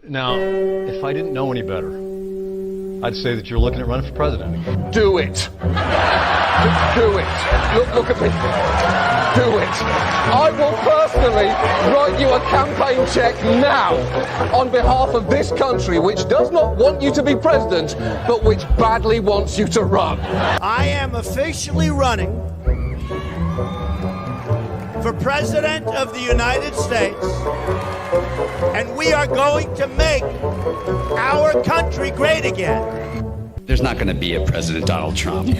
Now, if I didn't know any better, I'd say that you're looking at running for president. Do it. Do it. Look at me. Do it. I will personally write you a campaign check now on behalf of this country, which does not want you to be president, but which badly wants you to run. I am officially running for President of the United States, and we are going to make our country great again. There's not going to be a President Donald Trump.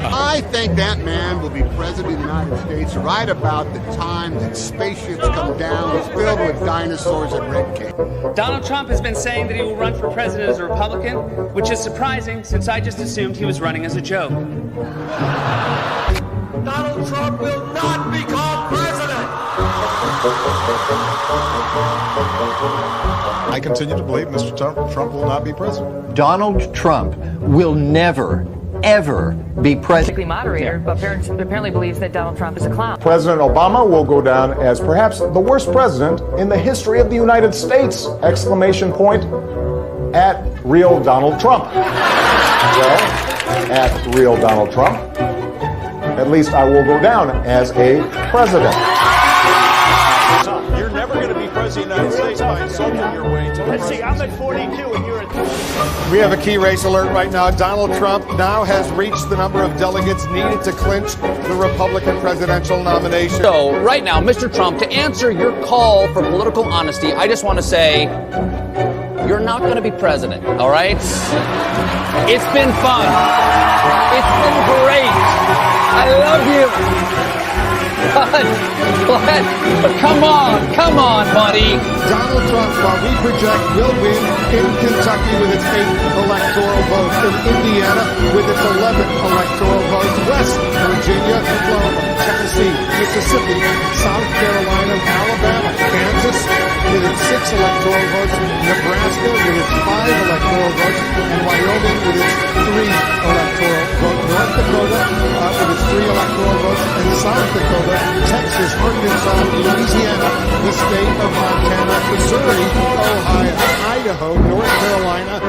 I think that man will be president of the United States right about the time that spaceships come down filled with dinosaurs at Red Cake. Donald Trump has been saying that he will run for president as a Republican, which is surprising since I just assumed he was running as a joke. Donald Trump will not become president. I continue to believe Mr. Trump will not be president. Donald Trump will never, ever be president. Moderator, but apparently believes that Donald Trump is a clown. President Obama will go down as perhaps the worst president in the history of the United States! Exclamation point at real Donald Trump. Well, at real Donald Trump, at least I will go down as a president. You're never going to be president of the United States by insulting your way to. Let's see, I'm at 42 and you're at 3. We have a key race alert right now. Donald Trump now has reached the number of delegates needed to clinch the Republican presidential nomination. So right now, Mr. Trump, to answer your call for political honesty, I just want to say you're not going to be president, all right? It's been fun. It's been great. I love you. But come on, buddy. Donald Trump, while we project, will win in Kentucky with its 8th electoral vote, in Indiana with its 11th electoral vote, West Virginia, Florida, Tennessee, Mississippi, South Carolina, Alabama, Kansas with its 6 electoral votes, Nebraska with its 5 electoral votes, and Wyoming with its 3 electoral votes, North Dakota with its 3 electoral votes, and South Dakota, Texas, Arkansas, Louisiana, the state of Montana, Missouri, Ohio, Idaho, North Carolina.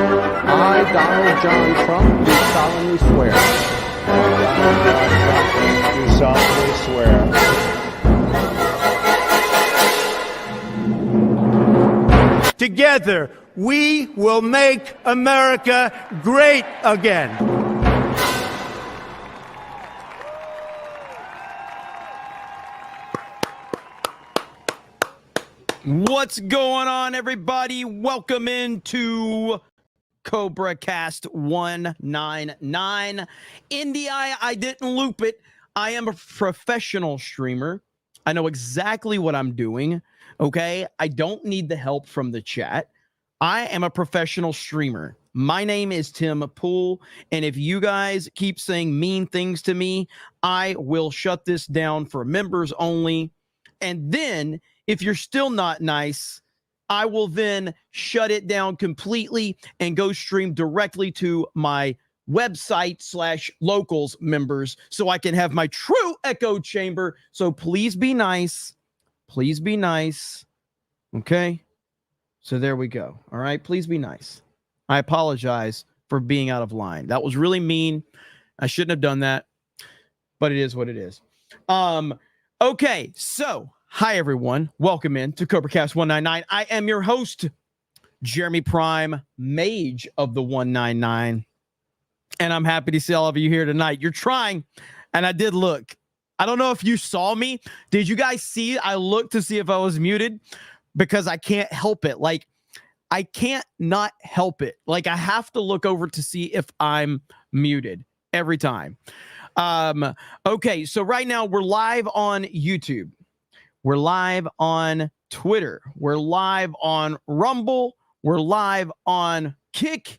I, Donald John Trump, do solemnly swear. Do solemnly swear. Together, we will make America great again. What's going on, everybody? Welcome into Cobra Cast 199. Indy, I didn't loop it. I am a professional streamer. I know exactly what I'm doing, okay? I don't need the help from the chat. I am a professional streamer. My name is Tim Poole, and if you guys keep saying mean things to me, I will shut this down for members only. And then, if you're still not nice, I will then shut it down completely and go stream directly to my website / locals members so I can have my true echo chamber. So please be nice. Please be nice. Okay? So there we go. All right? Please be nice. I apologize for being out of line. That was really mean. I shouldn't have done that, but it is what it is. Okay, so hi everyone. Welcome in to CobraCast 199. I am your host, Jeremy Prime, Mage of the 199. And I'm happy to see all of you here tonight. You're trying, and I did look. I don't know if you saw me. Did you guys see? I looked to see if I was muted because I can't help it. Like, I can't not help it. Like, I have to look over to see if I'm muted every time. Okay, so right now we're live on YouTube. We're live on Twitter. We're live on Rumble. We're live on Kick.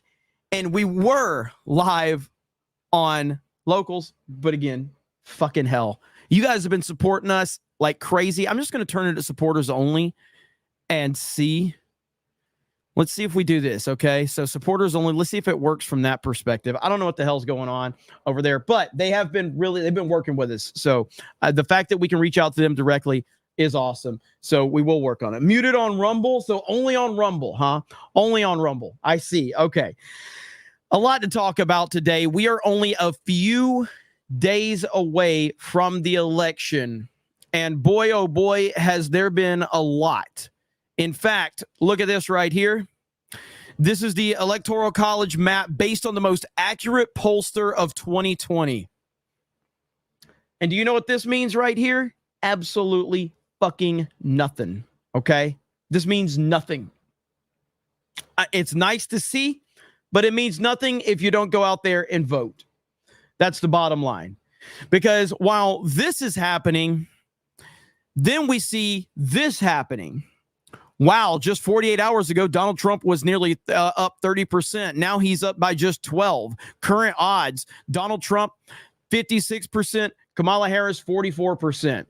And we were live on Locals. But again, fucking hell. You guys have been supporting us like crazy. I'm just going to turn it to supporters only and see. Let's see if we do this, okay? So supporters only. Let's see if it works from that perspective. I don't know what the hell's going on over there, but they've been working with us. So the fact that we can reach out to them directly, is awesome. So we will work on it. Muted on Rumble. So only on Rumble, huh? Only on Rumble. I see. Okay. A lot to talk about today. We are only a few days away from the election. And boy, oh boy, has there been a lot. In fact, look at this right here. This is the Electoral College map based on the most accurate pollster of 2020. And do you know what this means right here? Absolutely fucking nothing. Okay? This means nothing. It's nice to see, but it means nothing if you don't go out there and vote. That's the bottom line. Because while this is happening, then we see this happening. Wow, just 48 hours ago, Donald Trump was nearly up 30%. Now he's up by just 12. Current odds, Donald Trump, 56%. Kamala Harris, 44%.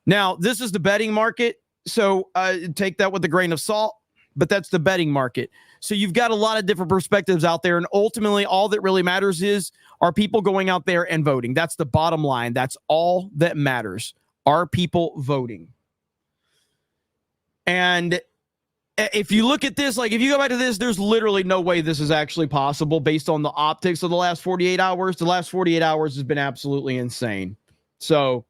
Now, this is the betting market, so take that with a grain of salt, but that's the betting market. So you've got a lot of different perspectives out there, and ultimately, all that really matters is, are people going out there and voting? That's the bottom line. That's all that matters. Are people voting? And if you look at this, like if you go back to this, there's literally no way this is actually possible based on the optics of the last 48 hours. The last 48 hours has been absolutely insane. So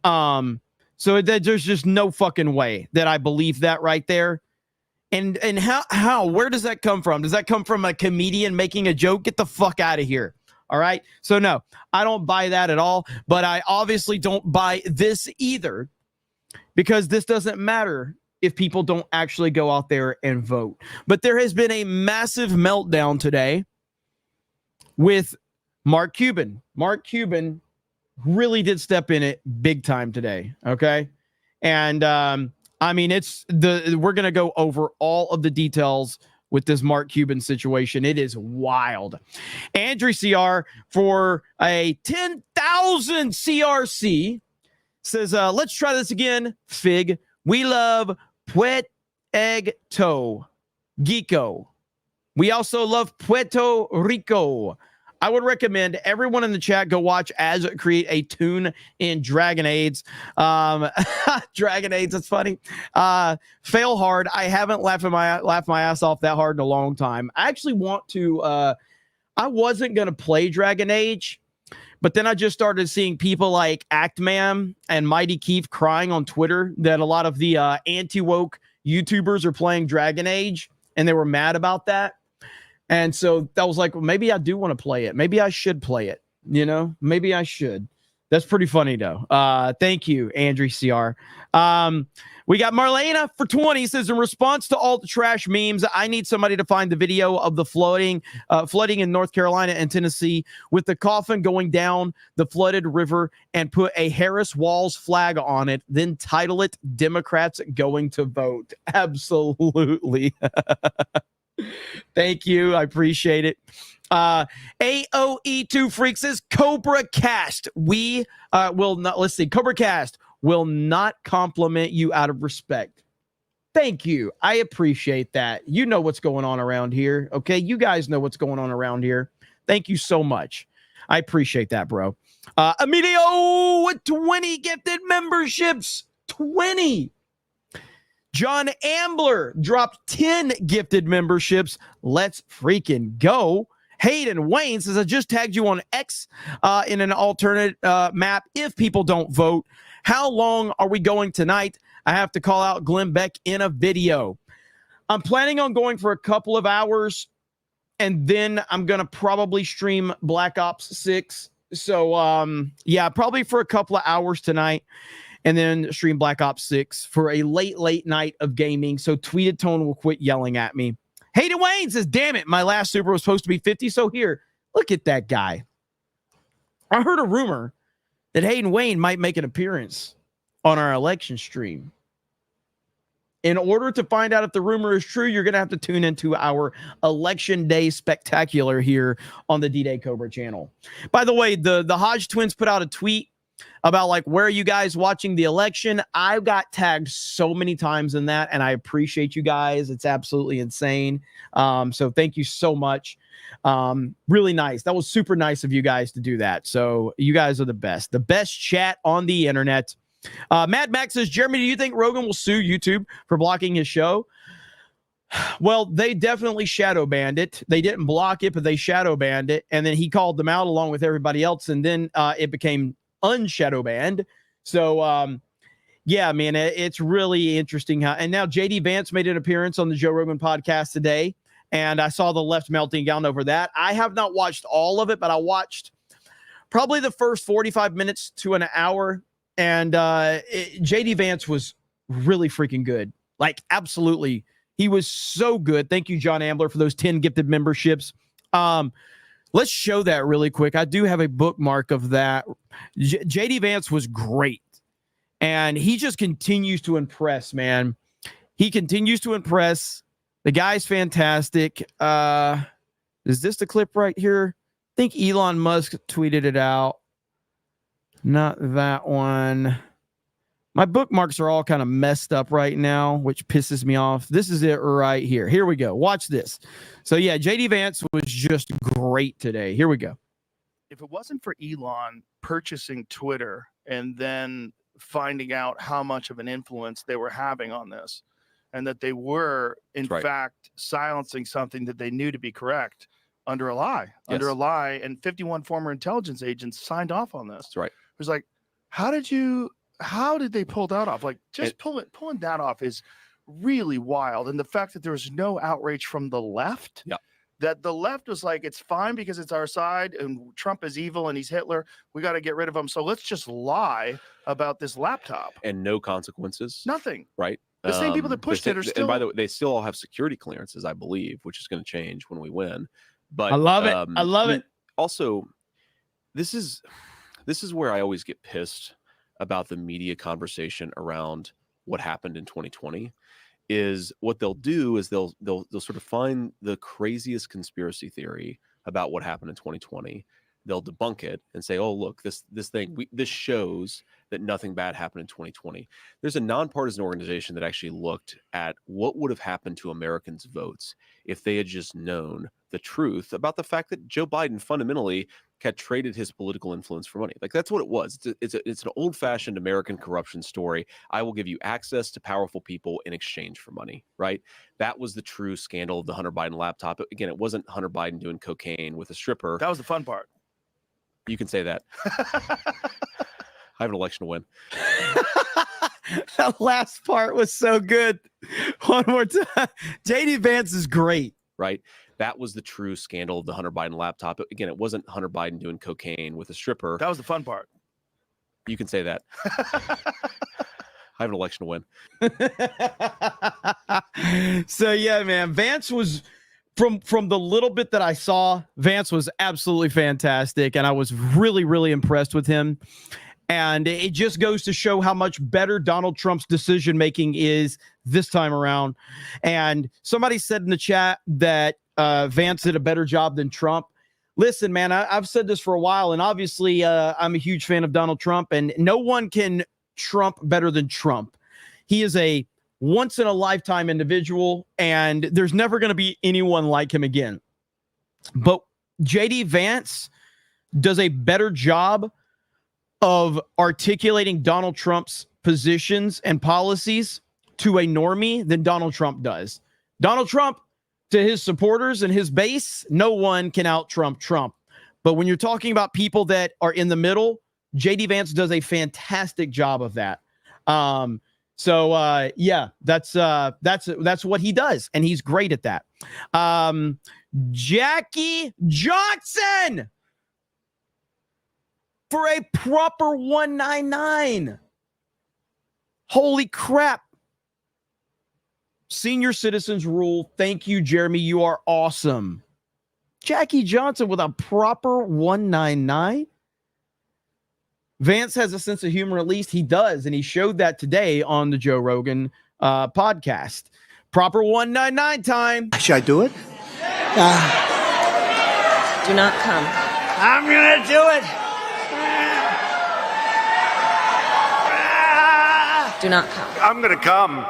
there's just no fucking way that I believe that right there. And how, where does that come from? Does that come from a comedian making a joke? Get the fuck out of here. All right. So no, I don't buy that at all, but I obviously don't buy this either, because this doesn't matter if people don't actually go out there and vote. But there has been a massive meltdown today with Mark Cuban. Mark Cuban really did step in it big time today. Okay. And I mean, we're going to go over all of the details with this Mark Cuban situation. It is wild. Andrew CR for a 10,000 CRC says, let's try this again. Fig. We love Puerto Rico. We also love Puerto Rico. I would recommend everyone in the chat go watch Az create a tune in Dragonades. Dragonades, that's funny. Fail hard. I haven't laughed my ass off that hard in a long time. I actually want to. I wasn't gonna play Dragon Age, but then I just started seeing people like Actman and Mighty Keith crying on Twitter that a lot of the anti-woke YouTubers are playing Dragon Age, and they were mad about that. And so that was like, well, maybe I do want to play it. Maybe I should play it. You know, maybe I should. That's pretty funny, though. Thank you, Andrew CR. We got Marlena for 20 says, in response to all the trash memes, I need somebody to find the video of the flooding in North Carolina and Tennessee with the coffin going down the flooded river and put a Harris Walls flag on it, then title it Democrats Going to Vote. Absolutely. Thank you. I appreciate it. AOE2 Freak says, Cobra Cast. We will not, let's see, Cobra Cast will not compliment you out of respect. Thank you. I appreciate that. You know what's going on around here. Okay. You guys know what's going on around here. Thank you so much. I appreciate that, bro. Emilio with 20 gifted memberships. 20. John Ambler dropped 10 gifted memberships. Let's freaking go. Hayden Wayne says, I just tagged you on X in an alternate map if people don't vote. How long are we going tonight? I have to call out Glenn Beck in a video. I'm planning on going for a couple of hours, and then I'm going to probably stream Black Ops 6. So, yeah, probably for a couple of hours tonight, and then stream Black Ops 6 for a late night of gaming. So Tweeted Tone will quit yelling at me. Hayden Wayne says, damn it, my last super was supposed to be 50. So here, look at that guy. I heard a rumor that Hayden Wayne might make an appearance on our election stream. In order to find out if the rumor is true, you're going to have to tune into our Election Day Spectacular here on the D-Day Cobra channel. By the way, the Hodge twins put out a tweet about like, where are you guys watching the election? I got tagged so many times in that, and I appreciate you guys. It's absolutely insane. So thank you so much. Really nice. That was super nice of you guys to do that. So you guys are the best chat on the internet. Mad Max says, Jeremy, do you think Rogan will sue YouTube for blocking his show? Well, they definitely shadow banned it. They didn't block it, but they shadow banned it. And then he called them out along with everybody else. And then it became unshadow banned. So, yeah, man, it's really interesting how. And now JD Vance made an appearance on the Joe Rogan podcast today. And I saw the left melting down over that. I have not watched all of it, but I watched probably the first 45 minutes to an hour. And JD Vance was really freaking good. Like, absolutely. He was so good. Thank you, John Ambler, for those 10 gifted memberships. Let's show that really quick. I do have a bookmark of that. JD Vance was great. And he just continues to impress, man. He continues to impress. The guy's fantastic. Is this the clip right here? I think Elon Musk tweeted it out. Not that one. My bookmarks are all kind of messed up right now, which pisses me off. This is it right here. Here we go. Watch this. So, yeah, JD Vance was just great today. Here we go. If it wasn't for Elon purchasing Twitter and then finding out how much of an influence they were having on this, and that they were, in fact, silencing something that they knew to be correct under a lie, and 51 former intelligence agents signed off on this. That's right. It was like, how did they pull that off? Like, just pulling that off is really wild. And the fact that there was no outrage from the left, that the left was like, it's fine because it's our side and Trump is evil and he's Hitler. We got to get rid of him. So let's just lie about this laptop. And no consequences. Nothing. Right. The same people that pushed it are still. And by the way, they still all have security clearances, I believe, which is going to change when we win. But I love it. I love it. Also, this is where I always get pissed about the media conversation around what happened in 2020. Is what they'll do is they'll sort of find the craziest conspiracy theory about what happened in 2020. They'll debunk it and say, "Oh, look, this shows that nothing bad happened in 2020." There's a nonpartisan organization that actually looked at what would have happened to Americans' votes if they had just known the truth about the fact that Joe Biden fundamentally had traded his political influence for money. Like, that's what it was. It's an old-fashioned American corruption story. I will give you access to powerful people in exchange for money, right? That was the true scandal of the Hunter Biden laptop. Again, it wasn't Hunter Biden doing cocaine with a stripper. That was the fun part. You can say that. I have an election to win. That last part was so good. One more time. JD Vance is great. Right? That was the true scandal of the Hunter Biden laptop. Again, it wasn't Hunter Biden doing cocaine with a stripper. That was the fun part. You can say that. I have an election to win. So, yeah, man, Vance was... From the little bit that I saw, Vance was absolutely fantastic, and I was really, really impressed with him. And it just goes to show how much better Donald Trump's decision-making is this time around. And somebody said in the chat that Vance did a better job than Trump. Listen, man, I've said this for a while, and obviously I'm a huge fan of Donald Trump, and no one can Trump better than Trump. He is a once-in-a-lifetime individual, and there's never going to be anyone like him again. But JD Vance does a better job of articulating Donald Trump's positions and policies to a normie than Donald Trump does. Donald Trump, to his supporters and his base, no one can out-Trump Trump. But when you're talking about people that are in the middle, JD Vance does a fantastic job of that. So yeah, that's what he does, and he's great at that. Jackie Johnson for a proper 199. Holy crap. Senior citizens rule. Thank you, Jeremy. You are awesome. Jackie Johnson with a proper 199. Vance has a sense of humor, at least he does, and he showed that today on the Joe Rogan podcast. Proper 199 time. Should I do it? Do not come. I'm gonna do it. Do not come. I'm gonna come.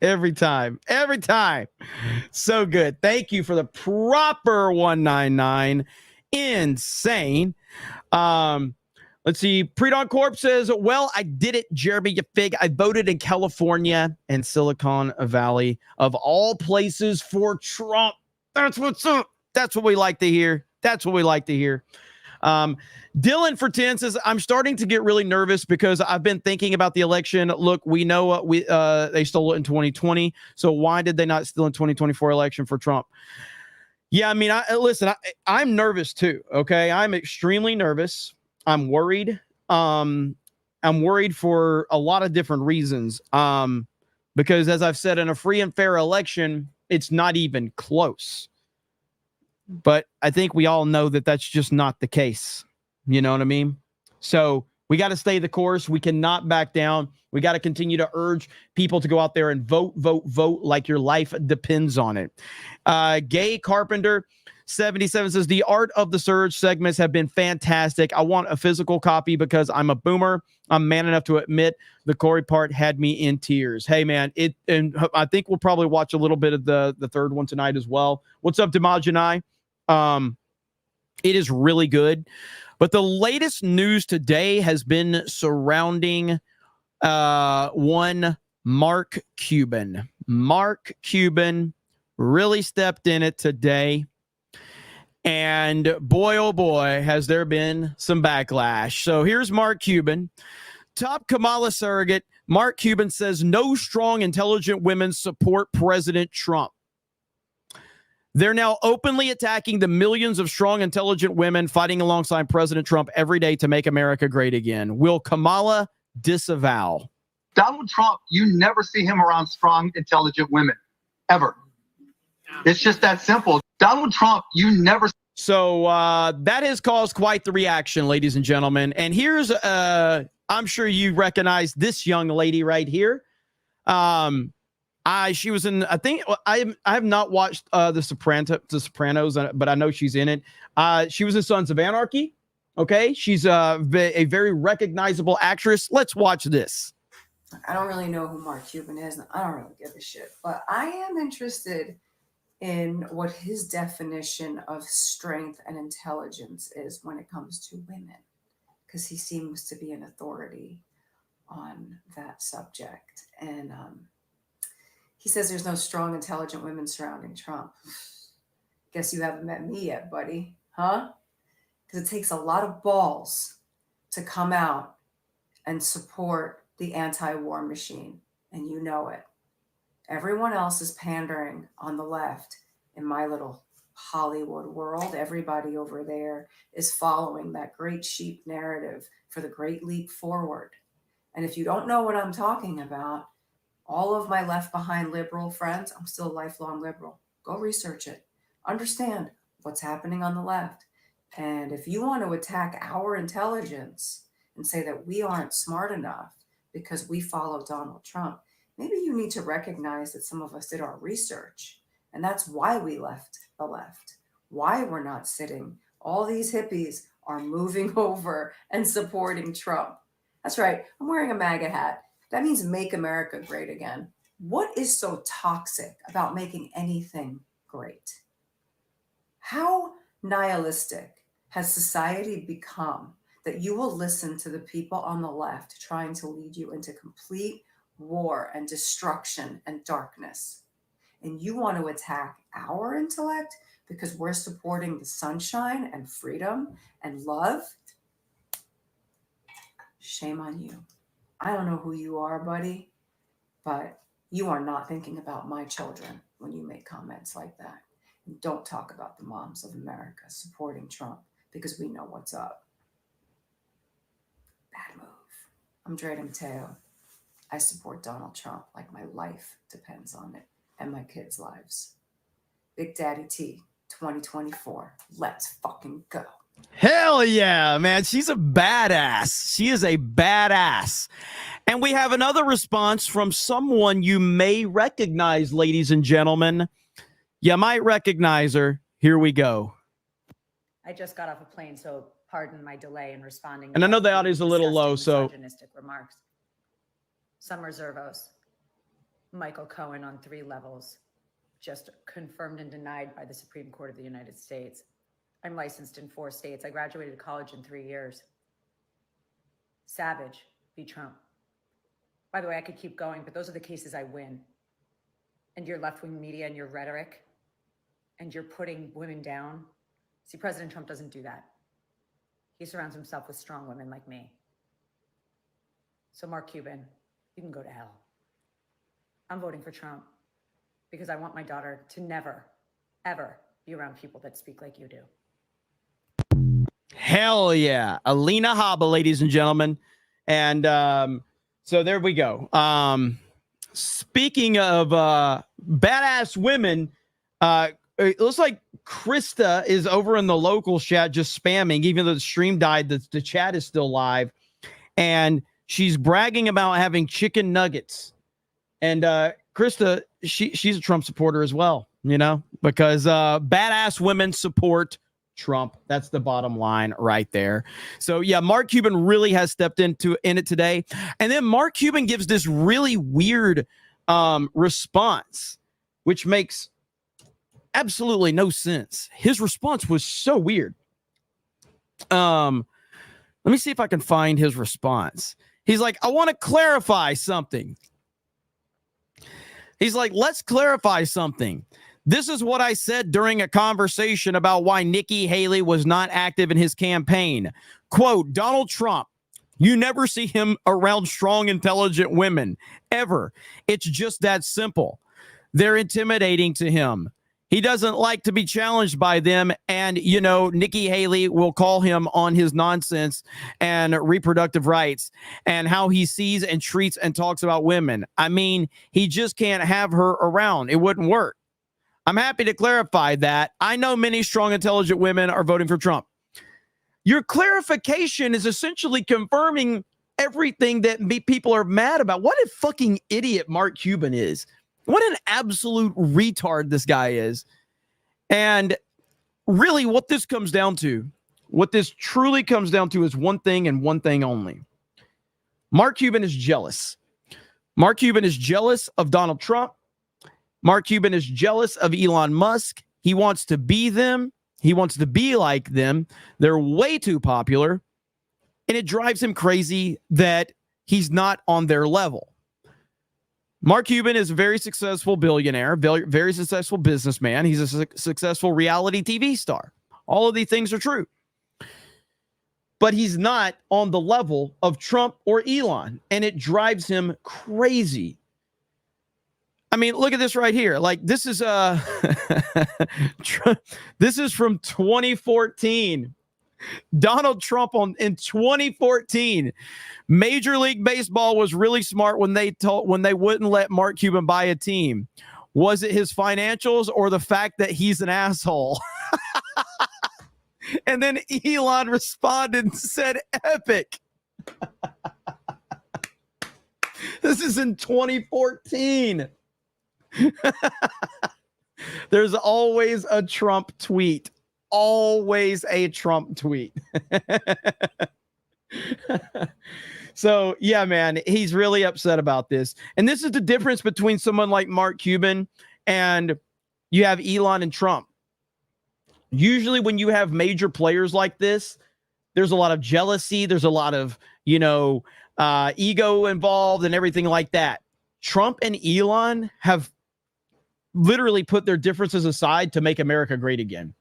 Every time. So good. Thank you for the proper 199. Insane. Let's see. Pre-Dawn Corp says, well, I did it, Jeremy, you fig. I voted in California and Silicon Valley, of all places, for Trump. That's what's up. That's what we like to hear. Dylan for 10 says, I'm starting to get really nervous because I've been thinking about the election. Look, we know they stole it in 2020. So why did they not steal in 2024 election for Trump? Yeah, I mean, I'm nervous too. Okay. I'm extremely nervous. I'm worried. I'm worried for a lot of different reasons. Because as I've said, in a free and fair election, it's not even close. But I think we all know that that's just not the case. You know what I mean? So we got to stay the course. We cannot back down. We got to continue to urge people to go out there and vote like your life depends on it. Gay Carpenter 77 says, the Art of the Surge segments have been fantastic. I want a physical copy because I'm a boomer. I'm man enough to admit the Corey part had me in tears. Hey, man, and I think we'll probably watch a little bit of the third one tonight as well. What's up, Damajanai? It is really good. But the latest news today has been surrounding one Mark Cuban. Mark Cuban really stepped in it today. And boy, oh boy, has there been some backlash. So here's Mark Cuban. Top Kamala surrogate Mark Cuban says no strong, intelligent women support President Trump. They're now openly attacking the millions of strong, intelligent women fighting alongside President Trump every day to make America great again. Will Kamala disavow? Donald Trump, you never see him around strong, intelligent women, ever. It's just that simple. Donald Trump, you never. So that has caused quite the reaction, ladies and gentlemen. And here's, I'm sure you recognize this young lady right here. She was in, I think, I have not watched The Sopranos, but I know she's in it. She was in Sons of Anarchy. Okay. She's a very recognizable actress. Let's watch this. I don't really know who Mark Cuban is, and I don't really give a shit, but I am interested in what his definition of strength and intelligence is when it comes to women, because he seems to be an authority on that subject. And he says there's no strong, intelligent women surrounding Trump. Guess you haven't met me yet, buddy, huh? Because it takes a lot of balls to come out and support the anti-war machine, and you know it. Everyone else is pandering on the left. In my little Hollywood world, everybody over there is following that great sheep narrative for the great leap forward. And if you don't know what I'm talking about, all of my left behind liberal friends, I'm still a lifelong liberal. Go research it. Understand what's happening on the left. And if you want to attack our intelligence and say that we aren't smart enough because we follow Donald Trump, maybe you need to recognize that some of us did our research. And that's why we left the left, why we're not sitting. All these hippies are moving over and supporting Trump. That's right. I'm wearing a MAGA hat. That means make America great again. What is so toxic about making anything great? How nihilistic has society become that you will listen to the people on the left trying to lead you into complete war and destruction and darkness? And you want to attack our intellect because we're supporting the sunshine and freedom and love? Shame on you. I don't know who you are, buddy, but you are not thinking about my children when you make comments like that. And don't talk about the moms of America supporting Trump, because we know what's up. Bad move. I'm Dre Mateo. I support Donald Trump like my life depends on it and my kids' lives. Big Daddy T, 2024. Let's fucking go. Hell yeah, man. She's a badass. She is a badass. And we have another response from someone you may recognize, ladies and gentlemen. You might recognize her. Here we go. I just got off a plane, so pardon my delay in responding. And I know the audio is a little low, so misogynistic remarks. Some reservos. Michael Cohen on 3 levels, just confirmed and denied by the Supreme Court of the United States. I'm licensed in 4 states. I graduated college in 3 years. Savage v. Trump. By the way, I could keep going, but those are the cases I win. And your left-wing media and your rhetoric, and you're putting women down. See, President Trump doesn't do that. He surrounds himself with strong women like me. So Mark Cuban, you can go to hell. I'm voting for Trump because I want my daughter to never, ever be around people that speak like you do. Hell yeah. Alina Habba, ladies and gentlemen. And so there we go. Speaking of badass women, it looks like Krista is over in the local chat just spamming, even though the stream died, the chat is still live. And she's bragging about having chicken nuggets. And Krista, she's a Trump supporter as well, you know, because badass women support Trump. That's the bottom line right there. So yeah, Mark Cuban really has stepped in it today. And then Mark Cuban gives this really weird response, which makes absolutely no sense. His response was so weird. Let me see if I can find his response. He's like, I want to clarify something. He's like, let's clarify something. This is what I said during a conversation about why Nikki Haley was not active in his campaign. Quote, Donald Trump, you never see him around strong, intelligent women, ever. It's just that simple. They're intimidating to him. He doesn't like to be challenged by them. And, you know, Nikki Haley will call him on his nonsense and reproductive rights and how he sees and treats and talks about women. I mean, he just can't have her around. It wouldn't work. I'm happy to clarify that. I know many strong, intelligent women are voting for Trump. Your clarification is essentially confirming everything that people are mad about. What a fucking idiot Mark Cuban is. What an absolute retard this guy is. And really what this comes down to, what this truly comes down to is one thing and one thing only. Mark Cuban is jealous. Mark Cuban is jealous of Donald Trump. Mark Cuban is jealous of Elon Musk. He wants to be them. He wants to be like them. They're way too popular. And it drives him crazy that he's not on their level. Mark Cuban is a very successful billionaire, very successful businessman. He's a successful reality TV star. All of these things are true. But he's not on the level of Trump or Elon, and it drives him crazy. I mean, look at this right here. Like, this is this is from 2014. Donald Trump in 2014. Major League Baseball was really smart when they wouldn't let Mark Cuban buy a team. Was it his financials or the fact that he's an asshole? And then Elon responded and said, epic. This is in 2014. There's always a Trump tweet. Always a Trump tweet. So, yeah, man, he's really upset about this. And this is the difference between someone like Mark Cuban and you have Elon and Trump. Usually when you have major players like this, there's a lot of jealousy. There's a lot of, ego involved and everything like that. Trump and Elon have literally put their differences aside to make America great again.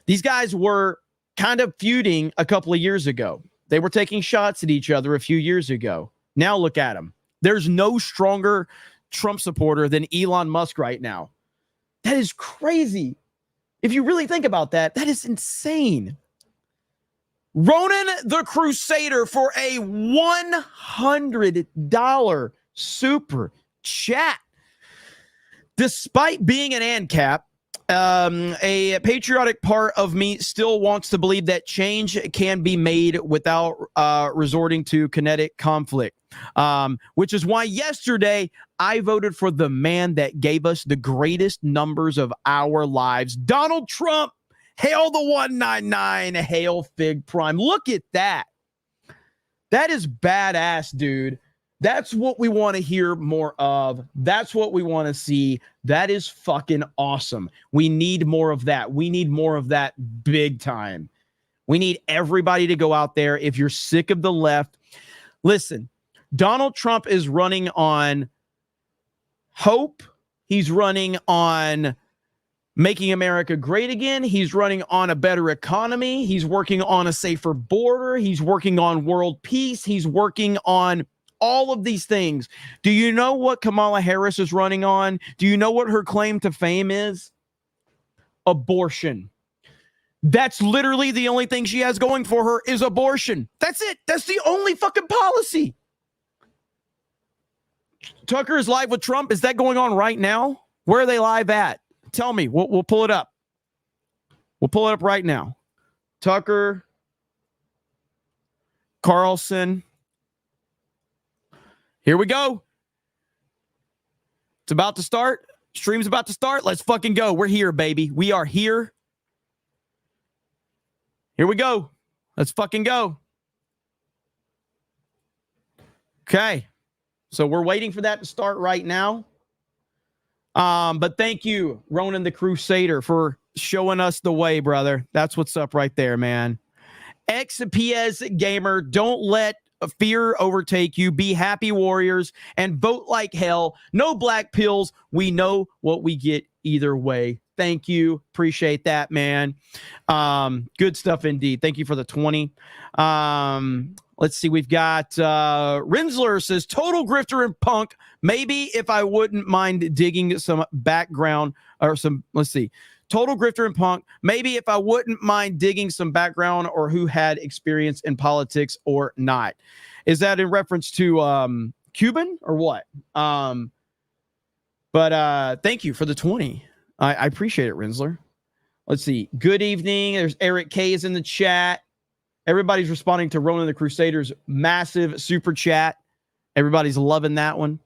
These guys were kind of feuding a couple of years ago. They were taking shots at each other a few years ago. Now look at them. There's no stronger Trump supporter than Elon Musk right now. That is crazy. If you really think about that, that is insane. Ronan the Crusader for a $100 super chat. Despite being an ANCAP, a patriotic part of me still wants to believe that change can be made without resorting to kinetic conflict, which is why yesterday I voted for the man that gave us the greatest numbers of our lives, Donald Trump. Hail the 199, hail Fig Prime. Look at that. That is badass, dude. That's what we want to hear more of. That's what we want to see. That is fucking awesome. We need more of that. We need more of that big time. We need everybody to go out there. If you're sick of the left, listen, Donald Trump is running on hope. He's running on making America great again. He's running on a better economy. He's working on a safer border. He's working on world peace. He's working on all of these things. Do you know what Kamala Harris is running on? Do you know what her claim to fame is? Abortion. That's literally the only thing she has going for her is abortion. That's it. That's the only fucking policy. Tucker is live with Trump. Is that going on right now? Where are they live at? Tell me. We'll pull it up. We'll pull it up right now. Tucker, Carlson. Here we go. It's about to start. Stream's about to start. Let's fucking go. We're here, baby. We are here. Here we go. Let's fucking go. Okay. So we're waiting for that to start right now. But thank you, Ronan the Crusader, for showing us the way, brother. That's what's up right there, man. XPS Gamer, don't let fear overtake you. Be happy warriors and vote like hell. No black pills. We know what we get either way. Thank you. Appreciate that, man. Good stuff indeed. Thank you for the 20. Let's see. We've got Rinsler says, total grifter and punk. Maybe if I wouldn't mind digging some background or some, let's see. Total grifter and punk. Maybe if I wouldn't mind digging some background or who had experience in politics or not. Is that in reference to Cuban or what? But thank you for the 20. I appreciate it, Rinsler. Let's see. Good evening. There's Eric K is in the chat. Everybody's responding to Ronan the Crusader's massive super chat. Everybody's loving that one.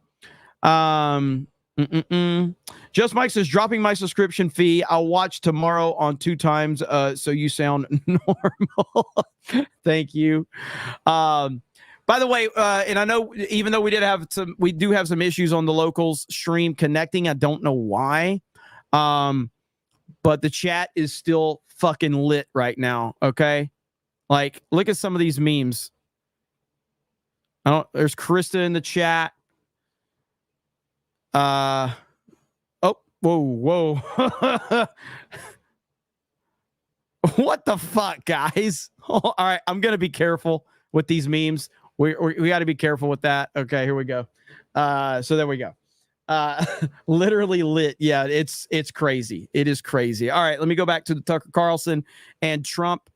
Just Mike says, dropping my subscription fee. I'll watch tomorrow on 2 times. So you sound normal. Thank you. By the way, and I know even though we do have some issues on the locals stream connecting. I don't know why. But the chat is still fucking lit right now. Okay. Like, look at some of these memes. There's Krista in the chat. Oh, whoa. What the fuck, guys? All right. I'm going to be careful with these memes. We got to be careful with that. Okay, here we go. So there we go. Literally lit. Yeah, it's crazy. It is crazy. All right, let me go back to the Tucker Carlson and Trump.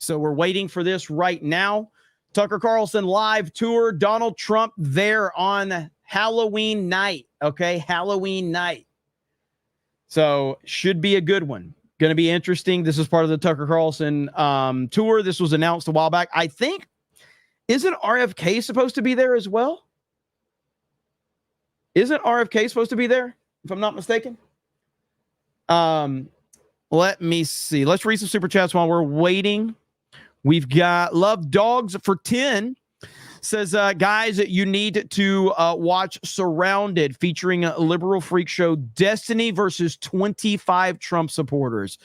So we're waiting for this right now. Tucker Carlson live tour. Donald Trump there on Halloween night. Okay, Halloween night. So should be a good one. Going to be interesting. This is part of the Tucker Carlson tour. This was announced a while back. I think, isn't RFK supposed to be there as well? Isn't RFK supposed to be there, if I'm not mistaken? Let me see. Let's read some super chats while we're waiting. We've got Love Dogs for 10. Says, guys, you need to watch Surrounded, featuring a liberal freak show, Destiny versus 25 Trump supporters.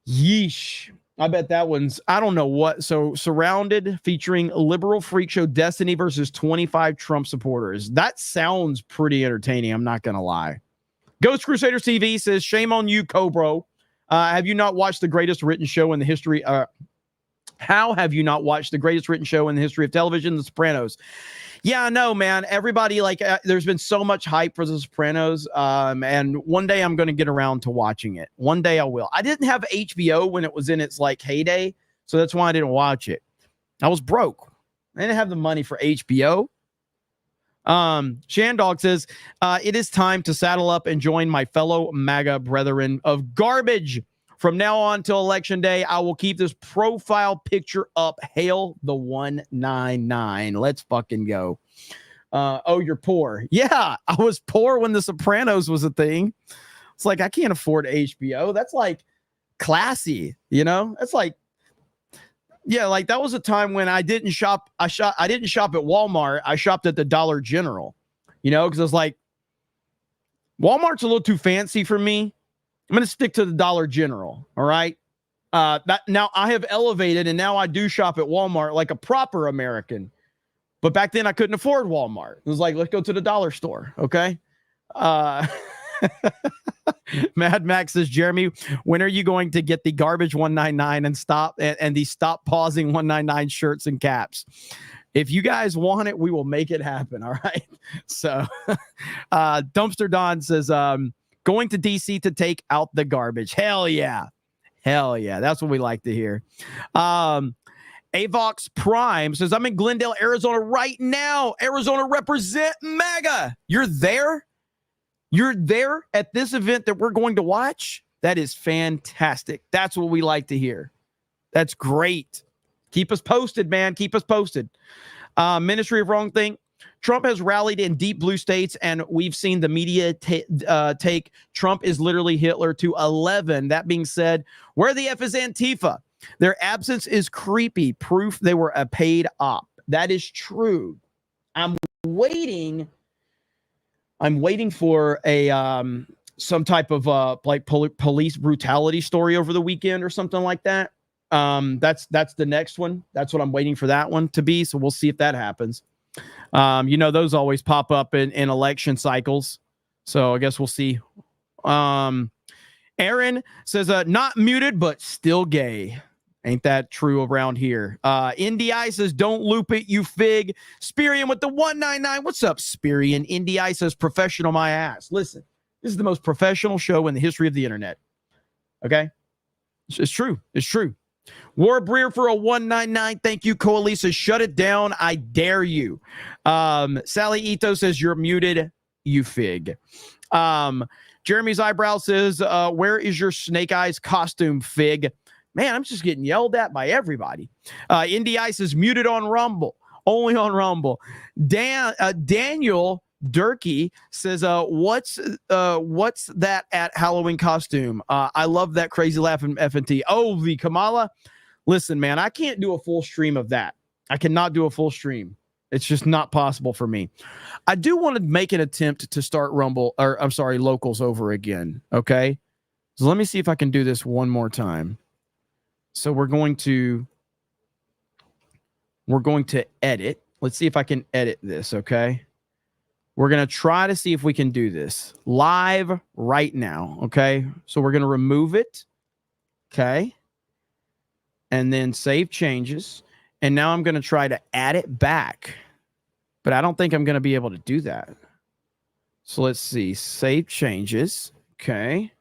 Yeesh. I bet that one's, I don't know what. So Surrounded, featuring liberal freak show, Destiny versus 25 Trump supporters. That sounds pretty entertaining. I'm not going to lie. Ghost Crusaders TV says, shame on you, Cobro. Have you not watched the greatest written show in the history? How have you not watched the greatest written show in the history of television, The Sopranos? Yeah, I know, man. Everybody, there's been so much hype for The Sopranos, and one day I'm going to get around to watching it. One day I will. I didn't have HBO when it was in its heyday, so that's why I didn't watch it. I was broke. I didn't have the money for HBO. Shandog says, it is time to saddle up and join my fellow MAGA brethren of garbage. From now on till election day, I will keep this profile picture up. Hail the 199. Let's fucking go. Oh, you're poor. Yeah, I was poor when The Sopranos was a thing. It's like, I can't afford HBO. That's like classy, you know? That's like, Yeah, like that was a time when I didn't shop. I didn't shop at Walmart. I shopped at the Dollar General, because I was like, Walmart's a little too fancy for me. I'm going to stick to the Dollar General. All right. Now I have elevated and now I do shop at Walmart like a proper American. But back then I couldn't afford Walmart. It was like, let's go to the dollar store. Okay. Mad Max says, Jeremy, when are you going to get the garbage 199 and stop the stop pausing 199 shirts and caps? If you guys want it, we will make it happen. All right. So Dumpster Don says, going to DC to take out the garbage. Hell yeah. Hell yeah. That's what we like to hear. Avox Prime says, I'm in Glendale, Arizona right now. Arizona represent MAGA. You're there? You're there at this event that we're going to watch? That is fantastic. That's what we like to hear. That's great. Keep us posted, man. Keep us posted. Ministry of Wrong Thing. Trump has rallied in deep blue states, and we've seen the media take Trump is literally Hitler to 11. That being said, where the F is Antifa? Their absence is creepy. Proof they were a paid op. That is true. I'm waiting for a some type of police brutality story over the weekend or something like that. That's the next one. That's what I'm waiting for that one to be. So we'll see if that happens. Those always pop up in election cycles. So I guess we'll see. Aaron says, not muted, but still gay. Ain't that true around here? NDI says, don't loop it, you fig. Spirian with the 199. What's up, Spirian? NDI says, professional my ass. Listen, this is the most professional show in the history of the internet. Okay? It's true. It's true. War Breer for a 199. Thank you, Coalisa. Shut it down. I dare you. Sally Ito says, you're muted, you fig. Jeremy's eyebrow says, where is your Snake Eyes costume, fig? Man, I'm just getting yelled at by everybody. Indy Ice is muted on Rumble. Only on Rumble. Daniel Durkee says, what's that at Halloween costume? I love that crazy laughing FNT. Oh, the Kamala. Listen, man, I can't do a full stream of that. I cannot do a full stream. It's just not possible for me. I do want to make an attempt to start locals over again. Okay. So let me see if I can do this one more time. So we're going to edit. Let's see if I can edit this. Okay. We're going to try to see if we can do this live right now. Okay. So we're going to remove it. Okay. And then save changes. And now I'm going to try to add it back. But I don't think I'm going to be able to do that. So let's see. Save changes. Okay.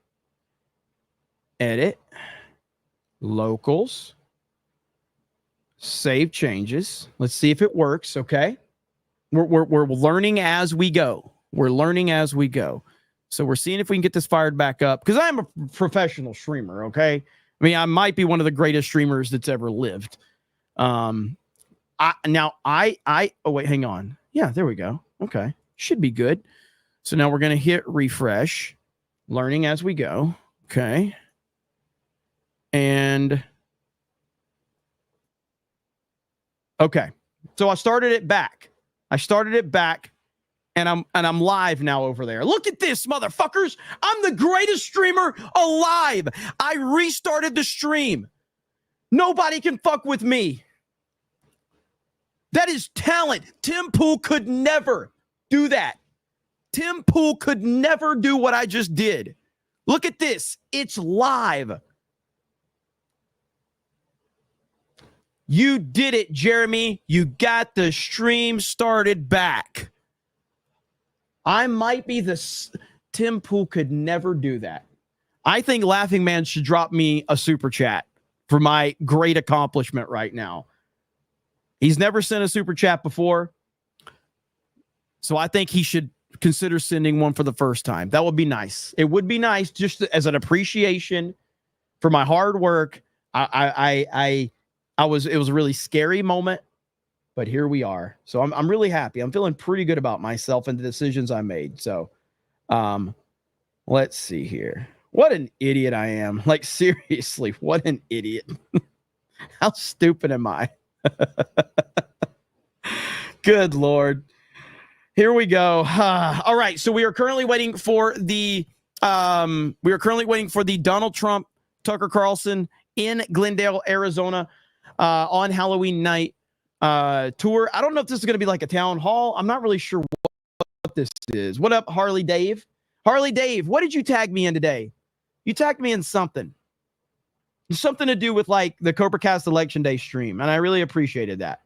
Edit. Locals. Save changes. Let's see if it works. Okay. We're learning as we go. We're learning as we go. So we're seeing if we can get this fired back up. Because I'm a professional streamer. Okay. I mean, I might be one of the greatest streamers that's ever lived. Oh wait, hang on. Yeah, there we go. Okay. Should be good. So now we're going to hit refresh. Learning as we go. Okay. And okay. So I started it back. And I'm live now over there. Look at this, motherfuckers. I'm the greatest streamer alive. I restarted the stream. Nobody can fuck with me. That is talent. Tim Pool could never do that. Tim Pool could never do what I just did. Look at this. It's live. You did it, Jeremy. You got the stream started back. I might be Tim Pool could never do that. I think Laughing Man should drop me a super chat for my great accomplishment right now. He's never sent a super chat before. So I think he should consider sending one for the first time. That would be nice. It would be nice just as an appreciation for my hard work. It was a really scary moment, but here we are. So I'm really happy. I'm feeling pretty good about myself and the decisions I made. So let's see here. What an idiot I am. Like, seriously, what an idiot. How stupid am I? Good Lord. Here we go. All right. So we are currently waiting for the Donald Trump, Tucker Carlson in Glendale, Arizona, on Halloween night tour. I don't know if this is going to be like a town hall. I'm not really sure what this is. What up, Harley Dave? Harley Dave, what did you tag me in today? You tagged me in something. Something to do with like the CobraCast Election Day stream, and I really appreciated that.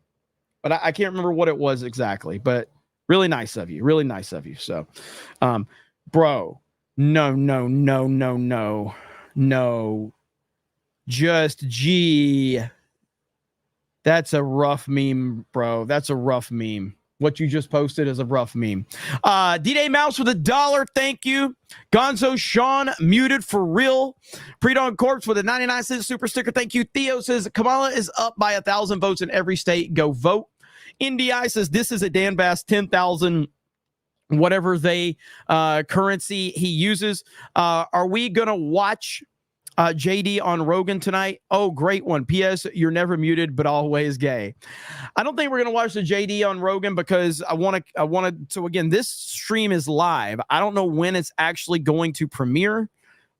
But I can't remember what it was exactly, but really nice of you. Really nice of you. So, bro, no. Just G. That's a rough meme, bro. That's a rough meme. What you just posted is a rough meme. D-Day Mouse with $1. Thank you. Gonzo Sean muted for real. Pre-Dawn Corpse with a 99-cent super sticker. Thank you. Theo says Kamala is up by 1,000 votes in every state. Go vote. Indy says this is a Dan Bass 10,000 whatever they currency he uses. Are we gonna watch JD on Rogan tonight? Oh, great one. P.S. You're never muted, but always gay. I don't think we're gonna watch the JD on Rogan because I want to. So again, this stream is live. I don't know when it's actually going to premiere,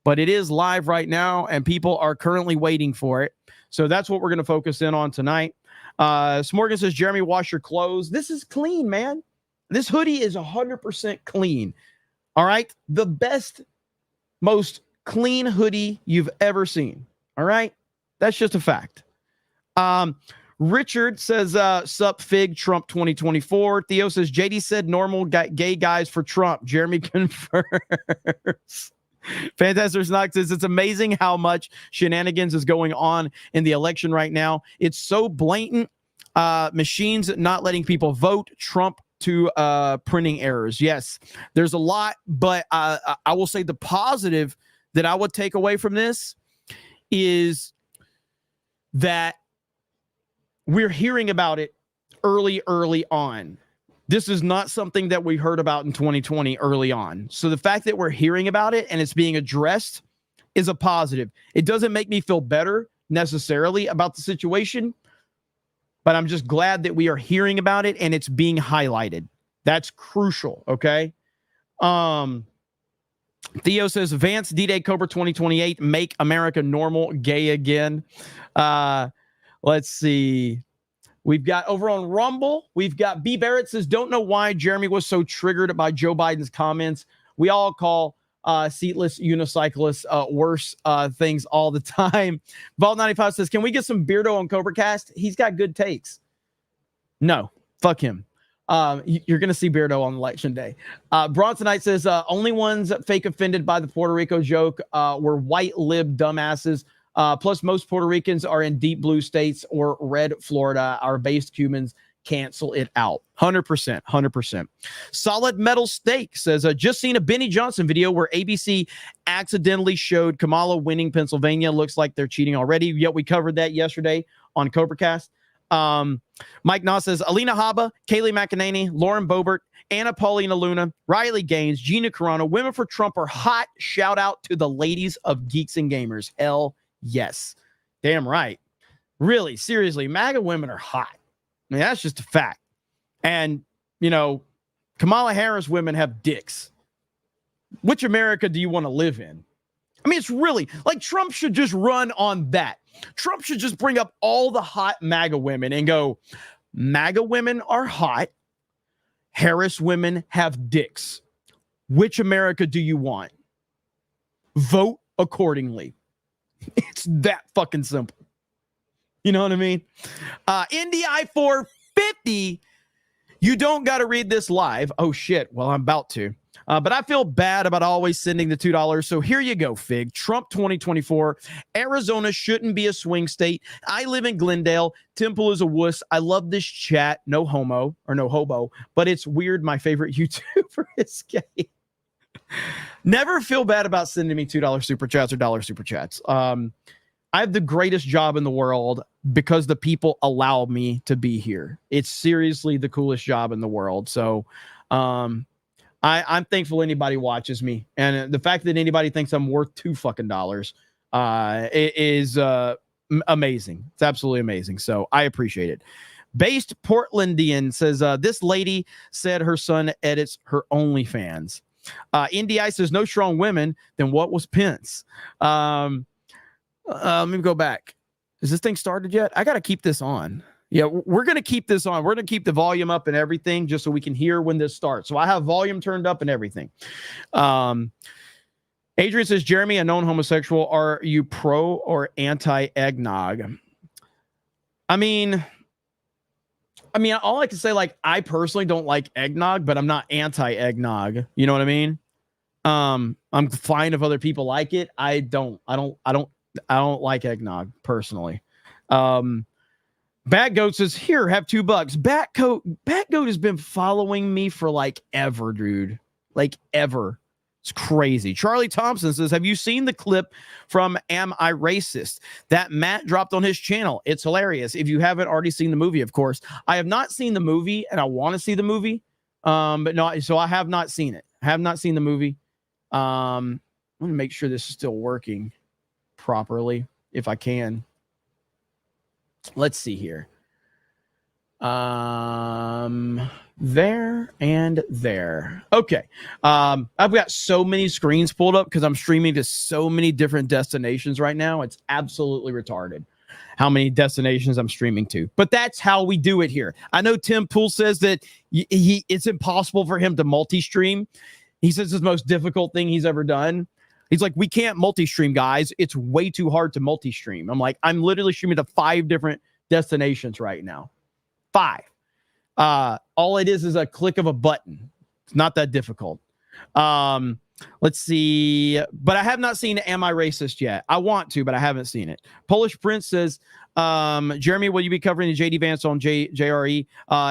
but it is live right now, and people are currently waiting for it. So that's what we're gonna focus in on tonight. Smorgan says, Jeremy, wash your clothes. This is clean, man. This hoodie is 100% clean. All right. The best, most clean hoodie you've ever seen. All right. That's just a fact. Richard says, sup fig Trump 2024. Theo says, JD said normal gay guys for Trump. Jeremy confirms. Fantastic Snock says it's amazing how much shenanigans is going on in the election right now. It's so blatant. Machines not letting people vote. Trump to printing errors. Yes, there's a lot, but I will say the positive that I would take away from this is that we're hearing about it early on. This is not something that we heard about in 2020 early on. So the fact that we're hearing about it and it's being addressed is a positive. It doesn't make me feel better necessarily about the situation, but I'm just glad that we are hearing about it and it's being highlighted. That's crucial, okay? Theo says, Vance, D-Day Cobra 2028, make America normal, gay again. Let's see. We've got over on Rumble, we've got B. Barrett says, don't know why Jeremy was so triggered by Joe Biden's comments. We all call seatless unicyclists worse things all the time. Vault95 says, can we get some Beardo on CobraCast? He's got good takes. No, fuck him. You're going to see Beardo on election day. Bronsonite says, only ones fake offended by the Puerto Rico joke were white lib dumbasses. Plus, most Puerto Ricans are in deep blue states or red Florida. Our based Cubans cancel it out. 100%. Solid Metal Steak says, just seen a Benny Johnson video where ABC accidentally showed Kamala winning Pennsylvania. Looks like they're cheating already. Yet we covered that yesterday on CobraCast. Mike Noss says, Alina Habba, Kayleigh McEnany, Lauren Boebert, Anna Paulina Luna, Riley Gaines, Gina Carano. Women for Trump are hot. Shout out to the ladies of Geeks and Gamers. Hell yes. Damn right. Really, seriously, MAGA women are hot. I mean, that's just a fact. And, you know, Kamala Harris women have dicks. Which America do you want to live in? I mean, it's really like Trump should just run on that. Trump should just bring up all the hot MAGA women and go, MAGA women are hot. Harris women have dicks. Which America do you want? Vote accordingly. It's that fucking simple. You know what I mean? NDI 450. You don't got to read this live. Oh, shit. Well, I'm about to. But I feel bad about always sending the $2. So here you go, Fig. Trump 2024. Arizona shouldn't be a swing state. I live in Glendale. Temple is a wuss. I love this chat. No homo or no hobo. But it's weird. My favorite YouTuber is gay. Never feel bad about sending me $2 super chats or dollar super chats. I have the greatest job in the world because the people allow me to be here. It's seriously the coolest job in the world. So I'm thankful anybody watches me. And the fact that anybody thinks I'm worth $2 fucking it is amazing. It's absolutely amazing. So I appreciate it. Based Portlandian says, this lady said her son edits her OnlyFans. Indy Ice says, no strong women, then what was Pence? Let me go back. Is this thing started yet? I got to keep this on. Yeah, we're going to keep this on. We're going to keep the volume up and everything just so we can hear when this starts. So I have volume turned up and everything. Adrian says, Jeremy, a known homosexual, are you pro or anti-eggnog? I mean, all I can say, like, I personally don't like eggnog, but I'm not anti-eggnog. You know what I mean? I'm fine if other people like it. I don't like eggnog personally. Bat Goat says, here, have $2. Bat Goat has been following me for like ever, dude. Like ever. It's crazy. Charlie Thompson says, have you seen the clip from Am I Racist that Matt dropped on his channel? It's hilarious. If you haven't already seen the movie, of course. I have not seen the movie, and I want to see the movie. But no, so I have not seen it. I have not seen the movie. I'm going to make sure this is still working properly, if I can. Let's see here. There and there. Okay. I've got so many screens pulled up because I'm streaming to so many different destinations right now. It's absolutely retarded how many destinations I'm streaming to. But that's how we do it here. I know Tim Pool says that it's impossible for him to multi-stream. He says it's the most difficult thing he's ever done. He's like, we can't multi-stream, guys. It's way too hard to multi-stream. I'm like, I'm literally streaming to 5 different destinations right now. 5. All it is a click of a button. It's not that difficult. Let's see. But I have not seen Am I Racist yet. I want to, but I haven't seen it. Polish Prince says, Jeremy, will you be covering the JD Vance on JRE?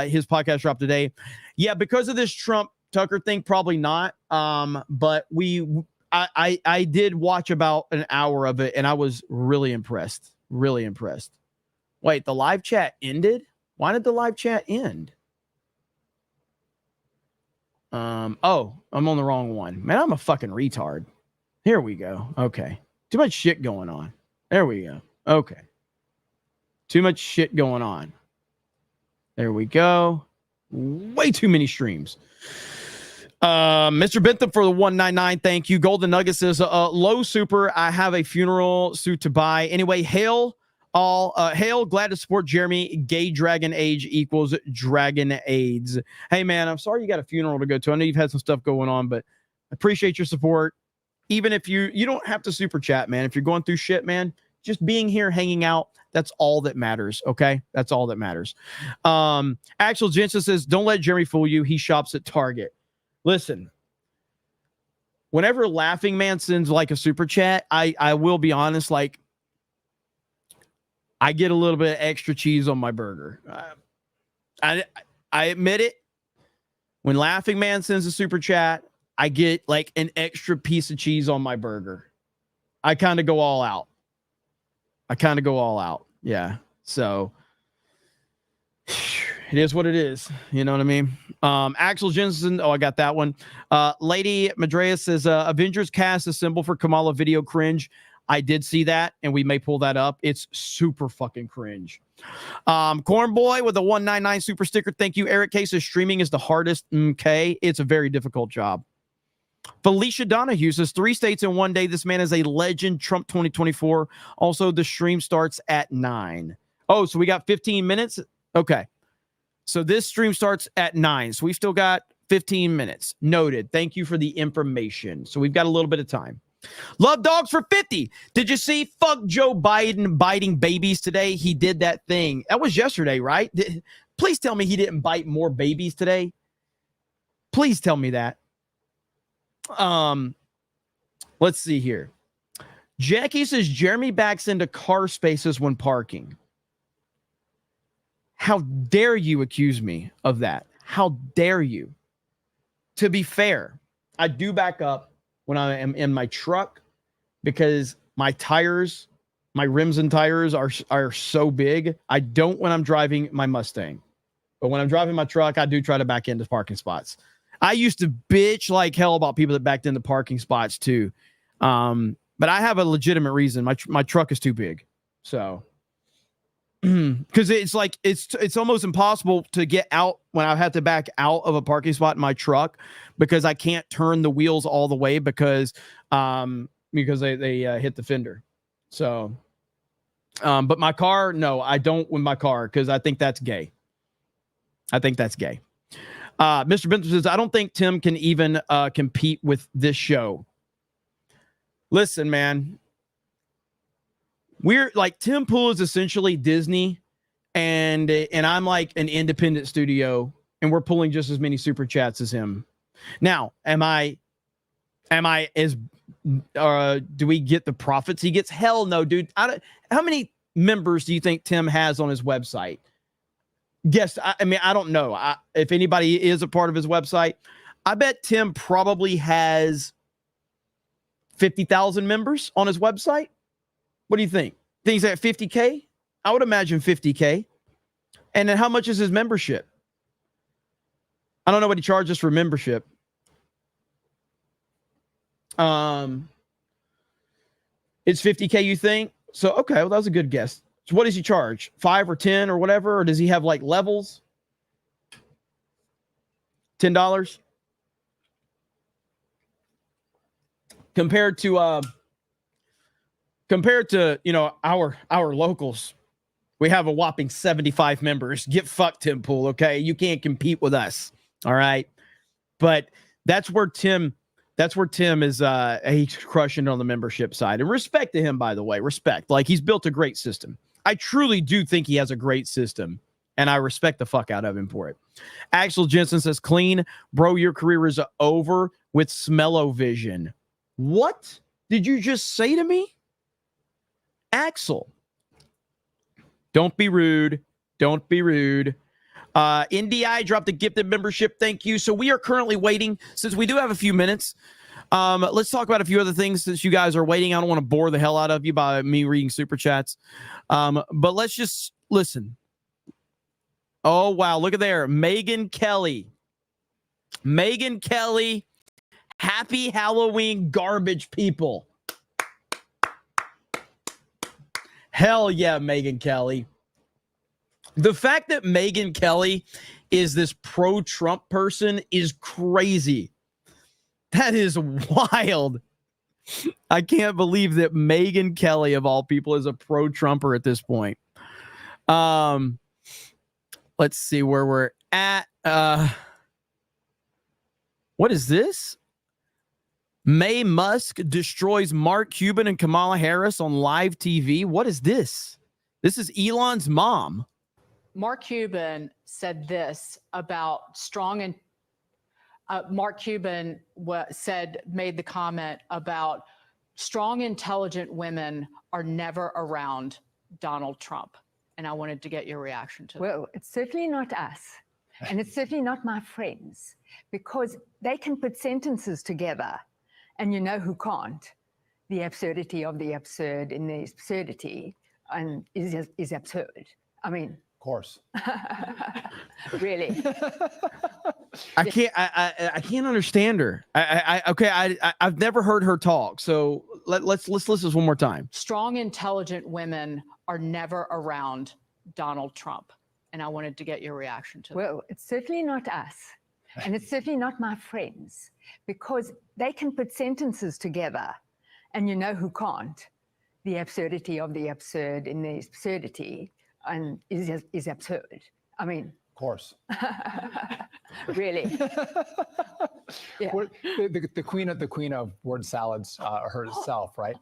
His podcast dropped today. Yeah, because of this Trump Tucker thing, probably not. But I did watch about an hour of it, and I was really impressed. Really impressed. Wait, the live chat ended? Why did the live chat end? Oh, I'm on the wrong one. Man, I'm a fucking retard. Here we go. Okay. Too much shit going on. There we go. Okay. Too much shit going on. There we go. Way too many streams. Mr. Bentham for the 199. Thank you. Golden Nugget says, low super. I have a funeral suit to buy. Anyway, hail. Hail, glad to support Jeremy. Gay dragon age equals dragon AIDS. Hey, man, I'm sorry you got a funeral to go to. I know you've had some stuff going on, but I appreciate your support. Even if you don't have to super chat, man. If you're going through shit, man, just being here, hanging out, that's all that matters, okay? That's all that matters. Axel Jensen says, don't let Jeremy fool you. He shops at Target. Listen, whenever Laughing Man sends like a super chat, I will be honest, like, I get a little bit of extra cheese on my burger. I admit it. When Laughing Man sends a super chat, I get like an extra piece of cheese on my burger. I kind of go all out. Yeah. So it is what it is. You know what I mean? Axel Jensen. Oh, I got that one. Lady Madrea says, Avengers cast a symbol for Kamala video cringe. I did see that, and we may pull that up. It's super fucking cringe. Corn Boy with a 199 super sticker. Thank you. Eric K says streaming is the hardest. Okay. It's a very difficult job. Felicia Donahue says 3 states in 1 day. This man is a legend. Trump 2024. Also, the stream starts at 9. Oh, so we got 15 minutes. Okay. So this stream starts at 9. So we've still got 15 minutes. Noted. Thank you for the information. So we've got a little bit of time. Love dogs for 50. Did you see fuck Joe Biden biting babies today? He did that thing. That was yesterday, right? Please tell me he didn't bite more babies today. Please tell me that. Let's see here. Jackie says Jeremy backs into car spaces when parking. How dare you accuse me of that? How dare you? To be fair, I do back up when I am in my truck because my tires, my rims and tires are so big. I don't when I'm driving my Mustang. But when I'm driving my truck, I do try to back into parking spots. I used to bitch like hell about people that backed into parking spots too. But I have a legitimate reason. My truck is too big. So because it's like it's almost impossible to get out when I have to back out of a parking spot in my truck because I can't turn the wheels all the way because they hit the fender. So, but my car, no, I don't with my car because I think that's gay. Mr. Benson says, I don't think Tim can even compete with this show. Listen, man. We're like Tim Pool is essentially Disney and I'm like an independent studio and we're pulling just as many super chats as him. Now, am I as do we get the profits he gets? Hell no, dude. How many members do you think Tim has on his website? Guess. I mean, I don't know. If anybody is a part of his website, I bet Tim probably has 50,000 members on his website. What do you think? Think he's at 50K? I would imagine 50K. And then how much is his membership? I don't know what he charges for membership. It's 50K, you think? So, okay, well, that was a good guess. So what does he charge? 5 or 10 or whatever? Or does he have like levels? $10? Compared to our locals, we have a whopping 75 members. Get fucked, Tim Pool, okay? You can't compete with us. All right. But that's where Tim is he's crushing on the membership side. And respect to him, by the way. Respect. Like he's built a great system. I truly do think he has a great system. And I respect the fuck out of him for it. Axel Jensen says, clean, bro, your career is over with Smell-O-Vision. What did you just say to me? Axel, don't be rude. Don't be rude. NDI dropped a gifted membership. Thank you. So we are currently waiting, since we do have a few minutes. Let's talk about a few other things since you guys are waiting. I don't want to bore the hell out of you by me reading super chats. But let's just listen. Oh, wow. Look at there. Megan Kelly. Happy Halloween, garbage people. Hell yeah, Megan Kelly. The fact that Megan Kelly is this pro-Trump person is crazy. That is wild. I can't believe that Megan Kelly, of all people, is a pro-Trumper at this point. Let's see where we're at. What is this? May Musk destroys Mark Cuban and Kamala Harris on live TV. What is this? This is Elon's mom. Mark Cuban said this about strong and Mark Cuban made the comment about strong, intelligent women are around around Donald Trump. And I wanted to get your reaction to that. Well, it's certainly not us. And it's certainly not my friends, because they can put sentences together. And you know who can't? The absurdity of the absurd in the absurdity is absurd. I mean, of course. Really. I can't understand her. I've never heard her talk. So let's listen one more time. Strong, intelligent women are never around Donald Trump. And I wanted to get your reaction to that. Well, it's certainly not us. And it's certainly not my friends, because they can put sentences together. And you know who can't? The absurdity of the absurd in the absurdity is absurd. I mean, of course. Really. Yeah. The queen of word salads herself, right?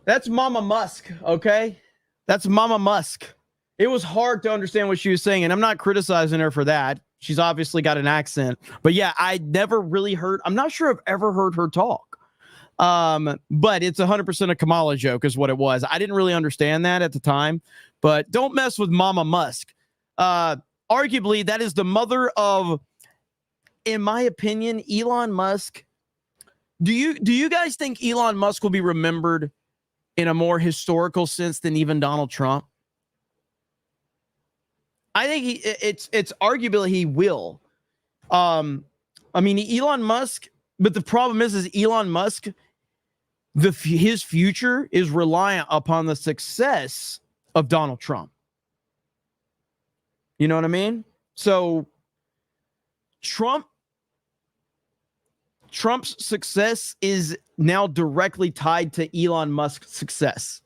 That's Mama Musk, okay? That's Mama Musk. It was hard to understand what she was saying, and I'm not criticizing her for that. She's obviously got an accent. But yeah, I never really heard, I'm not sure I've ever heard her talk. But it's 100% a Kamala joke is what it was. I didn't really understand that at the time, but don't mess with Mama Musk. Arguably, that is the mother of, in my opinion, Elon Musk. Do you guys think Elon Musk will be remembered in a more historical sense than even Donald Trump? I think it's arguably he will. I mean, Elon Musk, but the problem is Elon Musk, his future is reliant upon the success of Donald Trump. You know what I mean? So Trump's success is now directly tied to Elon Musk's success.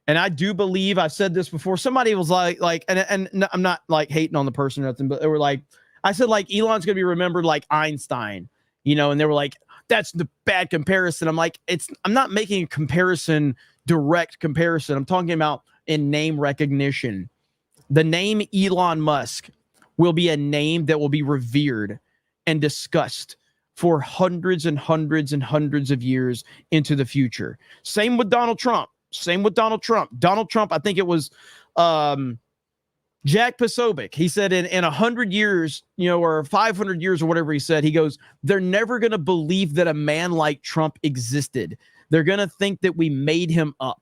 And I do believe, I've said this before, somebody was like, and I'm not like hating on the person or nothing, but they were like, I said like Elon's going to be remembered like Einstein, you know, and they were like, that's the bad comparison. I'm like, I'm not making a comparison, direct comparison. I'm talking about in name recognition. The name Elon Musk will be a name that will be revered and discussed for hundreds and hundreds and hundreds of years into the future. Same with Donald Trump. Donald Trump, I think it was Jack Posobiec. He said in 100 years, you know, or 500 years or whatever he said, he goes, they're never going to believe that a man like Trump existed. They're going to think that we made him up.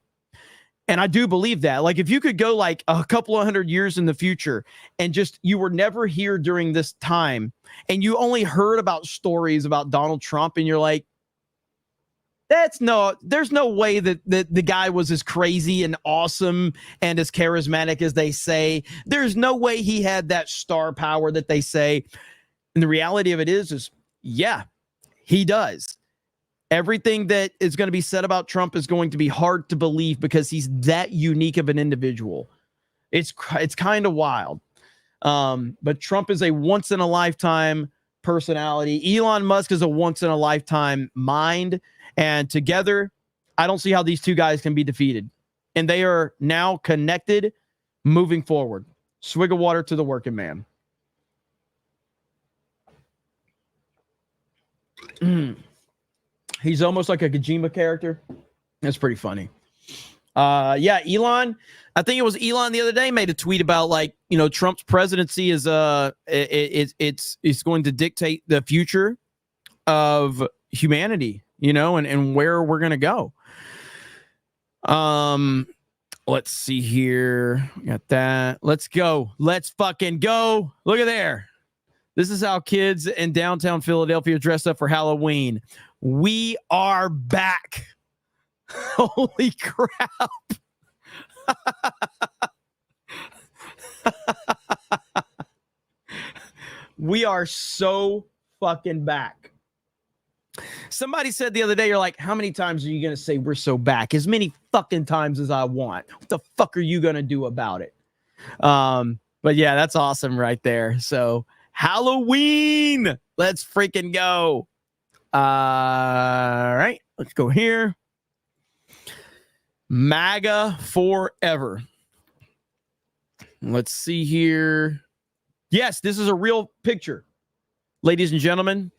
And I do believe that. Like, if you could go like a couple of 100 years in the future and just, you were never here during this time and you only heard about stories about Donald Trump and you're like, there's no way that the guy was as crazy and awesome and as charismatic as they say. There's no way he had that star power that they say. And the reality of it is yeah, he does. Everything that is going to be said about Trump is going to be hard to believe because he's that unique of an individual. It's kind of wild. But Trump is a once in a lifetime personality. Elon Musk is a once in a lifetime mind. And together, I don't see how these two guys can be defeated. And they are now connected, moving forward. Swig of water to the working man. He's almost like a Kojima character. That's pretty funny. Yeah, Elon. I think it was Elon the other day made a tweet about like, you know, Trump's presidency is it's going to dictate the future of humanity, you know, and where we're gonna go. Let's see here. We got that. Let's go. Let's fucking go. Look at there. This is how kids in downtown Philadelphia dressed up for Halloween. We are back. Holy crap. We are so fucking back. Somebody said the other day, you're like, how many times are you going to say we're so back? As many fucking times as I want. What the fuck are you going to do about it? But yeah, that's awesome right there. So Halloween, let's freaking go. All right, let's go here. MAGA forever. Let's see here. Yes, this is a real picture. Ladies and gentlemen,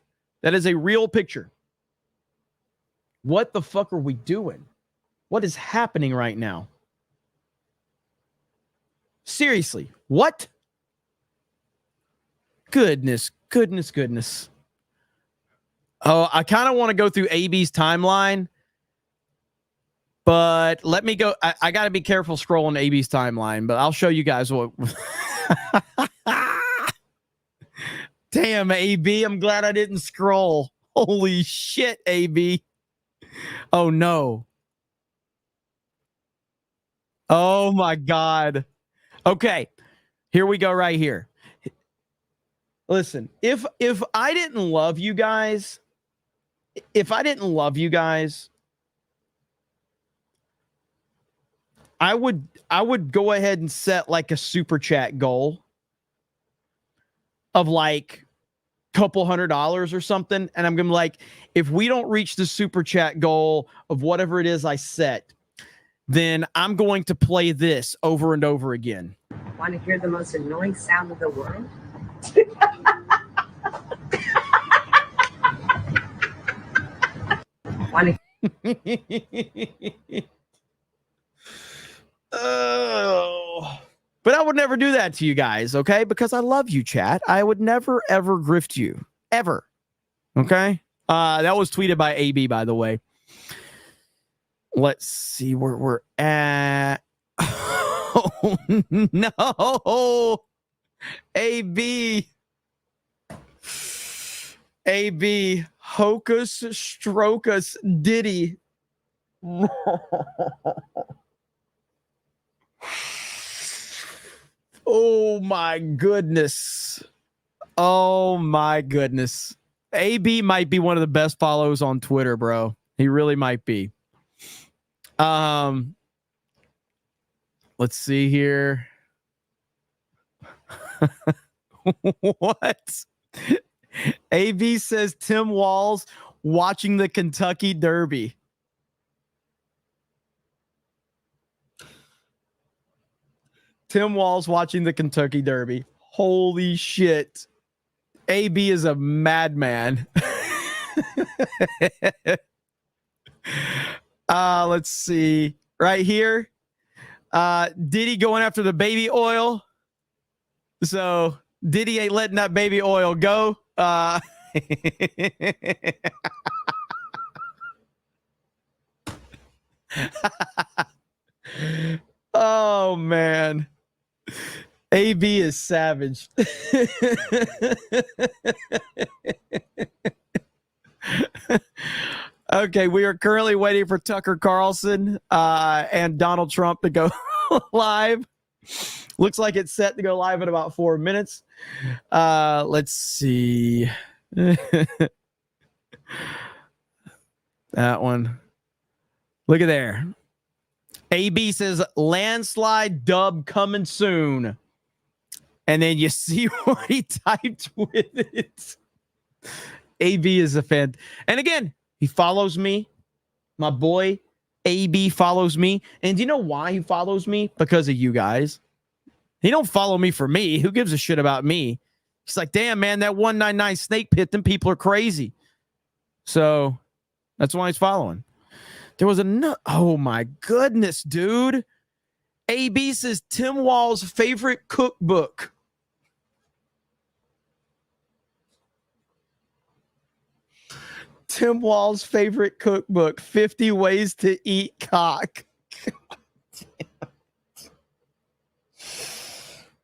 that is a real picture. What the fuck are we doing? What is happening right now? Seriously, what? Goodness. Oh, I kind of want to go through AB's timeline, but let me go. I got to be careful scrolling AB's timeline, but I'll show you guys what. Damn, AB, I'm glad I didn't scroll. Holy shit, AB. Oh, no. Oh, my God. Okay, here we go right here. Listen, if I didn't love you guys, I would go ahead and set like a super chat goal of like couple $100 or something. And I'm going to be like, if we don't reach the super chat goal of whatever it is I set, then I'm going to play this over and over again. Want to hear the most annoying sound of the world? Oh, but I would never do that to you guys, okay? Because I love you, chat. I would never, ever grift you. Ever. Okay? That was tweeted by AB, by the way. Let's see where we're at. Oh, no. AB. Hocus Strocus Diddy. Oh my goodness. Oh my goodness. AB might be one of the best follows on Twitter, bro. He really might be. Let's see here. What? AB says Tim Walz watching the Kentucky Derby. Tim Walz watching the Kentucky Derby. Holy shit. AB is a madman. Let's see. Right here. Diddy going after the baby oil. So Diddy ain't letting that baby oil go. Oh man. AB is savage. Okay, we are currently waiting for Tucker Carlson and Donald Trump to go live. Looks like it's set to go live in about 4 minutes. Let's see. That one. Look at there. AB says landslide dub coming soon. And then you see what he typed with it. AB is a fan. And again, he follows me. My boy AB follows me. And do you know why he follows me? Because of you guys. He don't follow me for me. Who gives a shit about me? He's like, damn, man, that 199 snake pit, them people are crazy. So that's why he's following. There was oh my goodness, dude. AB says Tim Walz's favorite cookbook. Tim Walz's favorite cookbook, 50 Ways to Eat Cock.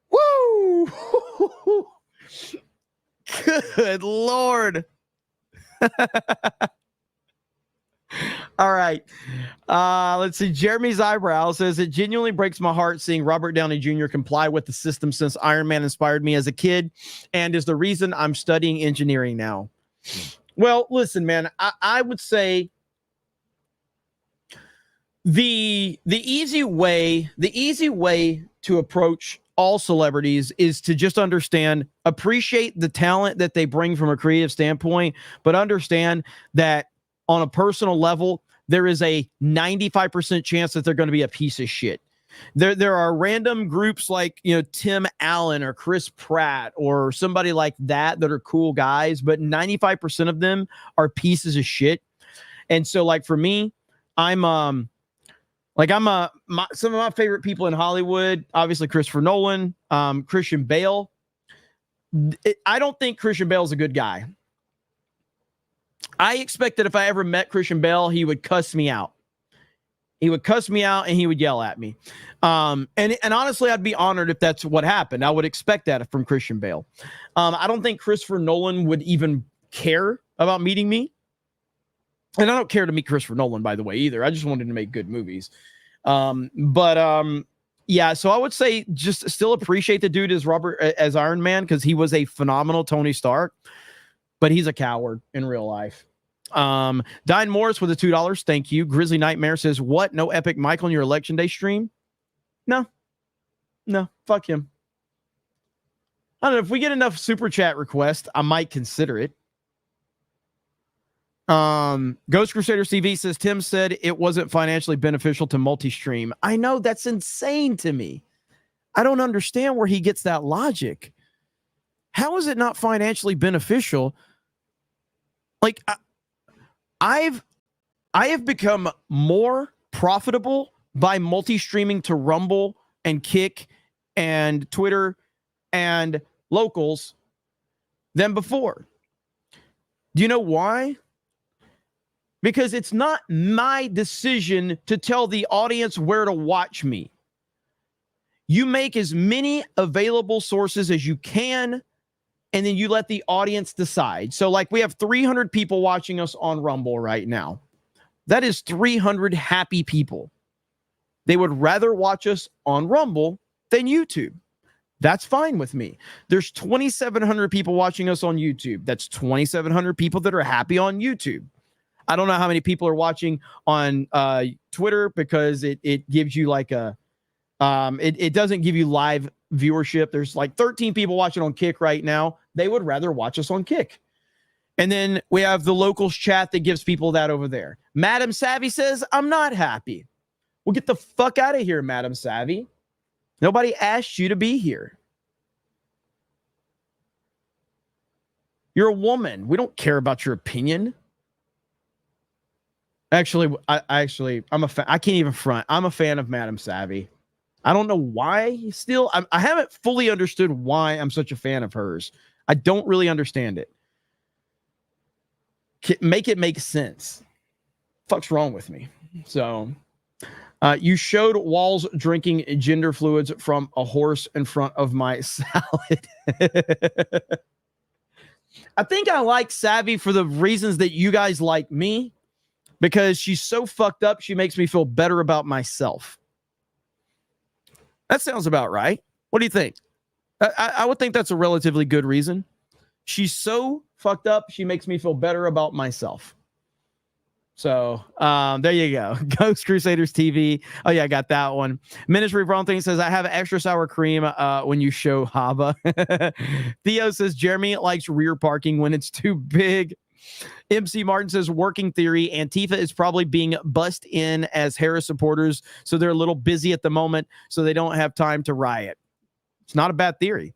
Woo! Good Lord. All right. Let's see. Jeremy's eyebrow says it genuinely breaks my heart seeing Robert Downey Jr. comply with the system since Iron Man inspired me as a kid and is the reason I'm studying engineering now. Well, listen, man, I would say the easy way to approach all celebrities is to just appreciate the talent that they bring from a creative standpoint, but understand that on a personal level, there is a 95% chance that they're going to be a piece of shit. There are random groups like, Tim Allen or Chris Pratt or somebody like that are cool guys, but 95% of them are pieces of shit. And so like for me, some of my favorite people in Hollywood, obviously Christopher Nolan, Christian Bale. I don't think Christian Bale's a good guy. I expect that if I ever met Christian Bale, he would cuss me out. He would cuss me out and he would yell at me. And honestly, I'd be honored if that's what happened. I would expect that from Christian Bale. I don't think Christopher Nolan would even care about meeting me. And I don't care to meet Christopher Nolan, by the way, either. I just wanted to make good movies. Yeah, so I would say just still appreciate the dude as Iron Man because he was a phenomenal Tony Stark. But he's a coward in real life. Diane Morris with the $2. Thank you. Grizzly Nightmare says, what? No Epic Mike on your election day stream? No, fuck him. I don't know. If we get enough super chat requests, I might consider it. Ghost Crusader CV says, Tim said it wasn't financially beneficial to multi-stream. I know, that's insane to me. I don't understand where he gets that logic. How is it not financially beneficial? Like, I have become more profitable by multi-streaming to Rumble and Kick and Twitter and locals than before. Do you know why? Because it's not my decision to tell the audience where to watch me. You make as many available sources as you can, and then you let the audience decide. So like we have 300 people watching us on Rumble right now. That is 300 happy people. They would rather watch us on Rumble than YouTube. That's fine with me. There's 2,700 people watching us on YouTube. That's 2,700 people that are happy on YouTube. I don't know how many people are watching on Twitter because it gives you like a it doesn't give you live viewership. There's like 13 people watching on Kick right now. They would rather watch us on Kick. And then we have the locals chat that gives people that over there. Madam Savvy says, I'm not happy. Well, get the fuck out of here, Madam Savvy. Nobody asked you to be here. You're a woman. We don't care about your opinion. Actually, I'm a fan. I can't even front. I'm a fan of Madam Savvy. I don't know why still. I haven't fully understood why I'm such a fan of hers. I don't really understand it. Make it make sense. Fuck's wrong with me? So, you showed Walls drinking gender fluids from a horse in front of my salad. I think I like Savvy for the reasons that you guys like me, because she's so fucked up, she makes me feel better about myself. That sounds about right. What do you think? I would think that's a relatively good reason. She's so fucked up, she makes me feel better about myself. So there you go. Ghost Crusaders TV. Oh yeah, I got that one. Ministry of Wrong Thing says, I have extra sour cream when you show Hava. Theo says, Jeremy likes rear parking when it's too big. MC Martin says, working theory, Antifa is probably being bussed in as Harris supporters, so they're a little busy at the moment, so they don't have time to riot. It's not a bad theory.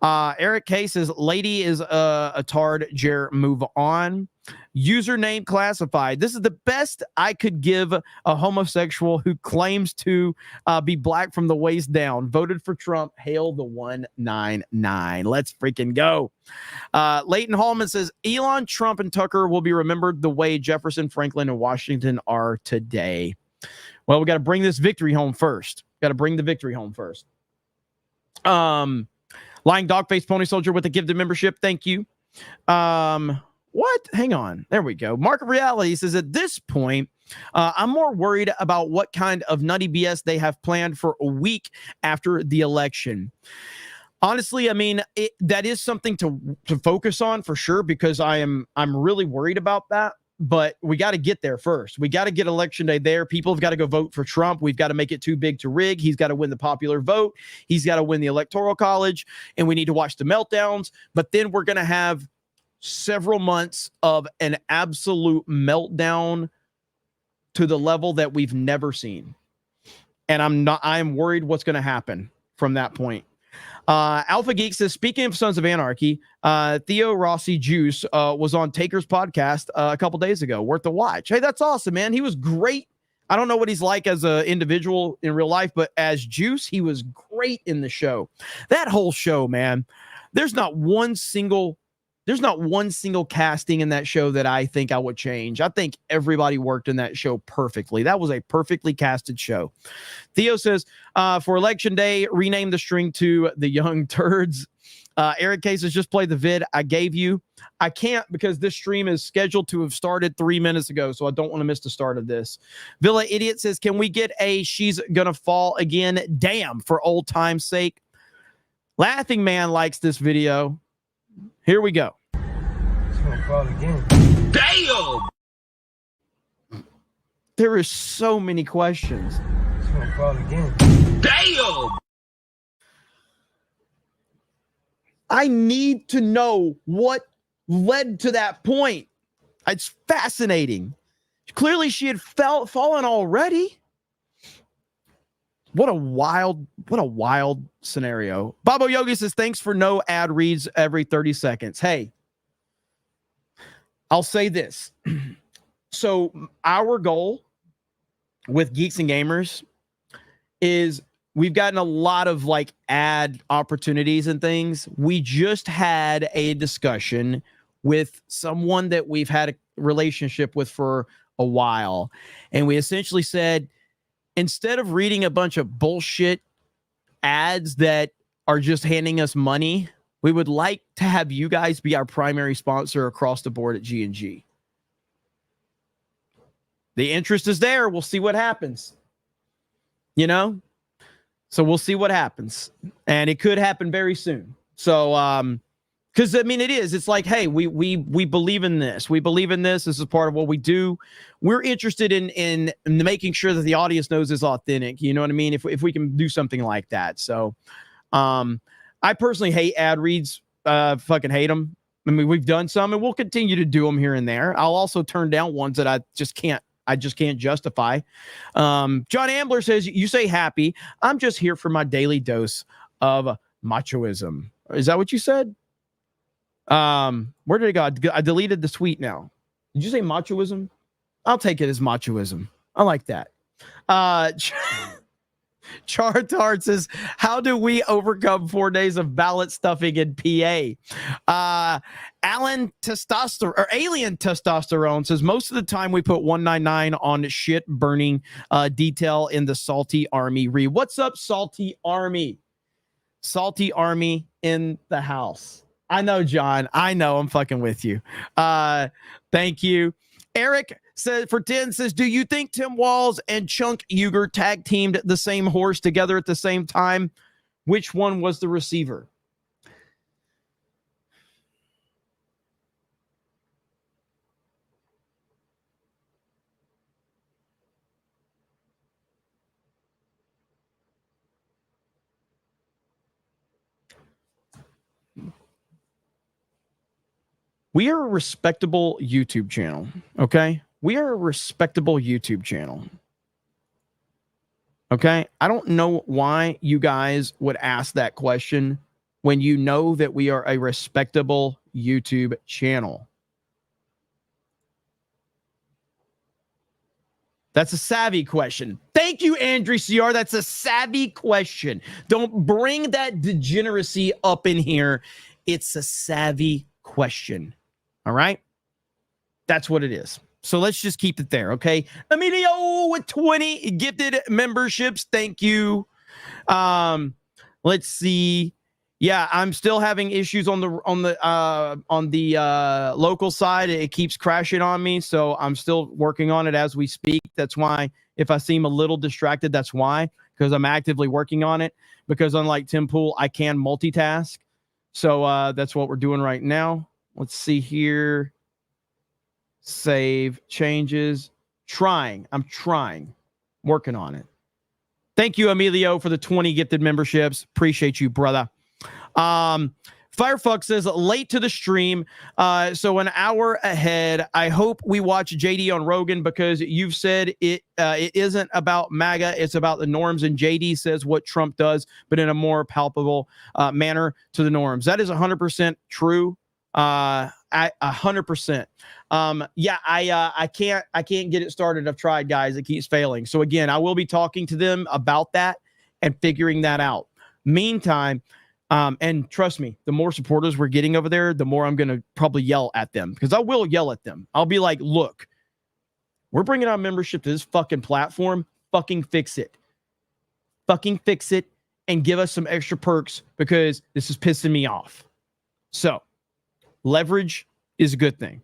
Eric K says, lady is a tard, Jer, move on. Username classified. This is the best I could give a homosexual who claims to be black from the waist down. Voted for Trump. Hail the 199. Let's freaking go. Leighton Hallman says, Elon, Trump, and Tucker will be remembered the way Jefferson, Franklin, and Washington are today. Well, we got to bring this victory home first. Got to bring the victory home first. Lying Dogface Pony Soldier with a gifted membership. Thank you. What? Hang on. There we go. Mark of Reality says, at this point, I'm more worried about what kind of nutty BS they have planned for a week after the election. Honestly, I mean, that is something to focus on for sure, because I'm really worried about that. But we got to get there first. We got to get election day there. People have got to go vote for Trump. We've got to make it too big to rig. He's got to win the popular vote. He's got to win the electoral college. And we need to watch the meltdowns. But then we're going to have several months of an absolute meltdown to the level that we've never seen. And I'm worried what's going to happen from that point. Alpha Geek says, speaking of Sons of Anarchy, Theo Rossi Juice was on Taker's podcast a couple days ago. Worth a watch. Hey, that's awesome, man. He was great. I don't know what he's like as an individual in real life, but as Juice, he was great in the show. That whole show, man, there's not one single casting in that show that I think I would change. I think everybody worked in that show perfectly. That was a perfectly casted show. Theo says, for election day, rename the string to the Young Turds. Eric K says, just play the vid I gave you. I can't, because this stream is scheduled to have started 3 minutes ago, so I don't want to miss the start of this. Villa Idiot says, can we get a she's gonna fall again? Damn, for old time's sake. Laughing Man likes this video. Here we go. Damn! There is so many questions. Damn! I need to know what led to that point. It's fascinating. Clearly, she had fallen already. What a wild scenario. Babo Yogi says, thanks for no ad reads every 30 seconds. Hey, I'll say this. So our goal with Geeks and Gamers is we've gotten a lot of like ad opportunities and things. We just had a discussion with someone that we've had a relationship with for a while. And we essentially said, instead of reading a bunch of bullshit ads that are just handing us money, we would like to have you guys be our primary sponsor across the board at G&G. The interest is there. We'll see what happens. You know? So we'll see what happens. And it could happen very soon. So, because I mean, it's like, hey, we believe in this. We believe in this. This is part of what we do. We're interested in making sure that the audience knows it's authentic. You know what I mean? If we can do something like that. So, I personally hate ad reads. Fucking hate them. I mean, we've done some and we'll continue to do them here and there. I'll also turn down ones that I just can't justify. John Ambler says, you say happy. I'm just here for my daily dose of machoism. Is that what you said? Where did it go? I deleted the tweet now. Did you say machoism? I'll take it as machoism. I like that. Chartard says, how do we overcome 4 days of ballot stuffing in PA? Alien Testosterone says, most of the time we put 199 on shit burning detail in the Salty Army. What's up, Salty Army? Salty Army in the house. I know, John. I know. I'm fucking with you. Thank you. Eric says, for 10 says, do you think Tim Walz and Chunk Uger tag teamed the same horse together at the same time? Which one was the receiver? We are a respectable YouTube channel, okay? We are a respectable YouTube channel. Okay? I don't know why you guys would ask that question when you know that we are a respectable YouTube channel. That's a savvy question. Thank you, Andrew CR. That's a savvy question. Don't bring that degeneracy up in here. It's a savvy question. All right? That's what it is. So let's just keep it there, okay? Emilio with 20 gifted memberships. Thank you. Let's see. Yeah, I'm still having issues on the local side. It keeps crashing on me, so I'm still working on it as we speak. That's why if I seem a little distracted, that's why, because I'm actively working on it. Because unlike Tim Pool, I can multitask. So that's what we're doing right now. Let's see here. Save changes. I'm trying. Working on it. Thank you, Emilio, for the 20 gifted memberships. Appreciate you, brother. Firefuck says, late to the stream. So an hour ahead. I hope we watch JD on Rogan because you've said it isn't about MAGA. It's about the norms. And JD says what Trump does, but in a more palpable manner to the norms. That is 100% true. 100%. Yeah, I can't get it started. I've tried, guys. It keeps failing. So again, I will be talking to them about that and figuring that out. Meantime, and trust me, the more supporters we're getting over there, the more I'm going to probably yell at them, because I will yell at them. I'll be like, look, we're bringing our membership to this fucking platform. Fucking fix it. Fucking fix it and give us some extra perks because this is pissing me off. So leverage is a good thing.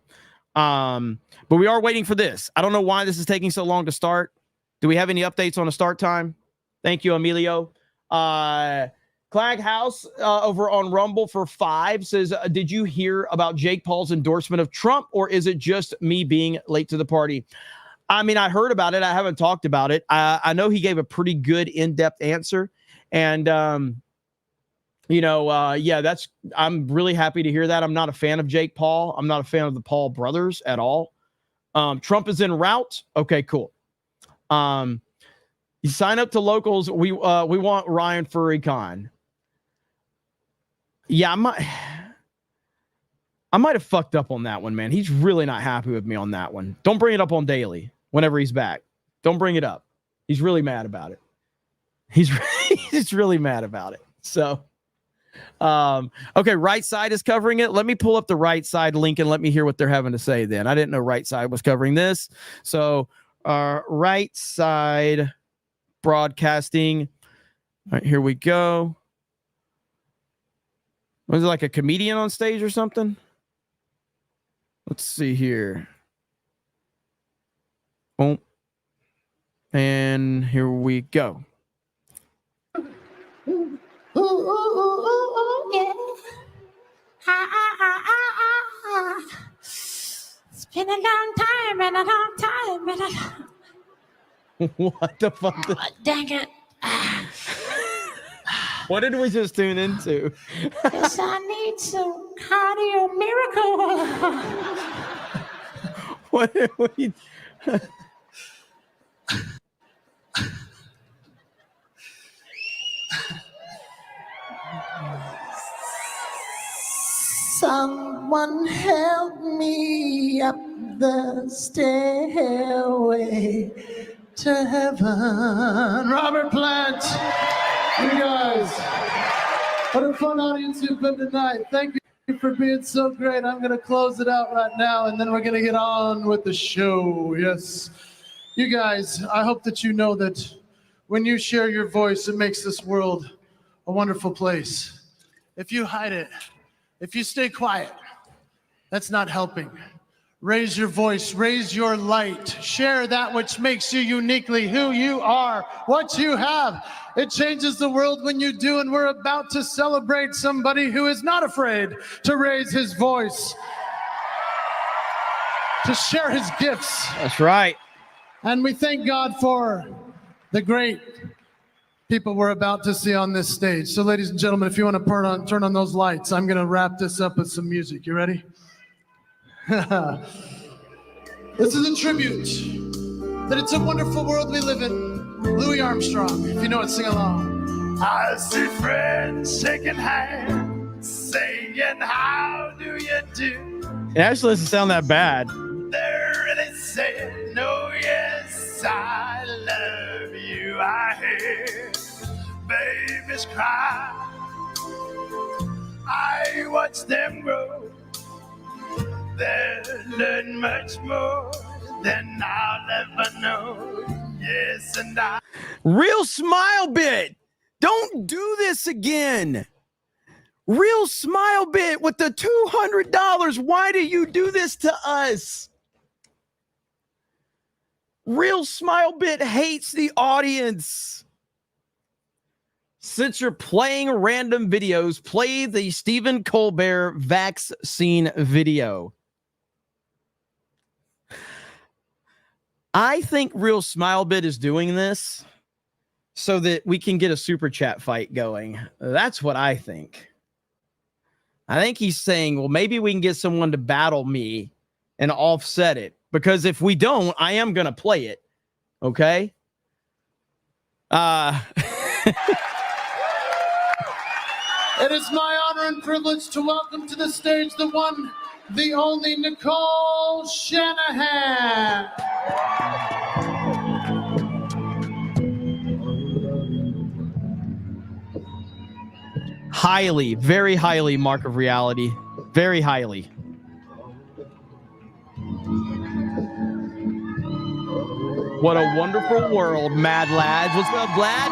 But we are waiting for this. I don't know why this is taking so long to start. Do we have any updates on the start time? Thank you, Emilio. Clag House over on Rumble for 5 says, did you hear about Jake Paul's endorsement of Trump, or is it just me being late to the party? I mean, I heard about it. I haven't talked about it. I know he gave a pretty good in-depth answer. And, yeah, I'm really happy to hear that. I'm not a fan of Jake Paul. I'm not a fan of the Paul brothers at all. Trump is en route. Okay, cool. You sign up to locals. We want Ryan Furry-Con. Yeah, I might have fucked up on that one, man. He's really not happy with me on that one. Don't bring it up on Daily whenever he's back. Don't bring it up. He's really mad about it. He's really mad about it. So, okay, Right Side is covering it. Let me pull up the Right Side link and let me hear what they're having to say then. I didn't know Right Side was covering this. So, Right Side broadcasting. All right, here we go. Was it like a comedian on stage or something? Let's see here. Boom. And here we go. Ooh, ooh, ooh, ooh, ooh, yeah. Ah, ah, ah, ah, ah. It's been a long time and a long time and a... What the fuck? Dang it. What did we just tune into? Yes, I need some cardio miracle. What did we... Someone help me up the stairway to heaven. Robert Plant, you guys, what a fun audience you've been tonight. Thank you for being so great. I'm going to close it out right now, and then we're going to get on with the show. Yes. You guys, I hope that you know that when you share your voice, it makes this world a wonderful place. If you hide it, if you stay quiet, that's not helping. Raise your voice, raise your light, share that which makes you uniquely who you are, what you have. It changes the world when you do, and we're about to celebrate somebody who is not afraid to raise his voice, to share his gifts. That's right. And we thank God for the great people we're about to see on this stage. So ladies and gentlemen, if you want to turn on those lights, I'm going to wrap this up with some music. You ready? This is a tribute that it's a wonderful world we live in. Louis Armstrong, if you know it, sing along. I see friends shaking hands, saying, how do you do? It actually doesn't sound that bad. They're really saying, oh yes, I love you. I hear babies cry. I watch them grow. They learn much more than I'll ever know. Yes, and I... Real Smile Bit. Don't do this again. Real Smile Bit with the $200. Why do you do this to us? Real Smile Bit hates the audience. Since you're playing random videos, play the Stephen Colbert vaccine video. I think Real Smile Bit is doing this so that we can get a super chat fight going. That's what I think. I think he's saying, well, maybe we can get someone to battle me and offset it. Because if we don't, I am going to play it. Okay? It is my honor and privilege to welcome to the stage the one, the only Nicole Shanahan. Highly, very highly mark of reality. Very highly. What a wonderful world, mad lads. What's up, lad?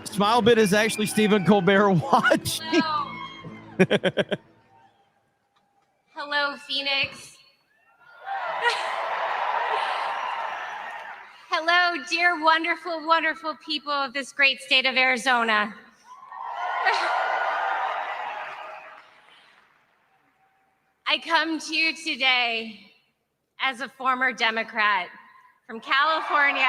Smile Bit is actually Stephen Colbert watching. Hello, Phoenix. Hello, dear, wonderful, wonderful people of this great state of Arizona. I come to you today as a former Democrat from California.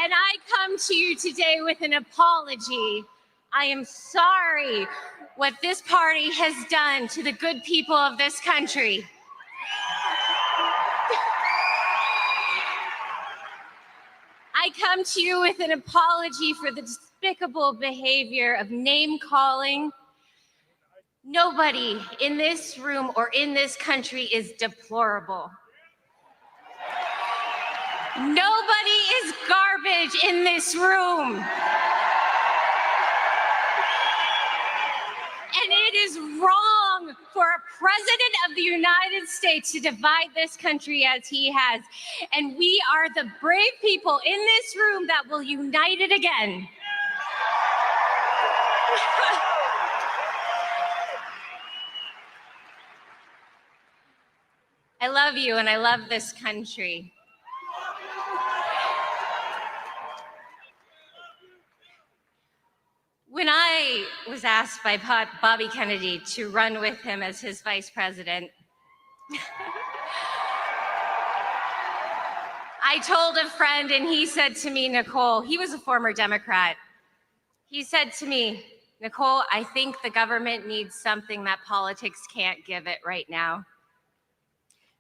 And I come to you today with an apology. I am sorry what this party has done to the good people of this country. I come to you with an apology for the despicable behavior of name calling. Nobody in this room or in this country is deplorable. Nobody is garbage in this room. And it is wrong for a president of the United States to divide this country as he has. And we are the brave people in this room that will unite it again. I love love you and I love this country. When I was asked by Bobby Kennedy to run with him as his vice president, I told a friend and he said to me, Nicole, he was a former Democrat. He said to me, Nicole, I think the government needs something that politics can't give it right now.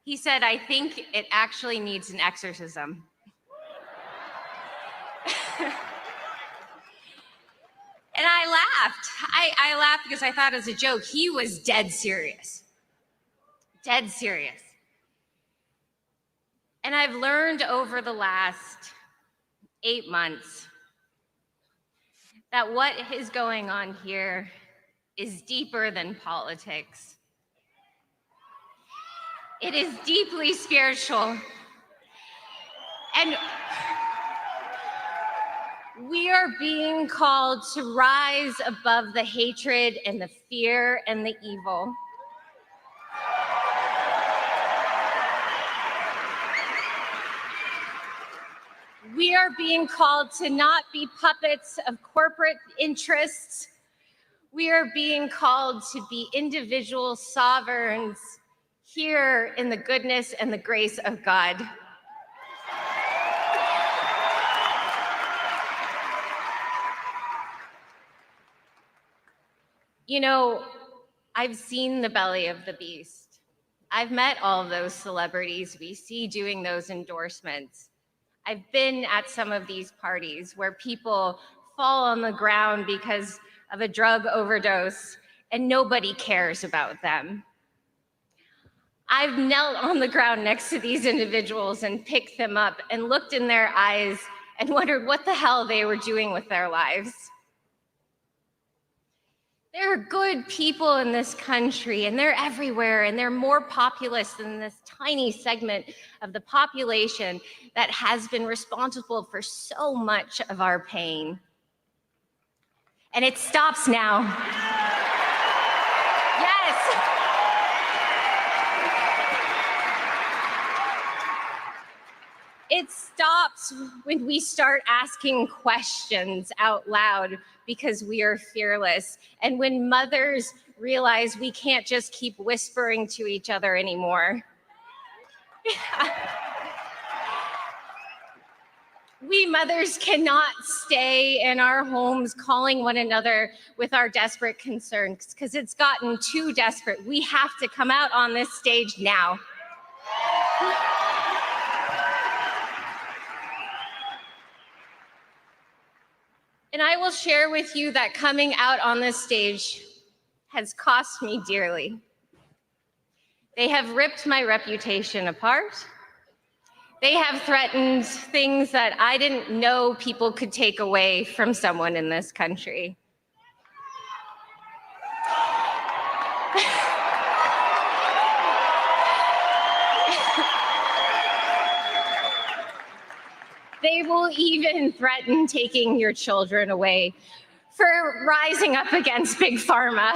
He said, I think it actually needs an exorcism. And I laughed. I laughed because I thought as a joke, he was dead serious. Dead serious. And I've learned over the last 8 months that what is going on here is deeper than politics. It is deeply spiritual. And we are being called to rise above the hatred and the fear and the evil. We are being called to not be puppets of corporate interests. We are being called to be individual sovereigns here in the goodness and the grace of God. You know, I've seen the belly of the beast. I've met all of those celebrities we see doing those endorsements. I've been at some of these parties where people fall on the ground because of a drug overdose and nobody cares about them. I've knelt on the ground next to these individuals and picked them up and looked in their eyes and wondered what the hell they were doing with their lives. There are good people in this country, and they're everywhere, and they're more populous than this tiny segment of the population that has been responsible for so much of our pain. And it stops now. Yes. It stops when we start asking questions out loud because we are fearless. And when mothers realize we can't just keep whispering to each other anymore. We mothers cannot stay in our homes calling one another with our desperate concerns because it's gotten too desperate. We have to come out on this stage now. And I will share with you that coming out on this stage has cost me dearly. They have ripped my reputation apart. They have threatened things that I didn't know people could take away from someone in this country. They will even threaten taking your children away for rising up against Big Pharma.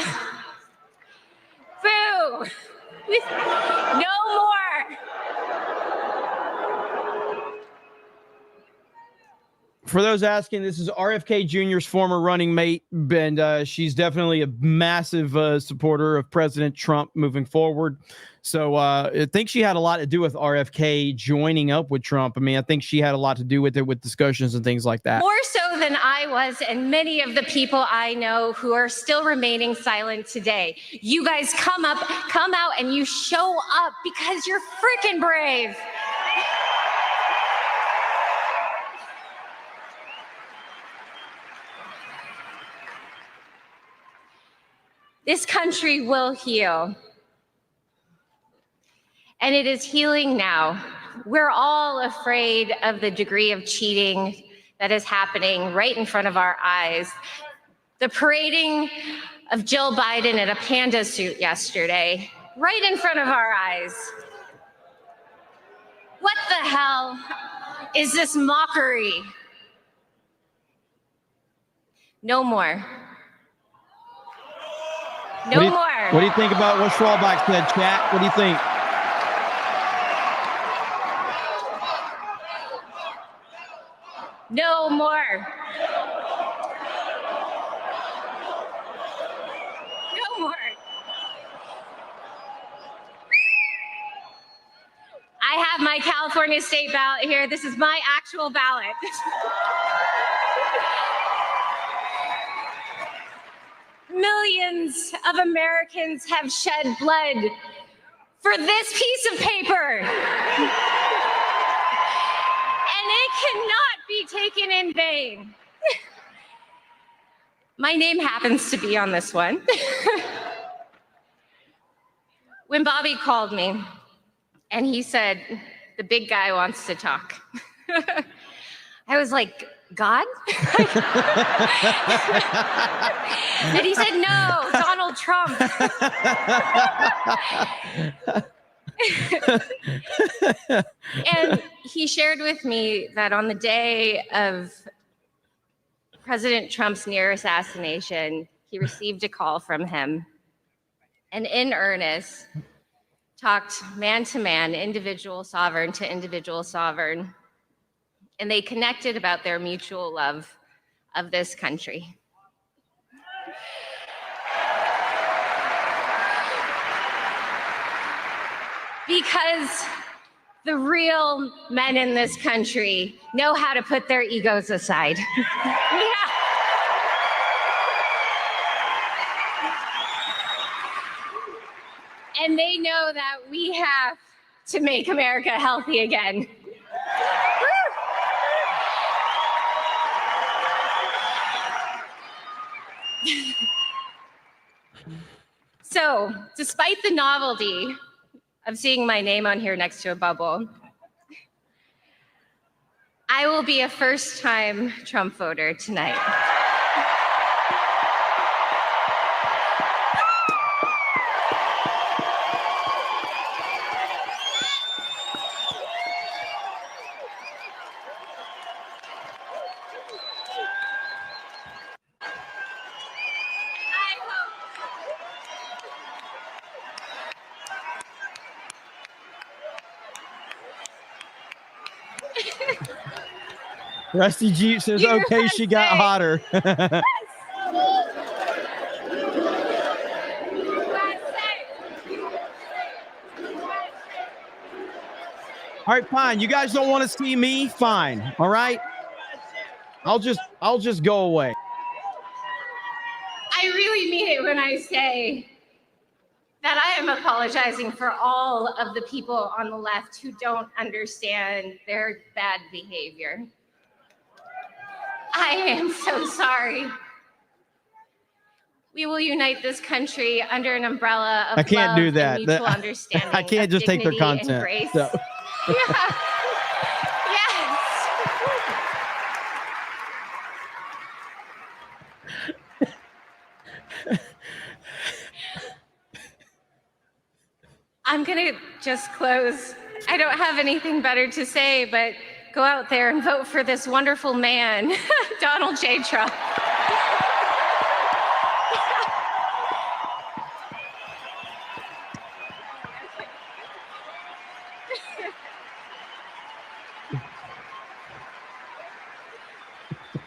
Boo! No more! For those asking, this is RFK Jr.'s former running mate, and she's definitely a massive supporter of President Trump moving forward. So I think she had a lot to do with RFK joining up with Trump. I mean, I think she had a lot to do with it, with discussions and things like that. More so than I was, and many of the people I know who are still remaining silent today. You guys come out, and you show up because you're freaking brave. This country will heal. And it is healing now. We're all afraid of the degree of cheating that is happening right in front of our eyes. The parading of Jill Biden in a panda suit yesterday, right in front of our eyes. What the hell is this mockery? No more. No more. What do you think about what Schwalbach said, chat? What do you think? No more. No more. I have my California state ballot here. This is my actual ballot. Millions of Americans have shed blood for this piece of paper. And it cannot be taken in vain. My name happens to be on this one. When Bobby called me and he said, the big guy wants to talk, I was like, God? And he said, no, Donald Trump. And he shared with me that on the day of President Trump's near assassination, he received a call from him and in earnest talked man to man, individual sovereign to individual sovereign, and they connected about their mutual love of this country. Because the real men in this country know how to put their egos aside. Yeah. And they know that we have to make America healthy again. So, despite the novelty of seeing my name on here next to a bubble, I will be a first-time Trump voter tonight. Rusty Jeep says, okay, she got hotter. All right, fine. You guys don't want to see me? Fine. All right. I'll just go away. I really mean it when I say that I am apologizing for all of the people on the left who don't understand their bad behavior. I am so sorry. We will unite this country under an umbrella of I can't love do that. and mutual understanding. I can't just take their dignity and content. grace. So. Yeah. Yes. I'm gonna just close. I don't have anything better to say, but go out there and vote for this wonderful man, Donald J. Trump.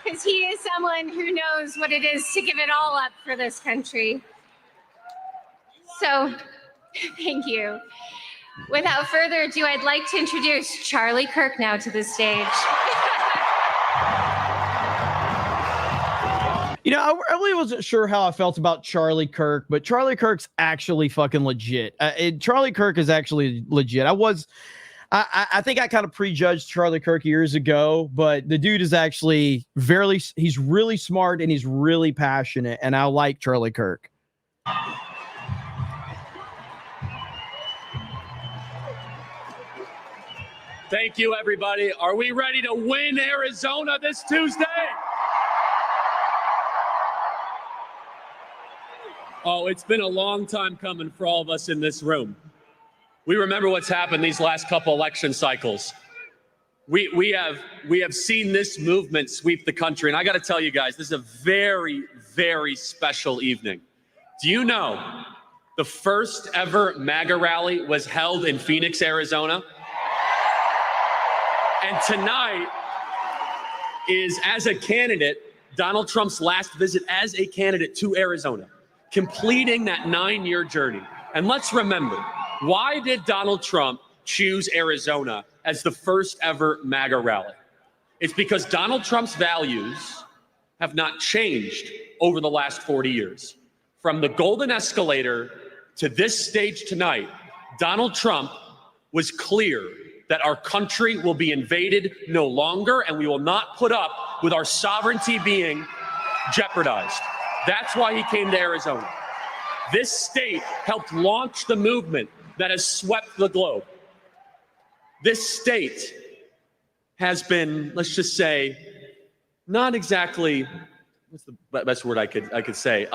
Because he is someone who knows what it is to give it all up for this country. So, thank you. Without further ado, I'd like to introduce Charlie Kirk now to the stage. You know, I really wasn't sure how I felt about Charlie Kirk, but Charlie Kirk's actually fucking legit. Charlie Kirk is actually legit. I think I kind of prejudged Charlie Kirk years ago, but the dude is actually he's really smart and he's really passionate, and I like Charlie Kirk. Thank you, everybody. Are we ready to win Arizona this Tuesday? Oh, it's been a long time coming for all of us in this room. We remember what's happened these last couple election cycles. We have seen this movement sweep the country, and I got to tell you guys, this is a very, very special evening. Do you know the first ever MAGA rally was held in Phoenix, Arizona? And tonight, is, as a candidate, Donald Trump's last visit as a candidate to Arizona, completing that 9-year journey. And let's remember, why did Donald Trump choose Arizona as the first ever MAGA rally? It's because Donald Trump's values have not changed over the last 40 years. From the golden escalator to this stage tonight, Donald Trump was clear that our country will be invaded no longer, and we will not put up with our sovereignty being jeopardized. That's why he came to Arizona. This state helped launch the movement that has swept the globe. This state has been, let's just say, not exactly, what's the best word I could say,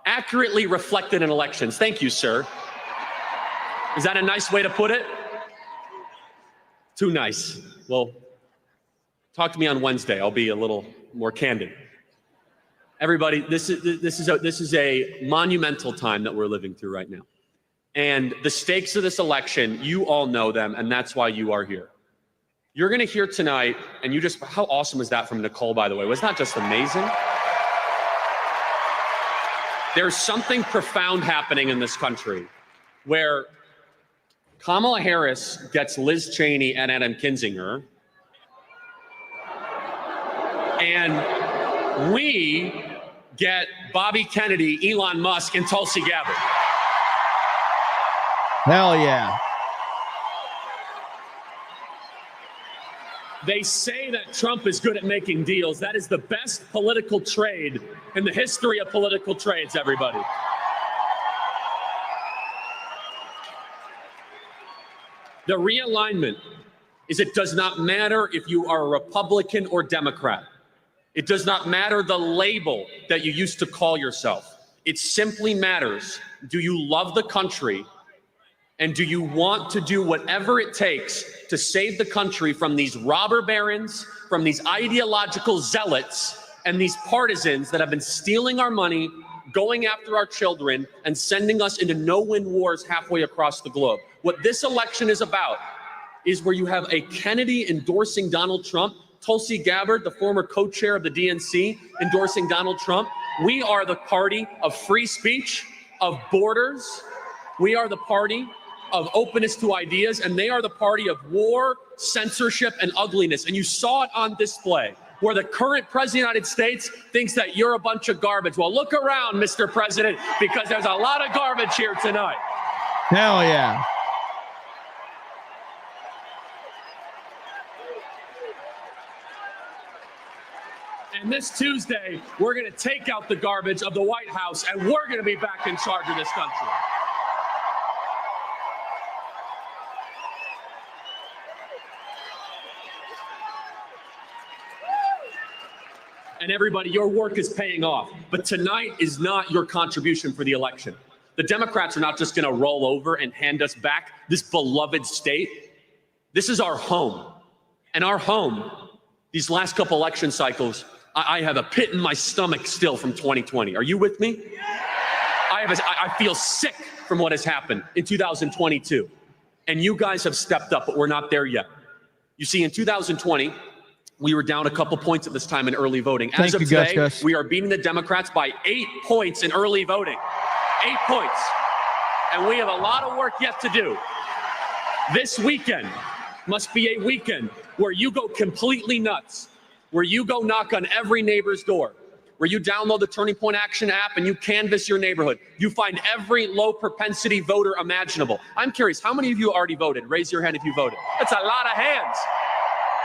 accurately reflected in elections. Thank you, sir. Is that a nice way to put it? Too nice. Well, talk to me on Wednesday. I'll be a little more candid. Everybody, this is a monumental time that we're living through right now. And the stakes of this election, you all know them, and that's why you are here. You're going to hear tonight, and how awesome was that from Nicole, by the way? Was that just amazing? There's something profound happening in this country where Kamala Harris gets Liz Cheney and Adam Kinzinger, and we get Bobby Kennedy, Elon Musk, and Tulsi Gabbard. Hell yeah. They say that Trump is good at making deals. That is the best political trade in the history of political trades, everybody. The realignment is it does not matter if you are a Republican or Democrat. It does not matter the label that you used to call yourself. It simply matters, do you love the country, and do you want to do whatever it takes to save the country from these robber barons, from these ideological zealots, and these partisans that have been stealing our money, going after our children, and sending us into no-win wars halfway across the globe. What this election is about is where you have a Kennedy endorsing Donald Trump, Tulsi Gabbard, the former co-chair of the DNC, endorsing Donald Trump. We are the party of free speech, of borders. We are the party of openness to ideas, and they are the party of war, censorship, and ugliness. And you saw it on display, where the current president of the United States thinks that you're a bunch of garbage. Well, look around, Mr. President, because there's a lot of garbage here tonight. Hell yeah. And this Tuesday, we're going to take out the garbage of the White House, and we're going to be back in charge of this country. And everybody, your work is paying off. But tonight is not your contribution for the election. The Democrats are not just going to roll over and hand us back this beloved state. This is our home. And our home, these last couple election cycles, I have a pit in my stomach still from 2020. Are you with me? I feel sick from what has happened in 2022. And you guys have stepped up, but we're not there yet. You see, in 2020, we were down a couple points at this time in early voting. As of today, we are beating the Democrats by 8 points in early voting. 8 points. And we have a lot of work yet to do. This weekend must be a weekend where you go completely nuts, where you go knock on every neighbor's door, where you download the Turning Point Action app and you canvass your neighborhood. You find every low propensity voter imaginable. I'm curious, how many of you already voted? Raise your hand if you voted. That's a lot of hands.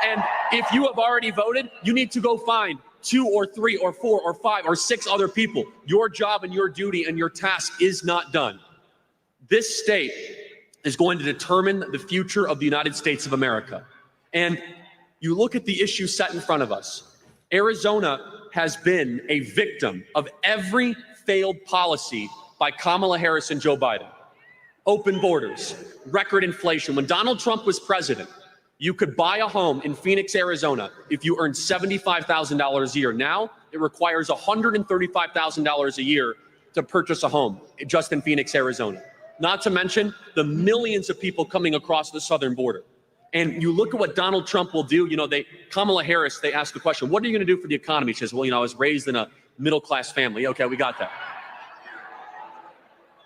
And if you have already voted, you need to go find 2 or 3 or 4 or 5 or 6 other people. Your job and your duty and your task is not done. This state is going to determine the future of the United States of America. And you look at the issue set in front of us. Arizona has been a victim of every failed policy by Kamala Harris and Joe Biden. Open borders, record inflation. When Donald Trump was president, you could buy a home in Phoenix, Arizona, if you earned $75,000 a year. Now, it requires $135,000 a year to purchase a home just in Phoenix, Arizona. Not to mention the millions of people coming across the southern border. And you look at what Donald Trump will do. Kamala Harris, they asked the question, what are you going to do for the economy? She says, well, I was raised in a middle-class family. Okay, we got that.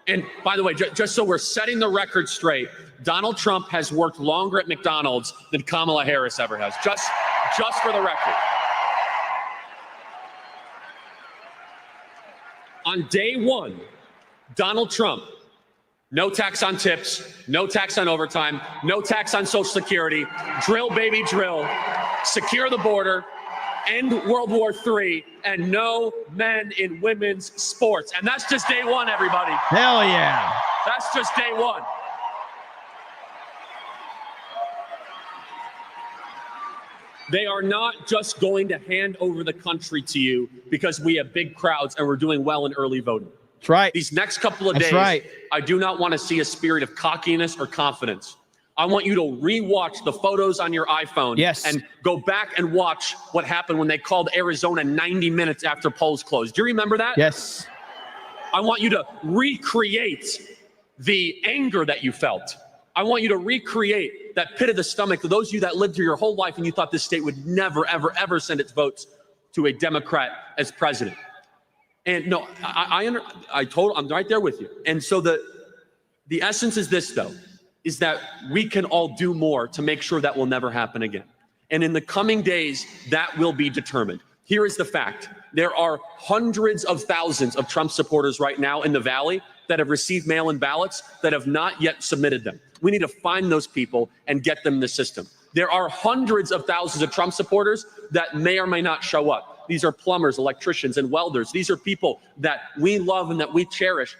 And by the way, just so we're setting the record straight, Donald Trump has worked longer at McDonald's than Kamala Harris ever has. Just for the record. On day one, Donald Trump, no tax on tips, no tax on overtime, no tax on Social Security, drill, baby, drill, secure the border, end World War III, and no men in women's sports. And that's just day one, everybody. Hell yeah. That's just day one. They are not just going to hand over the country to you because we have big crowds and we're doing well in early voting. That's right. These next couple of days, I do not want to see a spirit of cockiness or confidence. I want you to rewatch the photos on your iPhone and go back and watch what happened when they called Arizona 90 minutes after polls closed. Do you remember that? Yes. I want you to recreate the anger that you felt. I want you to recreate that pit of the stomach for those of you that lived here your whole life and you thought this state would never, ever, ever send its votes to a Democrat as president. And no, I'm right there with you. And so the essence is this, though, is that we can all do more to make sure that will never happen again. And in the coming days, that will be determined. Here is the fact. There are hundreds of thousands of Trump supporters right now in the Valley that have received mail-in ballots that have not yet submitted them. We need to find those people and get them in the system. There are hundreds of thousands of Trump supporters that may or may not show up. These are plumbers, electricians, and welders. These are people that we love and that we cherish.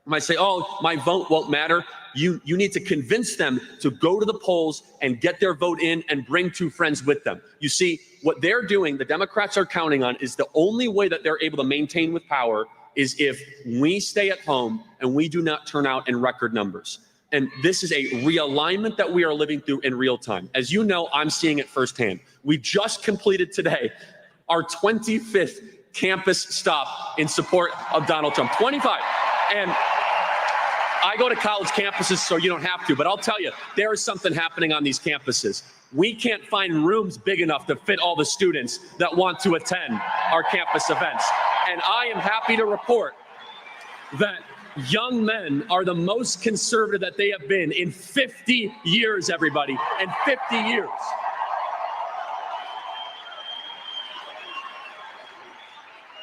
You might say, oh, my vote won't matter. You need to convince them to go to the polls and get their vote in and bring two friends with them. You see, what they're doing, the Democrats are counting on, is the only way that they're able to maintain with power is if we stay at home and we do not turn out in record numbers. And this is a realignment that we are living through in real time. As you know, I'm seeing it firsthand. We just completed today our 25th campus stop in support of Donald Trump. 25. And I go to college campuses, so you don't have to, but I'll tell you, there is something happening on these campuses. We can't find rooms big enough to fit all the students that want to attend our campus events. And I am happy to report that young men are the most conservative that they have been in 50 years, everybody, in 50 years.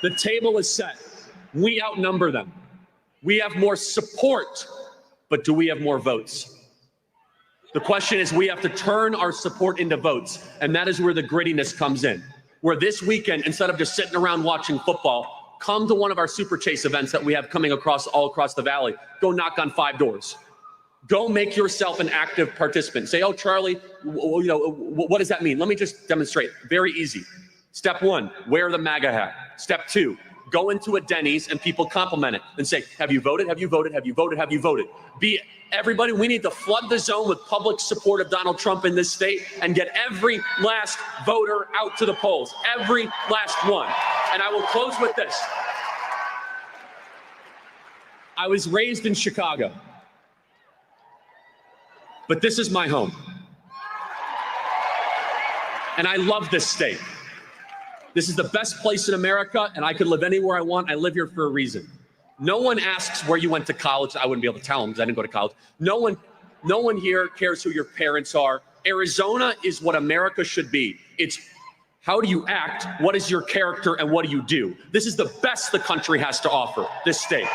The table is set. We outnumber them. We have more support, but do we have more votes? The question is, we have to turn our support into votes, and that is where the grittiness comes in. Where this weekend, instead of just sitting around watching football, come to one of our Super Chase events that we have coming all across the Valley. Go knock on 5 doors. Go make yourself an active participant. Say, oh, Charlie, what does that mean? Let me just demonstrate. Very easy. Step 1, wear the MAGA hat. Step 2, go into a Denny's and people compliment it and say, have you voted? Have you voted? Have you voted? Have you voted? Everybody, we need to flood the zone with public support of Donald Trump in this state and get every last voter out to the polls. Every last one. And I will close with this. I was raised in Chicago, but this is my home. And I love this state. This is the best place in America, and I could live anywhere I want. I live here for a reason. No one asks where you went to college. I wouldn't be able to tell them because I didn't go to college. No one here cares who your parents are. Arizona is what America should be. It's how do you act, what is your character, and what do you do? This is the best the country has to offer, this state.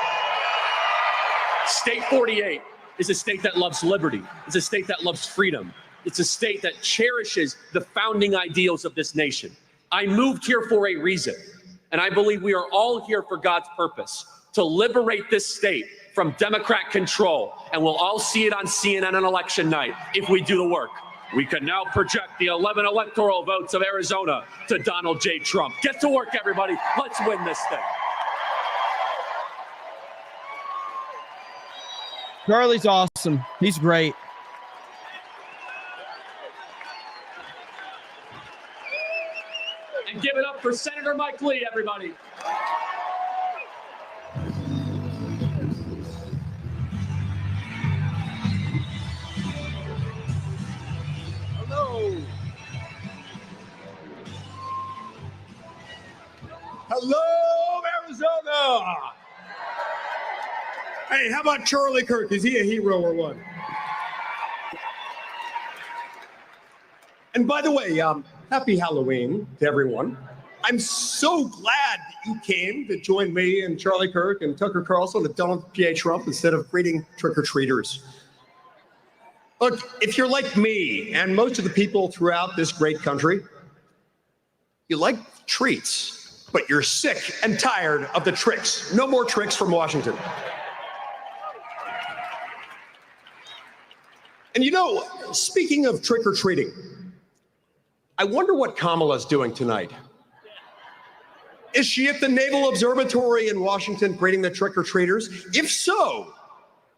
State 48 is a state that loves liberty. It's a state that loves freedom. It's a state that cherishes the founding ideals of this nation. I moved here for a reason, and I believe we are all here for God's purpose, to liberate this state from Democrat control, and we'll all see it on CNN on election night if we do the work. We can now project the 11 electoral votes of Arizona to Donald J. Trump. Get to work, everybody. Let's win this thing. Charlie's awesome. He's great. And give it up for Senator Mike Lee, everybody. love Arizona. Hey, how about Charlie Kirk? Is he a hero or what? And by the way, happy Halloween to everyone. I'm so glad that you came to join me and Charlie Kirk and Tucker Carlson and Donald J. Trump instead of greeting trick-or-treaters. Look, if you're like me and most of the people throughout this great country, you like treats, but you're sick and tired of the tricks. No more tricks from Washington. And you know, speaking of trick-or-treating, I wonder what Kamala's doing tonight. Is she at the Naval Observatory in Washington greeting the trick-or-treaters? If so,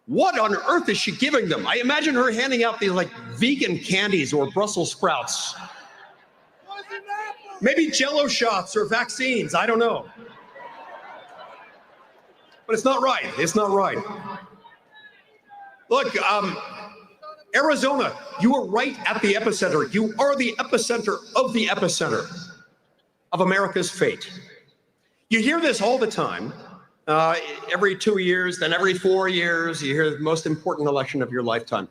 what on earth is she giving them? I imagine her handing out these like vegan candies or Brussels sprouts. Maybe Jell-O shots or vaccines, I don't know. But it's not right, it's not right. Look, Arizona, you are right at the epicenter. You are the epicenter of the epicenter of America's fate. You hear this all the time. Every 2 years, then every 4 years, you hear the most important election of your lifetime.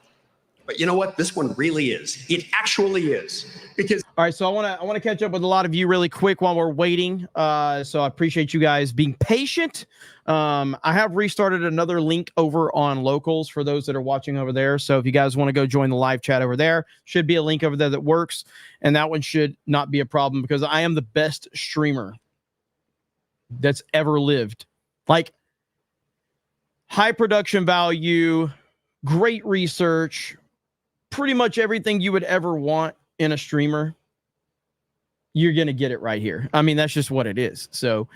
But you know what? This one really is. It actually is. Because all right, so I want to catch up with a lot of you really quick while we're waiting. So I appreciate you guys being patient. I have restarted another link over on Locals for those that are watching over there. So if you guys want to go join the live chat over there, should be a link over there that works, and that one should not be a problem because I am the best streamer that's ever lived. Like, high production value, great research, pretty much everything you would ever want in a streamer, you're going to get it right here. I mean, that's just what it is. So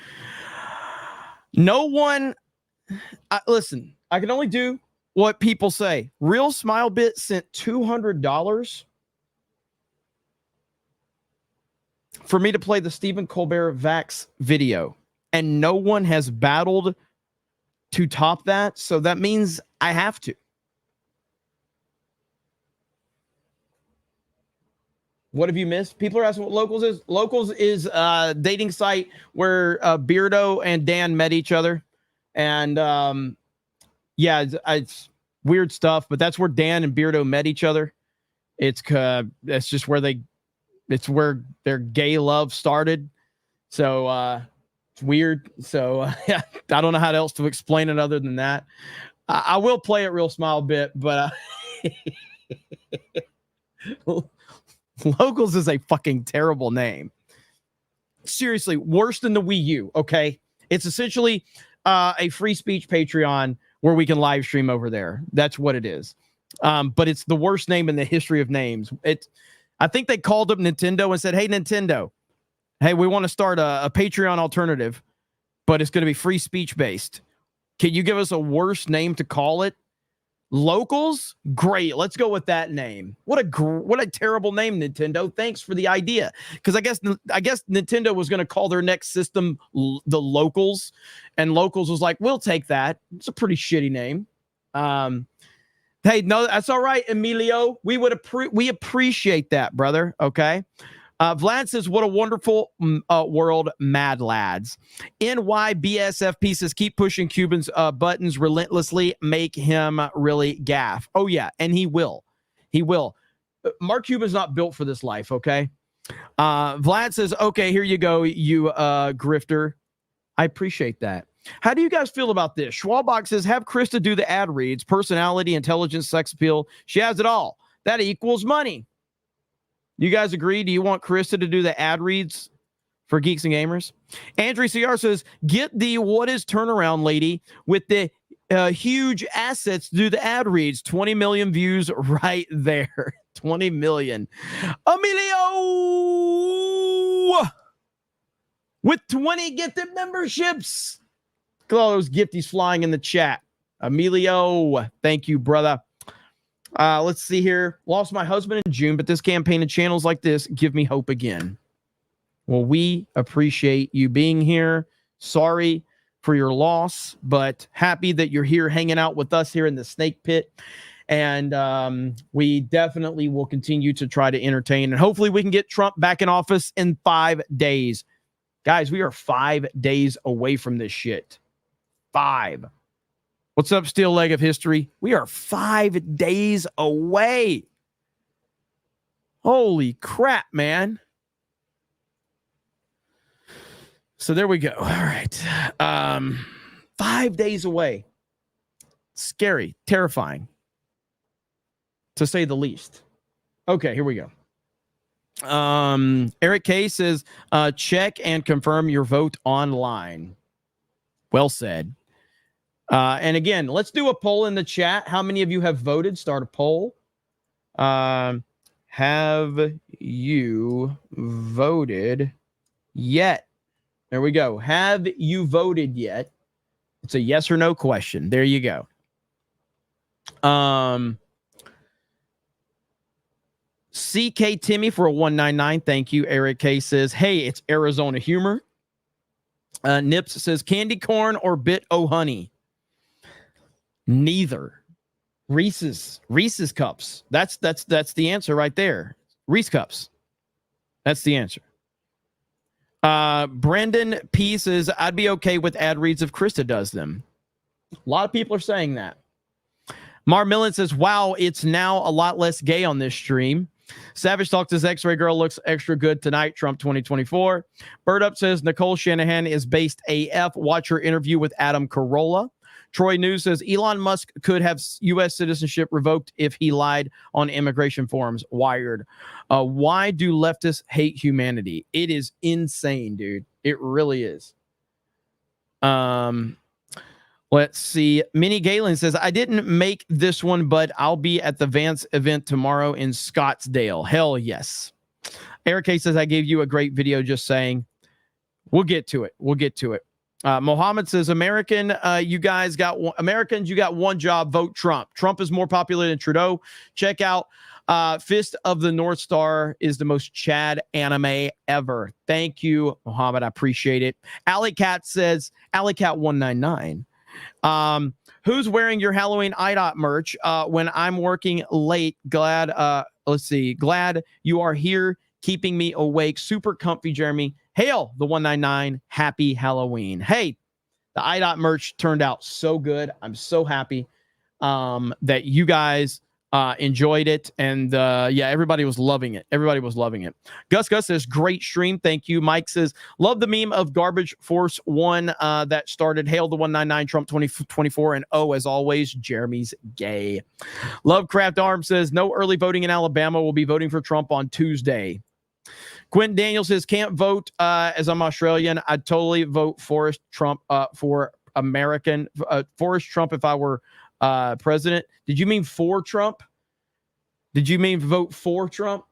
no one, listen, I can only do what people say. Real Smile Bit sent $200 for me to play the Stephen Colbert Vax video, and no one has battled to top that. So that means I have to. What have you missed? People are asking what Locals is. Locals is a dating site where Beardo and Dan met each other. And yeah, it's weird stuff, but that's where Dan and Beardo met each other. It's just where it's where their gay love started. So it's weird. So yeah, I don't know how else to explain it other than that. I will play it Real Smile Bit, but Locals is a fucking terrible name. Seriously, worse than the Wii U, okay? It's essentially a free speech Patreon where we can live stream over there. That's what it is. But it's the worst name in the history of names. I think they called up Nintendo and said, hey, Nintendo, hey, we want to start a Patreon alternative, but it's going to be free speech based. Can you give us a worse name to call it? Locals? Great. Let's go with that name. What a terrible name, Nintendo. Thanks for the idea. Because I guess Nintendo was going to call their next system the Locals, and Locals was like, we'll take that. It's a pretty shitty name. Hey, no, that's all right, Emilio. We appreciate that, brother. Okay. Vlad says, what a wonderful world, mad lads. NYBSF pieces keep pushing Cuban's buttons relentlessly, make him really gaff. Oh, yeah, and he will. He will. Mark Cuban's not built for this life, okay? Vlad says, okay, here you go, you grifter. I appreciate that. How do you guys feel about this? Schwalbach says, have Krista do the ad reads, personality, intelligence, sex appeal. She has it all. That equals money. You guys agree? Do you want Krista to do the ad reads for Geeks and Gamers? Andrew CR says, get the what is turnaround lady with the huge assets to do the ad reads. 20 million views right there. 20 million. Emilio with 20 gifted memberships. Look at all those gifties flying in the chat. Emilio, thank you, brother. Let's see here. Lost my husband in June, but this campaign and channels like this give me hope again. Well, we appreciate you being here. Sorry for your loss, but happy that you're here hanging out with us here in the snake pit. And we definitely will continue to try to entertain. And hopefully we can get Trump back in office in 5 days. Guys, we are 5 days away from this shit. 5. What's up, Steel Leg of History? We are 5 days away. Holy crap, man. So there we go. All right. 5 days away. Scary, terrifying, to say the least. Okay, here we go. Eric K says, check and confirm your vote online. Well said. And again, let's do a poll in the chat. How many of you have voted? Start a poll. Have you voted yet? There we go. Have you voted yet? It's a yes or no question. There you go. CK Timmy for a 199. Thank you. Eric K says, hey, it's Arizona humor. Nips says, candy corn or bit o' honey? Neither. Reese's cups. That's the answer right there. Reese cups. That's the answer. Brendan P says, I'd be okay with ad reads if Krista does them. A lot of people are saying that. Mar Millen says, wow, it's now a lot less gay on this stream. Savage Talk says, X-Ray Girl looks extra good tonight, Trump 2024. Bird Up says, Nicole Shanahan is based AF. Watch her interview with Adam Carolla. Troy News says, Elon Musk could have U.S. citizenship revoked if he lied on immigration forms. Wired. Why do leftists hate humanity? It is insane, dude. It really is. Let's see. Minnie Galen says, I didn't make this one, but I'll be at the Vance event tomorrow in Scottsdale. Hell yes. Eric K says, I gave you a great video just saying. We'll get to it. We'll get to it. Mohammed says, Americans, you got one job, vote Trump. Trump is more popular than Trudeau. Check out Fist of the North Star is the most Chad anime ever. Thank you, Mohammed. I appreciate it. Alley Cat says, Alley Cat 199. Who's wearing your Halloween IDOT merch when I'm working late? Glad you are here keeping me awake. Super comfy, Jeremy. Hail the 199. Happy Halloween. Hey, the IDOT merch turned out so good. I'm so happy that you guys enjoyed it. And yeah, everybody was loving it. Everybody was loving it. Gus says, great stream. Thank you. Mike says, love the meme of Garbage Force 1 that started. Hail the 199 Trump 2024. And as always, Jeremy's gay. Lovecraft Arm says, no early voting in Alabama. We'll be voting for Trump on Tuesday. Quentin Daniel says, can't vote as I'm Australian. I'd totally vote Forrest Trump for American. Forrest Trump if I were president. Did you mean for Trump? Did you mean vote for Trump?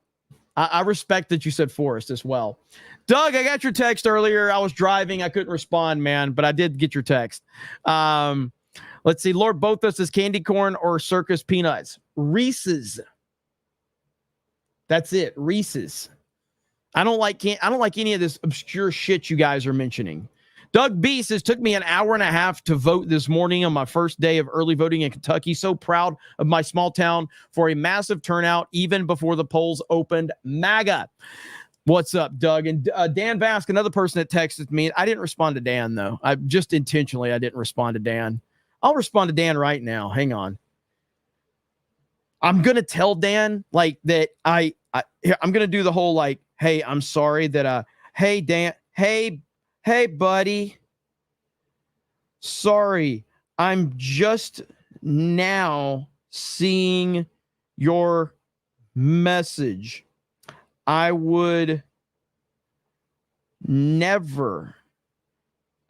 I respect that you said Forrest as well. Doug, I got your text earlier. I was driving. I couldn't respond, man, but I did get your text. Let's see. Lord Bothus says candy corn or circus peanuts. Reese's. That's it. Reese's. I don't like any of this obscure shit you guys are mentioning. Doug B says, took me an hour and a half to vote this morning on my first day of early voting in Kentucky. So proud of my small town for a massive turnout, even before the polls opened. MAGA. What's up, Doug? And Dan Vask, another person that texted me. I didn't respond to Dan, though. I didn't respond to Dan. I'll respond to Dan right now. Hang on. I'm going to tell Dan that I'm going to do the whole hey, I'm sorry that hey, Dan, hey, buddy. Sorry, I'm just now seeing your message. I would never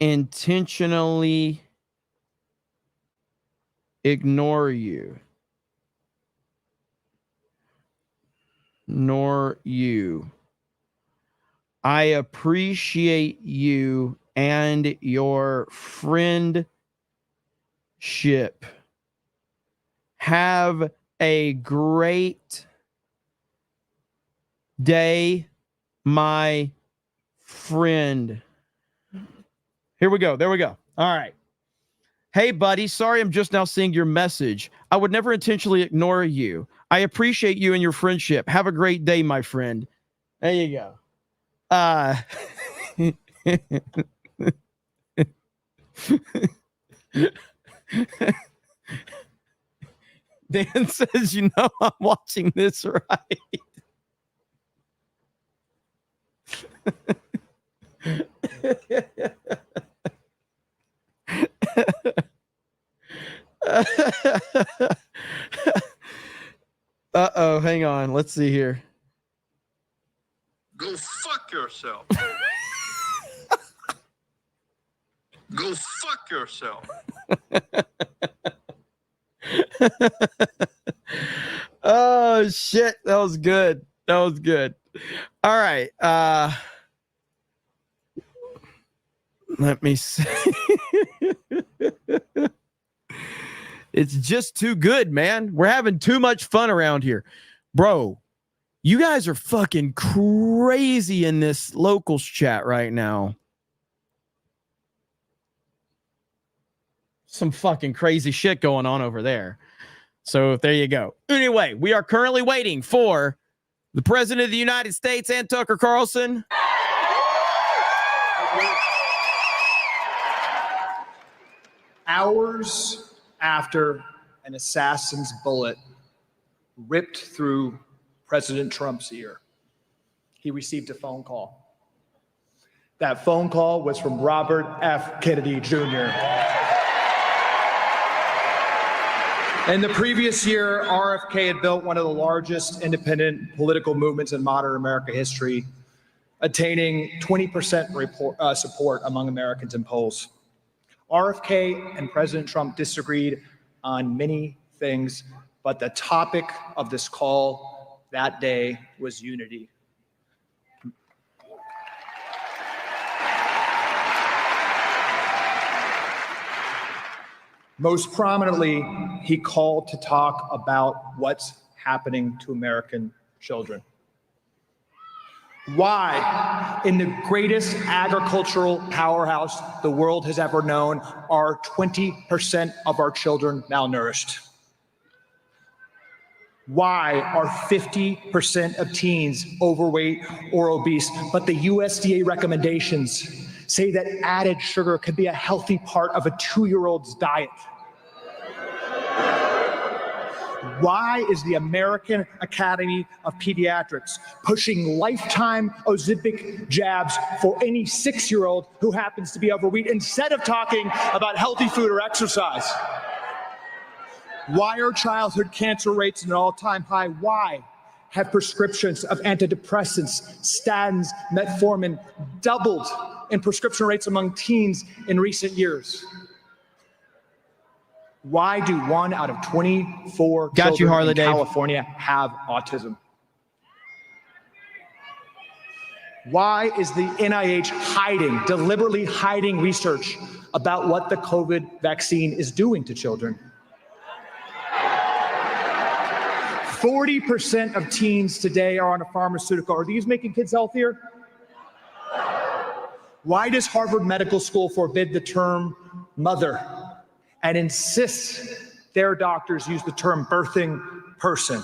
intentionally ignore you. Nor you. I appreciate you and your friendship. Have a great day, my friend. Here we go. There we go. All right. Hey, buddy. Sorry, I'm just now seeing your message. I would never intentionally ignore you. I appreciate you and your friendship. Have a great day, my friend. There you go. Dan says, you know, I'm watching this right. Uh-oh, hang on. Let's see here. Go fuck yourself. Go fuck yourself. Oh shit, that was good. That was good. All right. Let me see. It's just too good, man. We're having too much fun around here. Bro, you guys are fucking crazy in this locals chat right now. Some fucking crazy shit going on over there. So there you go. Anyway, we are currently waiting for the President of the United States and Tucker Carlson. Hours after an assassin's bullet ripped through President Trump's ear, he received a phone call. That phone call was from Robert F. Kennedy Jr. In the previous year, RFK had built one of the largest independent political movements in modern American history, attaining 20% support among Americans in polls. RFK and President Trump disagreed on many things, but the topic of this call that day was unity. Most prominently, he called to talk about what's happening to American children. Why, in the greatest agricultural powerhouse the world has ever known, are 20% of our children malnourished? Why are 50% of teens overweight or obese, but the USDA recommendations say that added sugar could be a healthy part of a 2-year-old's diet? Why is the American Academy of Pediatrics pushing lifetime Ozempic jabs for any 6-year-old who happens to be overweight instead of talking about healthy food or exercise? Why are childhood cancer rates at an all-time high? Why have prescriptions of antidepressants, statins, metformin doubled in prescription rates among teens in recent years? Why do 1 out of 24 children in California have autism? Why is the NIH deliberately hiding research about what the COVID vaccine is doing to children? 40% of teens today are on a pharmaceutical. Are these making kids healthier? Why does Harvard Medical School forbid the term mother and insist their doctors use the term birthing person?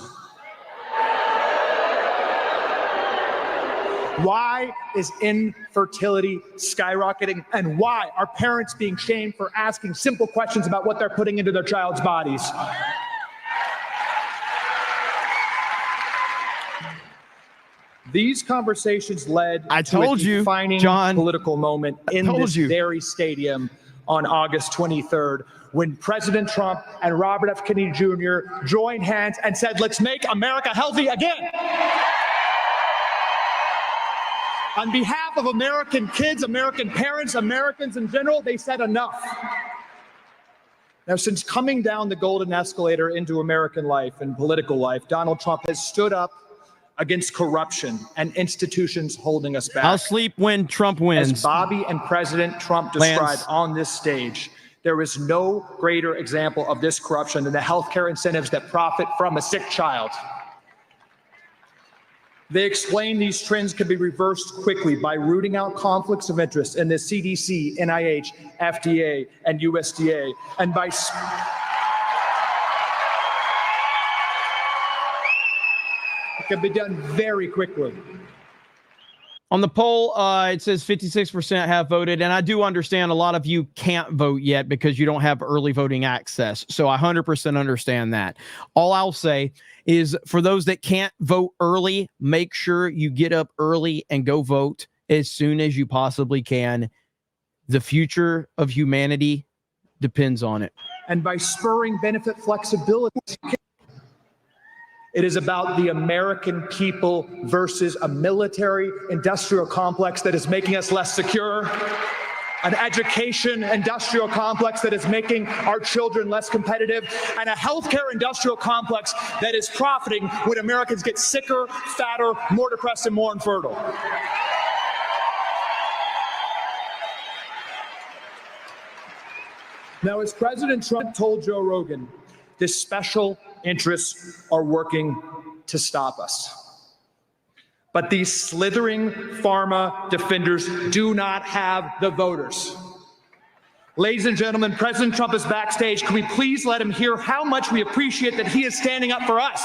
Why is infertility skyrocketing? And why are parents being shamed for asking simple questions about what they're putting into their child's bodies? These conversations led to a defining political moment in this very stadium on August 23rd, when President Trump and Robert F. Kennedy Jr. joined hands and said, "Let's make America healthy again." On behalf of American kids, American parents, Americans in general, they said enough. Now, since coming down the golden escalator into American life and political life, Donald Trump has stood up against corruption and institutions holding us back. I'll sleep when Trump wins. As Bobby and President Trump described on this stage, there is no greater example of this corruption than the healthcare incentives that profit from a sick child. They explain these trends can be reversed quickly by rooting out conflicts of interest in the CDC, NIH, FDA, and USDA, and by it can be done very quickly. On the poll, it says 56% have voted, and I do understand a lot of you can't vote yet because you don't have early voting access. So I 100% understand that. All I'll say is for those that can't vote early, make sure you get up early and go vote as soon as you possibly can. The future of humanity depends on it. And by spurring benefit flexibility, it is about the American people versus a military industrial complex that is making us less secure, an education industrial complex that is making our children less competitive, and a healthcare industrial complex that is profiting when Americans get sicker, fatter, more depressed, and more infertile. Now, as President Trump told Joe Rogan, the special interests are working to stop us. But these slithering pharma defenders do not have the voters. Ladies and gentlemen, President Trump is backstage. Can we please let him hear how much we appreciate that he is standing up for us?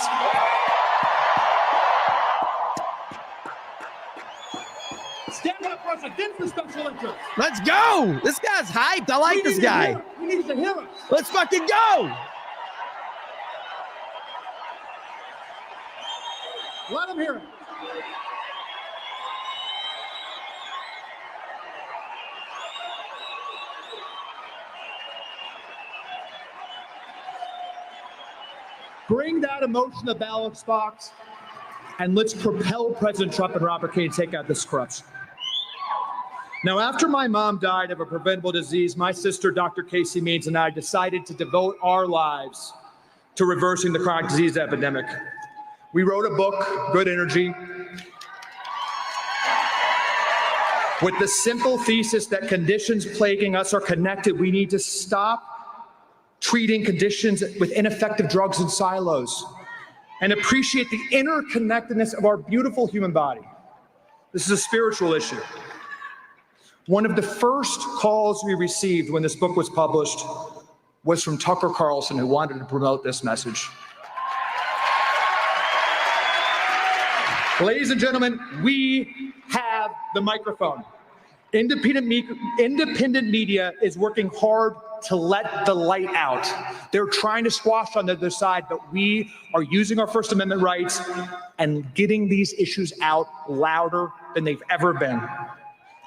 Stand up for us against the special interests. Let's go. This guy's hyped. I like this guy. He needs to hear us. Let's fucking go. Let him hear it. Bring that emotion to the ballot box, and let's propel President Trump and Robert K to take out this corruption. Now, after my mom died of a preventable disease, my sister, Dr. Casey Means, and I decided to devote our lives to reversing the chronic disease epidemic. We wrote a book, Good Energy, with the simple thesis that conditions plaguing us are connected. We need to stop treating conditions with ineffective drugs and silos and appreciate the interconnectedness of our beautiful human body. This is a spiritual issue. One of the first calls we received when this book was published was from Tucker Carlson, who wanted to promote this message. Ladies and gentlemen, we have the microphone. Independent media is working hard to let the light out. They're trying to squash on the other side, but we are using our First Amendment rights and getting these issues out louder than they've ever been.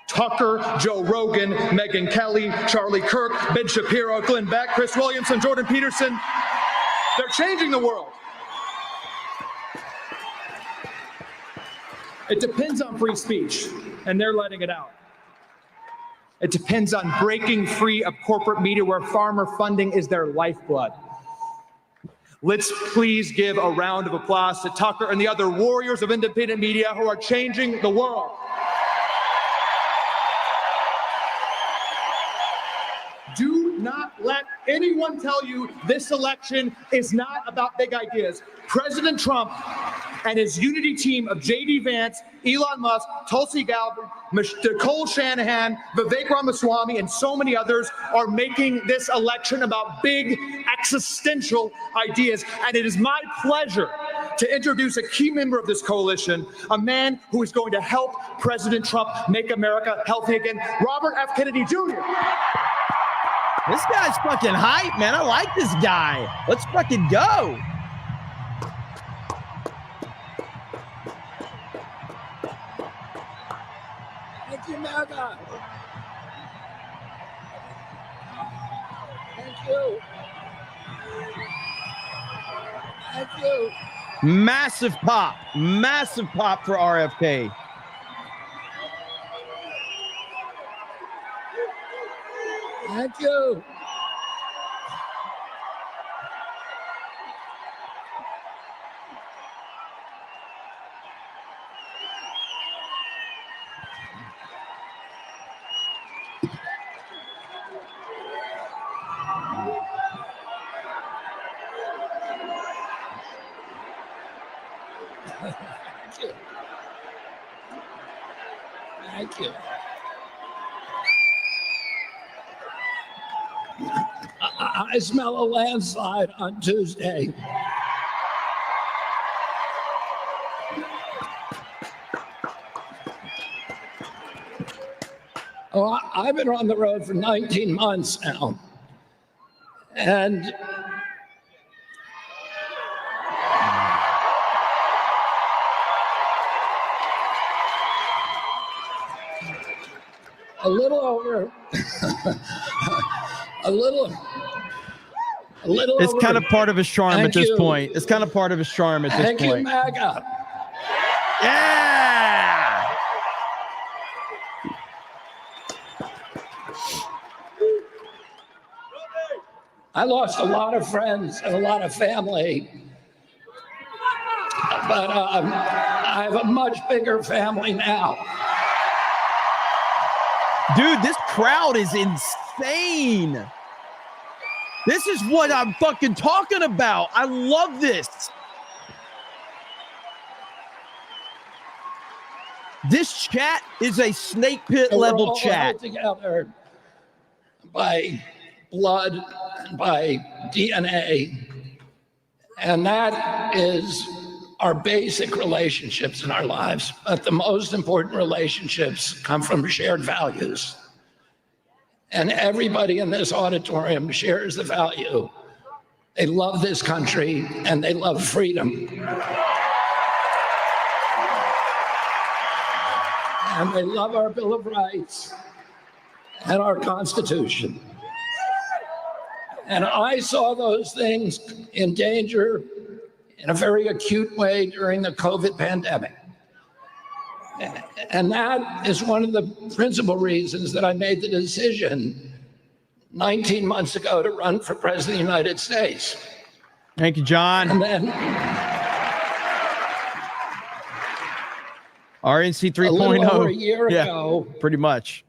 Tucker, Joe Rogan, Megyn Kelly, Charlie Kirk, Ben Shapiro, Glenn Beck, Chris Williamson, Jordan Peterson. They're changing the world. It depends on free speech, and they're letting it out. It depends on breaking free of corporate media where farmer funding is their lifeblood. Let's please give a round of applause to Tucker and the other warriors of independent media who are changing the world. Do not let anyone tell you this election is not about big ideas. President Trump and his unity team of J.D. Vance, Elon Musk, Tulsi Gabbard, Nicole Shanahan, Vivek Ramaswamy, and so many others are making this election about big existential ideas. And it is my pleasure to introduce a key member of this coalition, a man who is going to help President Trump make America healthy again, Robert F. Kennedy Jr. This guy's fucking hype, man. I like this guy. Let's fucking go. Thank you, MAGA. Thank you. Thank you. Massive pop for RFK. Thank you. Thank you. I smell a landslide on Tuesday. I've been on the road for 19 months now. And a little over, a little It's over. kind of part of his charm Thank at this you. point. It's kind of part of his charm at this Thank you, point. MAGA. Yeah. I lost a lot of friends and a lot of family, but I have a much bigger family now. Dude, this crowd is insane. This is what I'm fucking talking about. I love this. This chat is a snake pit level We're all chat. held together by blood and by DNA, and that is our basic relationships in our lives. But the most important relationships come from shared values. And everybody in this auditorium shares the value. They love this country and they love freedom. And they love our Bill of Rights and our Constitution. And I saw those things in danger in a very acute way during the COVID pandemic. And that is one of the principal reasons that I made the decision 19 months ago to run for president of the United States. Thank you, John. And then RNC 3.0. a little over a year Yeah, ago, pretty much.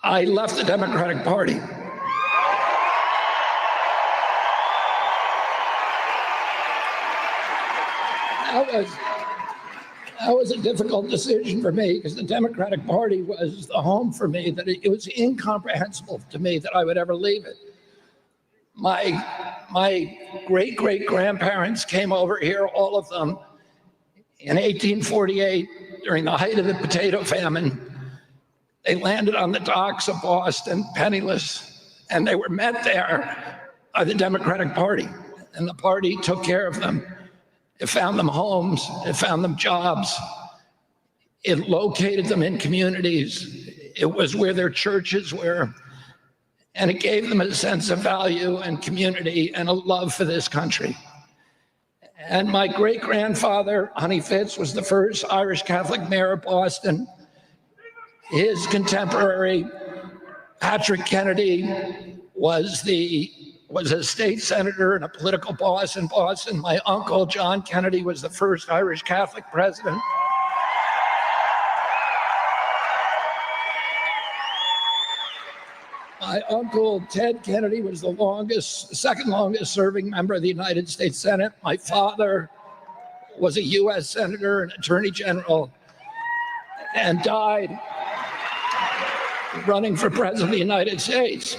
I left the Democratic Party. That was a difficult decision for me because the Democratic Party was the home for me, that it was incomprehensible to me that I would ever leave it. My great-great-grandparents came over here, all of them, in 1848 during the height of the potato famine. They landed on the docks of Boston, penniless, and they were met there by the Democratic Party, and the party took care of them. It found them homes, it found them jobs, it located them in communities, it was where their churches were, and it gave them a sense of value and community and a love for this country. And my great-grandfather, Honey Fitz, was the first Irish Catholic mayor of Boston. His contemporary, Patrick Kennedy, was a state senator and a political boss in Boston. My uncle, John Kennedy, was the first Irish Catholic president. My uncle, Ted Kennedy, was the second longest serving member of the United States Senate. My father was a U.S. senator and attorney general and died running for president of the United States.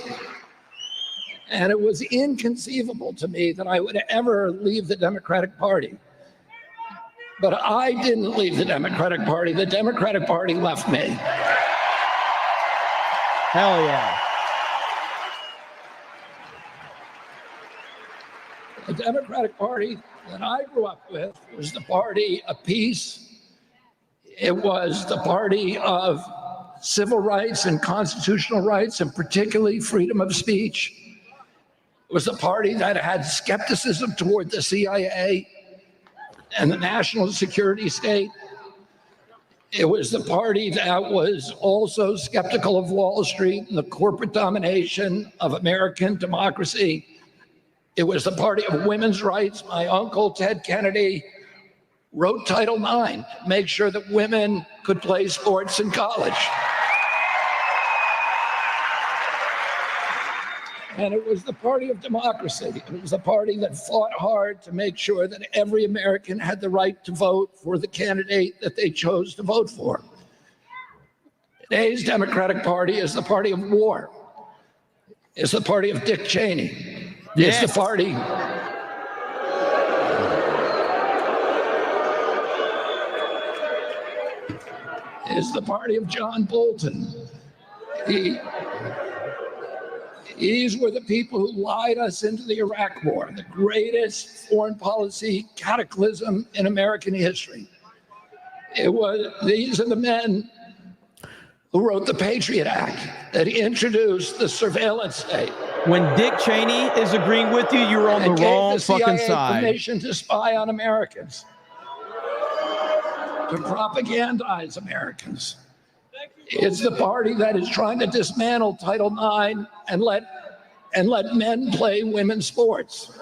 And it was inconceivable to me that I would ever leave the Democratic Party. But I didn't leave the Democratic Party. The Democratic Party left me. Hell yeah. The Democratic Party that I grew up with was the party of peace. It was the party of civil rights and constitutional rights, and particularly freedom of speech. It was a party that had skepticism toward the CIA and the national security state. It was the party that was also skeptical of Wall Street and the corporate domination of American democracy. It was the party of women's rights. My uncle, Ted Kennedy, wrote Title IX to make sure that women could play sports in college. And it was the party of democracy. It was the party that fought hard to make sure that every American had the right to vote for the candidate that they chose to vote for. Today's Democratic Party is the party of war. It's the party of Dick Cheney. It's the party. It's the party of John Bolton. These were the people who lied us into the Iraq War, the greatest foreign policy cataclysm in American history. These are the men who wrote the Patriot Act that introduced the surveillance state. When Dick Cheney is agreeing with you, you're on the wrong fucking side. Permission to spy on Americans, to propagandize Americans. It's the party that is trying to dismantle Title IX and let men play women's sports.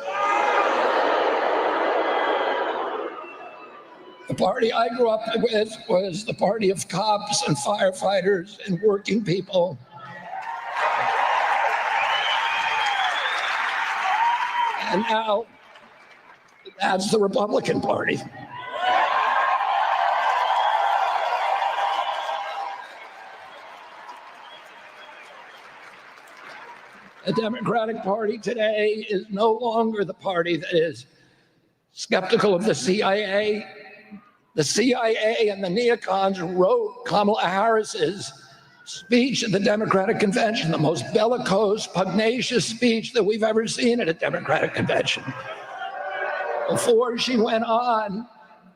The party I grew up with was the party of cops and firefighters and working people. And now that's the Republican Party. The Democratic Party today is no longer the party that is skeptical of the CIA. The CIA and the neocons wrote Kamala Harris's speech at the Democratic Convention, the most bellicose, pugnacious speech that we've ever seen at a Democratic Convention. Before she went on,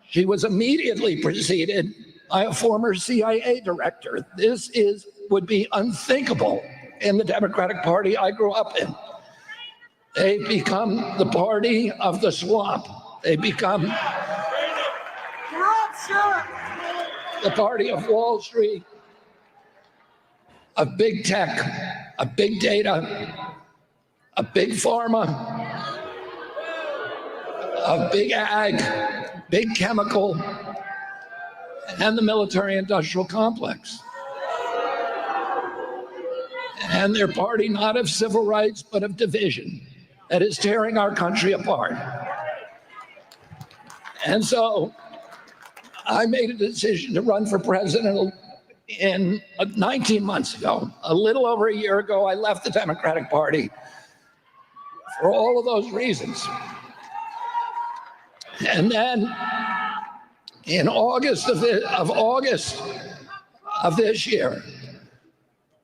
she was immediately preceded by a former CIA director. This would be unthinkable in the Democratic Party I grew up in. They've become the party of the swamp. They become the party of Wall Street, of big tech, of big data, of big pharma, of big ag, big chemical, and the military-industrial complex. And their party not of civil rights, but of division that is tearing our country apart. And so I made a decision to run for president 19 months ago. A little over a year ago, I left the Democratic Party for all of those reasons. And then in August of this year,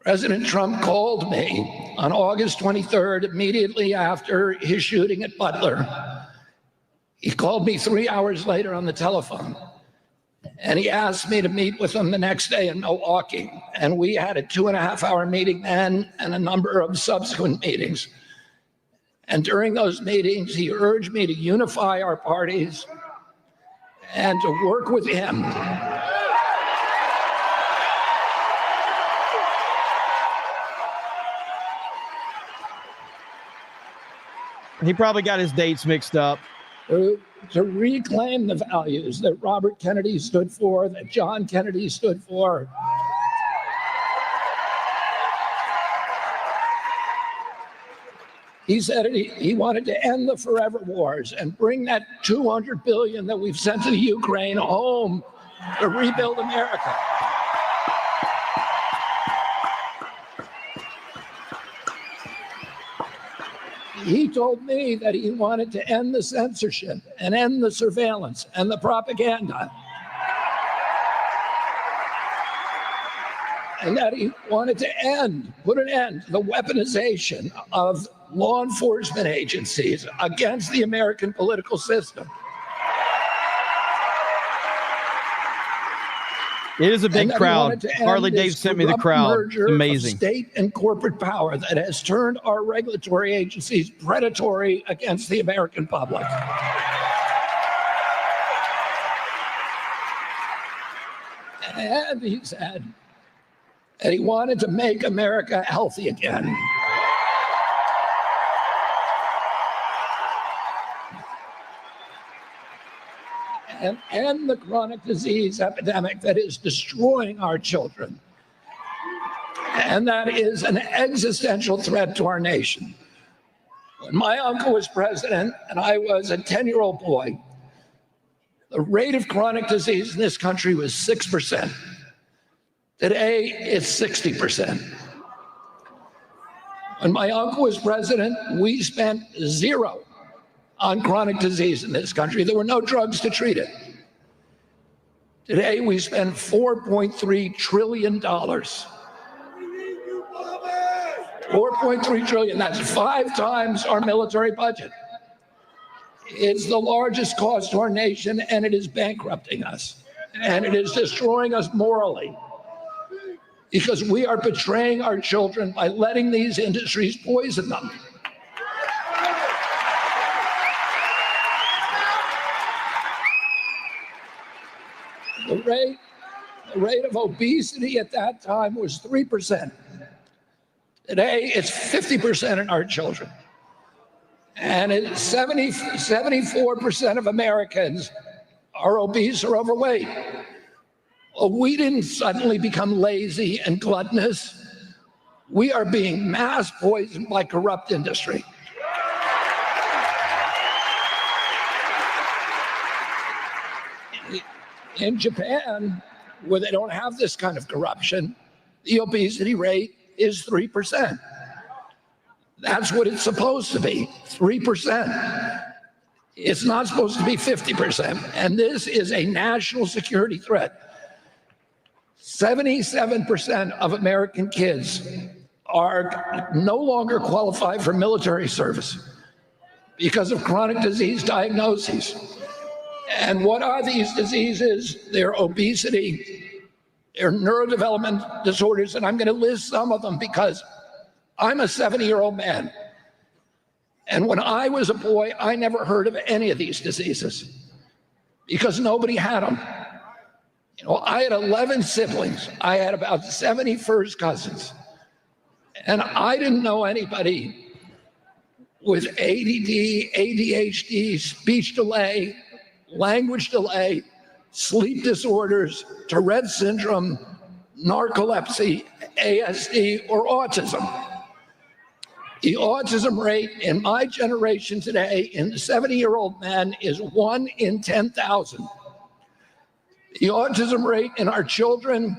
President Trump called me on August 23rd, immediately after his shooting at Butler. He called me 3 hours later on the telephone, and he asked me to meet with him the next day in Milwaukee. And we had a 2.5-hour meeting then and a number of subsequent meetings. And during those meetings, he urged me to unify our parties and to work with him. He probably got his dates mixed up. To reclaim the values that Robert Kennedy stood for, that John Kennedy stood for. He said he wanted to end the forever wars and bring that $200 billion that we've sent to the Ukraine home to rebuild America. He told me that he wanted to end the censorship and end the surveillance and the propaganda. And that he wanted to put an end to the weaponization of law enforcement agencies against the American political system. It is a big crowd. Harley Dave sent me the crowd. It's amazing. State and corporate power that has turned our regulatory agencies predatory against the American public. And he said that he wanted to make America healthy again. And end the chronic disease epidemic that is destroying our children. And that is an existential threat to our nation. When my uncle was president and I was a 10-year-old boy, the rate of chronic disease in this country was 6%. Today, it's 60%. When my uncle was president, we spent zero on chronic disease in this country. There were no drugs to treat it. Today, we spend $4.3 trillion 4.3 trillion. That's 5 times our military budget. It's the largest cost to our nation, and it is bankrupting us. And it is destroying us morally, because we are betraying our children by letting these industries poison them. The rate of obesity at that time was 3%. Today, it's 50% in our children. And 74% of Americans are obese or overweight. Well, we didn't suddenly become lazy and gluttonous. We are being mass poisoned by corrupt industry. In Japan, where they don't have this kind of corruption, the obesity rate is 3%. That's what it's supposed to be, 3%. It's not supposed to be 50%. And this is a national security threat. 77% of American kids are no longer qualified for military service because of chronic disease diagnoses. And what are these diseases? They're obesity, they're neurodevelopment disorders, and I'm going to list some of them because I'm a 70-year-old man. And when I was a boy, I never heard of any of these diseases because nobody had them. You know, I had 11 siblings. I had about 70 first cousins. And I didn't know anybody with ADD, ADHD, speech delay, language delay, sleep disorders, Tourette syndrome, narcolepsy, ASD, or autism. The autism rate in my generation today in the 70-year-old man is 1 in 10,000. The autism rate in our children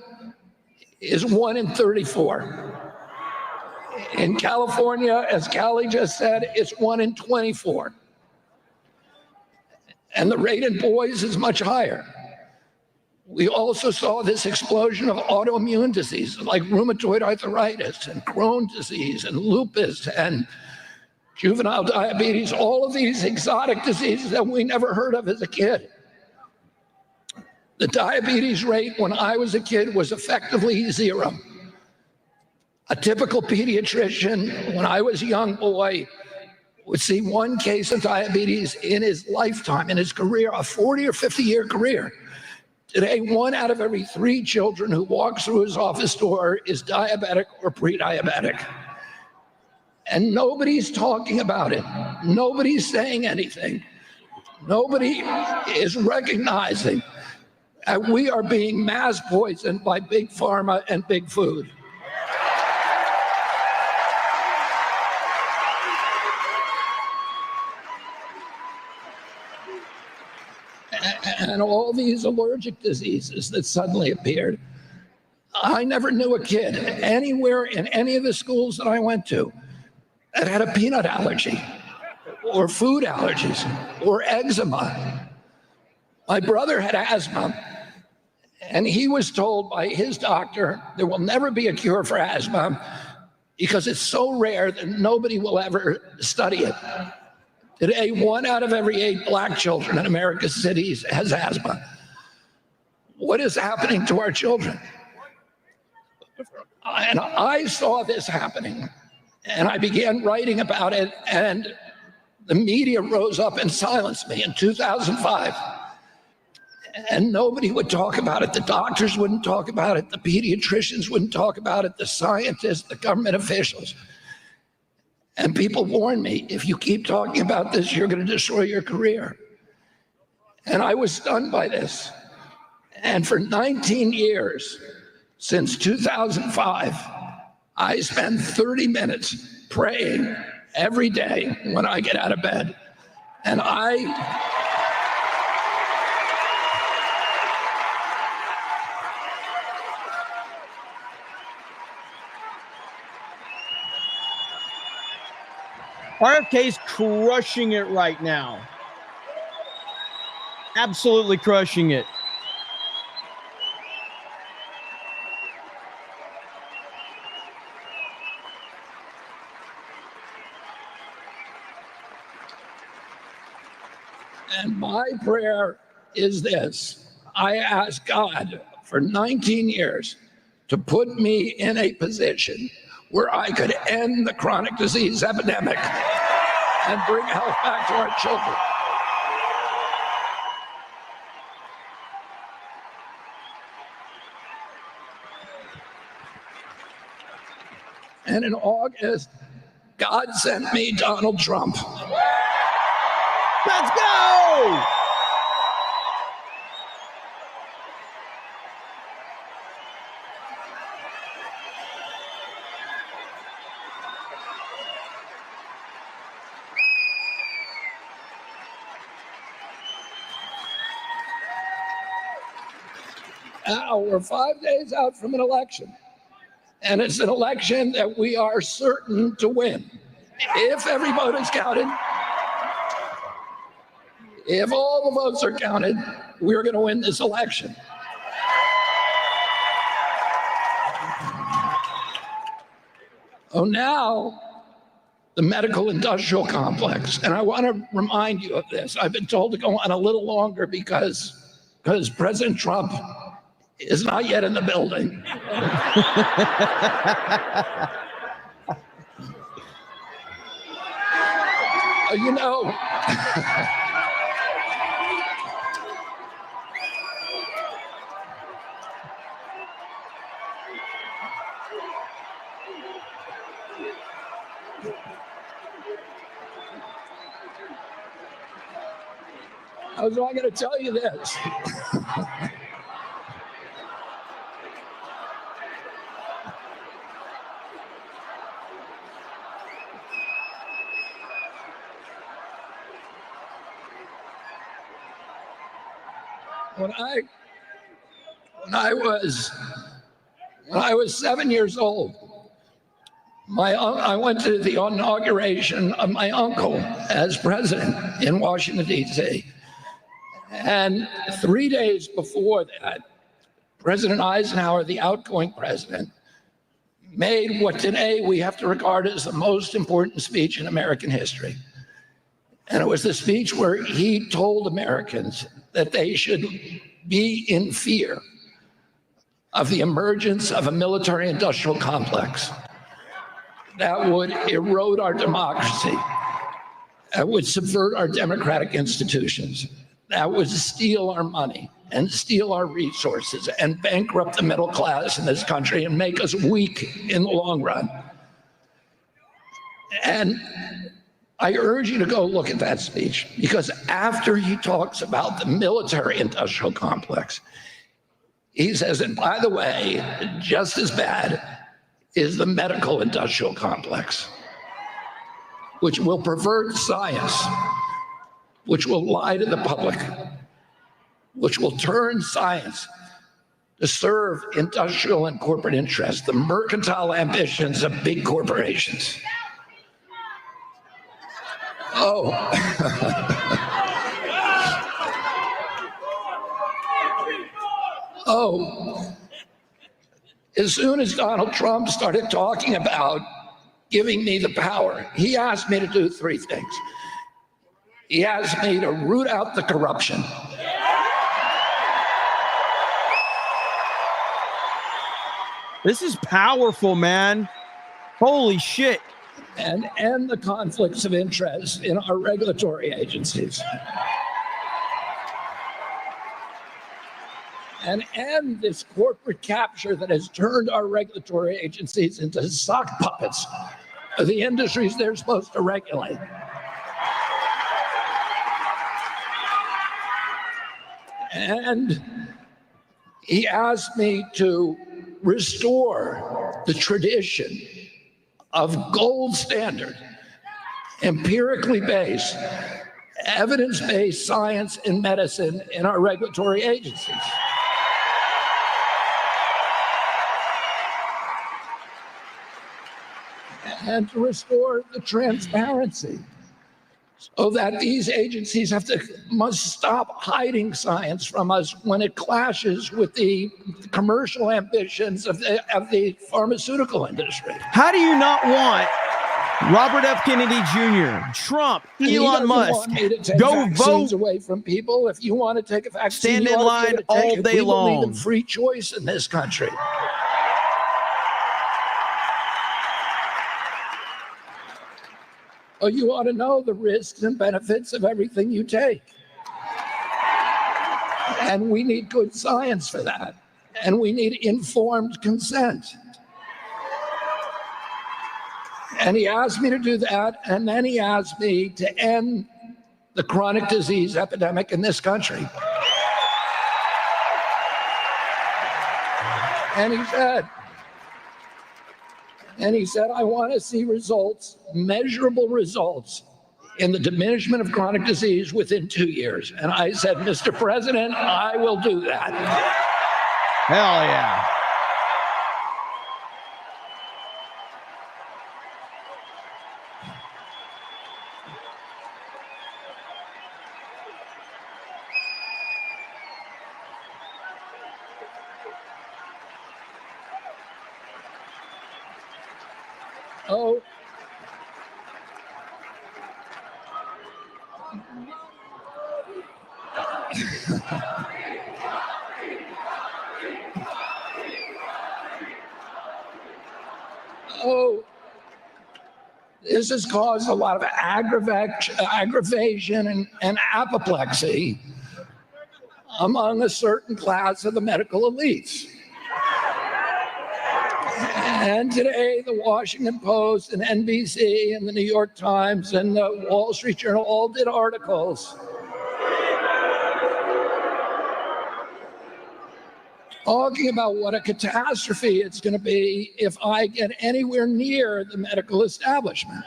is 1 in 34. In California, as Callie just said, it's 1 in 24. And the rate in boys is much higher. We also saw this explosion of autoimmune diseases like rheumatoid arthritis and Crohn's disease and lupus and juvenile diabetes, all of these exotic diseases that we never heard of as a kid. The diabetes rate when I was a kid was effectively 0. A typical pediatrician, when I was a young boy, would see 1 case of diabetes in his lifetime, in his career, a 40 or 50-year career. Today, 1 out of every 3 children who walks through his office door is diabetic or pre-diabetic. And nobody's talking about it. Nobody's saying anything. Nobody is recognizing that we are being mass poisoned by big pharma and big food. And all these allergic diseases that suddenly appeared. I never knew a kid anywhere in any of the schools that I went to that had a peanut allergy or food allergies or eczema. My brother had asthma, and he was told by his doctor there will never be a cure for asthma because it's so rare that nobody will ever study it. Today, 1 out of every 8 black children in America's cities has asthma. What is happening to our children? And I saw this happening, and I began writing about it, and the media rose up and silenced me in 2005. And nobody would talk about it. The doctors wouldn't talk about it. The pediatricians wouldn't talk about it. The scientists, the government officials. And people warned me, if you keep talking about this, you're going to destroy your career. And I was stunned by this. And for 19 years, since 2005, I spend 30 minutes praying every day when I get out of bed. And RFK's crushing it right now. Absolutely crushing it. And my prayer is this. I ask God for 19 years to put me in a position where I could end the chronic disease epidemic and bring health back to our children. And in August, God sent me Donald Trump. Let's go! Now we're 5 days out from an election, and it's an election that we are certain to win. If every vote is counted, if all the votes are counted, we're going to win this election. Oh, now the medical industrial complex. And I want to remind you of this. I've been told to go on a little longer because President Trump is not yet in the building. You know, I was going to tell you this. When I was 7 years old, I went to the inauguration of my uncle as president in Washington, D.C. And 3 days before that, President Eisenhower, the outgoing president, made what today we have to regard as the most important speech in American history. And it was the speech where he told Americans that they should be in fear of the emergence of a military-industrial complex that would erode our democracy, that would subvert our democratic institutions, that would steal our money and steal our resources and bankrupt the middle class in this country and make us weak in the long run. And I urge you to go look at that speech, because after he talks about the military-industrial complex, he says, and by the way, just as bad is the medical-industrial complex, which will pervert science, which will lie to the public, which will turn science to serve industrial and corporate interests, the mercantile ambitions of big corporations. Oh. Oh. As soon as Donald Trump started talking about giving me the power, he asked me to do three things. He asked me to root out the corruption. This is powerful, man. Holy shit. And end the conflicts of interest in our regulatory agencies. And end this corporate capture that has turned our regulatory agencies into sock puppets of the industries they're supposed to regulate. And he asked me to restore the tradition of gold standard, empirically based, evidence-based science and medicine in our regulatory agencies. And to restore the transparency so that these agencies must stop hiding science from us when it clashes with the commercial ambitions of the pharmaceutical industry. How do you not want Robert F. Kennedy Jr., Trump, Elon Musk, Go vote. Away from people. If you want to take a vaccine, Stand in line all day we believe in long. free choice in this country. Oh, you ought to know the risks and benefits of everything you take. And we need good science for that. And we need informed consent. And he asked me to do that, and then he asked me to end the chronic disease epidemic in this country. And he said, I want to see results, measurable results, in the diminishment of chronic disease within 2 years. And I said, Mr. President, I will do that. Hell yeah. Oh. Oh, this has caused a lot of aggravation and apoplexy among a certain class of the medical elites. And today, the Washington Post and NBC and the New York Times and the Wall Street Journal all did articles talking about what a catastrophe it's going to be if I get anywhere near the medical establishment.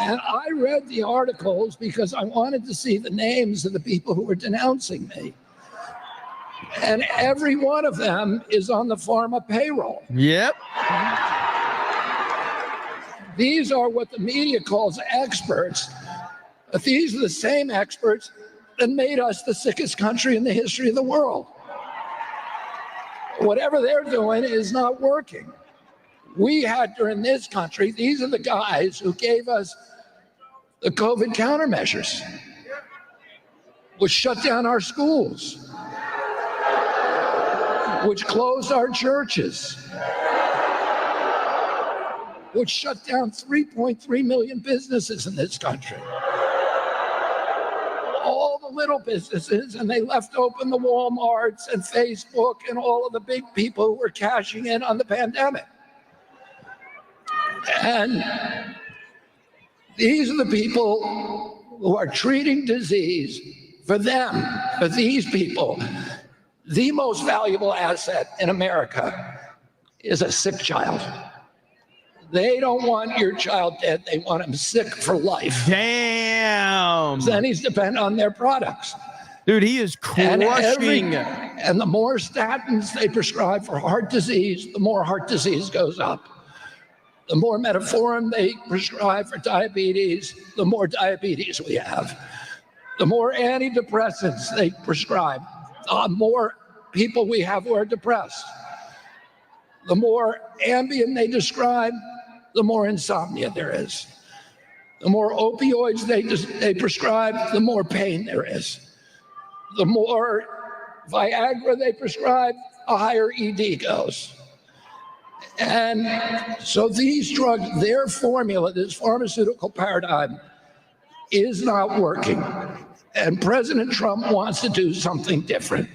And I read the articles because I wanted to see the names of the people who were denouncing me. And every one of them is on the pharma payroll. Yep. These are what the media calls experts. But these are the same experts that made us the sickest country in the history of the world. Whatever they're doing is not working. We had during this country, these are the guys who gave us the COVID countermeasures, which shut down our schools, which closed our churches, which shut down 3.3 million businesses in this country. All the little businesses, and they left open the Walmarts and Facebook and all of the big people who were cashing in on the pandemic. And these are the people who are treating disease. For them, for these people, the most valuable asset in America is a sick child. They don't want your child dead. They want him sick for life. Damn. Then he's dependent on their products. Dude, he is crushing. And the more statins they prescribe for heart disease, the more heart disease goes up. The more metformin they prescribe for diabetes, the more diabetes we have. The more antidepressants they prescribe, the more people we have who are depressed. The more Ambien they prescribe, the more insomnia there is. The more opioids they prescribe, the more pain there is. The more Viagra they prescribe, a higher ED goes. And so these drugs, their formula, this pharmaceutical paradigm is not working. And President Trump wants to do something different.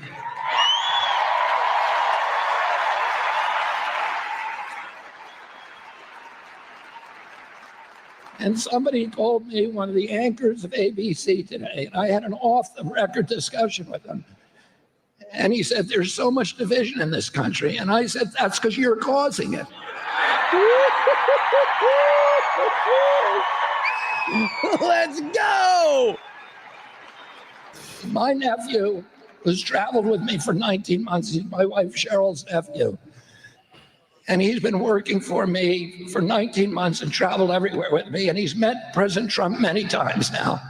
And somebody told me, one of the anchors of ABC today, and I had an off-the-record discussion with him. And he said, there's so much division in this country. And I said, that's because you're causing it. Let's go. My nephew, who's traveled with me for 19 months, he's my wife Cheryl's nephew. And he's been working for me for 19 months and traveled everywhere with me. And he's met President Trump many times now.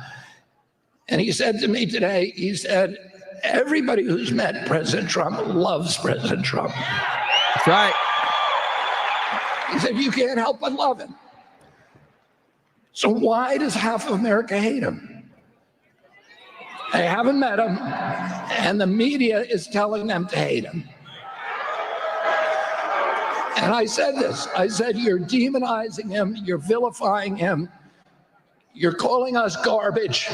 And he said to me today, he said, everybody who's met President Trump loves President Trump. That's right. He said, you can't help but love him. So why does half of America hate him? They haven't met him, and the media is telling them to hate him. And I said this, I said, you're demonizing him, you're vilifying him, you're calling us garbage,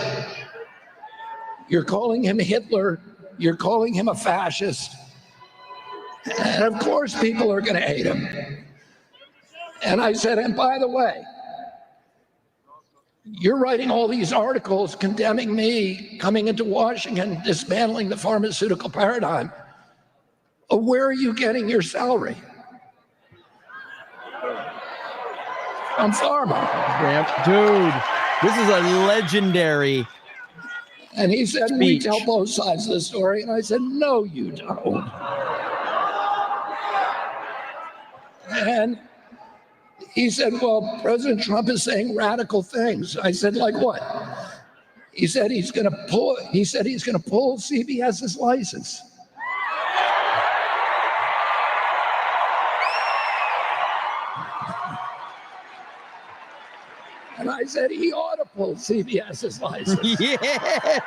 you're calling him Hitler, you're calling him a fascist. And of course people are gonna hate him. And I said, and by the way, you're writing all these articles condemning me coming into Washington, dismantling the pharmaceutical paradigm. Where are you getting your salary? From pharma. Dude, this is a legendary. And he said, speech. we tell both sides of the story. And I said, no, you don't. And he said, well, President Trump is saying radical things. I said, like what? He said he's going to pull CBS's license. And I said he ought to pull CBS's license. Yeah.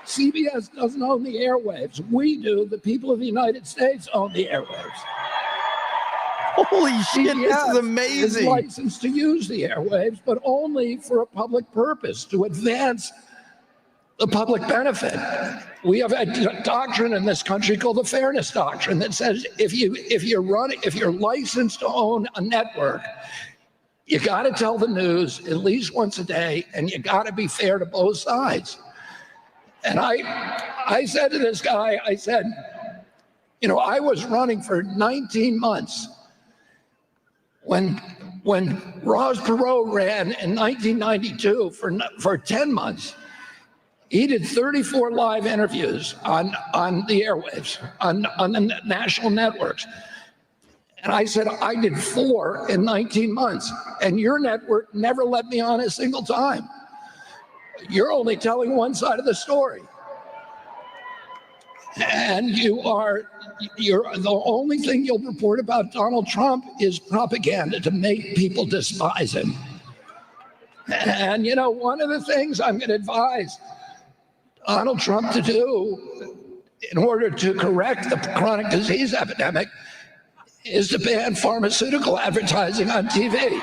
CBS doesn't own the airwaves. We do. The people of the United States own the airwaves. Holy shit, this is CBS amazing. is licensed to use the airwaves, but only for a public purpose, to advance the public benefit. We have a doctrine in this country called the Fairness Doctrine that says if you're licensed to own a network, you got to tell the news at least once a day, and you got to be fair to both sides. And I said to this guy, I said, you know, I was running for 19 months when Ross Perot ran in 1992 for 10 months. He did 34 live interviews on the airwaves, on the national networks. And I said, I did 4 in 19 months, and your network never let me on a single time. You're only telling one side of the story. And you're the only thing you'll report about Donald Trump is propaganda to make people despise him. And you know, one of the things I'm going to advise Donald Trump to do in order to correct the chronic disease epidemic is to ban pharmaceutical advertising on TV.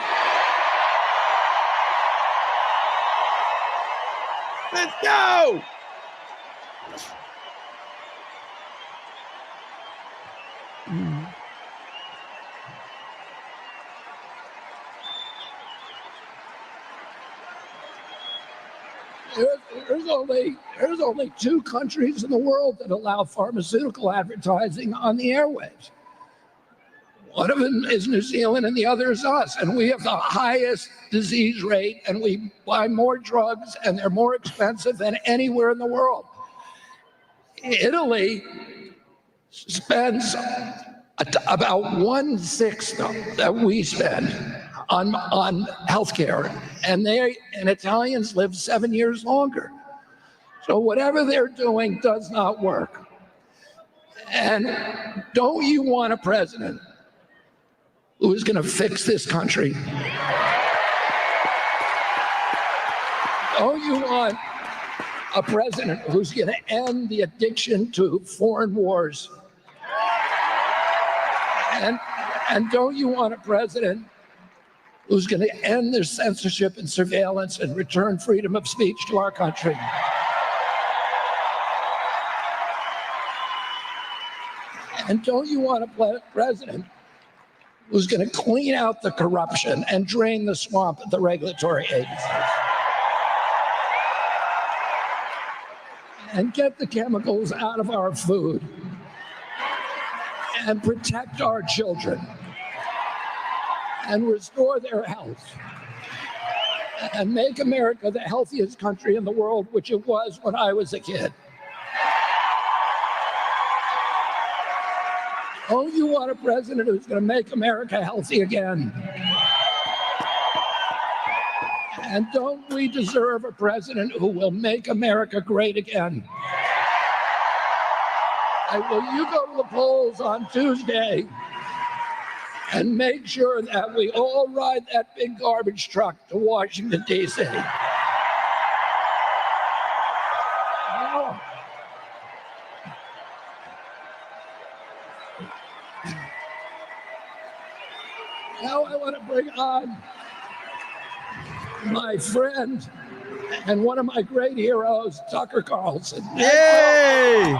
Let's go! There's only 2 countries in the world that allow pharmaceutical advertising on the airwaves. One of them is New Zealand and the other is us. And we have the highest disease rate, and we buy more drugs, and they're more expensive than anywhere in the world. Italy spends about 1/6 that we spend on healthcare, and Italians live 7 years longer. So whatever they're doing does not work. And don't you want a president who is going to fix this country? Don't you want a president who's going to end the addiction to foreign wars? And don't you want a president who's going to end their censorship and surveillance and return freedom of speech to our country? And don't you want a president who's going to clean out the corruption and drain the swamp at the regulatory agencies? And get the chemicals out of our food and protect our children and restore their health and make America the healthiest country in the world, which it was when I was a kid. Oh, you want a president who's going to make America healthy again? And don't we deserve a president who will make America great again? Will you go to the polls on Tuesday and make sure that we all ride that big garbage truck to Washington, D.C.? Now I want to bring on my friend and one of my great heroes, Tucker Carlson. Yay!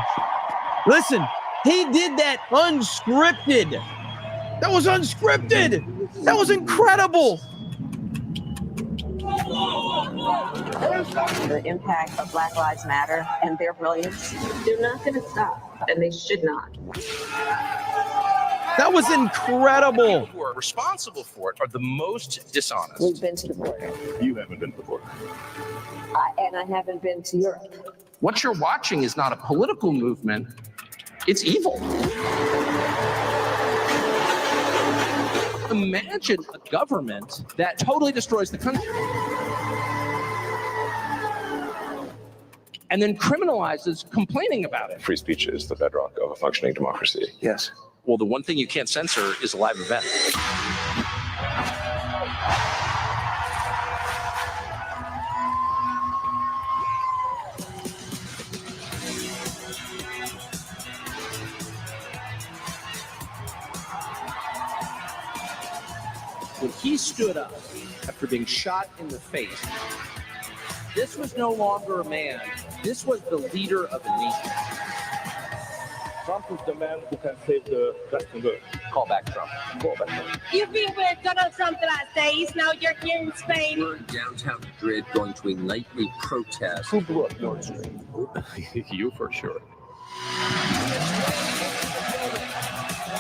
Listen, he did that unscripted. That was unscripted. That was incredible. The impact of Black Lives Matter and their brilliance, they're not going to stop, and they should not. That was incredible. Who are responsible for it are the most dishonest. We've been to the border. You haven't been to the border. And I haven't been to Europe. What you're watching is not a political movement, it's evil. Imagine a government that totally destroys the country and then criminalizes complaining about it. Free speech is the bedrock of a functioning democracy. Yes. Well, the one thing you can't censor is a live event. When he stood up after being shot in the face, this was no longer a man. This was the leader of a nation. Trump is the man who can save the Western. Call back Trump. Call back Trump. You've been with Donald Trump the last days. Now you're here in Spain. We're in downtown Madrid going to a nightly protest. Who blew up Nord Stream? You for sure.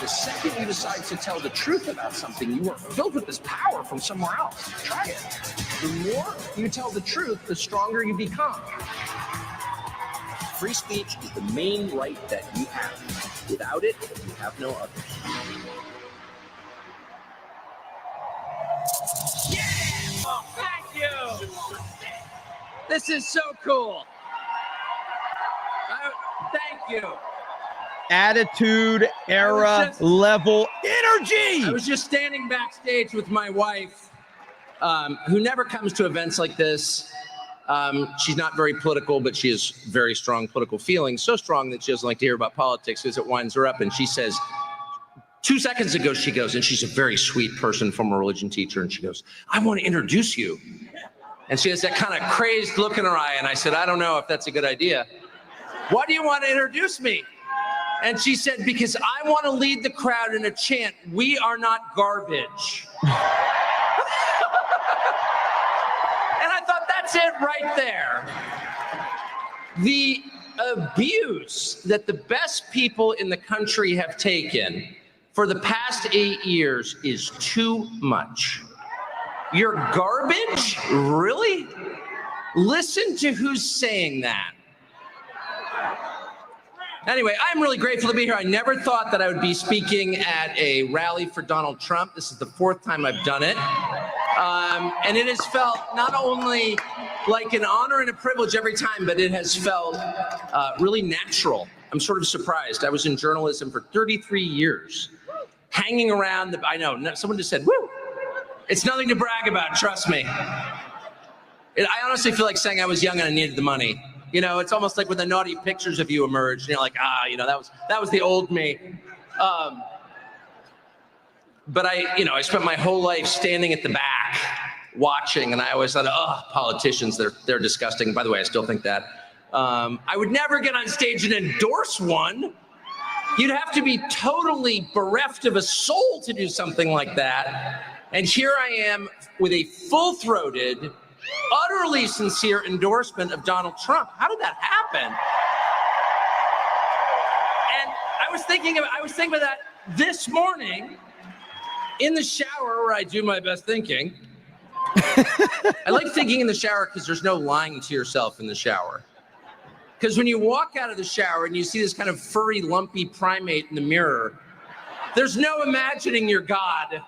The second you decide to tell the truth about something, you are filled with this power from somewhere else. Try it. The more you tell the truth, the stronger you become. Free speech is the main right that you have. Without it, you have no others. Yeah! Oh, thank you! This is so cool. Thank you. Attitude, era, level, energy. I was just standing backstage with my wife, who never comes to events like this. She's not very political, but she has very strong political feelings, so strong that she doesn't like to hear about politics because it winds her up. And she says, 2 seconds ago, she goes, and she's a very sweet person, former religion teacher, and she goes, I want to introduce you. And she has that kind of crazed look in her eye, and I said, I don't know if that's a good idea. Why do you want to introduce me? And she said, because I want to lead the crowd in a chant, we are not garbage. That's it right there. The abuse that the best people in the country have taken for the past 8 years is too much. You're garbage? Really? Listen to who's saying that. Anyway, I'm really grateful to be here. I never thought that I would be speaking at a rally for Donald Trump. This is the 4th time I've done it. And it has felt not only like an honor and a privilege every time, but it has felt really natural. I'm sort of surprised. I was in journalism for 33 years, hanging around. I know, someone just said, woo, it's nothing to brag about, trust me. I honestly feel like saying I was young and I needed the money. You know, it's almost like when the naughty pictures of you emerged, and you're like, that was the old me. But I spent my whole life standing at the back, watching, and I always thought, oh, politicians, they're disgusting. By the way, I still think that. I would never get on stage and endorse one. You'd have to be totally bereft of a soul to do something like that. And here I am with a full-throated, utterly sincere endorsement of Donald Trump. How did that happen? And I was thinking about that this morning in the shower, where I do my best thinking. I like thinking in the shower because there's no lying to yourself in the shower. Because when you walk out of the shower and you see this kind of furry, lumpy primate in the mirror, there's no imagining you're God.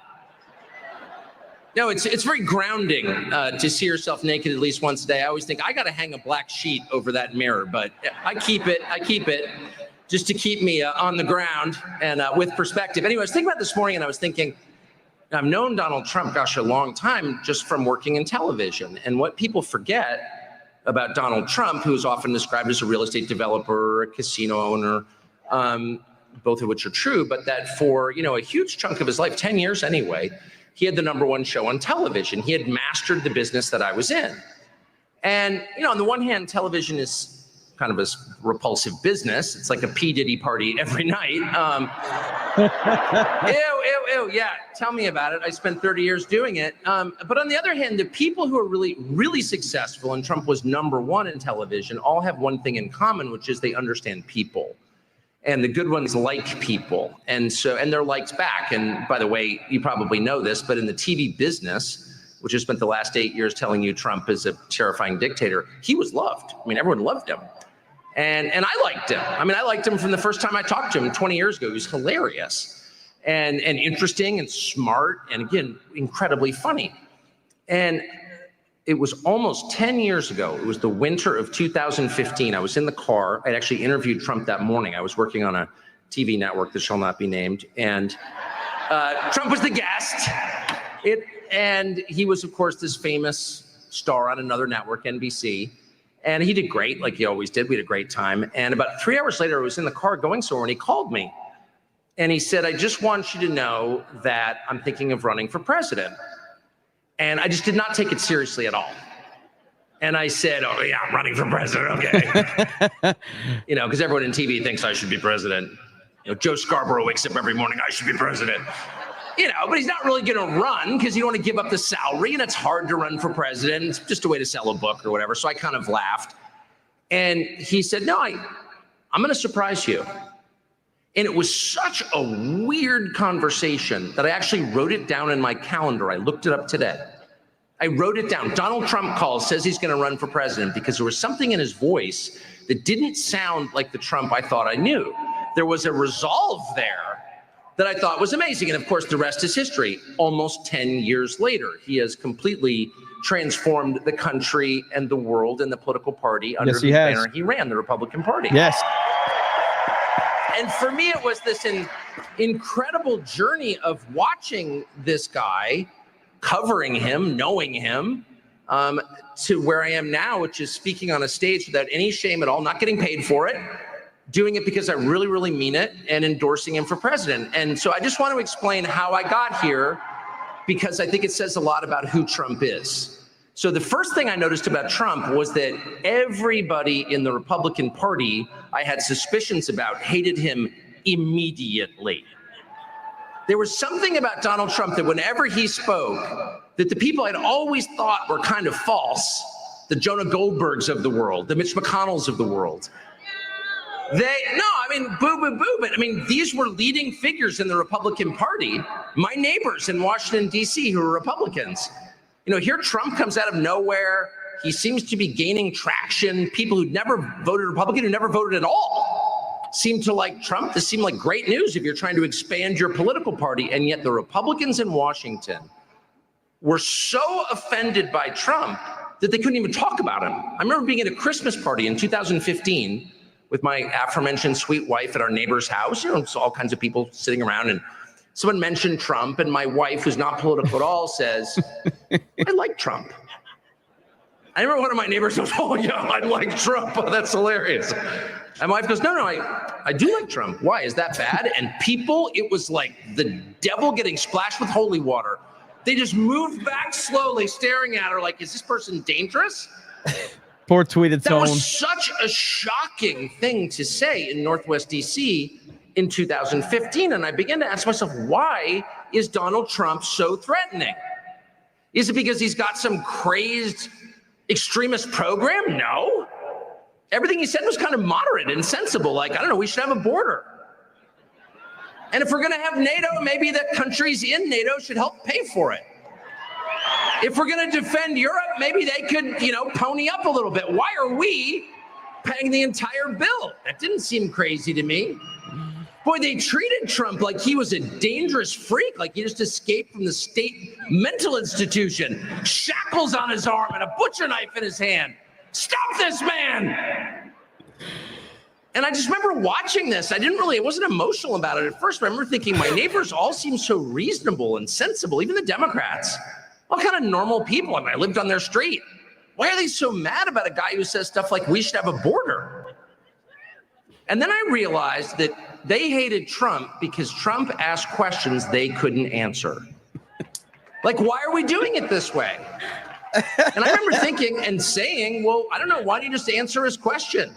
No, it's very grounding to see yourself naked at least once a day. I always think I got to hang a black sheet over that mirror, but I keep it. just to keep me on the ground and with perspective. Anyway, I was thinking about this morning, and I was thinking, I've known Donald Trump, gosh, a long time just from working in television. And what people forget about Donald Trump, who is often described as a real estate developer, a casino owner, both of which are true, but that for, a huge chunk of his life, 10 years anyway, he had the #1 show on television. He had mastered the business that I was in. And, on the one hand, television is kind of a repulsive business. It's like a P. Diddy party every night. Ew, yeah, tell me about it. I spent 30 years doing it. But on the other hand, the people who are really, really successful, and Trump was #1 in television, all have one thing in common, which is they understand people. And the good ones like people. And they're liked back. And by the way, you probably know this, but in the TV business, which has spent the last 8 years telling you Trump is a terrifying dictator, he was loved. I mean, everyone loved him. And I liked him. I mean, I liked him from the first time I talked to him 20 years ago. He was hilarious and interesting and smart and, again, incredibly funny. And it was almost 10 years ago. It was the winter of 2015. I was in the car. I'd actually interviewed Trump that morning. I was working on a TV network that shall not be named. And Trump was the guest. And he was, of course, this famous star on another network, NBC. And he did great, like he always did. We had a great time. And about 3 hours later, I was in the car going somewhere, and he called me. And he said, I just want you to know that I'm thinking of running for president. And I just did not take it seriously at all. And I said, oh, yeah, I'm running for president, okay. Because everyone in TV thinks I should be president. Joe Scarborough wakes up every morning, I should be president. But he's not really going to run because you don't want to give up the salary, and it's hard to run for president. It's just a way to sell a book or whatever. So I kind of laughed. And he said, no, I'm going to surprise you. And it was such a weird conversation that I actually wrote it down in my calendar. I looked it up today. I wrote it down. Donald Trump calls, says he's going to run for president because there was something in his voice that didn't sound like the Trump I thought I knew. There was a resolve there that I thought was amazing. And of course, the rest is history. Almost 10 years later, he has completely transformed the country and the world and the political party under whose banner he ran, the Republican Party. Yes. And for me, it was this incredible journey of watching this guy, covering him, knowing him, to where I am now, which is speaking on a stage without any shame at all, not getting paid for it, doing it because I really, really mean it, and endorsing him for president. And so I just want to explain how I got here, because I think it says a lot about who Trump is. So the first thing I noticed about Trump was that everybody in the Republican Party I had suspicions about hated him immediately. There was something about Donald Trump that whenever he spoke, that the people I'd always thought were kind of false, the Jonah Goldbergs of the world, the Mitch McConnells of the world, but these were leading figures in the Republican Party, my neighbors in Washington, D.C., who are Republicans. Here Trump comes out of nowhere. He seems to be gaining traction. People who'd never voted Republican, who never voted at all, seem to like Trump. This seemed like great news if you're trying to expand your political party. And yet the Republicans in Washington were so offended by Trump that they couldn't even talk about him. I remember being at a Christmas party in 2015 with my aforementioned sweet wife at our neighbor's house. So all kinds of people sitting around, and someone mentioned Trump, and my wife, who's not political at all, says, I like Trump. I remember one of my neighbors goes, oh yeah, I like Trump. Oh, that's hilarious. And my wife goes, no, I do like Trump. Why, is that bad? And people, it was like the devil getting splashed with holy water. They just moved back slowly, staring at her like, is this person dangerous? Poor tweeted That tone. was such a shocking thing to say in Northwest DC in 2015. And I began to ask myself, why is Donald Trump so threatening? Is it because he's got some crazed extremist program? No. Everything he said was kind of moderate and sensible. Like, I don't know, we should have a border. And if we're going to have NATO, maybe the countries in NATO should help pay for it. If we're going to defend Europe, maybe they could, pony up a little bit. Why are we paying the entire bill? That didn't seem crazy to me. Boy, they treated Trump like he was a dangerous freak, like he just escaped from the state mental institution. Shackles on his arm and a butcher knife in his hand. Stop this man! And I just remember watching this. I wasn't emotional about it at first. But I remember thinking my neighbors all seem so reasonable and sensible, even the Democrats, all kind of normal people. I mean, I lived on their street. Why are they so mad about a guy who says stuff like we should have a border? And then I realized that they hated Trump because Trump asked questions they couldn't answer. Like, why are we doing it this way? And I remember thinking and saying, well, I don't know, why don't you just answer his question?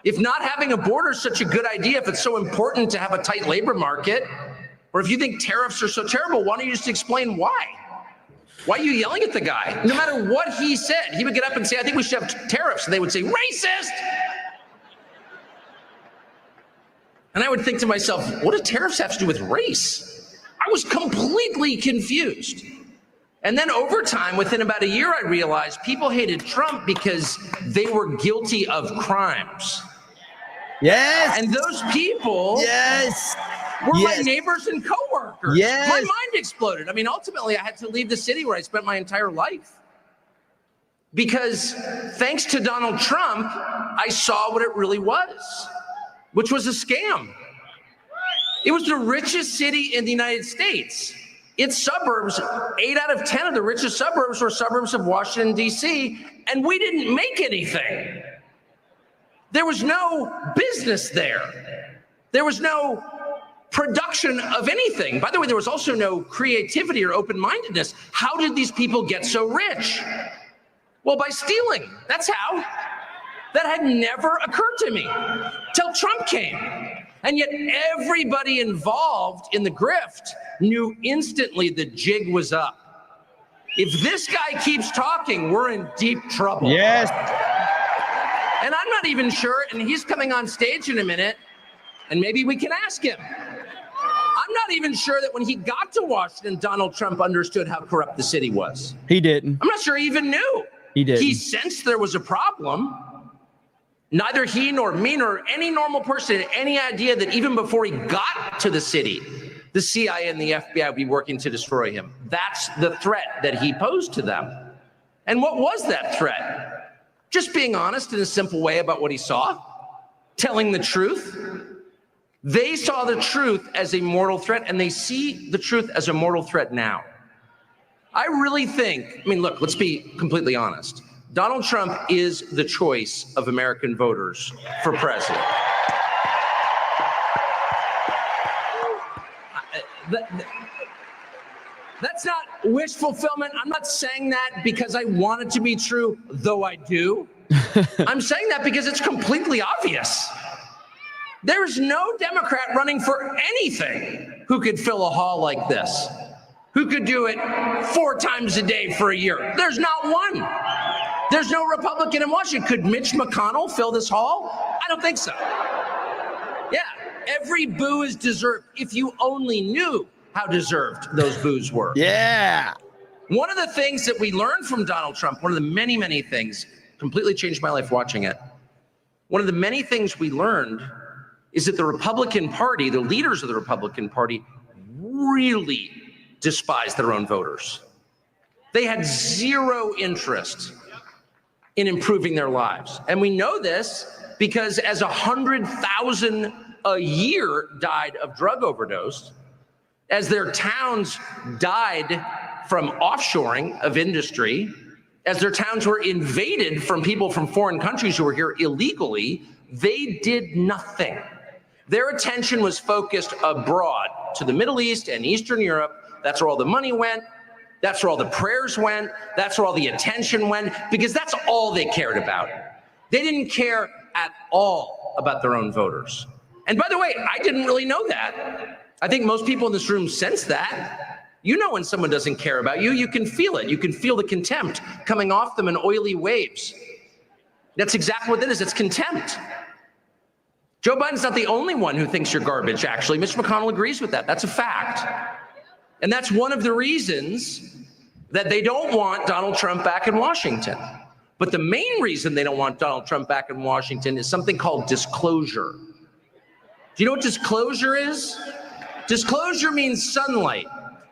If not having a border is such a good idea, if it's so important to have a tight labor market, or if you think tariffs are so terrible, why don't you just explain why? Why are you yelling at the guy? No matter what he said, he would get up and say, I think we should have tariffs. And they would say, racist! And I would think to myself, what do tariffs have to do with race? I was completely confused. And then over time, within about a year, I realized people hated Trump because they were guilty of crimes. Yes. And those people were my neighbors and coworkers. Yes. My mind exploded. I mean, ultimately, I had to leave the city where I spent my entire life. Because thanks to Donald Trump, I saw what it really was, which was a scam. It was the richest city in the United States. Its suburbs, 8 out of 10 of the richest suburbs were suburbs of Washington, D.C., and we didn't make anything. There was no business there. There was no production of anything. By the way, there was also no creativity or open-mindedness. How did these people get so rich? Well, by stealing. That's how. That had never occurred to me till Trump came. And yet everybody involved in the grift knew instantly the jig was up. If this guy keeps talking, we're in deep trouble. Yes. And I'm not even sure, and he's coming on stage in a minute, and maybe we can ask him. I'm not even sure that when he got to Washington, Donald Trump understood how corrupt the city was. He didn't. I'm not sure he even knew. He did. He sensed there was a problem. Neither he nor me nor any normal person had any idea that even before he got to the city, the CIA and the FBI would be working to destroy him. That's the threat that he posed to them. And what was that threat? Just being honest in a simple way about what he saw, telling the truth. They saw the truth as a mortal threat, and they see the truth as a mortal threat now. I really think, I mean, look, let's be completely honest. Donald Trump is the choice of American voters for president. That's not wish fulfillment. I'm not saying that because I want it to be true, though I do. I'm saying that because it's completely obvious. There's no Democrat running for anything who could fill a hall like this, who could do it 4 times a day for a year. There's not one. There's no Republican in Washington. Could Mitch McConnell fill this hall? I don't think so. Yeah, every boo is deserved if you only knew how deserved those boos were. Yeah. One of the things that we learned from Donald Trump, one of the many, many things, completely changed my life watching it. One of the many things we learned is that the Republican Party, the leaders of the Republican Party, really despise their own voters. They had zero interest in improving their lives. And we know this because as 100,000 a year died of drug overdose, as their towns died from offshoring of industry, as their towns were invaded from people from foreign countries who were here illegally, they did nothing. Their attention was focused abroad to the Middle East and Eastern Europe. That's where all the money went. That's where all the prayers went. That's where all the attention went, because that's all they cared about. They didn't care at all about their own voters. And by the way, I didn't really know that. I think most people in this room sense that. You know when someone doesn't care about you, you can feel it. You can feel the contempt coming off them in oily waves. That's exactly what it is. It's contempt. Joe Biden's not the only one who thinks you're garbage, actually. Mitch McConnell agrees with that. That's a fact. And that's one of the reasons that they don't want Donald Trump back in Washington. But the main reason they don't want Donald Trump back in Washington is something called disclosure. Do you know what disclosure is? Disclosure means sunlight.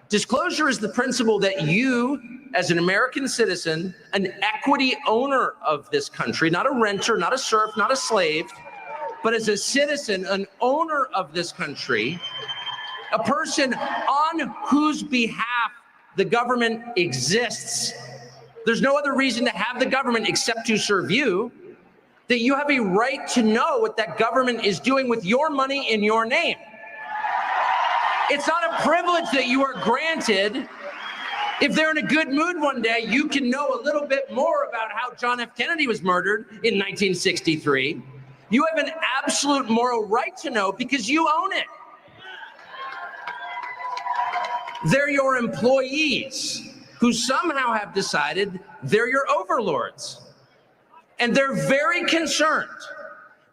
Disclosure is the principle that you, as an American citizen, an equity owner of this country, not a renter, not a serf, not a slave, but as a citizen, an owner of this country, a person on whose behalf the government exists. There's no other reason to have the government except to serve you, that you have a right to know what that government is doing with your money in your name. It's not a privilege that you are granted. If they're in a good mood one day, you can know a little bit more about how John F. Kennedy was murdered in 1963. You have an absolute moral right to know because you own it. They're your employees who somehow have decided they're your overlords. And they're very concerned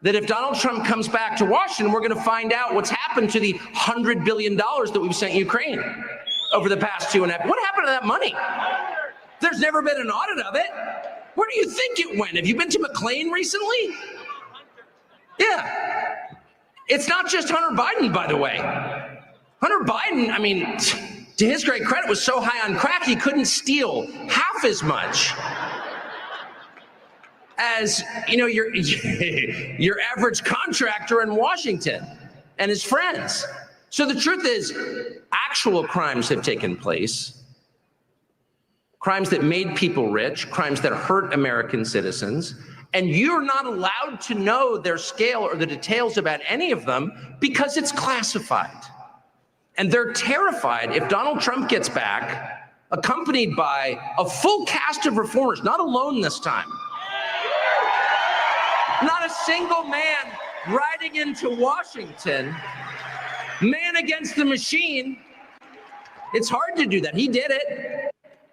that if Donald Trump comes back to Washington, we're going to find out what's happened to the $100 billion that we've sent Ukraine over the past 2.5 years. What happened to that money? There's never been an audit of it. Where do you think it went? Have you been to McLean recently? Yeah. It's not just Hunter Biden, by the way. Hunter Biden, I mean, to his great credit, was so high on crack, he couldn't steal half as much as, you know, your average contractor in Washington and his friends. So the truth is, actual crimes have taken place. Crimes that made people rich, crimes that hurt American citizens, and you're not allowed to know their scale or the details about any of them because it's classified. And they're terrified if Donald Trump gets back, accompanied by a full cast of reformers, not alone this time. Not a single man riding into Washington, man against the machine. It's hard to do that. He did it.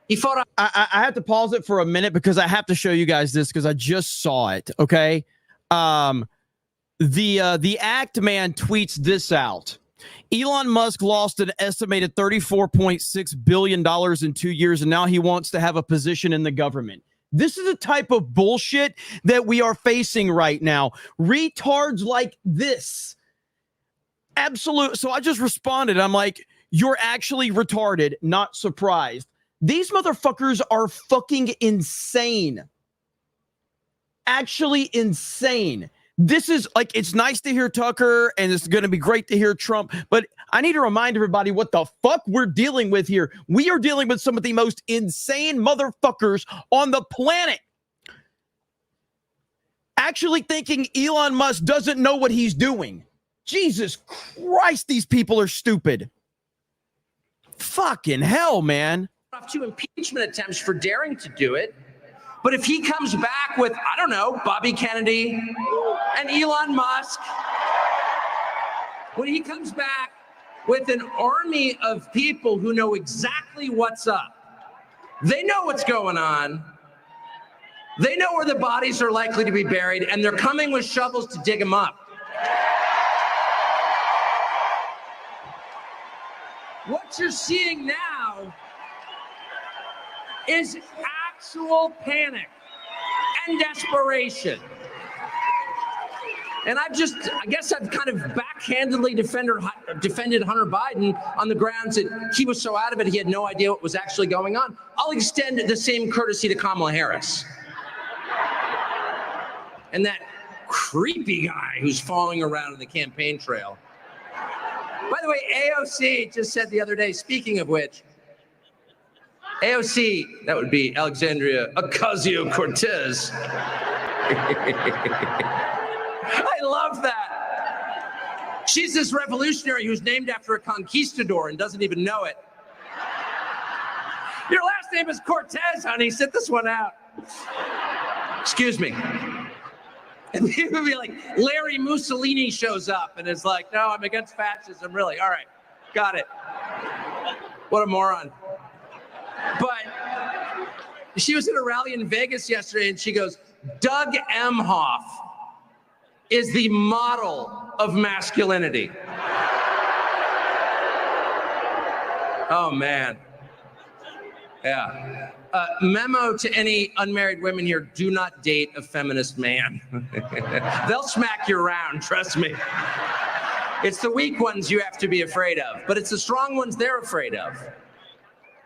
He fought. I have to pause it for a minute because I have to show you guys this because I just saw it. Okay. The Act Man tweets this out. Elon Musk lost an estimated $34.6 billion in 2 years, and now he wants to have a position in the government. This is the type of bullshit that we are facing right now. Retards like this. Absolute. So I just responded. I'm like, you're actually retarded, not surprised. These motherfuckers are fucking insane. Actually insane. This is like, it's nice to hear Tucker and it's going to be great to hear Trump, but I need to remind everybody what the fuck we're dealing with here. We are dealing with some of the most insane motherfuckers on the planet. Actually thinking Elon Musk doesn't know what he's doing. Jesus Christ, these people are stupid. Fucking hell, man. Off 2 impeachment attempts for daring to do it. But if he comes back with, I don't know, Bobby Kennedy and Elon Musk, when he comes back with an army of people who know exactly what's up, they know what's going on, they know where the bodies are likely to be buried, and they're coming with shovels to dig them up. What you're seeing now is actual panic and desperation. And I guess I've kind of backhandedly defended Hunter Biden on the grounds that he was so out of it, he had no idea what was actually going on. I'll extend the same courtesy to Kamala Harris. And that creepy guy who's following around on the campaign trail. By the way, AOC just said the other day, speaking of which, AOC, that would be Alexandria Ocasio-Cortez. I love that. She's this revolutionary who's named after a conquistador and doesn't even know it. Your last name is Cortez, honey. Sit this one out. Excuse me. And it would be like Larry Mussolini shows up and is like, no, I'm against fascism, really. All right, got it. What a moron. But she was at a rally in Vegas yesterday and she goes, Doug Emhoff is the model of masculinity. Oh, man. Yeah. Memo to any unmarried women here, do not date a feminist man. They'll smack you around, trust me. It's the weak ones you have to be afraid of, but it's the strong ones they're afraid of.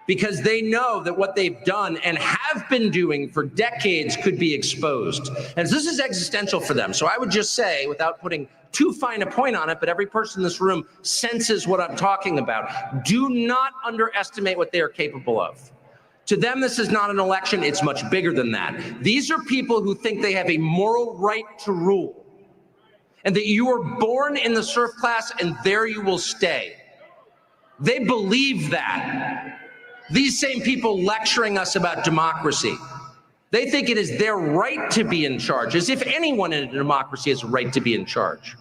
because they know that what they've done and have been doing for decades could be exposed. And this is existential for them. So I would just say, without putting too fine a point on it, but every person in this room senses what I'm talking about, do not underestimate what they are capable of. To them, this is not an election. It's much bigger than that. These are people who think they have a moral right to rule, and that you were born in the serf class and there you will stay. They believe that. These same people lecturing us about democracy. They think it is their right to be in charge, as if anyone in a democracy has a right to be in charge.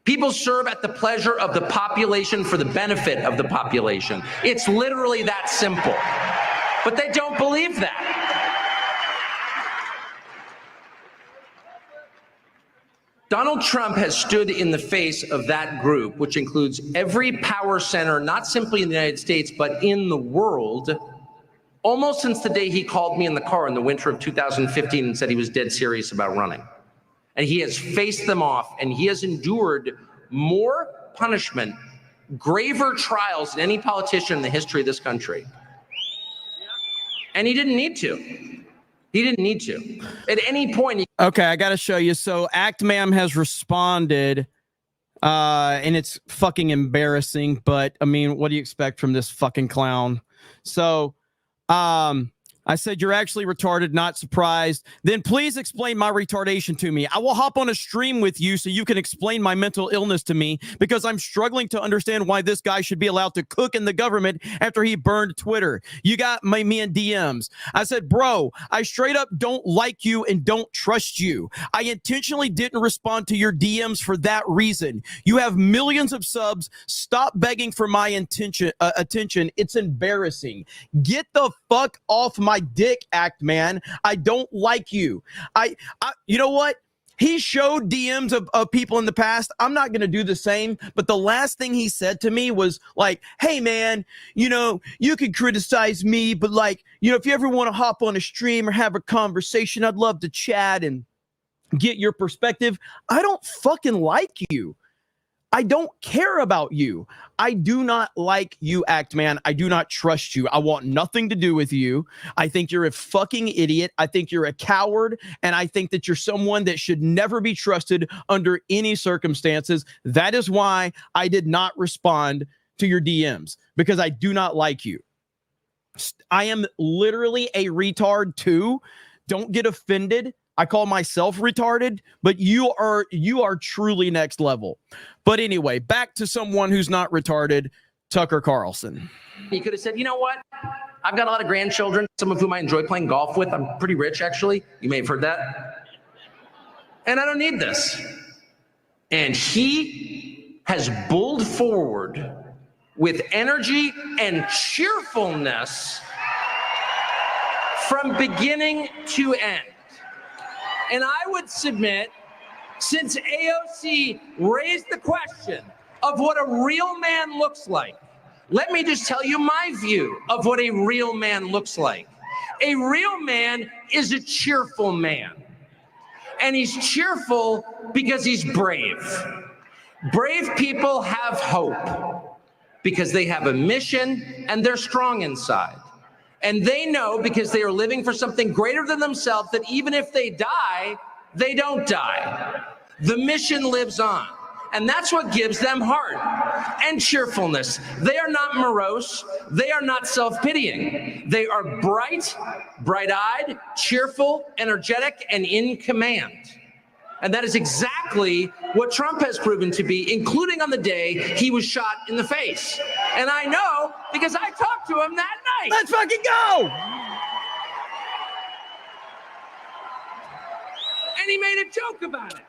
People serve at the pleasure of the population for the benefit of the population. It's literally that simple. But they don't believe that. Donald Trump has stood in the face of that group, which includes every power center, not simply in the United States, but in the world, almost since the day he called me in the car in the winter of 2015 and said he was dead serious about running. And he has faced them off, and he has endured more punishment, graver trials than any politician in the history of this country. And he didn't need to. He didn't need to. At any point. Okay, I got to show you. So Act Ma'am has responded, and it's fucking embarrassing. But, I mean, what do you expect from this fucking clown? So, I said, you're actually retarded, not surprised. Then please explain my retardation to me. I will hop on a stream with you so you can explain my mental illness to me, because I'm struggling to understand why this guy should be allowed to cook in the government after he burned Twitter. You got me in DMs. I said, bro, I straight up don't like you and don't trust you. I intentionally didn't respond to your DMs for that reason. You have millions of subs. Stop begging for my attention. It's embarrassing. Get the fuck off my dick, Act Man. I don't like you. You know what? He showed DMs of people in the past. I'm not going to do the same. But the last thing he said to me was like, hey, man, you know, you can criticize me, but like, you know, if you ever want to hop on a stream or have a conversation, I'd love to chat and get your perspective. I don't fucking like you. I don't care about you. I do not like you, Act Man. I do not trust you. I want nothing to do with you. I think you're a fucking idiot. I think you're a coward. And I think that you're someone that should never be trusted under any circumstances. That is why I did not respond to your DMs, because I do not like you. I am literally a retard too. Don't get offended. I call myself retarded, but you are truly next level. But anyway, back to someone who's not retarded, Tucker Carlson. You could have said, you know what? I've got a lot of grandchildren, some of whom I enjoy playing golf with. I'm pretty rich, actually. You may have heard that. And I don't need this. And he has bulled forward with energy and cheerfulness from beginning to end. And I would submit, since AOC raised the question of what a real man looks like, let me just tell you my view of what a real man looks like. A real man is a cheerful man. And he's cheerful because he's brave. Brave people have hope because they have a mission and they're strong inside. And they know, because they are living for something greater than themselves, that even if they die, they don't die. The mission lives on. And that's what gives them heart and cheerfulness. They are not morose. They are not self-pitying. They are bright, bright-eyed, cheerful, energetic, and in command. And that is exactly what Trump has proven to be, including on the day he was shot in the face. And I know because I talked to him that night. Let's fucking go! And he made a joke about it.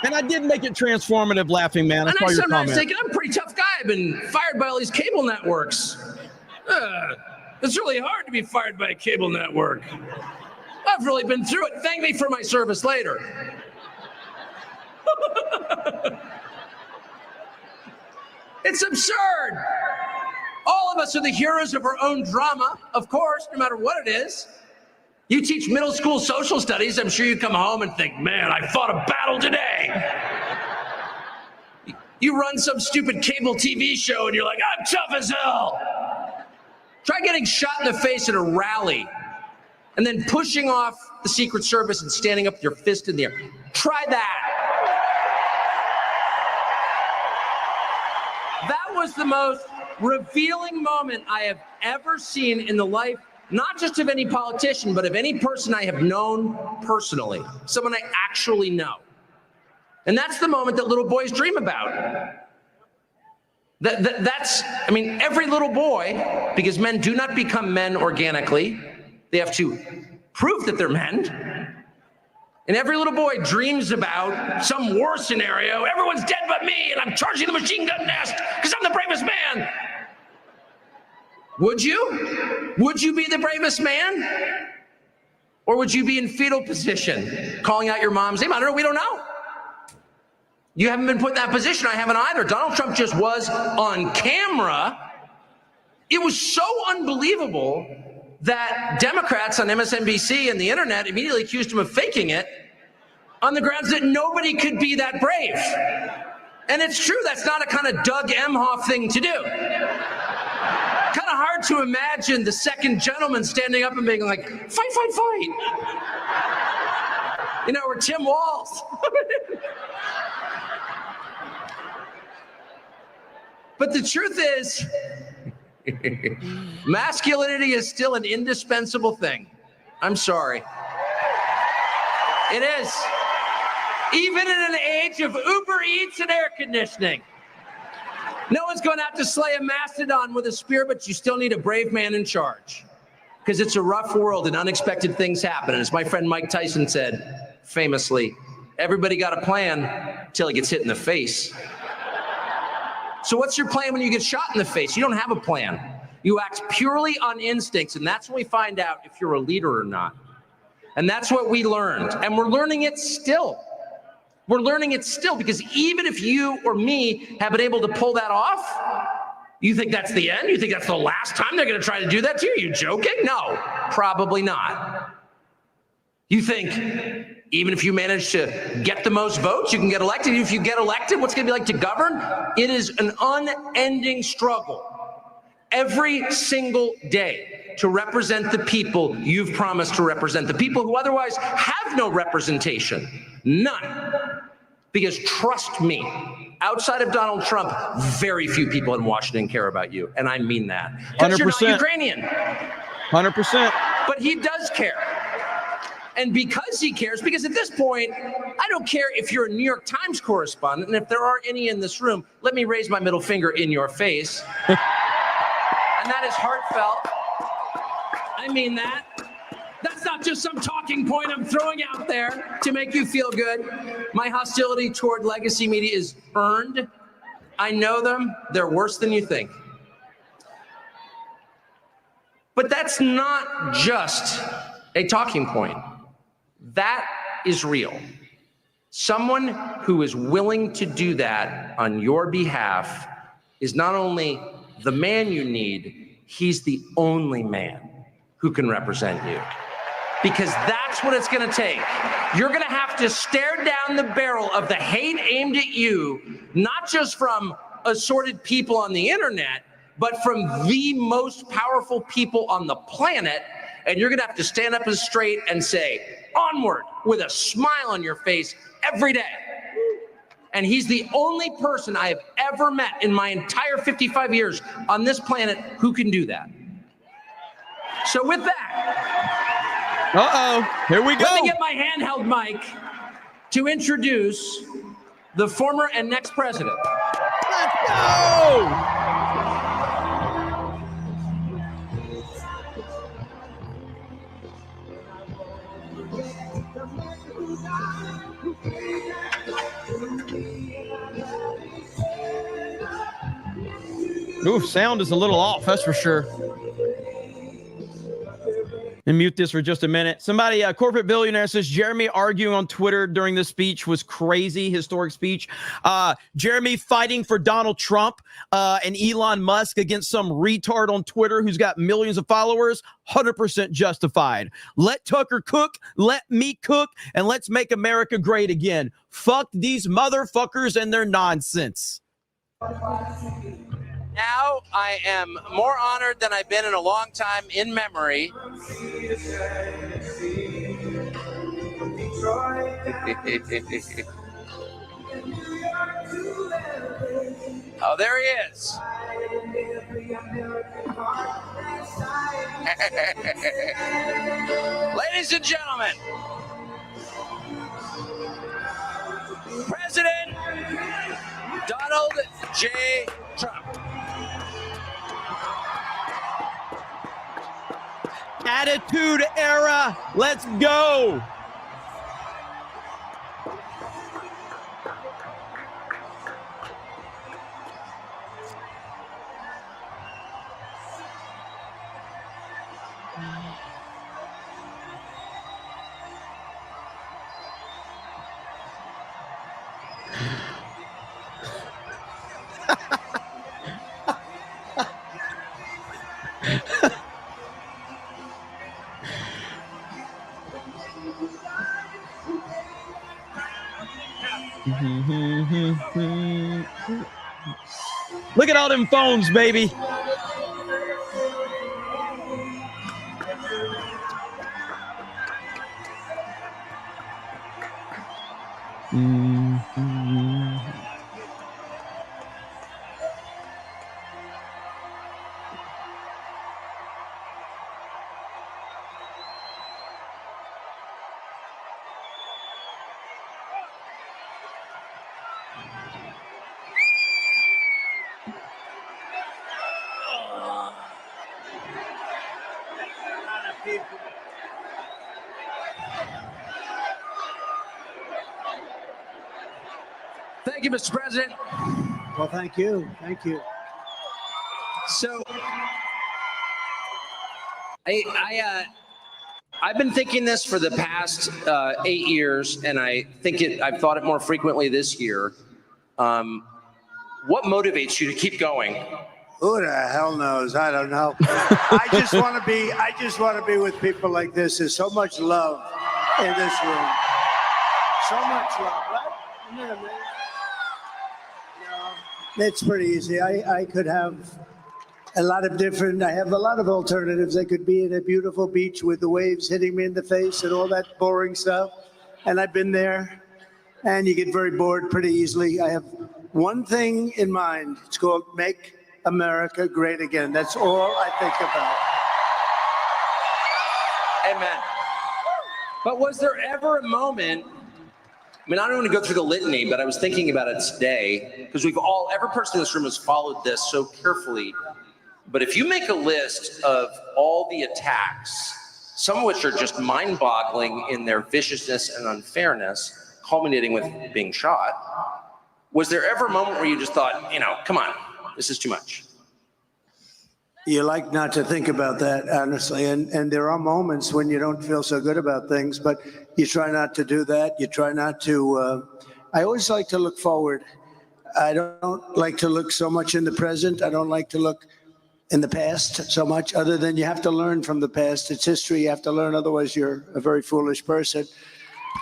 And I did make it transformative, laughing man. I And saw I your sometimes comment. think, I'm a pretty tough guy. I've been fired by all these cable networks. It's really hard to be fired by a cable network. I've really been through it. Thank me for my service later. It's absurd. All of us are the heroes of our own drama, of course, no matter what it is. You teach middle school social studies, I'm sure you come home and think, man, I fought a battle today. You run some stupid cable TV show and you're like, I'm tough as hell. getting shot in the face at a rally and then pushing off the Secret Service and standing up with your fist in the air. Try that. That was the most revealing moment I have ever seen in the life, not just of any politician, but of any person I have known personally, someone I actually know. And that's the moment that little boys dream about. That's, I mean, every little boy, because men do not become men organically, they have to prove that they're men. And every little boy dreams about some war scenario. Everyone's dead but me, and I'm charging the machine gun nest because I'm the bravest man. Would you? Would you be the bravest man? Or would you be in fetal position, calling out your mom's name? I don't know. We don't know. You haven't been put in that position. I haven't either. Donald Trump just was on camera. It was so unbelievable that Democrats on MSNBC and the internet immediately accused him of faking it on the grounds that nobody could be that brave. And it's true, that's not a kind of Doug Emhoff thing to do. Kind of hard to imagine the second gentleman standing up and being like, fight, fight, fight. You know, or Tim Walz. But the truth is, masculinity is still an indispensable thing. I'm sorry. It is. Even in an age of Uber Eats and air conditioning. No one's going out to slay a mastodon with a spear, but you still need a brave man in charge. Because it's a rough world and unexpected things happen. And as my friend Mike Tyson said, famously, everybody got a plan until he gets hit in the face. So what's your plan when you get shot in the face? You don't have a plan. You act purely on instincts, and that's when we find out if you're a leader or not. And that's what we learned, and we're learning it still. We're learning it still, because even if you or me have been able to pull that off, you think that's the end? You think that's the last time they're going to try to do that to you? Are you joking? No, probably not. You think even if you manage to get the most votes, you can get elected. If you get elected, what's going to be like to govern? It is an unending struggle every single day to represent the people you've promised to represent, the people who otherwise have no representation, none. Because trust me, outside of Donald Trump, very few people in Washington care about you, and I mean that. Because you're not Ukrainian. 100%. But he does care. And because he cares, because at this point, I don't care if you're a New York Times correspondent, and if there are any in this room, let me raise my middle finger in your face. And that is heartfelt. I mean that. That's not just some talking point I'm throwing out there to make you feel good. My hostility toward legacy media is earned. I know them. They're worse than you think. But that's not just a talking point. That is real. Someone who is willing to do that on your behalf is not only the man you need, he's the only man who can represent you. Because that's what it's going to take. You're going to have to stare down the barrel of the hate aimed at you, not just from assorted people on the internet, but from the most powerful people on the planet. And you're going to have to stand up and straight and say, onward, with a smile on your face every day. And he's the only person I have ever met in my entire 55 years on this planet who can do that. So with that, here we go. Let me get my handheld mic to introduce the former and next president. Let's go! Ooh, sound is a little off, that's for sure. And mute this for just a minute. Somebody, a corporate billionaire, says Jeremy arguing on Twitter during this speech was crazy, historic speech. Jeremy fighting for Donald Trump and Elon Musk against some retard on Twitter who's got millions of followers, 100% justified. Let Tucker cook, let me cook, and let's make America great again. Fuck these motherfuckers and their nonsense. Now I am more honored than I've been in a long time in memory. Oh, there he is. Ladies and gentlemen, President Donald J. Trump. Attitude Era, let's go. Look at all them phones, baby. Thank you, Mr. President. Well, thank you. Thank you. So, I've been thinking this for the past 8 years, and I've thought it more frequently this year. What motivates you to keep going? Who the hell knows? I don't know. I just want to be with people like this. There's so much love in this room. So much love, right? Isn't that amazing? It's pretty easy. I could have I have a lot of alternatives. I could be at a beautiful beach with the waves hitting me in the face and all that boring stuff. And I've been there, and you get very bored pretty easily. I have one thing in mind. It's called Make America Great Again. That's all I think about. Amen. But was there ever a moment, I mean, I don't want to go through the litany, but I was thinking about it today, because every person in this room has followed this so carefully. But if you make a list of all the attacks, some of which are just mind-boggling in their viciousness and unfairness, culminating with being shot, was there ever a moment where you just thought, come on, this is too much? You like not to think about that, honestly. And there are moments when you don't feel so good about things, but you try not to do that. You try not to. I always like to look forward. I don't like to look so much in the present. I don't like to look in the past so much, other than you have to learn from the past. It's history. You have to learn. Otherwise, you're a very foolish person.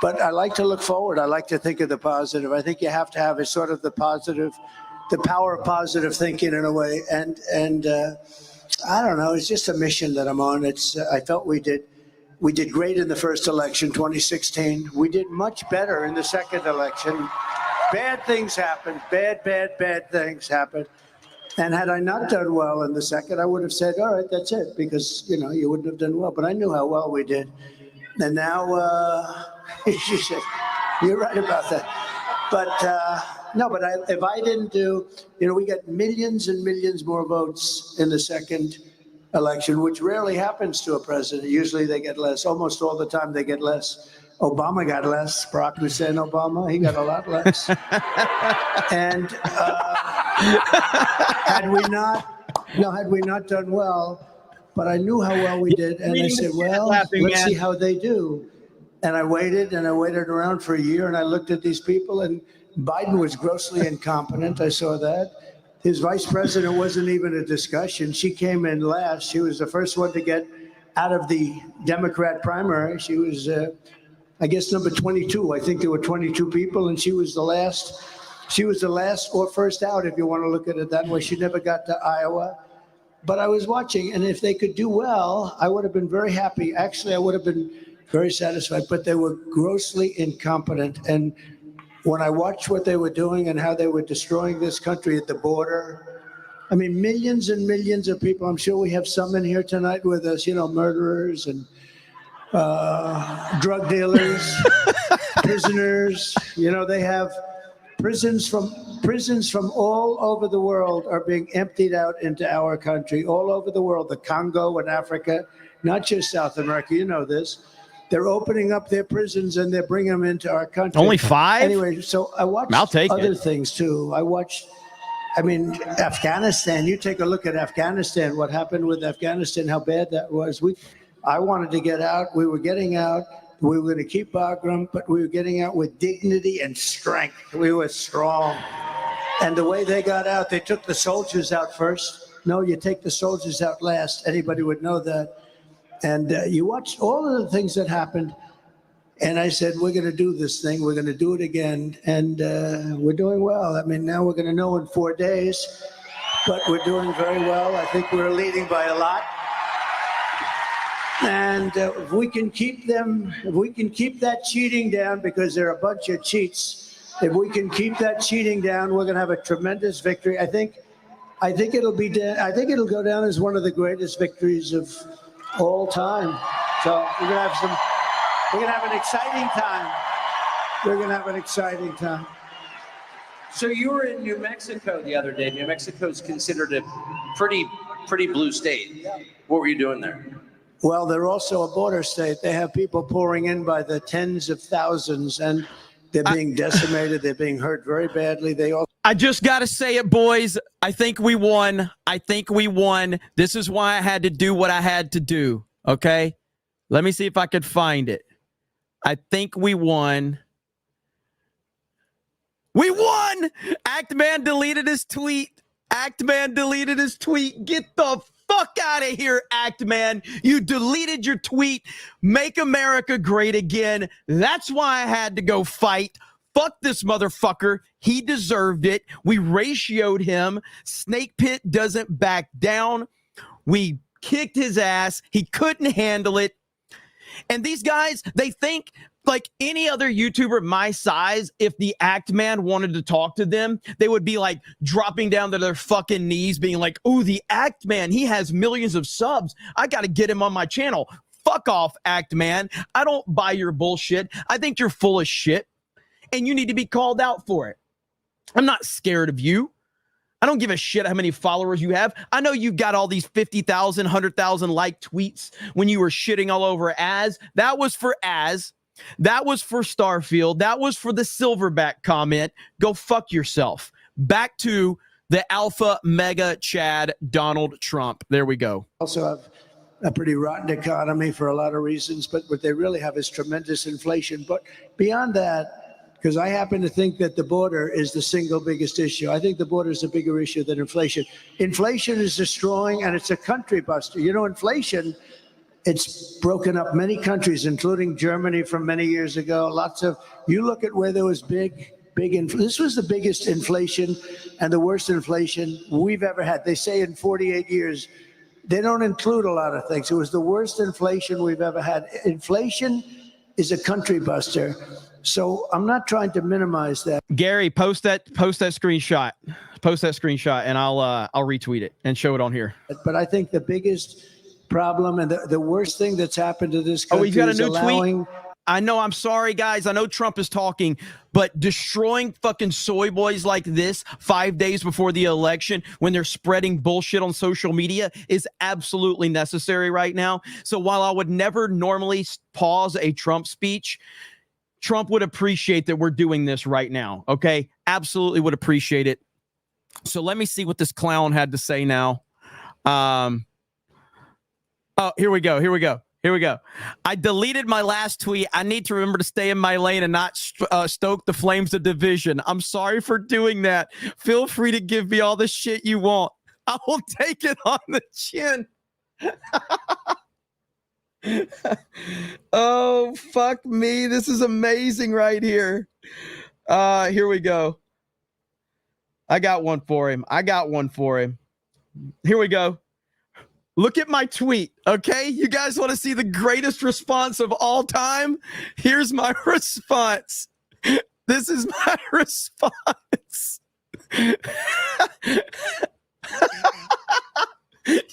But I like to look forward. I like to think of the positive. I think you have to have a sort of the power of positive thinking in a way. And I don't know. It's just a mission that I'm on. I felt we did great in the first election, 2016. We did much better in the second election. Bad things happened. Bad things happened. And had I not done well in the second, I would have said, all right, that's it, because, you wouldn't have done well. But I knew how well we did. And now, you're right about that. But if I didn't do, we got millions and millions more votes in the second election, which rarely happens to a president. Usually they get less. Almost all the time they get less. Obama got less. Barack Hussein Obama, he got a lot less. And had we not done well, but I knew how well we did, and I said, well, let's see how they do. And I waited around for a year, and I looked at these people, and Biden was grossly incompetent. I saw that. His vice president wasn't even a discussion. She came in last. She was the first one to get out of the Democrat primary. She was, I guess, number 22. I think there were 22 people, and she was the last. She was the last or first out, if you want to look at it that way. She never got to Iowa. But I was watching, and if they could do well, I would have been very happy. Actually, I would have been very satisfied, but they were grossly incompetent. And when I watched what they were doing and how they were destroying this country at the border, I mean, millions and millions of people, I'm sure we have some in here tonight with us, you know, murderers and drug dealers, prisoners, you know, they have prisons from all over the world are being emptied out into our country, all over the world, the Congo and Africa, not just South America, you know this. They're opening up their prisons and they're bringing them into our country. Only 5? Anyway, so I watched other things too. I mean, Afghanistan, you take a look at Afghanistan, what happened with Afghanistan, how bad that was. I wanted to get out. We were getting out. We were going to keep Bagram, but we were getting out with dignity and strength. We were strong. And the way they got out, they took the soldiers out first. No, you take the soldiers out last. Anybody would know that. And you watch all of the things that happened. And I said, we're going to do this thing. We're going to do it again. And we're doing well. I mean, now we're going to know in 4 days. But we're doing very well. I think we're leading by a lot. And if we can keep that cheating down, because they're a bunch of cheats, if we can keep that cheating down, we're going to have a tremendous victory. I think it'll go down as one of the greatest victories of all time. So we're going to have an exciting time. We're going to have an exciting time. So you were in New Mexico the other day. New Mexico is considered a pretty blue state. What were you doing there? Well, they're also a border state. They have people pouring in by the tens of thousands, and they're being decimated. They're being hurt very badly. I just got to say it, boys. I think we won. This is why I had to do what I had to do, okay? Let me see if I could find it. I think we won. We won! Actman deleted his tweet. Get the fuck out of here, Actman. You deleted your tweet. Make America great again. That's why I had to go fight. Fuck this motherfucker. He deserved it. We ratioed him. Snake Pit doesn't back down. We kicked his ass. He couldn't handle it. And these guys, they think like any other YouTuber my size, if the Act Man wanted to talk to them, they would be like dropping down to their fucking knees being like, oh, the Act Man, he has millions of subs. I got to get him on my channel. Fuck off, Act Man. I don't buy your bullshit. I think you're full of shit and you need to be called out for it. I'm not scared of you. I don't give a shit how many followers you have. I know you got all these 50,000, 100,000 like tweets when you were shitting all over Az. That was for Az. That was for Starfield. That was for the Silverback comment. Go fuck yourself. Back to the alpha mega Chad Donald Trump. There we go. Also have a pretty rotten economy for a lot of reasons, but what they really have is tremendous inflation. But beyond that, because I happen to think that the border is the single biggest issue. I think the border is a bigger issue than inflation. Inflation is destroying, and it's a country buster. You know, inflation, it's broken up many countries, including Germany from many years ago. You look at where there was big this was the biggest inflation and the worst inflation we've ever had. They say in 48 years, they don't include a lot of things. It was the worst inflation we've ever had. Inflation is a country buster. So I'm not trying to minimize that. Gary, post that screenshot. Post that screenshot and I'll retweet it and show it on here. But I think the biggest problem and the worst thing that's happened to this country we've got is a new allowing... tweet. I know, I'm sorry, guys. I know Trump is talking, but destroying fucking soy boys like this 5 days before the election when they're spreading bullshit on social media is absolutely necessary right now. So while I would never normally pause a Trump speech, Trump would appreciate that we're doing this right now, okay? Absolutely would appreciate it. So let me see what this clown had to say now. Oh, here we go. I deleted my last tweet. I need to remember to stay in my lane and not stoke the flames of division. I'm sorry for doing that. Feel free to give me all the shit you want. I will take it on the chin. Oh, fuck me. This is amazing right here. Here we go. I got one for him. Here we go. Look at my tweet, okay? You guys want to see the greatest response of all time? Here's my response. This is my response.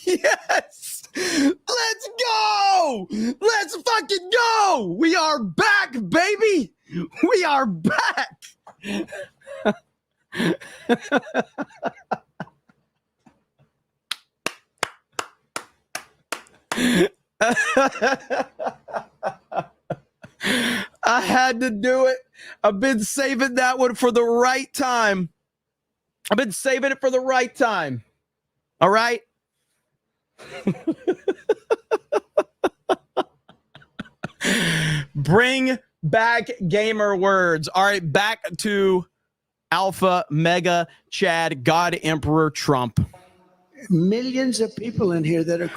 Yes! Let's go! Let's fucking go! We are back, baby! We are back! I had to do it. I've been saving that one for the right time. I've been saving it for the right time. All right? Bring back gamer words. All right, back to Alpha Mega Chad God Emperor Trump. Millions of people in here that are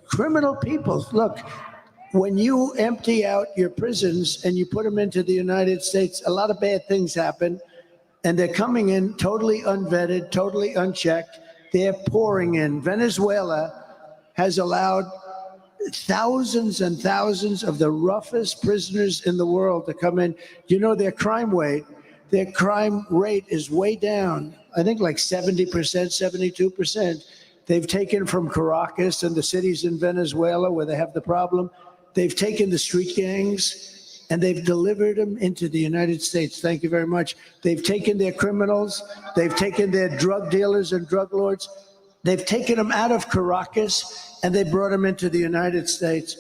criminal people. Look, when you empty out your prisons and you put them into the United States, a lot of bad things happen, and they're coming in totally unvetted, totally unchecked. They're pouring in. Venezuela has allowed thousands and thousands of the roughest prisoners in the world to come in. You know, their crime rate is way down. I think like 70%, 72%. They've taken from Caracas and the cities in Venezuela where they have the problem. They've taken the street gangs and they've delivered them into the United States. Thank you very much. They've taken their criminals. They've taken their drug dealers and drug lords. They've taken them out of Caracas and they brought them into the United States.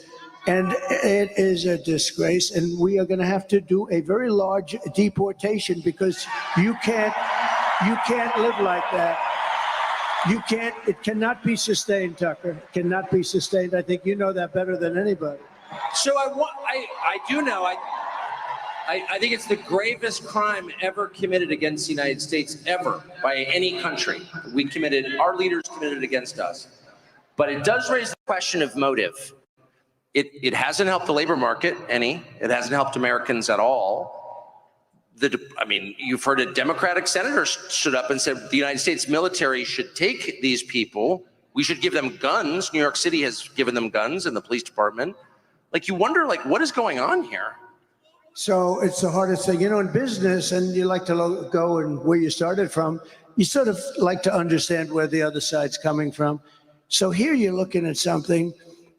And it is a disgrace. And we are going to have to do a very large deportation because you can't live like that. You can't, it cannot be sustained, Tucker. It cannot be sustained. I think you know that better than anybody. So I do know. I think it's the gravest crime ever committed against the United States ever by any country. Our leaders committed against us. But it does raise the question of motive. It hasn't helped the labor market any. It hasn't helped Americans at all. You've heard a Democratic senator stood up and said the United States military should take these people. We should give them guns. New York City has given them guns in the police department. You wonder, what is going on here? So it's the hardest thing. In business, and you like to go and where you started from, you sort of like to understand where the other side's coming from. So here you're looking at something.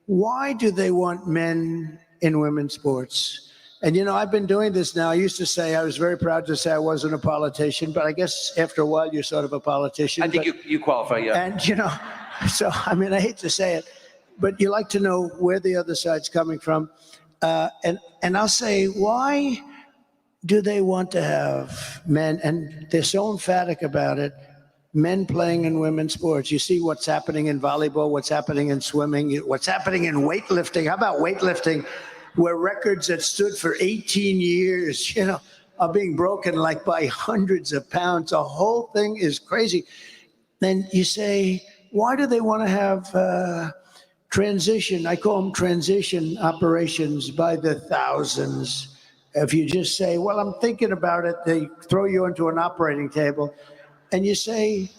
Why do they want men in women's sports? And, I've been doing this now. I used to say, I was very proud to say I wasn't a politician, but I guess after a while, you're sort of a politician. I think you qualify, yeah. And, so, I hate to say it, but you like to know where the other side's coming from. And I'll say, why do they want to have men, and they're so emphatic about it, men playing in women's sports? You see what's happening in volleyball, what's happening in swimming, what's happening in weightlifting. How about weightlifting, where records that stood for 18 years, are being broken by hundreds of pounds? The whole thing is crazy. Then you say, why do they want to have transition? I call them transition operations by the thousands. If you just say, well, I'm thinking about it, they throw you into an operating table. And you say,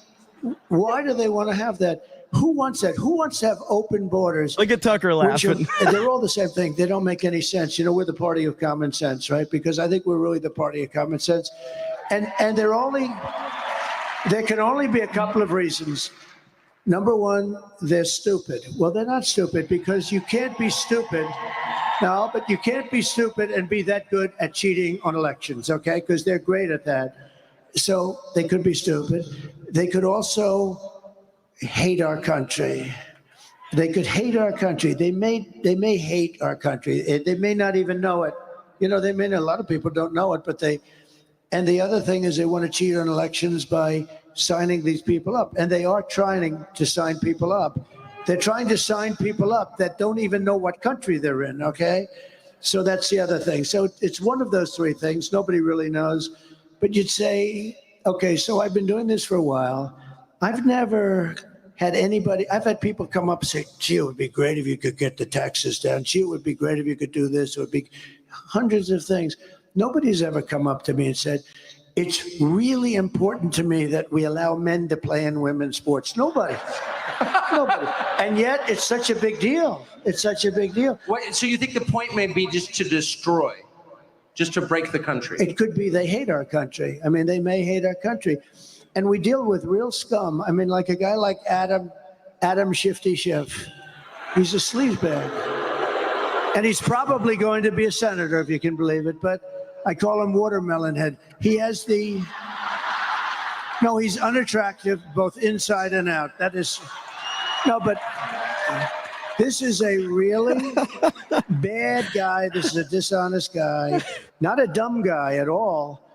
why do they want to have that? Who wants that? Who wants to have open borders? Look at Tucker laughing. They're all the same thing. They don't make any sense. We're the party of common sense, right? Because I think we're really the party of common sense. And there can only be a couple of reasons. Number one, they're stupid. Well, they're not stupid because you can't be stupid. No, but you can't be stupid and be that good at cheating on elections, okay? Because they're great at that. So they could be stupid. They could also hate our country. They could hate our country. They may hate our country. They may not even know it. A lot of people don't know it, but and the other thing is they want to cheat on elections by signing these people up. And they are trying to sign people up. They're trying to sign people up that don't even know what country they're in, okay? So that's the other thing. So it's one of those three things. Nobody really knows. But you'd say, okay, so I've been doing this for a while. I've never had anybody, I've had people come up and say, gee, it would be great if you could get the taxes down. Gee, it would be great if you could do this. It would be hundreds of things. Nobody's ever come up to me and said, It's really important to me that we allow men to play in women's sports. Nobody. Nobody. And yet it's such a big deal. It's such a big deal. So you think the point may be just to destroy, just to break the country? It could be they hate our country. I mean, they may hate our country. And we deal with real scum. I mean, like a guy like Adam Shifty Schiff. He's a sleazebag. And he's probably going to be a senator, if you can believe it. But I call him Watermelon Head. He has no, he's unattractive, both inside and out. That is, no, but this is a really bad guy. This is a dishonest guy, not a dumb guy at all.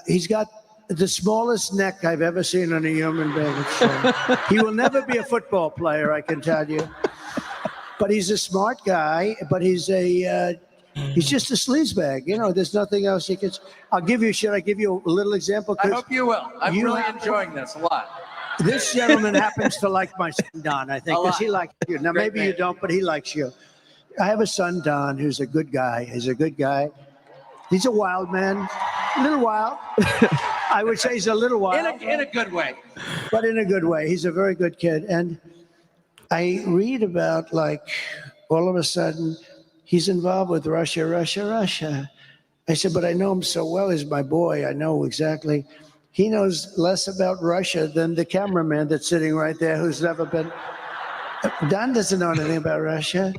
He's got the smallest neck I've ever seen on a human being. So he will never be a football player, I can tell you. But he's a smart guy, but he's just a sleazebag. You know, there's nothing else he can. Should I give you a little example? I hope you will. I'm really enjoying this a lot. This gentleman happens to like my son, Don, I think, because he likes you. Now, maybe you don't, but he likes you. I have a son, Don, who's a good guy. He's a good guy. He's a wild man, a little wild. I would say he's a little wild. In a good way. But in a good way. He's a very good kid. And I read about, like, all of a sudden, he's involved with Russia. I said, but I know him so well. He's my boy. I know exactly. He knows less about Russia than the cameraman that's sitting right there who's never been. Don doesn't know anything about Russia.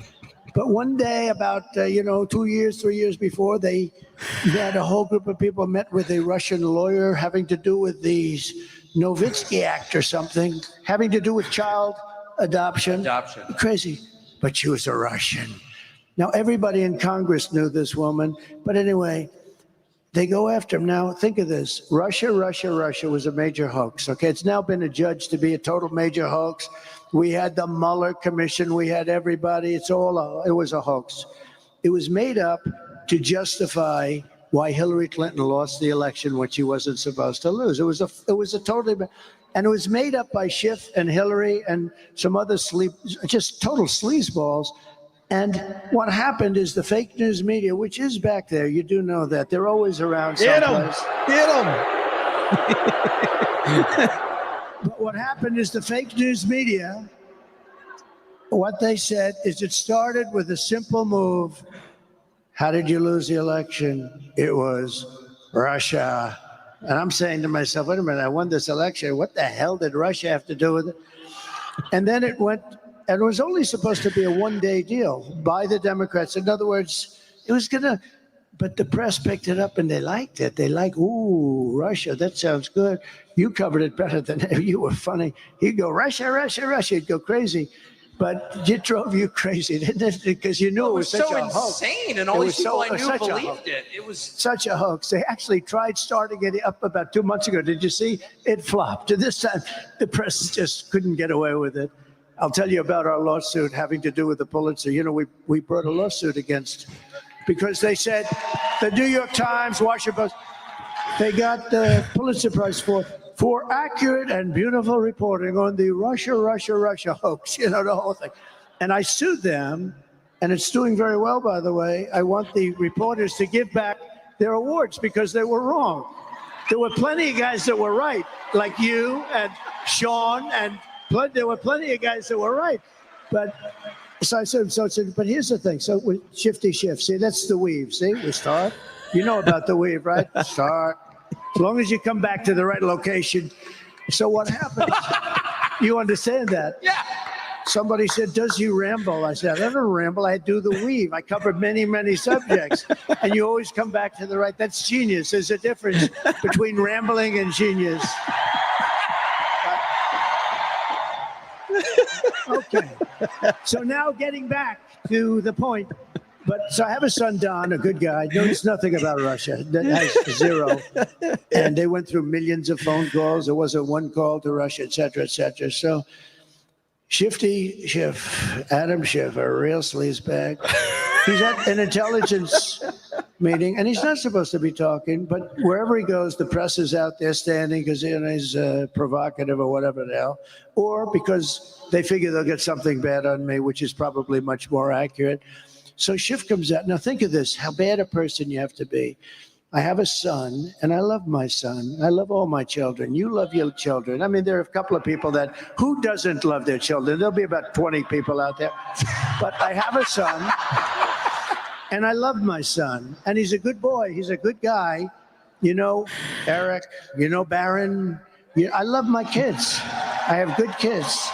But one day, about 3 years before, they had a whole group of people met with a Russian lawyer having to do with the Novitsky Act or something, having to do with child adoption. Crazy. But she was a Russian. Now, everybody in Congress knew this woman. But anyway, they go after him. Now, think of this. Russia was a major hoax. Okay, it's now been adjudged to be a total major hoax. We had the Mueller Commission. We had everybody. It was a hoax. It was made up to justify why Hillary Clinton lost the election when she wasn't supposed to lose. It was a totally, and it was made up by Schiff and Hillary and some other just total sleazeballs. And what happened is the fake news media, which is back there, you do know that. They're always around someplace. Get them! But what happened is the fake news media, what they said is it started with a simple move. How did you lose the election? It was Russia. And I'm saying to myself, wait a minute, I won this election. What the hell did Russia have to do with it? And then it went. And it was only supposed to be a one-day deal by the Democrats. In other words, it was but the press picked it up and they liked it. They like, ooh, Russia, that sounds good. You covered it better than you were funny. He'd go, Russia. He'd go crazy. But it drove you crazy, didn't it? Because you knew it was such a hoax. So insane, and all these people I knew believed it. It was such a hoax. They actually tried starting it up about 2 months ago. Did you see? It flopped. And this time, the press just couldn't get away with it. I'll tell you about our lawsuit having to do with the Pulitzer. You know, we brought a lawsuit against, because they said the New York Times, Washington Post, they got the Pulitzer Prize for accurate and beautiful reporting on the Russia hoax, you know, the whole thing. And I sued them, and it's doing very well, by the way. I want the reporters to give back their awards because they were wrong. There were plenty of guys that were right, like you and Sean and there were plenty of guys that were right, but so I said, but here's the thing. So with Shifty Schiff, see, that's the weave. See, we start. You know about the weave, right? Start. As long as you come back to the right location. So what happens? You understand that? Yeah. Somebody said, does he ramble? I said, I don't ramble. I do the weave. I covered many, many subjects. And you always come back to the right. That's genius. There's a difference between rambling and genius. Okay. So now getting back to the point. So I have a son, Don, a good guy, knows nothing about Russia, that has zero. And they went through millions of phone calls. There wasn't one call to Russia, et cetera, et cetera. So Shifty Schiff, Adam Schiff, a real sleazebag. He's at an intelligence meeting, and he's not supposed to be talking, but wherever he goes, the press is out there standing because he's provocative or whatever the hell, or because they figure they'll get something bad on me, which is probably much more accurate. So Schiff comes out. Now think of this, how bad a person you have to be. I have a son, and I love my son. I love all my children. You love your children. I mean, there are a couple of people that, who doesn't love their children? There'll be about 20 people out there. But I have a son, and I love my son. And he's a good boy. He's a good guy. You know, Eric, you know, Barron. I love my kids. I have good kids.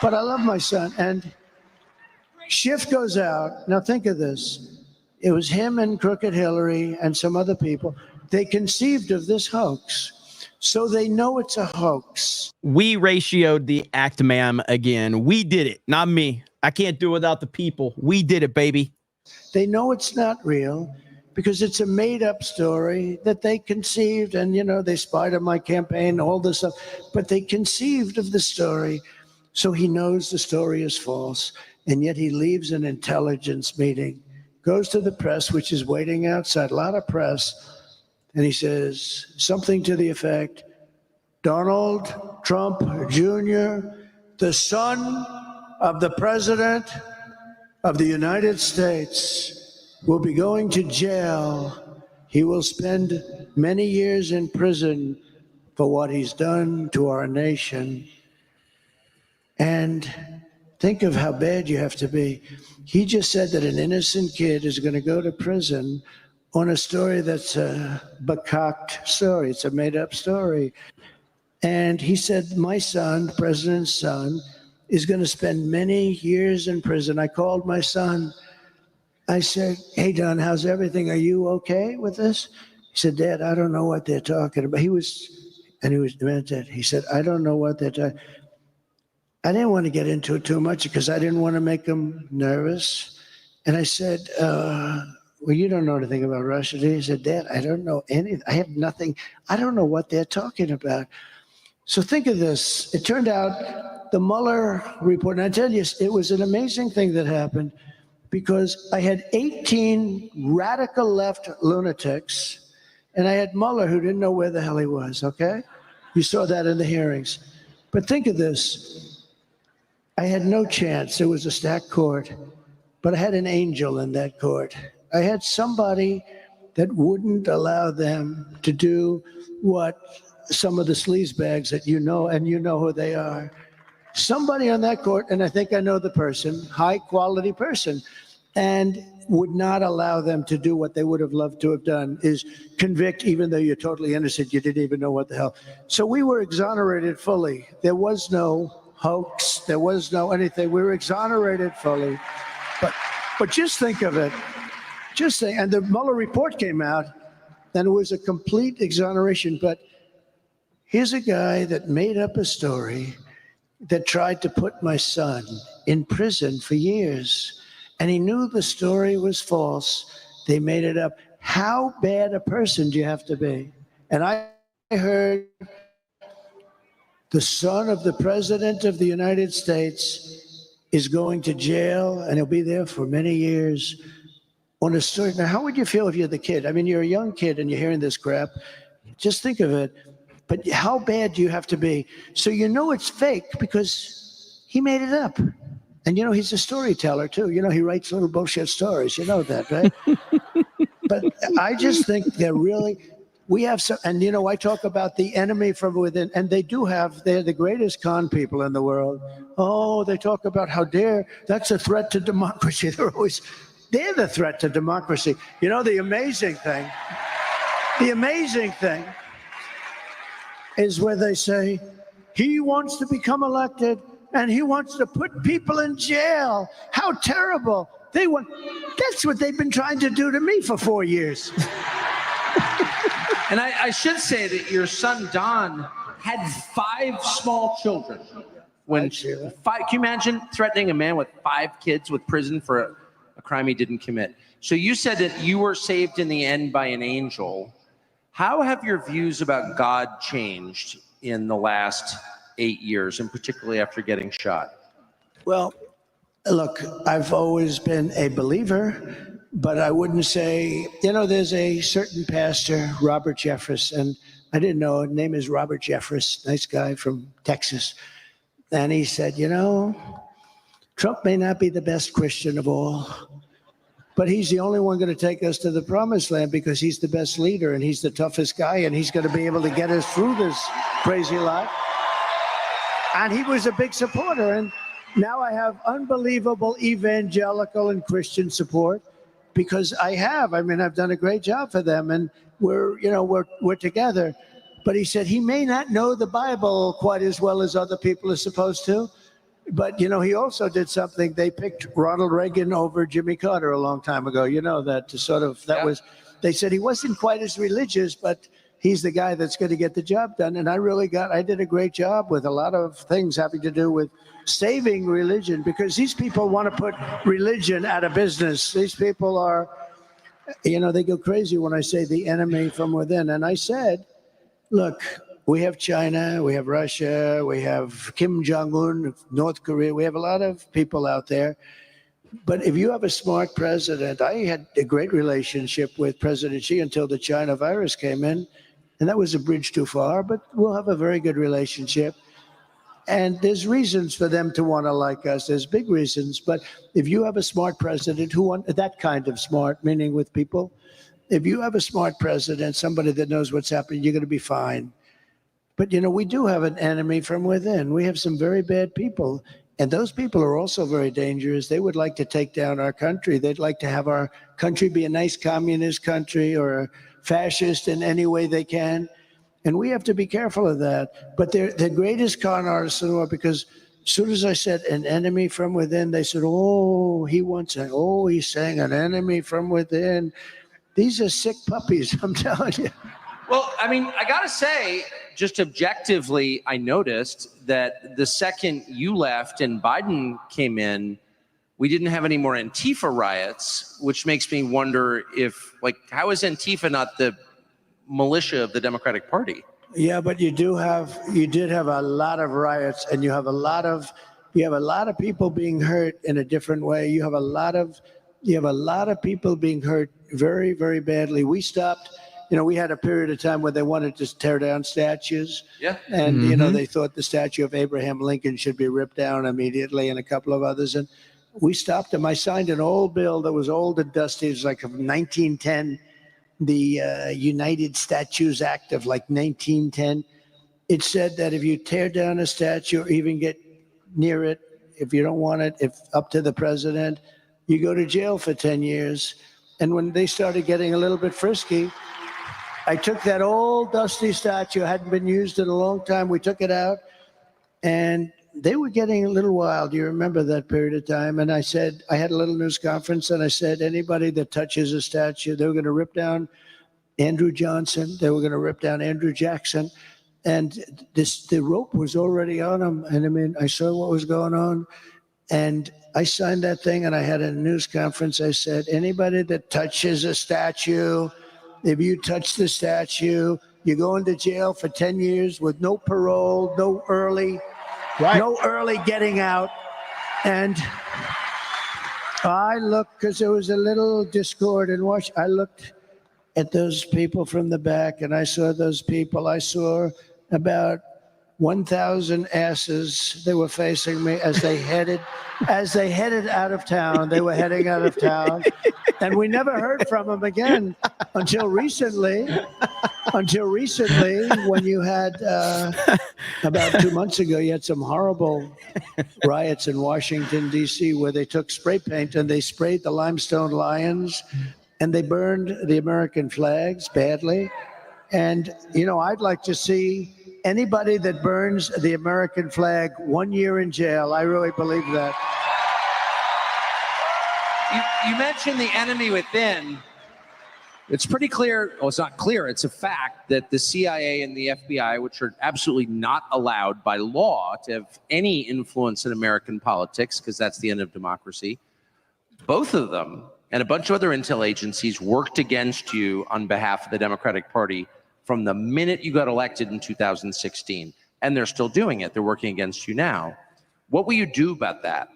But I love my son. And Schiff goes out. Now think of this. It was him and Crooked Hillary and some other people. They conceived of this hoax. So they know it's a hoax. We ratioed the act, ma'am, again. We did it, not me. I can't do it without the people. We did it, baby. They know it's not real because it's a made-up story that they conceived. And, you know, they spied on my campaign, all this stuff. But they conceived of the story. So he knows the story is false. And yet he leaves an intelligence meeting, goes to the press, which is waiting outside, a lot of press, and he says something to the effect, Donald Trump Jr., the son of the President of the United States, will be going to jail. He will spend many years in prison for what he's done to our nation. And think of how bad you have to be. He just said that an innocent kid is going to go to prison on a story that's a bacocked story. It's a made-up story. And he said, my son, the president's son, is going to spend many years in prison. I called my son. I said, hey, Don, how's everything? Are you okay with this? He said, Dad, I don't know what they're talking about. He meant that. He said, I don't know what they're talking. I didn't want to get into it too much because I didn't want to make him nervous. And I said, well, you don't know anything about Russia, do you? He said, Dad, I don't know anything. I have nothing. I don't know what they're talking about. So think of this. It turned out the Mueller report, and I tell you, it was an amazing thing that happened because I had 18 radical left lunatics, and I had Mueller who didn't know where the hell he was, okay? You saw that in the hearings. But think of this. I had no chance. It was a stacked court, but I had an angel in that court. I had somebody that wouldn't allow them to do what some of the sleazebags that you know, and you know who they are. Somebody on that court, and I think I know the person, high quality person, and would not allow them to do what they would have loved to have done, is convict even though you're totally innocent, you didn't even know what the hell. So we were exonerated fully. There was no hoax. There was no anything. We were exonerated fully. But just think of it. Just think, and the Mueller report came out, and it was a complete exoneration. But here's a guy that made up a story that tried to put my son in prison for years. And he knew the story was false. They made it up. How bad a person do you have to be? And I heard the son of the President of the United States is going to jail, and he'll be there for many years on a story. Now, how would you feel if you're the kid? I mean, you're a young kid and you're hearing this crap. Just think of it. But how bad do you have to be? So you know it's fake because he made it up. And you know, he's a storyteller too. You know, he writes little bullshit stories. You know that, right? But I just think they're really, we have some, and you know, I talk about the enemy from within, and they do have, they're the greatest con people in the world. Oh, they talk about how dare, that's a threat to democracy. They're the threat to democracy. You know, the amazing thing is where they say, he wants to become elected and he wants to put people in jail. How terrible. That's what they've been trying to do to me for 4 years. And I should say that your son, Don, had 5 small children. Can you imagine threatening a man with 5 kids with prison for a crime he didn't commit? So you said that you were saved in the end by an angel. How have your views about God changed in the last 8 years, and particularly after getting shot? Well, look, I've always been a believer, but I wouldn't say, you know, there's a certain pastor, Robert Jeffress, and I didn't know, his name is Robert Jeffress, nice guy from Texas. And he said, you know, Trump may not be the best Christian of all, but he's the only one going to take us to the promised land because he's the best leader and he's the toughest guy and he's going to be able to get us through this crazy life. And he was a big supporter. And now I have unbelievable evangelical and Christian support because I've done a great job for them and we're together. But he said he may not know the Bible quite as well as other people are supposed to. But, he also did something. They picked Ronald Reagan over Jimmy Carter a long time ago. They said he wasn't quite as religious, but he's the guy that's going to get the job done. And I did a great job with a lot of things having to do with saving religion because these people want to put religion out of business. These people are, they go crazy when I say the enemy from within. And I said, look, we have China, we have Russia, we have Kim Jong-un, North Korea. We have a lot of people out there. But if you have a smart president, I had a great relationship with President Xi until the China virus came in. And that was a bridge too far, but we'll have a very good relationship. And there's reasons for them to want to like us. There's big reasons. But if you have a smart president who wants that kind of smart, meaning with people, if you have a smart president, somebody that knows what's happening, you're going to be fine. But, we do have an enemy from within. We have some very bad people. And those people are also very dangerous. They would like to take down our country. They'd like to have our country be a nice communist country or a fascist in any way they can. And we have to be careful of that. But they're the greatest con artists in the world because as soon as I said an enemy from within, they said, he's saying an enemy from within. These are sick puppies, I'm telling you. Well, I got to say, just objectively, I noticed that the second you left and Biden came in, we didn't have any more Antifa riots, which makes me wonder how is Antifa not the militia of the Democratic Party? Yeah, but you did have a lot of riots and you have a lot of people being hurt in a different way. You have a lot of people being hurt very, very badly. We stopped. We had a period of time where they wanted to tear down statues. Yeah. And, they thought the statue of Abraham Lincoln should be ripped down immediately and a couple of others. And we stopped them. I signed an old bill that was old and dusty. It was like of 1910, the United Statues Act of 1910. It said that if you tear down a statue or even get near it, if you don't want it, if up to the president, you go to jail for 10 years. And when they started getting a little bit frisky, I took that old dusty statue, hadn't been used in a long time. We took it out and they were getting a little wild. You remember that period of time. And I said, I had a little news conference and I said, anybody that touches a statue, they were going to rip down Andrew Johnson. They were going to rip down Andrew Jackson. And the rope was already on them. And I saw what was going on. And I signed that thing and I had a news conference. I said, anybody that touches a statue, if you touch the statue, you're going to jail for 10 years with no parole, no early getting out. And I looked, because there was a little discord in Washington. I looked at those people from the back and I saw those people. I saw about 1,000 asses. They were facing me as they headed out of town. They were heading out of town. And we never heard from them again until recently, when you had, about 2 months ago, you had some horrible riots in Washington, D.C., where they took spray paint and they sprayed the limestone lions and they burned the American flags badly. And, I'd like to see anybody that burns the American flag 1 year in jail. I really believe that. You mentioned the enemy within. It's pretty clear, well, it's not clear, it's a fact that the CIA and the FBI, which are absolutely not allowed by law to have any influence in American politics, because that's the end of democracy, both of them and a bunch of other intel agencies worked against you on behalf of the Democratic Party from the minute you got elected in 2016. And they're still doing it. They're working against you now. What will you do about that?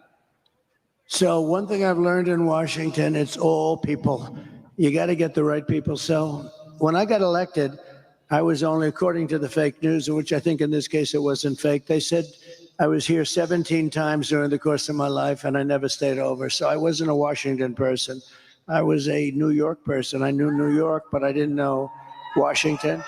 So one thing I've learned in Washington, it's all people. You got to get the right people. So when I got elected, I was only, according to the fake news, which I think in this case it wasn't fake, they said I was here 17 times during the course of my life and I never stayed over. So I wasn't a Washington person. I was a New York person. I knew New York, but I didn't know Washington.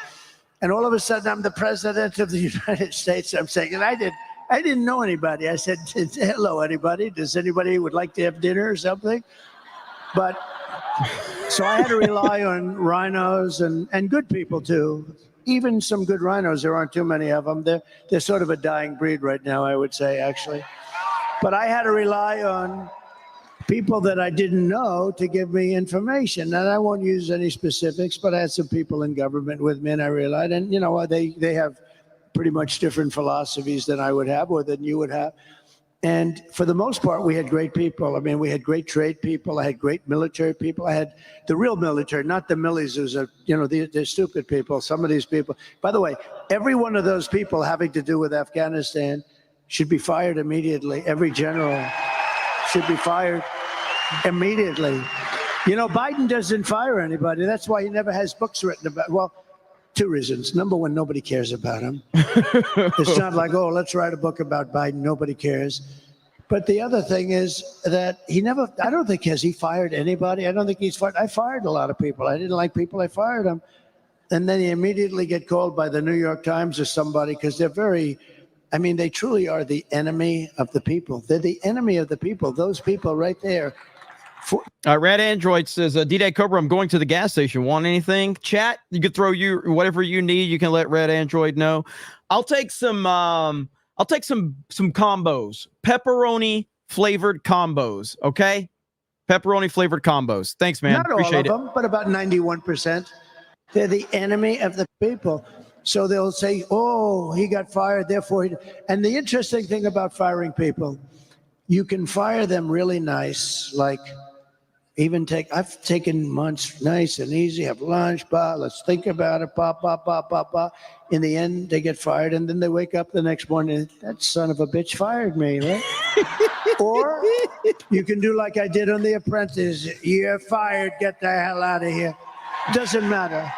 And all of a sudden, I'm the president of the United States. I'm saying, and I didn't know anybody. I said, hello, anybody? Does anybody would like to have dinner or something? But so I had to rely on rhinos and good people too. Even some good rhinos. There aren't too many of them. They're sort of a dying breed right now, I would say, actually. But I had to rely on people that I didn't know to give me information. And I won't use any specifics, but I had some people in government with me, and I realized, and you know, they have pretty much different philosophies than I would have or than you would have. And for the most part, we had great people. I mean, we had great trade people. I had great military people. I had the real military, not the millies who's they're stupid people. Some of these people, by the way, every one of those people having to do with Afghanistan should be fired immediately. Every general should be fired immediately. You know, Biden doesn't fire anybody. That's why he never has books written about. Well, two reasons. Number one, nobody cares about him. It's not like, oh, let's write a book about Biden. Nobody cares. But the other thing is that I don't think he fired anybody. I don't think he's fired. I fired a lot of people. I didn't like people. I fired them. And then he immediately get called by the New York Times or somebody because they're they truly are the enemy of the people. They're the enemy of the people. Those people right there. Red Android says, D-Day Cobra, I'm going to the gas station. Want anything? Chat, you could throw whatever you need. You can let Red Android know. I'll take some combos. Pepperoni flavored combos. Okay? Pepperoni flavored combos. Thanks, man. Not Appreciate all of them, but about 91%. They're the enemy of the people. So they'll say, oh, he got fired, therefore he... And the interesting thing about firing people, you can fire them really nice, like I've taken months nice and easy, have lunch, let's think about it, In the end, they get fired, and then they wake up the next morning, that son of a bitch fired me, right? Or you can do like I did on The Apprentice. You're fired, get the hell out of here. Doesn't matter.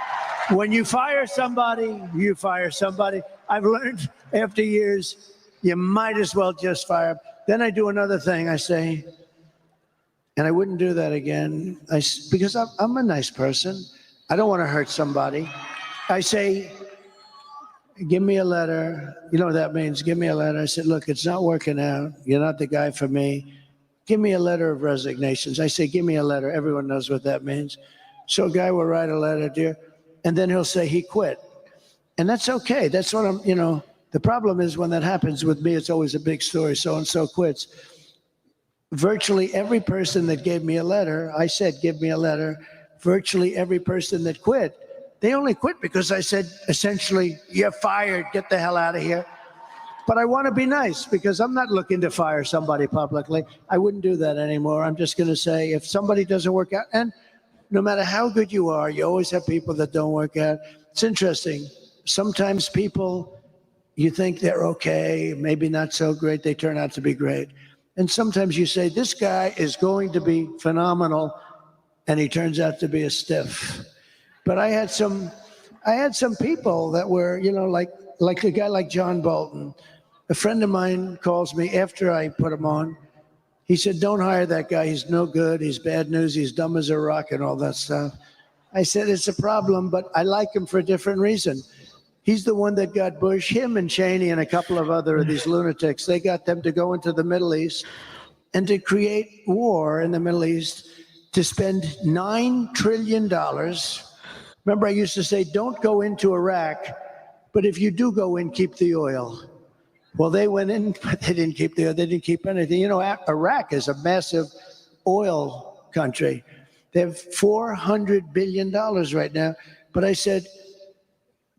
When you fire somebody, you fire somebody. I've learned after years, you might as well just fire them. Then I do another thing. I say, and I wouldn't do that again, because I'm a nice person. I don't want to hurt somebody. I say, give me a letter. You know what that means? Give me a letter. I said, look, it's not working out. You're not the guy for me. Give me a letter of resignations. I say, give me a letter. Everyone knows what that means. So a guy will write a letter, dear, and then he'll say he quit. And that's okay. That's what the problem is when that happens with me, it's always a big story. So-and-so quits. Virtually every person that gave me a letter, I said, give me a letter. Virtually every person that quit, they only quit because I said, essentially, you're fired, get the hell out of here. But I want to be nice because I'm not looking to fire somebody publicly. I wouldn't do that anymore. I'm just going to say, if somebody doesn't work out, and no matter how good you are, you always have people that don't work out. It's interesting. Sometimes people, you think they're okay, maybe not so great, they turn out to be great. And sometimes you say, this guy is going to be phenomenal, and he turns out to be a stiff. But I had some people that were, like a guy like John Bolton. A friend of mine calls me after I put him on. He said, don't hire that guy. He's no good. He's bad news. He's dumb as a rock and all that stuff. I said, it's a problem, but I like him for a different reason. He's the one that got Bush, him and Cheney and a couple of other of these lunatics. They got them to go into the Middle East and to create war in the Middle East, to spend $9 trillion. Remember, I used to say, don't go into Iraq, but if you do go in, keep the oil. Well, they went in, but they didn't keep the oil. They didn't keep anything. Iraq is a massive oil country. They have $400 billion right now. But I said,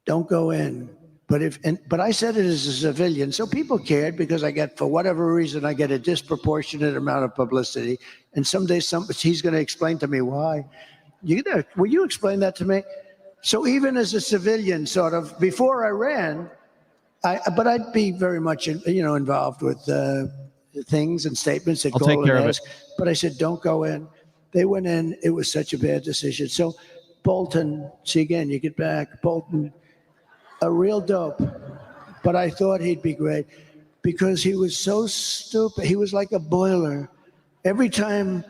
don't go in. But I said it as a civilian. So people cared because for whatever reason, I get a disproportionate amount of publicity. And someday he's going to explain to me why. Will you explain that to me? So even as a civilian, sort of, before I ran, but I'd be very much, involved with things and statements that I'll take care of it. But I said, don't go in. They went in. It was such a bad decision. So Bolton, see again, you get back. Bolton, a real dope. But I thought he'd be great because he was so stupid. He was like a boiler. Every time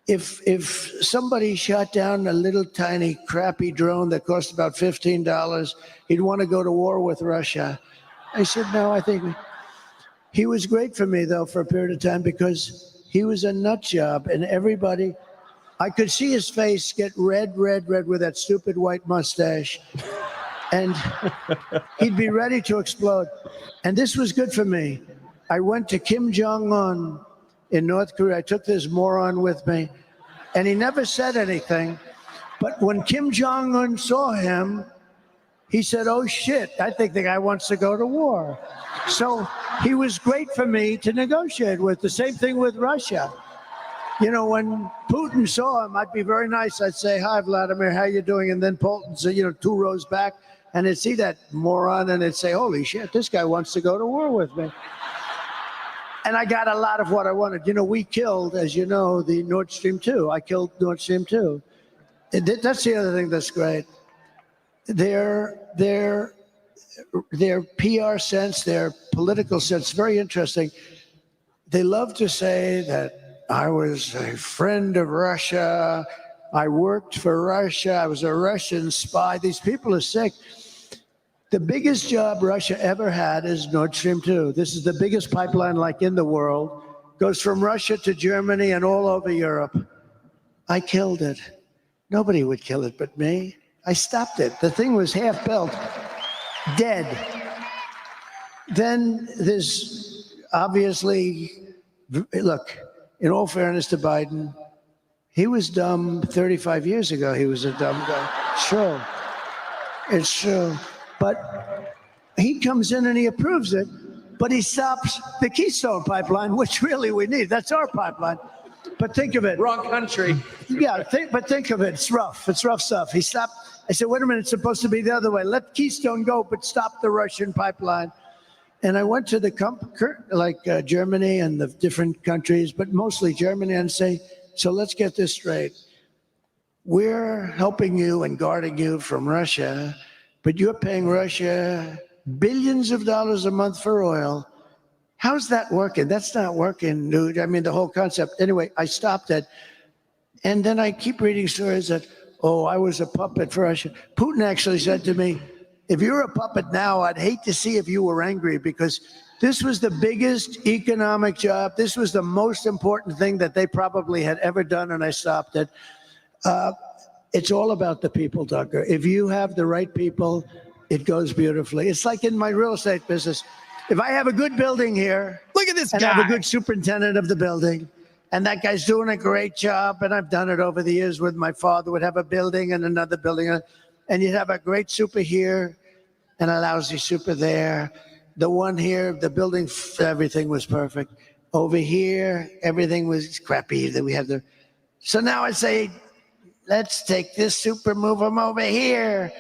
if somebody shot down a little tiny crappy drone that cost about $15, he'd want to go to war with Russia. I said, no, I think he was great for me, though, for a period of time because he was a nut job and everybody, I could see his face get red with that stupid white mustache. And he'd be ready to explode. And this was good for me. I went to Kim Jong-un in North Korea. I took this moron with me, and he never said anything. But when Kim Jong-un saw him, he said, oh, shit, I think the guy wants to go to war. So he was great for me to negotiate with. The same thing with Russia. You know, when Putin saw him, I'd be very nice. I'd say, hi, Vladimir, how you doing? And then Putin said, 2 rows back, and it'd see that moron, and it'd say, holy shit, this guy wants to go to war with me. And I got a lot of what I wanted. We killed, as you know, the Nord Stream 2. I killed Nord Stream 2. That's the other thing that's great. Their PR sense, their political sense, very interesting. They love to say that I was a friend of Russia. I worked for Russia. I was a Russian spy. These people are sick. The biggest job Russia ever had is Nord Stream 2. This is the biggest pipeline like in the world. Goes from Russia to Germany and all over Europe. I killed it. Nobody would kill it but me. I stopped it. The thing was half built, dead. Then there's obviously, look, in all fairness to Biden, he was dumb 35 years ago. He was a dumb guy. True. It's true. But he comes in and he approves it, but he stops the Keystone pipeline, which really we need. That's our pipeline. But think of it. Wrong country. Yeah, but think of it. It's rough. It's rough stuff. He stopped. I said, wait a minute, it's supposed to be the other way. Let Keystone go, but stop the Russian pipeline. And I went to the Germany and the different countries, but mostly Germany, and say, so let's get this straight. We're helping you and guarding you from Russia, but you're paying Russia billions of dollars a month for oil. How's that working? That's not working, dude. I mean, the whole concept. Anyway, I stopped it. And then I keep reading stories that, oh, I was a puppet for Russia. Putin actually said to me, if you're a puppet now, I'd hate to see if you were angry, because this was the biggest economic job. This was the most important thing that they probably had ever done, and I stopped it. It's all about the people, Tucker. If you have the right people, it goes beautifully. It's like in my real estate business. If I have a good building here, look at this and guy. I have a good superintendent of the building, and that guy's doing a great job, and I've done it over the years with my father, would have a building and another building, and you'd have a great super here and a lousy super there. The one here, the building, everything was perfect. Over here, everything was crappy. That we had the. So now I say, let's take this super, move them over here.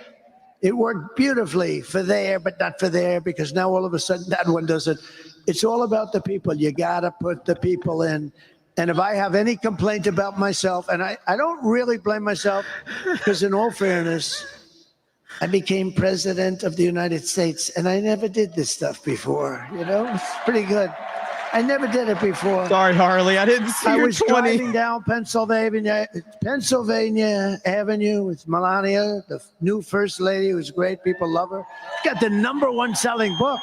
It worked beautifully for there, but not for there, because now all of a sudden that one doesn't. It's all about the people. You gotta put the people in. And if I have any complaint about myself, and I don't really blame myself, because in all fairness, I became president of the United States, and I never did this stuff before. It's pretty good. I never did it before. Sorry, Harley, I didn't see I your was 20. driving down Pennsylvania Avenue with Melania, the new first lady, who's great. People love her. She's got the #1 selling book.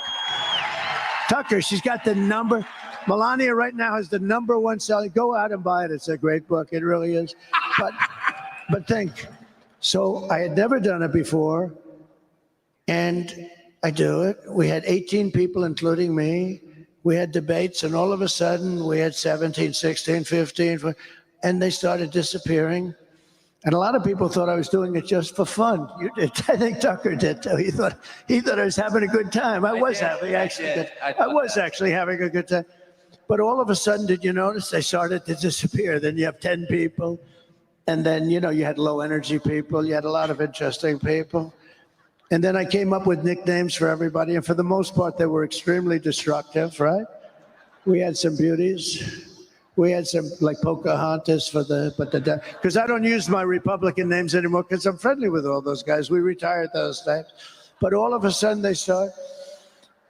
Tucker, she's got the number. Melania right now has the #1 selling. Go out and buy it. It's a great book. It really is. But think. So I had never done it before, and I do it. We had 18 people, including me. We had debates, and all of a sudden we had 17, 16, 15, and they started disappearing. And a lot of people thought I was doing it just for fun. You did. I think Tucker did too. He thought I was having a good time. I was actually having a good time. But all of a sudden, did you notice they started to disappear? Then you have 10 people. And then, you had low energy people. You had a lot of interesting people. And then I came up with nicknames for everybody. And for the most part, they were extremely destructive, right? We had some beauties. We had some like Pocahontas because I don't use my Republican names anymore because I'm friendly with all those guys. We retired those names. But all of a sudden they start.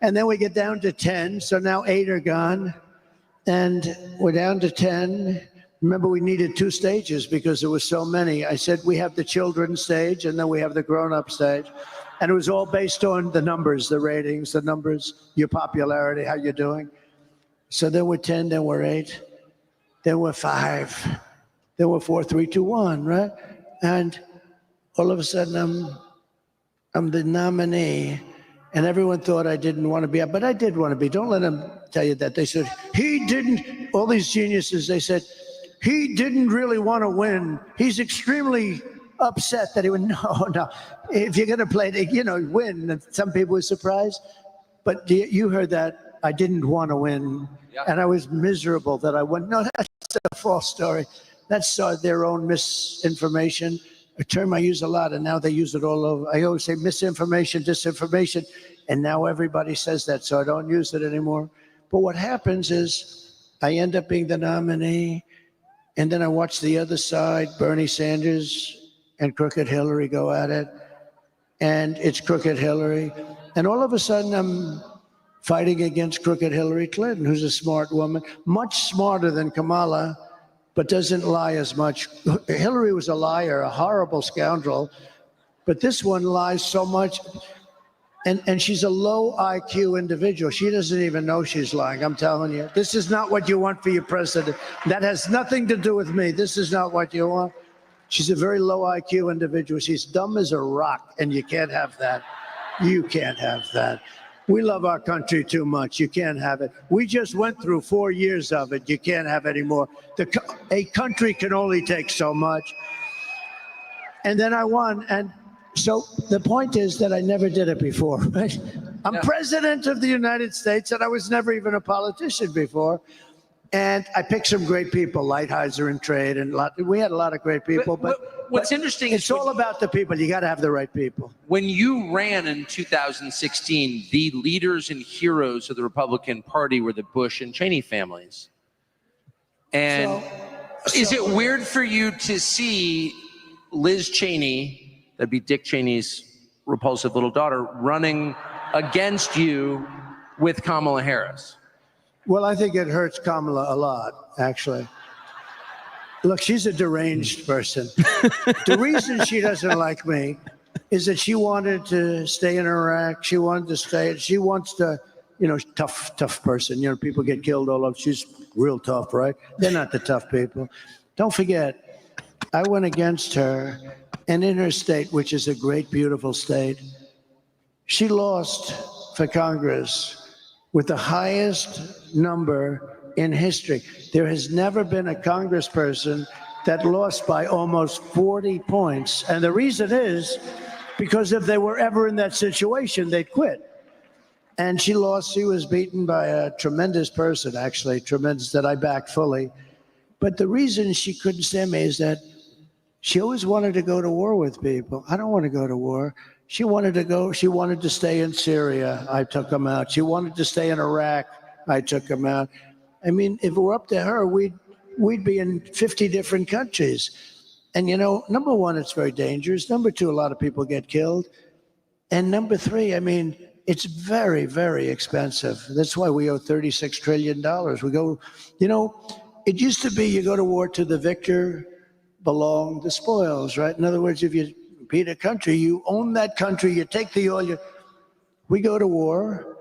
And then we get down to 10. So now 8 are gone. And we're down to 10. Remember, we needed 2 stages because there were so many. I said, we have the children's stage and then we have the grown-up stage. And it was all based on the numbers, the ratings, the numbers, your popularity, how you're doing. So there were 10, there were 8, there were 5, there were 4, 3, 2, 1, right? And all of a sudden, I'm the nominee. And everyone thought I didn't want to be, but I did want to be. Don't let them tell you that. They said, he didn't, all these geniuses, they said, he didn't really want to win. He's extremely upset that he would, no. If you're going to play, win, some people were surprised. But you heard that I didn't want to win. Yeah. And I was miserable that I won. No, that's a false story. That's their own misinformation, a term I use a lot, and now they use it all over. I always say misinformation, disinformation, and now everybody says that, so I don't use it anymore. But what happens is I end up being the nominee, and then I watch the other side, Bernie Sanders and Crooked Hillary go at it, and it's Crooked Hillary. And all of a sudden, I'm fighting against Crooked Hillary Clinton, who's a smart woman, much smarter than Kamala, but doesn't lie as much. Hillary was a liar, a horrible scoundrel, but this one lies so much. And she's a low IQ individual. She doesn't even know she's lying, I'm telling you. This is not what you want for your president. That has nothing to do with me. This is not what you want. She's a very low IQ individual. She's dumb as a rock, and you can't have that. You can't have that. We love our country too much. You can't have it. We just went through 4 years of it. You can't have it anymore. A country can only take so much. And then I won. And so the point is that I never did it before, right? I'm president of the United States, and I was never even a politician before. And I picked some great people, Lighthizer in trade, and we had a lot of great people. But what's interesting is it's all about the people. You got to have the right people. When you ran in 2016, the leaders and heroes of the Republican Party were the Bush and Cheney families. And is it weird for you to see Liz Cheney, that'd be Dick Cheney's repulsive little daughter, running against you with Kamala Harris? Well, I think it hurts Kamala a lot, actually. Look, she's a deranged person. The reason she doesn't like me is that she wanted to stay in Iraq. She wanted to stay. She wants to, tough person. People get killed all over. She's real tough, right? They're not the tough people. Don't forget, I went against her, and in her state, which is a great, beautiful state, she lost for Congress with the highest number in history. There has never been a congressperson that lost by almost 40 points. And the reason is because if they were ever in that situation, they'd quit. And she lost. She was beaten by a tremendous person, actually, tremendous, that I back fully. But the reason she couldn't stand me is that she always wanted to go to war with people. I don't want to go to war. She wanted to stay in Syria. I took them out. She wanted to stay in Iraq. I took them out. I mean, if it were up to her, we'd be in 50 different countries. And number one, it's very dangerous. Number two, a lot of people get killed. And number three, it's very, very expensive. That's why we owe $36 trillion. We go, it used to be you go to war to the victor belong the spoils, right? In other words, if you beat a country, you own that country, you take the oil. We go to war,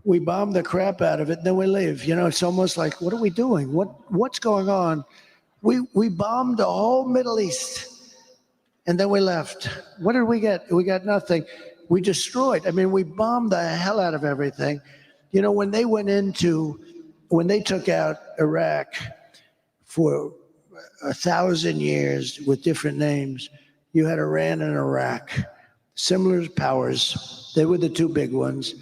we bomb the crap out of it, then we leave. It's almost like, what are we doing? What's going on? We bombed the whole Middle East, and then we left. What did we get? We got nothing. We destroyed. We bombed the hell out of everything. When they took out Iraq for 1,000 years with different names, you had Iran and Iraq, similar powers. They were the two big ones.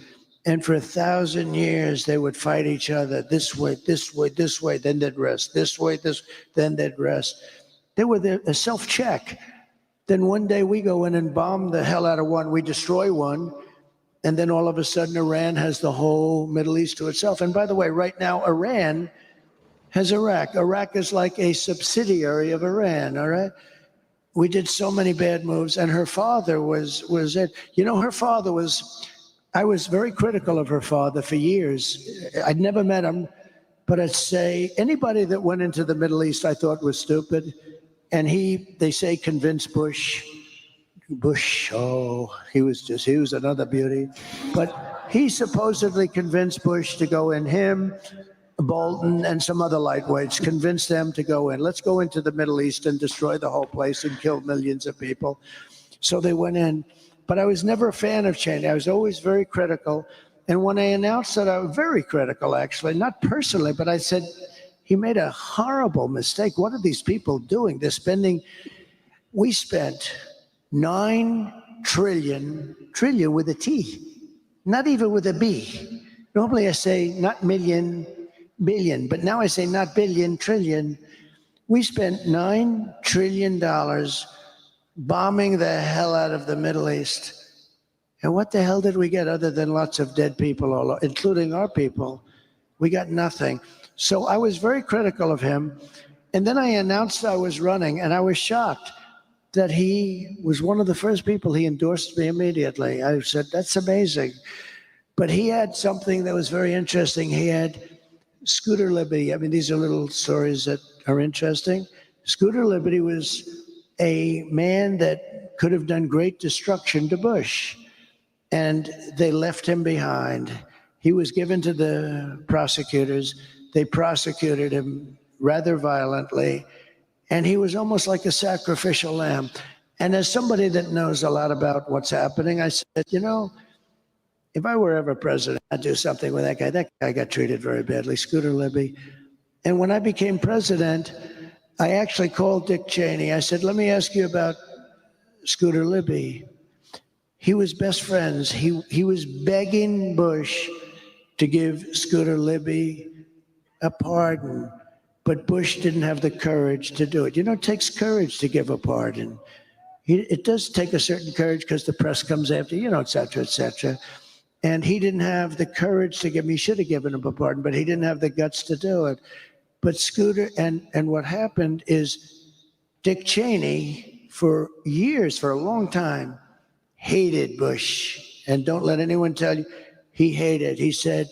And for 1,000 years, they would fight each other this way, this way, this way, then they'd rest. This way, then they'd rest. They were a self-check. Then one day we go in and bomb the hell out of one. We destroy one. And then all of a sudden, Iran has the whole Middle East to itself. And by the way, right now, Iran has Iraq. Iraq is like a subsidiary of Iran, all right? We did so many bad moves, and her father was it. Her father was, I was very critical of her father for years. I'd never met him, But I'd say anybody that went into the Middle East I thought was stupid. And they say, convinced Bush. Bush, oh, he was another beauty. But he supposedly convinced Bush to go in, him, Bolton, and some other lightweights, convinced them to go in. Let's go into the Middle East and destroy the whole place and kill millions of people. So they went in. But I was never a fan of Cheney. I was always very critical. And when I announced that, I was very critical, actually, not personally, but I said, he made a horrible mistake. What are these people doing? We spent 9 trillion with a T, not even with a B. Normally I say not million, billion, but now I say not billion, trillion. We spent $9 trillion bombing the hell out of the Middle East. And what the hell did we get other than lots of dead people, including our people? We got nothing. So I was very critical of him. And then I announced I was running, and I was shocked that he was one of the first people. He endorsed me immediately. I said, that's amazing. But he had something that was very interesting. He had Scooter Libby. I mean, these are little stories that are interesting. Scooter Libby was a man that could have done great destruction to Bush, and they left him behind. He was given to the prosecutors. They prosecuted him rather violently, and he was almost like a sacrificial lamb. And as somebody that knows a lot about what's happening, I said, you know, if I were ever president, I'd do something with that guy. That guy got treated very badly, Scooter Libby. And when I became president, I actually called Dick Cheney. I said, let me ask you about Scooter Libby. He was best friends. He was begging Bush to give Scooter Libby a pardon, but Bush didn't have the courage to do it. You know, it takes courage to give a pardon. It does take a certain courage because the press comes after, you know, et cetera, et cetera. And he didn't have the courage to give him. He should have given him a pardon, but he didn't have the guts to do it. But Scooter, and what happened is Dick Cheney, for years, for a long time, hated Bush. And don't let anyone tell you, he hated. He said,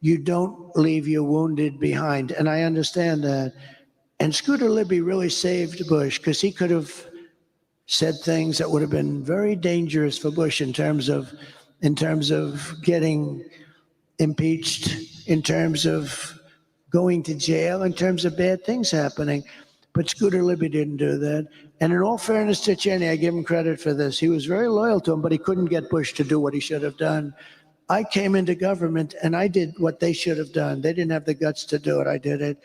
you don't leave your wounded behind. And I understand that. And Scooter Libby really saved Bush, because he could have said things that would have been very dangerous for Bush in terms of getting impeached, in terms of going to jail, in terms of bad things happening. But Scooter Libby didn't do that. And in all fairness to Cheney, I give him credit for this. He was very loyal to him, but he couldn't get Bush to do what he should have done. I came into government and I did what they should have done. They didn't have the guts to do it. I did it.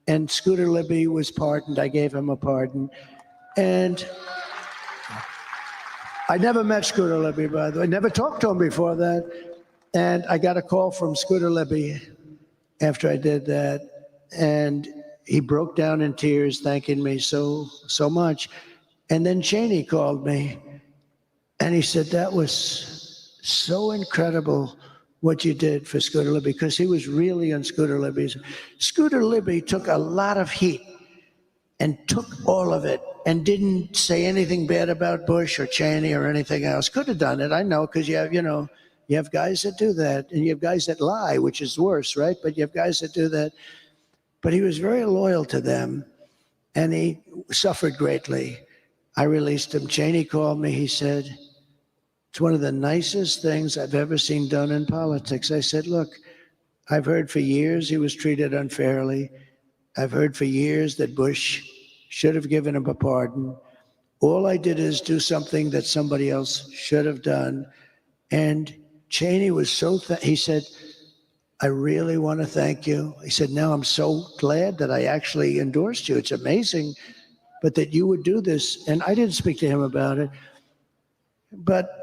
And Scooter Libby was pardoned. I gave him a pardon. And I never met Scooter Libby, by the way. I never talked to him before that. And I got a call from Scooter Libby after I did that. And he broke down in tears, thanking me so much. And then Cheney called me, and he said, that was so incredible what you did for Scooter Libby, because he was really on Scooter Libby's. Scooter Libby took a lot of heat and took all of it and didn't say anything bad about Bush or Cheney or anything else. Could have done it, I know, because you have guys that do that, and you have guys that lie, which is worse, right? But you have guys that do that. But he was very loyal to them, and he suffered greatly. I released him. Cheney called me. He said, it's one of the nicest things I've ever seen done in politics. I said, look, I've heard for years he was treated unfairly. I've heard for years that Bush should have given him a pardon. All I did is do something that somebody else should have done. And Cheney was he said, I really want to thank you. He said, now I'm so glad that I actually endorsed you. It's amazing, but that you would do this. And I didn't speak to him about it. But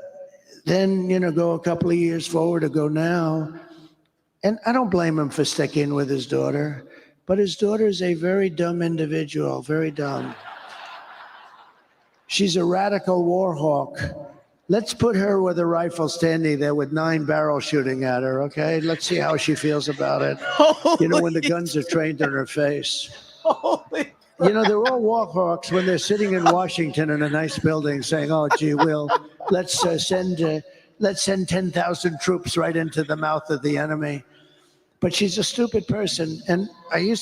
then, go a couple of years forward or go now. And I don't blame him for sticking with his daughter, but his daughter is a very dumb individual, very dumb. She's a radical war hawk. Let's put her with a rifle standing there with 9 barrels shooting at her, okay? Let's see how she feels about it. When the guns are trained in her face. Holy they're all war hawks when they're sitting in Washington in a nice building saying, oh, gee, let's send 10,000 troops right into the mouth of the enemy. but she's a stupid person. And I'd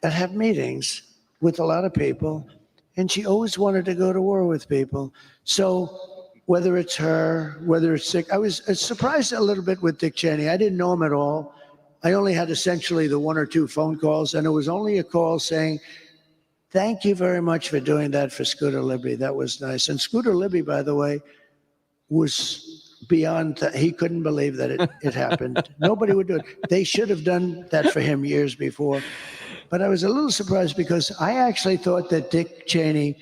have meetings with a lot of people, and she always wanted to go to war with people. So whether it's her, whether it's Dick, I was surprised a little bit with Dick Cheney. I didn't know him at all. I only had essentially the 1 or 2 phone calls, and it was only a call saying, thank you very much for doing that for Scooter Libby. That was nice. And Scooter Libby, by the way, was beyond that. He couldn't believe that it happened. Nobody would do it. They should have done that for him years before. But I was a little surprised because I actually thought that Dick Cheney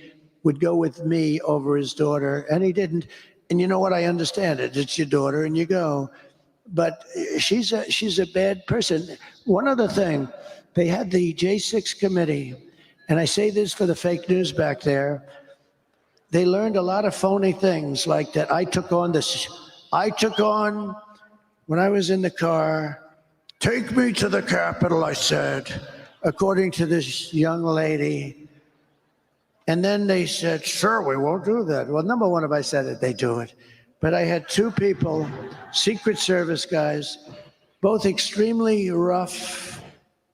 would go with me over his daughter, and he didn't. And you know what? I understand it. It's your daughter, and you go. But she's a bad person. One other thing, they had the J6 committee, and I say this for the fake news back there. They learned a lot of phony things like that. I took on when I was in the car, take me to the Capitol, I said, according to this young lady. And then they said, sure, we won't do that. Well, number one, if I said it, they do it. But I had 2 people, Secret Service guys, both extremely rough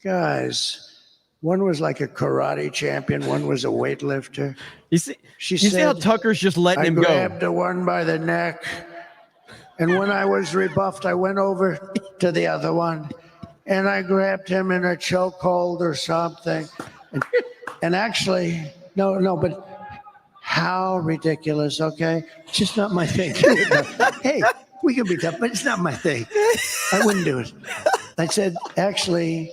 guys. One was like a karate champion. One was a weightlifter. You see how Tucker's just letting him go. I grabbed the one by the neck. And when I was rebuffed, I went over to the other one. And I grabbed him in a chokehold or something. And actually, no, but how ridiculous, okay? It's just not my thing. Hey, we can be tough, but it's not my thing. I wouldn't do it. I said, actually,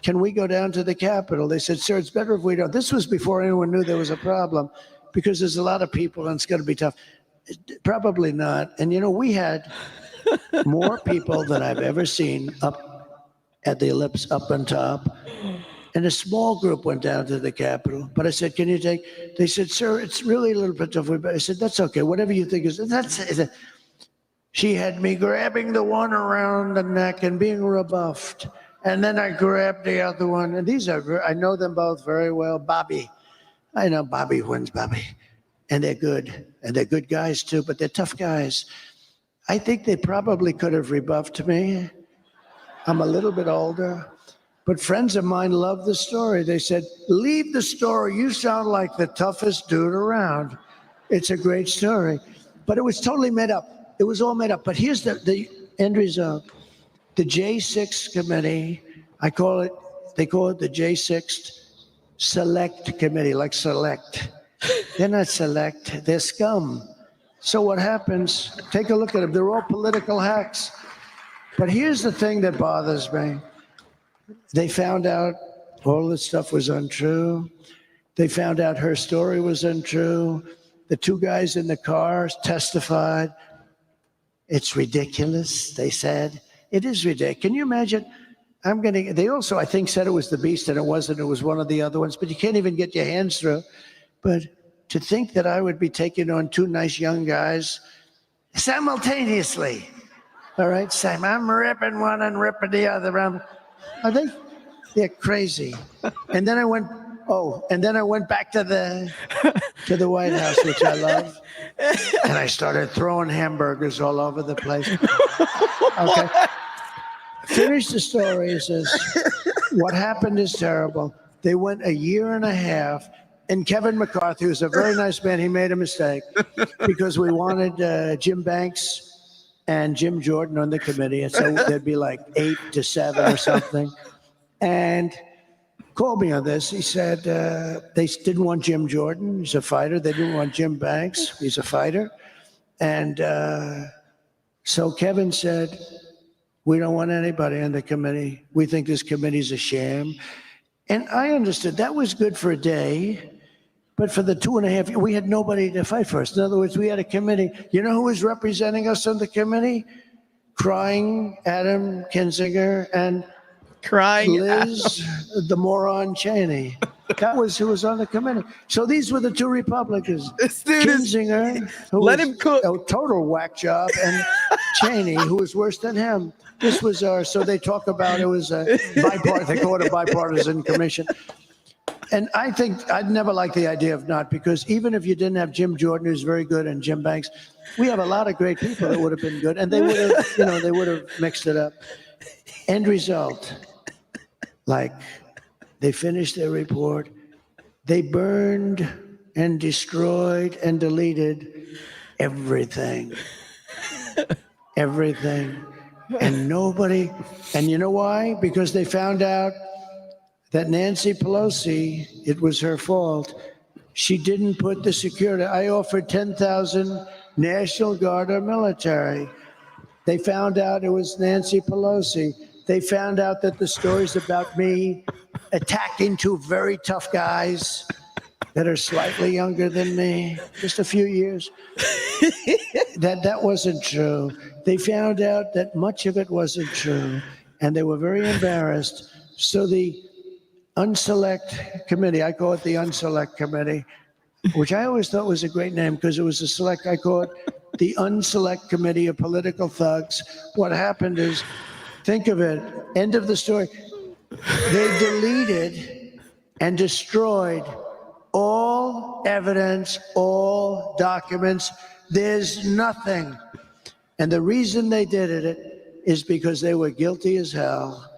can we go down to the Capitol? They said, sir, it's better if we don't. This was before anyone knew there was a problem because there's a lot of people and it's going to be tough. Probably not. And, you know, we had more people than I've ever seen up at the ellipse up on top. And a small group went down to the Capitol. But I said, can you take? They said, sir, it's really a little bit tough. I said, that's okay. Whatever you think is, she had me grabbing the one around the neck and being rebuffed. And then I grabbed the other one. And I know them both very well. Bobby. I know Bobby wins, Bobby. And they're good. And they're good guys too, but they're tough guys. I think they probably could have rebuffed me. I'm a little bit older. But friends of mine love the story. They said, leave the story. You sound like the toughest dude around. It's a great story. But it was totally made up. It was all made up. But here's the end result. The J6 committee, they call it the J6 Select Committee, like select. They're not select, they're scum. So what happens, take a look at them. They're all political hacks. But here's the thing that bothers me. They found out all this stuff was untrue. They found out her story was untrue. The 2 guys in the car testified. It's ridiculous, they said. It is ridiculous. Can you imagine? They also, I think, said it was the Beast, and it wasn't. It was one of the other ones. But you can't even get your hands through. But to think that I would be taking on 2 nice young guys simultaneously. All right, Sam, I'm ripping one and ripping the other. They're crazy. And then I went back to the White House, which I love. And I started throwing hamburgers all over the place. Okay. Finish the story. It says, what happened is terrible. They went 1.5 years, and Kevin McCarthy, who's a very nice man, he made a mistake because we wanted Jim Banks and Jim Jordan on the committee. And so there'd be like 8 to 7 or something. And called me on this. He said they didn't want Jim Jordan. He's a fighter. They didn't want Jim Banks. He's a fighter. And so Kevin said, we don't want anybody on the committee. We think this committee's a sham. And I understood that was good for a day. But for the 2.5 years, we had nobody to fight for us. In other words, we had a committee. You know who was representing us on the committee? Crying Adam Kinzinger and Liz, the moron Cheney. That was who was on the committee. So these were the 2 Republicans. Kinzinger, who let was him cook. A total whack job, and Cheney, who was worse than him. This was so they talk about it was a bipartisan, they call it a bipartisan commission. And I think I'd never liked the idea of not, because even if you didn't have Jim Jordan, who's very good, and Jim Banks, we have a lot of great people that would have been good, and they would have, they would have mixed it up. End result, like they finished their report, they burned and destroyed and deleted everything. Everything. And nobody, and you know why? Because they found out that Nancy Pelosi, it was her fault. She didn't put the security. I offered 10,000 National Guard or military. They found out it was Nancy Pelosi. They found out that the stories about me attacking two very tough guys that are slightly younger than me, just a few years, that wasn't true. They found out that much of it wasn't true, and they were very embarrassed. So the Unselect Committee, I call it the Unselect Committee, which I always thought was a great name because it was a select, I call it the Unselect Committee of Political Thugs. What happened is, think of it, end of the story. They deleted and destroyed all evidence, all documents. There's nothing. And the reason they did it is because they were guilty as hell.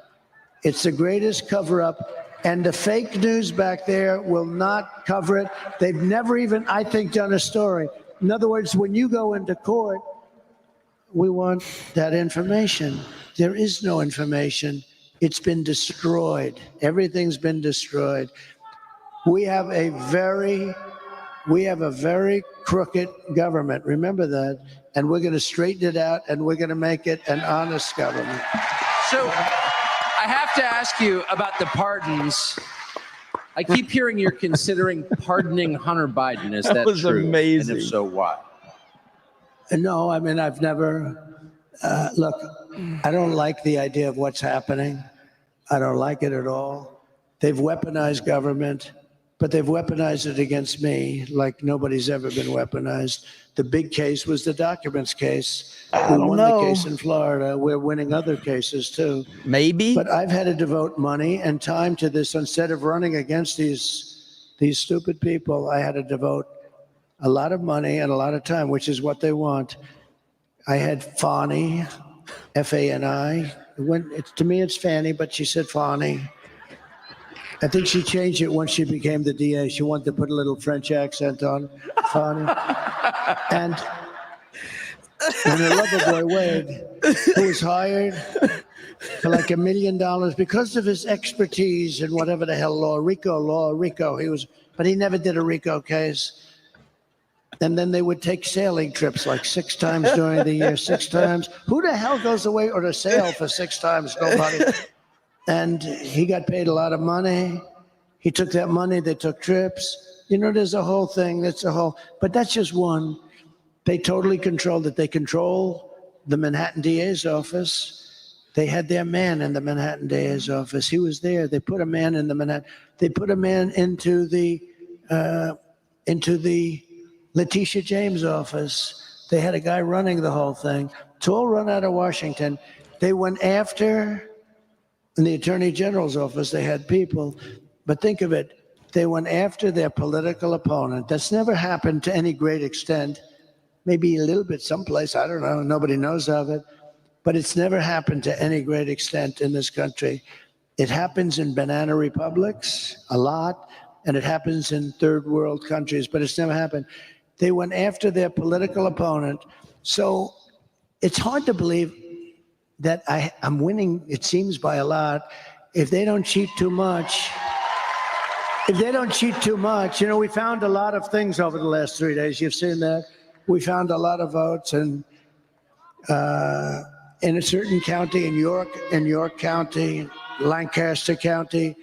It's the greatest cover-up. And the fake news back there will not cover it. They've never even, I think, done a story. In other words, when you go into court, we want that information. There is no information. It's been destroyed. Everything's been destroyed. We have a very crooked government. Remember that. And we're going to straighten it out, and we're going to make it an honest government. So I have to ask you about the pardons. I keep hearing you're considering pardoning Hunter Biden. Is that was true? amazing. And if so, why? No, I mean, I've never, look, I don't like the idea of what's happening. I don't like it at all. They've weaponized government, but they've weaponized it against me like nobody's ever been weaponized. The big case was the documents case. We won the case in Florida. We're winning other cases too. Maybe. But I've had to devote money and time to this. Instead of running against these stupid people, I had to devote a lot of money and a lot of time, which is what they want. I had Fani, F-A-N-I. To me, it's Fanny, but she said Fani. I think she changed it once she became the DA. She wanted to put a little French accent on Fani. And her lover boy, Wade, who was hired for like $1 million because of his expertise in whatever the hell law, RICO. But he never did a RICO case. And then they would take sailing trips like 6 times during the year, 6 times. Who the hell goes away or to sail for 6 times? Nobody. And he got paid a lot of money. He took that money, they took trips. You know, there's a whole thing, but that's just one. They totally controlled it. They control the Manhattan DA's office. They had their man in the Manhattan DA's office. He was there. They put a man in the Manhattan. They put a man into the Letitia James office. They had a guy running the whole thing. It's all run out of Washington. They went after, in the Attorney General's office, they had people. But think of it. They went after their political opponent. That's never happened to any great extent. Maybe a little bit someplace, I don't know. Nobody knows of it. But it's never happened to any great extent in this country. It happens in banana republics a lot, and it happens in third world countries, but it's never happened. They went after their political opponent. So it's hard to believe that I'm winning, it seems, by a lot. If they don't cheat too much, you know, we found a lot of things over the last 3 days. You've seen that. We found a lot of votes, and in a certain county, in York County, Lancaster County,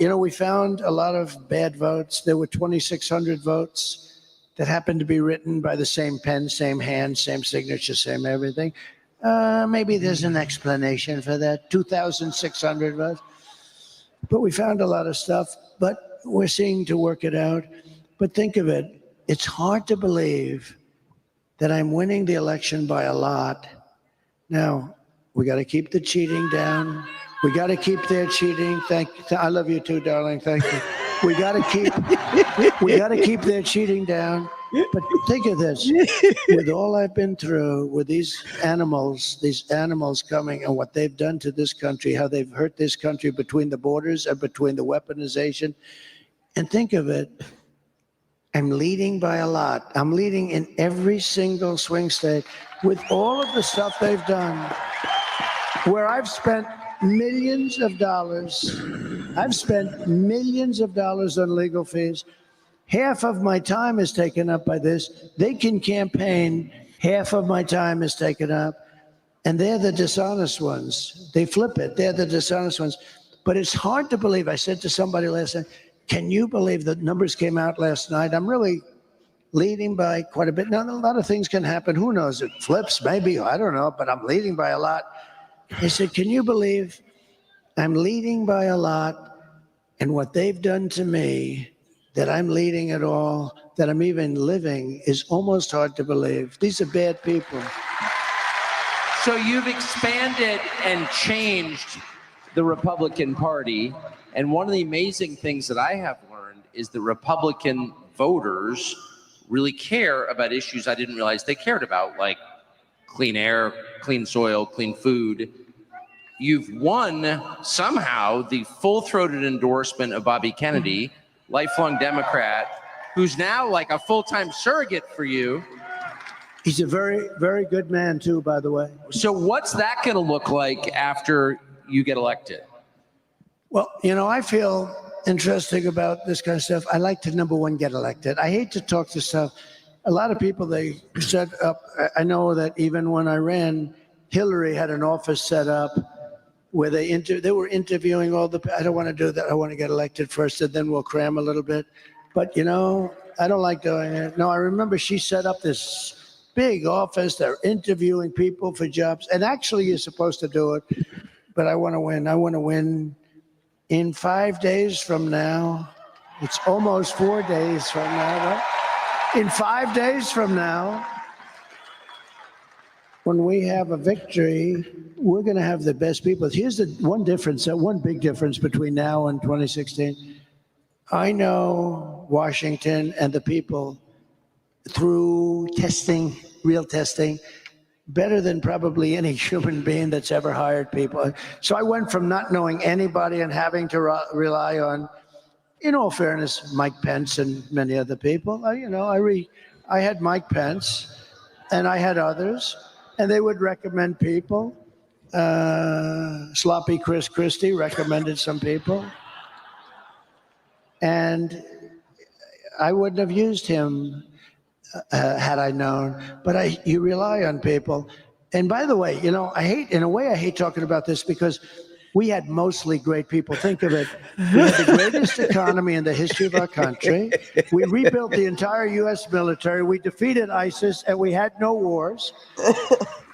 you know, we found a lot of bad votes. There were 2,600 votes that happened to be written by the same pen, same hand, same signature, same everything. Maybe there's an explanation for that. 2,600 votes. But we found a lot of stuff, but we're seeing to work it out. But think of it. It's hard to believe that I'm winning the election by a lot. Now, we got to keep the cheating down. We got to keep their cheating. I love you too, darling. Thank you. We got to keep their cheating down. But think of this, with all I've been through, with these animals coming and what they've done to this country, how they've hurt this country between the borders and between the weaponization. And think of it, I'm leading by a lot. I'm leading in every single swing state with all of the stuff they've done, where I've spent millions of dollars. I've spent millions of dollars on legal fees. Half of my time is taken up by this. They can campaign. Half of my time is taken up. And they're the dishonest ones. They flip it. They're the dishonest ones. But it's hard to believe. I said to somebody last night, can you believe the numbers came out last night? I'm really leading by quite a bit. Now, a lot of things can happen. Who knows? It flips, maybe. I don't know. But I'm leading by a lot. They said, can you believe I'm leading by a lot, and what they've done to me, that I'm leading at all, that I'm even living, is almost hard to believe. These are bad people. So you've expanded and changed the Republican Party. And one of the amazing things that I have learned is that Republican voters really care about issues I didn't realize they cared about, like clean air, clean soil, clean food. You've won somehow the full-throated endorsement of Bobby Kennedy, lifelong Democrat, who's now like a full-time surrogate for you. He's a very, very good man too, by the way. So what's that going to look like after you get elected? Well, you know, I feel interesting about this kind of stuff. I like to, number one, get elected. I hate to talk to stuff. A lot of people, they set up, I know that even when I ran, Hillary had an office set up where they were interviewing all the, I don't want to do that. I want to get elected first, and then we'll cram a little bit. But, you know, I don't like doing it. No, I remember she set up this big office. They're interviewing people for jobs. And actually, you're supposed to do it. But I want to win. I want to win in 5 days from now. It's almost 4 days from now, right? In 5 days from now, when we have a victory, we're going to have the best people. Here's the one difference, one big difference between now and 2016. I know Washington and the people through testing, real testing, better than probably any human being that's ever hired people. So I went from not knowing anybody and having to rely on, in all fairness, Mike Pence and many other people. I had Mike Pence and I had others, and they would recommend people. Sloppy Chris Christie recommended some people. And I wouldn't have used him had I known, but you rely on people. And by the way, you know, I hate talking about this because we had mostly great people. Think of it. We had the greatest economy in the history of our country. We rebuilt the entire U.S. military. We defeated ISIS, and we had no wars.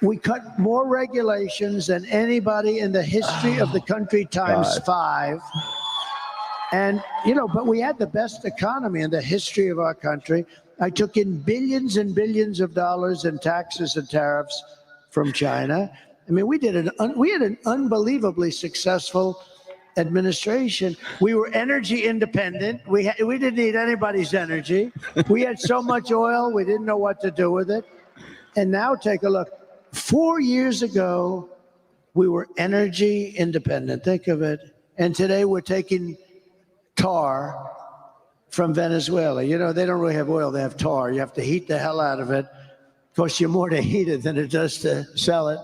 We cut more regulations than anybody in the history of the country times 5. And, you know, but we had the best economy in the history of our country. I took in billions and billions of dollars in taxes and tariffs from China. I mean, we had an unbelievably successful administration. We were energy independent. We didn't need anybody's energy. We had so much oil, we didn't know what to do with it. And now take a look. 4 years ago, we were energy independent. Think of it. And today we're taking tar from Venezuela. You know, they don't really have oil, they have tar. You have to heat the hell out of it. Costs you more to heat it than it does to sell it.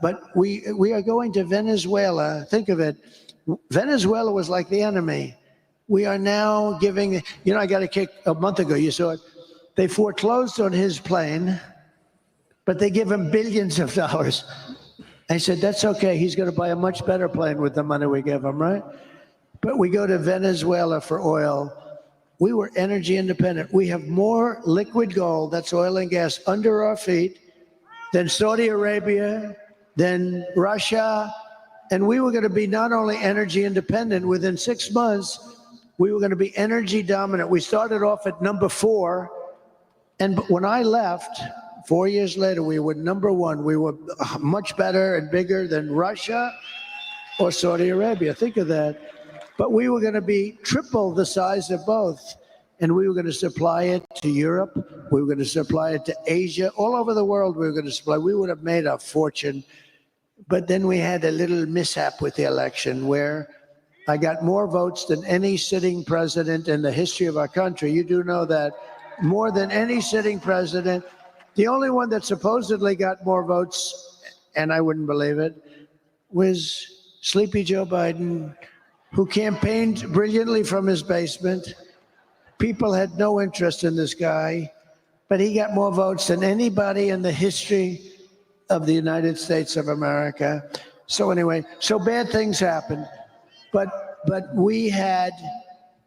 But we are going to Venezuela. Think of it. Venezuela was like the enemy. We are now giving, you know, I got a kick a month ago, you saw it. They foreclosed on his plane, but they give him billions of dollars. I said, that's okay. He's going to buy a much better plane with the money we give him, right? But we go to Venezuela for oil. We were energy independent. We have more liquid gold, that's oil and gas, under our feet than Saudi Arabia, than Russia. And we were going to be not only energy independent, within 6 months, we were going to be energy dominant. We started off at number 4. And when I left, 4 years later, we were number 1. We were much better and bigger than Russia or Saudi Arabia. Think of that. But we were going to be triple the size of both. and we were going to supply it to Europe. We were going to supply it to Asia, all over the world. We were going to supply. We would have made a fortune. But then we had a little mishap with the election where I got more votes than any sitting president in the history of our country. You do know that. More than any sitting president. The only one that supposedly got more votes, and I wouldn't believe it, was Sleepy Joe Biden, who campaigned brilliantly from his basement. People had no interest in this guy, but he got more votes than anybody in the history of the United States of America. So anyway, so bad things happened, but we had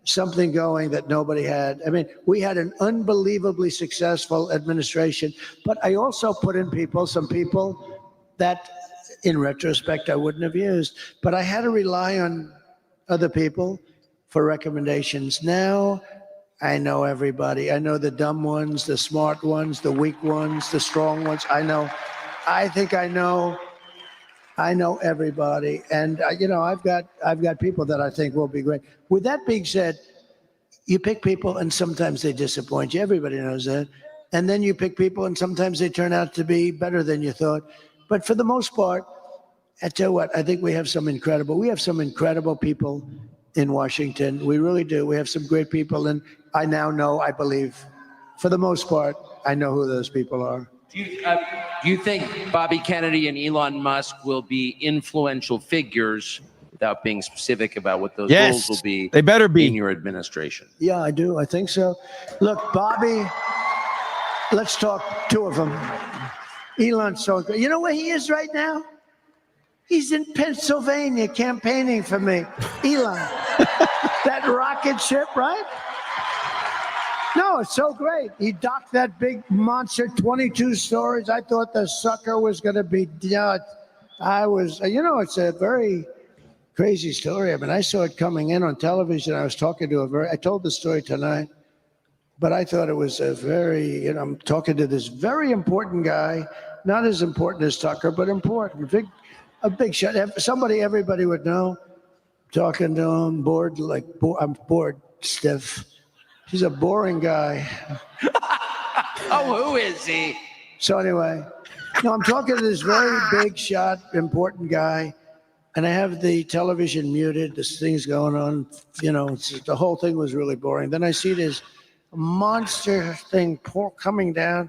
something going that nobody had. I mean, we had an unbelievably successful administration, but I also put in some people that in retrospect I wouldn't have used, but I had to rely on other people for recommendations. Now I know everybody. I know the dumb ones, the smart ones, the weak ones, the strong ones. I think I know everybody, and I've got people that I think will be great. With that being said, you pick people, and sometimes they disappoint you. Everybody knows that. And then you pick people, and sometimes they turn out to be better than you thought. But for the most part, I tell you what, I think we have some incredible people in Washington. We really do. We have some great people, and I now know, I believe, for the most part, I know who those people are. Do you think Bobby Kennedy and Elon Musk will be influential figures, without being specific about what those roles will be? They better be in your administration. Yeah, I do. I think so. Look, Bobby, let's talk two of them. Elon's so good. You know where he is right now? He's in Pennsylvania campaigning for me. Elon, that rocket ship, right? No, it's so great. He docked that big monster, 22 stories. I thought the sucker was going to be dead. It's a very crazy story. I mean, I saw it coming in on television. I was talking to I told the story tonight, but I thought it was I'm talking to this very important guy, not as important as Tucker, but important, a big shot. Somebody everybody would know. Talking to him, I'm bored, stiff. He's a boring guy. Oh, who is he? So anyway, no, I'm talking to this very big shot, important guy, and I have the television muted. This thing's going on. The whole thing was really boring. Then I see this monster thing coming down.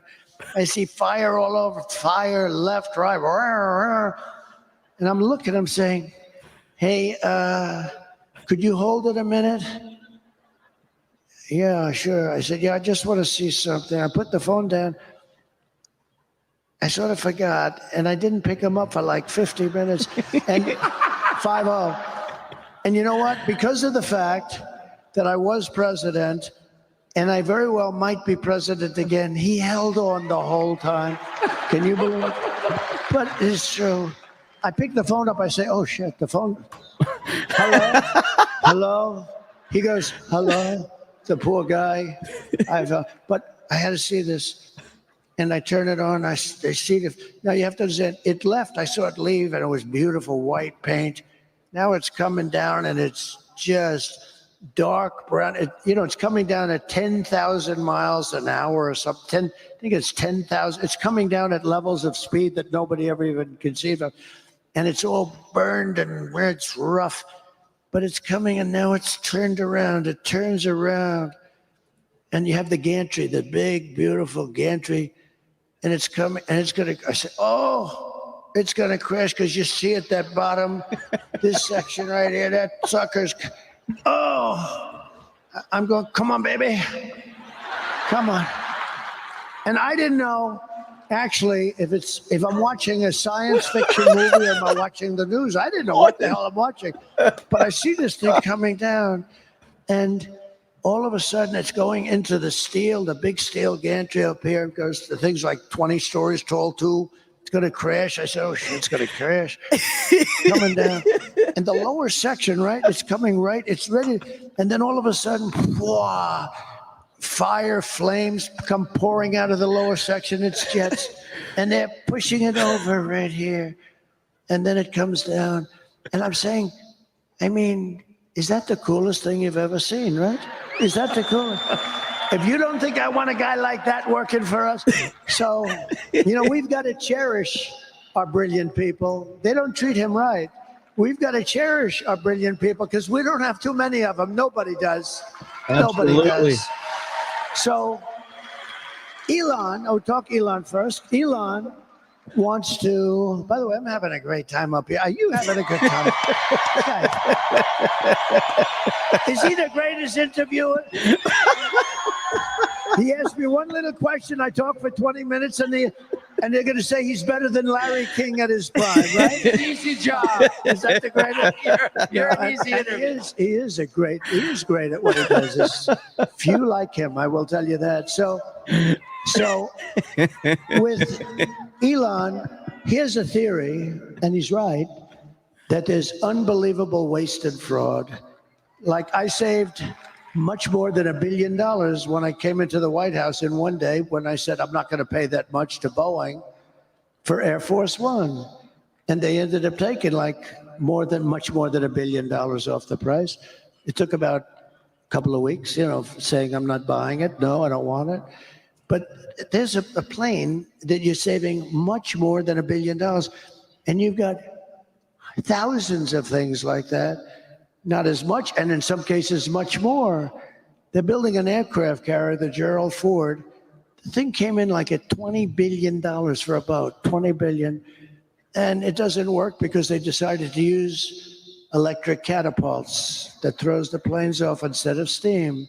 I see fire all over, fire left, right, and I'm looking. I'm saying, "Hey, could you hold it a minute?" Yeah, sure. I said, yeah, I just want to see something. I put the phone down. I sort of forgot, and I didn't pick him up for like 50 minutes. And 5-0. And you know what? Because of the fact that I was president, and I very well might be president again, he held on the whole time. Can you believe it? But it's true. I pick the phone up. I say, oh, shit, the phone. Hello? Hello? He goes, hello? The poor guy. But I had to see this, and I turn it on. I see it. Now you have to understand, it left. I saw it leave, and it was beautiful white paint. Now it's coming down, and it's just dark brown. It's coming down at 10,000 miles an hour or something. I think it's 10,000. It's coming down at levels of speed that nobody ever even conceived of, and it's all burned and where it's rough. But it's coming, and now it's turned around. It turns around, and you have the gantry, the big, beautiful gantry, and it's coming, and it's going to, I said, oh, it's going to crash because you see at that bottom, this section right here, that sucker's, oh, I'm going, come on, baby. Come on. And I didn't know, actually, if I'm watching a science fiction movie or am I watching the news, I didn't know what the hell I'm watching. But I see this thing coming down, and all of a sudden it's going into the big steel gantry up here. It goes to things like 20 stories tall too. It's going to crash. I said, oh shit, it's going to crash. Coming down. And the lower section, right, it's coming right, it's ready. And then all of a sudden, whoa, fire, flames come pouring out of the lower section. It's jets, and they're pushing it over right here. And then it comes down. And I'm saying, I mean, Is that the coolest thing you've ever seen, right? Is that the coolest? If you don't think I want a guy like that working for us, so, we've got to cherish our brilliant people. They don't treat him right. We've got to cherish our brilliant people because we don't have too many of them. Nobody does. Absolutely. Nobody does. So, Elon, talk Elon first. Elon wants to, by the way, I'm having a great time up here. Are you having a good time? Is he the greatest interviewer? He asked me one little question. I talked for 20 minutes, and they're going to say he's better than Larry King at his prime, right? Easy job. Is that the greatest? You're an easy interview. He is great at what he does. There's few like him, I will tell you that. So with Elon, here's a theory, and he's right, that there's unbelievable waste and fraud. Like I saved much more than $1 billion when I came into the White House in one day when I said I'm not going to pay that much to Boeing for Air Force One. And they ended up taking much more than $1 billion off the price. It took about a couple of weeks, saying I'm not buying it. No, I don't want it. But there's a plane that you're saving much more than $1 billion. And you've got thousands of things like that. Not as much, and in some cases, much more. They're building an aircraft carrier, the Gerald Ford. The thing came in at $20 billion for a boat, $20 billion. And it doesn't work because they decided to use electric catapults that throws the planes off instead of steam.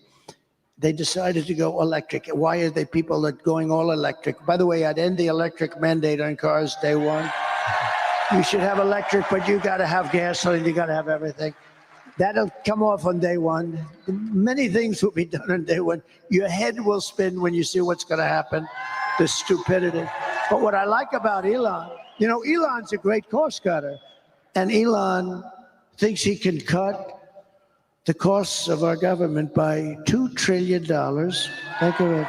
They decided to go electric. Why are they people that going all electric? By the way, I'd end the electric mandate on cars day one. You should have electric, but you got to have gasoline. You got to have everything. That'll come off on day one. Many things will be done on day one. Your head will spin when you see what's going to happen, the stupidity. But what I like about Elon, Elon's a great cost cutter. And Elon thinks he can cut the costs of our government by $2 trillion. Think of it.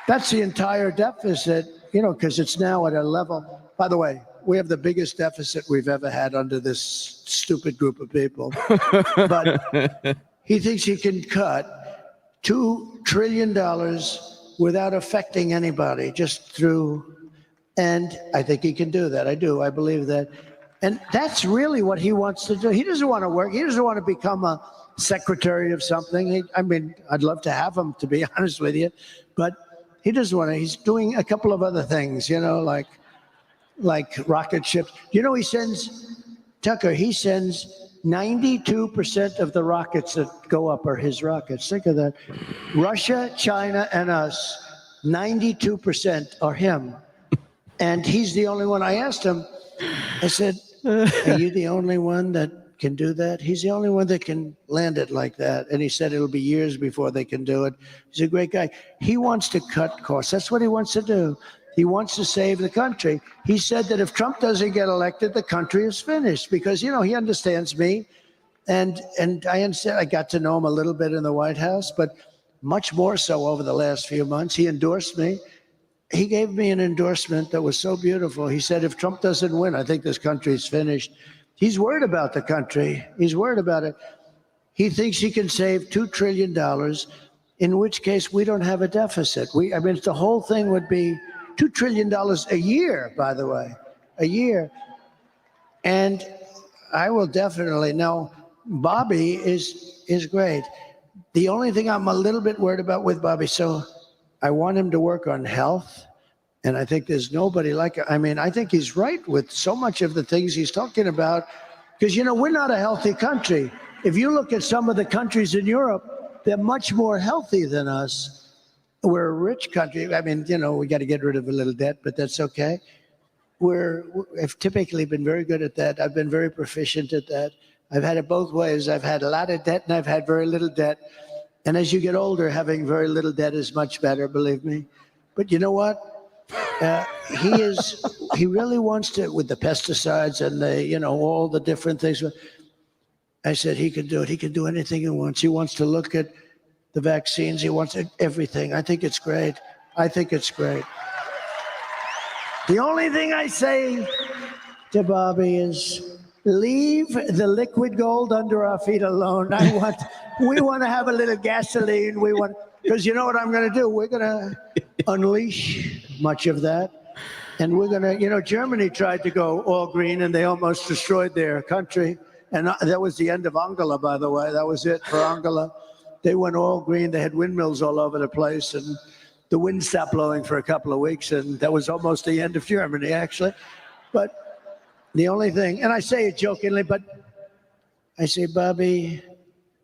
That's the entire deficit, because it's now at a level. By the way, we have the biggest deficit we've ever had under this stupid group of people. But he thinks he can cut $2 trillion without affecting anybody, just through, and I think he can do that. I do. I believe that. And that's really what he wants to do. He doesn't want to work. He doesn't want to become a secretary of something. I'd love to have him, to be honest with you. But he doesn't want to. He's doing a couple of other things, like rocket ships. He sends, Tucker, he sends 92% of the rockets that go up are his rockets. Think of that. Russia, China, and us, 92% are him. And he's the only one. I asked him, I said, are you the only one that can do that? He's the only one that can land it like that. And he said it'll be years before they can do it. He's a great guy. He wants to cut costs. That's what he wants to do. He wants to save the country. He said that if Trump doesn't get elected, the country is finished because, he understands me. And I understand. I got to know him a little bit in the White House, but much more so over the last few months. He endorsed me. He gave me an endorsement that was so beautiful. He said, if Trump doesn't win, I think this country is finished. He's worried about the country. He's worried about it. He thinks he can save $2 trillion, in which case we don't have a deficit. The whole thing would be $2 trillion a year, by the way, a year. And I will definitely know Bobby is great. The only thing I'm a little bit worried about with Bobby, so I want him to work on health. And I think there's nobody like him. I think he's right with so much of the things he's talking about. Because, we're not a healthy country. If you look at some of the countries in Europe, they're much more healthy than us. We're a rich country. We got to get rid of a little debt, but that's okay. We've typically been very good at that. I've been very proficient at that. I've had it both ways. I've had a lot of debt and I've had very little debt. And as you get older, having very little debt is much better, believe me. But you know what? He really wants to, with the pesticides and all the different things. I said he can do it. He can do anything he wants. He wants to look at the vaccines. He wants everything. I think it's great. The only thing I say to Bobby is leave the liquid gold under our feet alone. We want to have a little gasoline. Because you know what I'm going to do? We're going to unleash much of that. And we're going to, Germany tried to go all green and they almost destroyed their country. And that was the end of Angela, by the way. That was it for Angela. They went all green. They had windmills all over the place. And the wind stopped blowing for a couple of weeks. And that was almost the end of Germany, actually. But the only thing, and I say it jokingly, but I say, Bobby,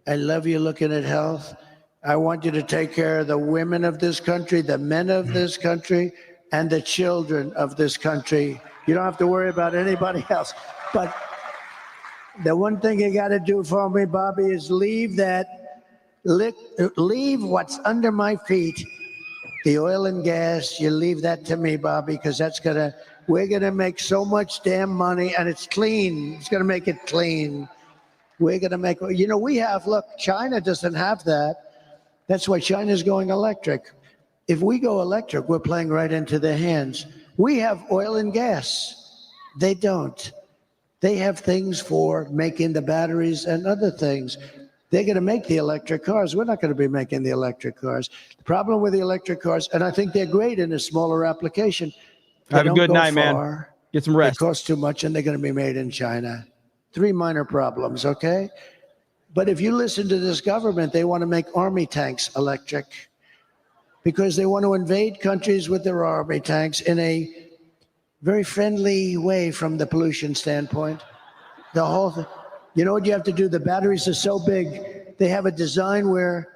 I love you looking at health. I want you to take care of the women of this country, the men of this country, and the children of this country. You don't have to worry about anybody else. But the one thing you got to do for me, Bobby, is leave what's under my feet, the oil and gas. You leave that to me, Bobby, because we're going to make so much damn money, and it's clean. It's going to make it clean. We're going to make, look, China doesn't have that. That's why China's going electric. If we go electric, we're playing right into their hands. We have oil and gas. They don't. They have things for making the batteries and other things. They're going to make the electric cars. We're not going to be making the electric cars. The problem with the electric cars, and I think they're great in a smaller application. Have a good night, man. Get some rest. They cost too much, and they're going to be made in China. 3 minor problems, okay? But if you listen to this government, they want to make army tanks electric because they want to invade countries with their army tanks in a very friendly way from the pollution standpoint. The whole thing. You know what you have to do? The batteries are so big. They have a design where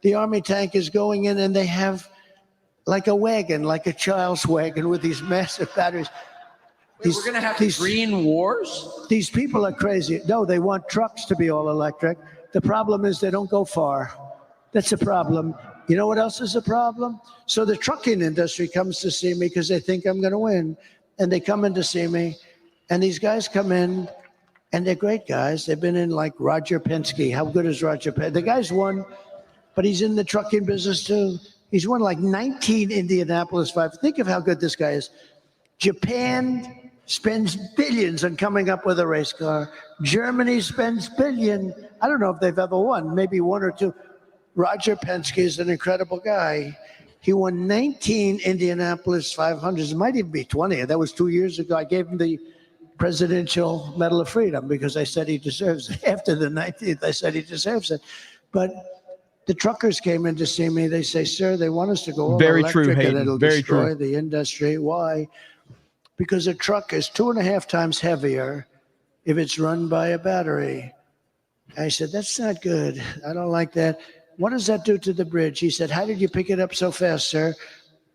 the army tank is going in and they have like a wagon, like a child's wagon with these massive batteries. We're going to have green wars? These people are crazy. No, they want trucks to be all electric. The problem is they don't go far. That's a problem. You know what else is a problem? So the trucking industry comes to see me because they think I'm going to win. And they come in to see me. And these guys come in, and they're great guys. They've been in like Roger Penske. How good is Roger Penske? The guy's won, but he's in the trucking business too. He's won like 19 Indianapolis 5. Think of how good this guy is. Japan spends billions on coming up with a race car. Germany spends billions. I don't know if they've ever won, maybe 1 or 2. Roger Penske is an incredible guy. He won 19 Indianapolis 500s. It might even be 20. That was 2 years ago. I gave him the Presidential Medal of Freedom because I said he deserves it. After the 19th, I said he deserves it. But the truckers came in to see me. They say, sir, they want us to go all Very electric true, Hayden. and it'll Very destroy true. the industry. Why? Because a truck is 2.5 times heavier if it's run by a battery. I said, that's not good. I don't like that. What does that do to the bridge? He said, how did you pick it up so fast, sir?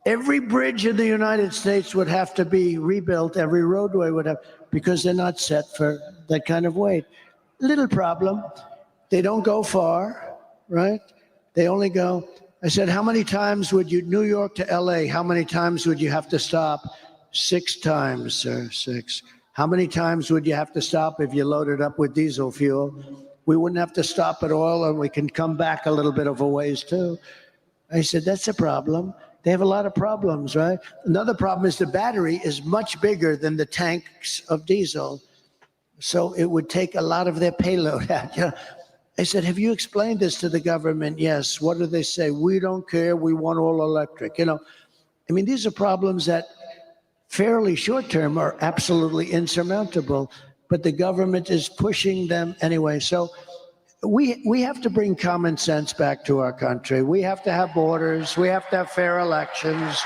Every bridge in the United States would have to be rebuilt. Every roadway would have, because they're not set for that kind of weight. Little problem. They don't go far, right? They only go. I said, how many times would you, New York to LA, how many times would you have to stop? 6 times, sir, 6. How many times would you have to stop if you loaded up with diesel fuel? We wouldn't have to stop at all, and we can come back a little bit of a ways too. I said, that's a problem. They have a lot of problems, right? Another problem is the battery is much bigger than the tanks of diesel. So it would take a lot of their payload out. I said, have you explained this to the government? Yes. What do they say? We don't care. We want all electric. I mean, these are problems that fairly short term are absolutely insurmountable, but the government is pushing them anyway. So we have to bring common sense back to our country. We have to have borders. We have to have fair elections.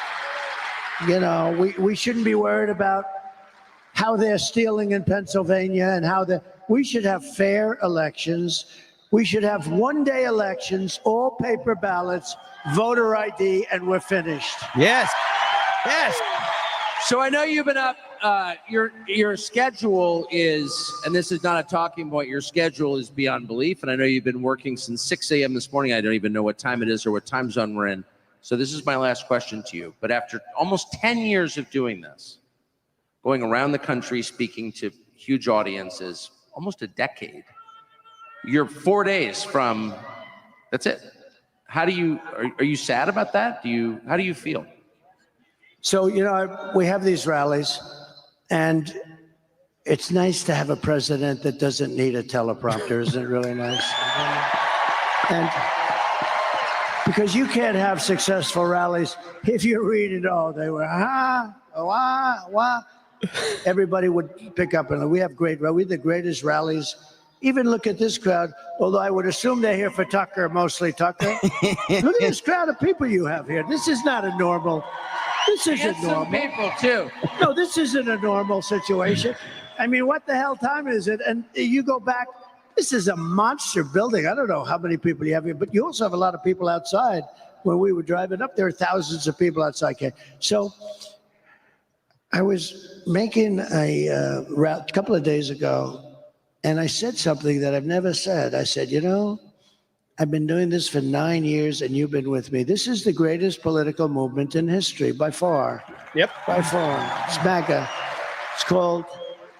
We shouldn't be worried about how they're stealing in Pennsylvania and we should have fair elections. We should have one-day elections, all paper ballots, voter ID, and we're finished. Yes. Yes. So I know you've been up. Your schedule is, and this is not a talking point, your schedule is beyond belief. And I know you've been working since 6 a.m. this morning. I don't even know what time it is or what time zone we're in. So this is my last question to you. But after almost 10 years of doing this, going around the country, speaking to huge audiences, almost a decade, you're 4 days from, that's it. How do you, are you sad about that? How do you feel? So, we have these rallies, and It's nice to have a president that doesn't need a teleprompter. Isn't it really nice? And because you can't have successful rallies if you read it all. They were, wah. Everybody would pick up. And we have we're the greatest rallies. Even look at this crowd, although I would assume they're here for Tucker, mostly Tucker. Look at this crowd of people you have here. This is not a normal, this isn't normal. Some people too. No, this isn't a normal situation. I mean, what the hell time is it? And you go back, this is a monster building. I don't know how many people you have here, but you also have a lot of people outside. When we were driving up, there are thousands of people outside. So I was making a couple of days ago, and I said something that I've never said. I said, you know, I've been doing this for 9 years, and you've been with me. This is the greatest political movement in history, by far. Yep. By far. It's MAGA. It's called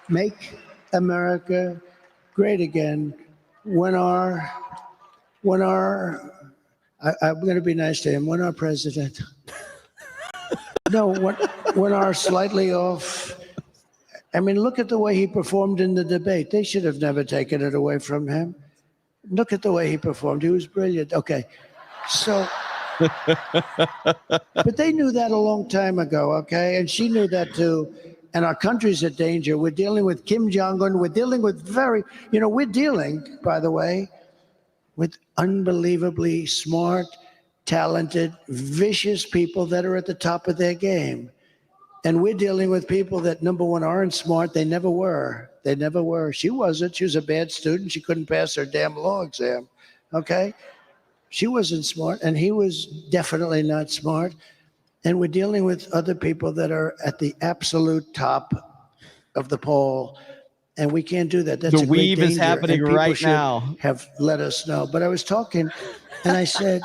Make America Great Again. I'm going to be nice to him. When our president, when our slightly off, I mean, look at the way he performed in the debate. They should have never taken it away from him. Look at the way he performed. He was brilliant. Okay. So, but they knew that a long time ago, okay? And she knew that too. And our country's in danger. We're dealing with Kim Jong-un. We're dealing with we're dealing, by the way, with unbelievably smart, talented, vicious people that are at the top of their game. And we're dealing with people that, number one, aren't smart. They never were. They never were. She wasn't. She was a bad student. She couldn't pass her damn law exam, okay? She wasn't smart, and he was definitely not smart. And we're dealing with other people that are at the absolute top of the poll, and we can't do that. That's The weave is happening right now. Have let us know. But I was talking, and I said,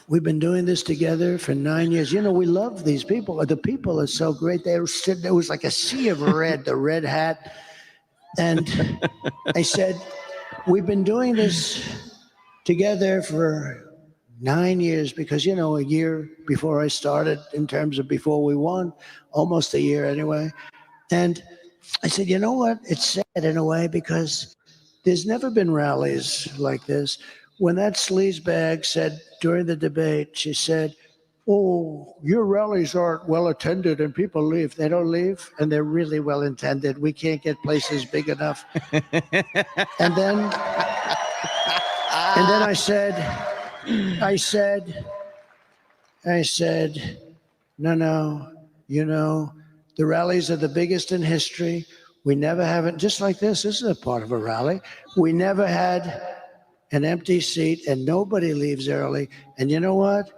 we've been doing this together for 9 years. You know, we love these people. The people are so great. There was like a sea of red, the red hat. And I said, we've been doing this together for 9 years because, you know, a year before I started, in terms of before we won, almost a year anyway. And I said, you know what? It's sad in a way because there's never been rallies like this. When that sleazebag said during the debate, she said, oh, your rallies aren't well attended and people leave. They don't leave, and they're really well intended. We can't get places big enough. And then I said, no, you know, the rallies are the biggest in history. We never haven't, just like this is a part of a rally. We never had an empty seat, and nobody leaves early. And you know what?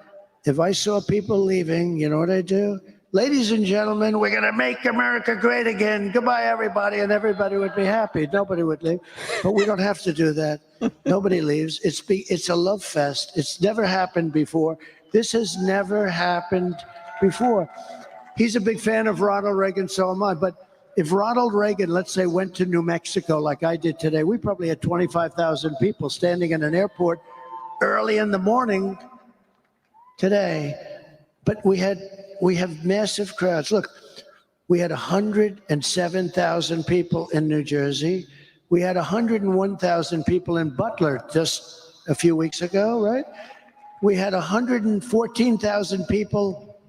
If I saw people leaving, you know what I'd do? Ladies and gentlemen, we're going to make America great again. Goodbye, everybody. And everybody would be happy. Nobody would leave. But we don't have to do that. Nobody leaves. It's a love fest. It's never happened before. This has never happened before. He's a big fan of Ronald Reagan, so am I. But if Ronald Reagan, let's say, went to New Mexico like I did today, we probably had 25,000 people standing in an airport early in the morning today. But we have massive crowds. Look, we had 107,000 people in New Jersey. We had 101,000 people in Butler just a few weeks ago, right? We had 114,000 people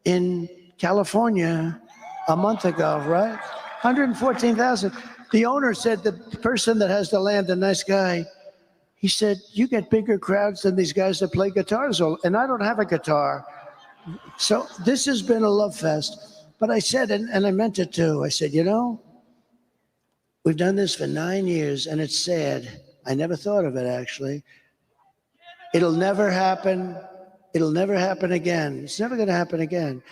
in California a month ago, right? 114,000. The owner said the person that has the land, a nice guy, he said, you get bigger crowds than these guys that play guitars. And I don't have a guitar. So this has been a love fest. But I said, and I meant it too, I said, you know, we've done this for 9 years, and it's sad. I never thought of it, actually. It'll never happen. It'll never happen again. It's never going to happen again.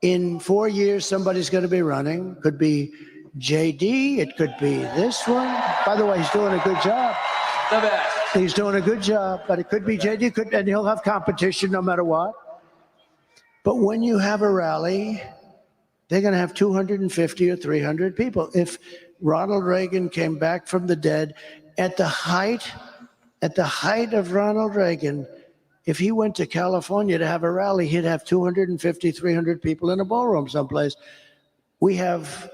In 4 years, somebody's going to be running. Could be JD. It could be this one. By the way, he's doing a good job. The best. He's doing a good job, but it could be JD, and he'll have competition no matter what. But when you have a rally, they're going to have 250 or 300 people. If Ronald Reagan came back from the dead at the height of Ronald Reagan, if he went to California to have a rally, he'd have 250, 300 people in a ballroom someplace. We have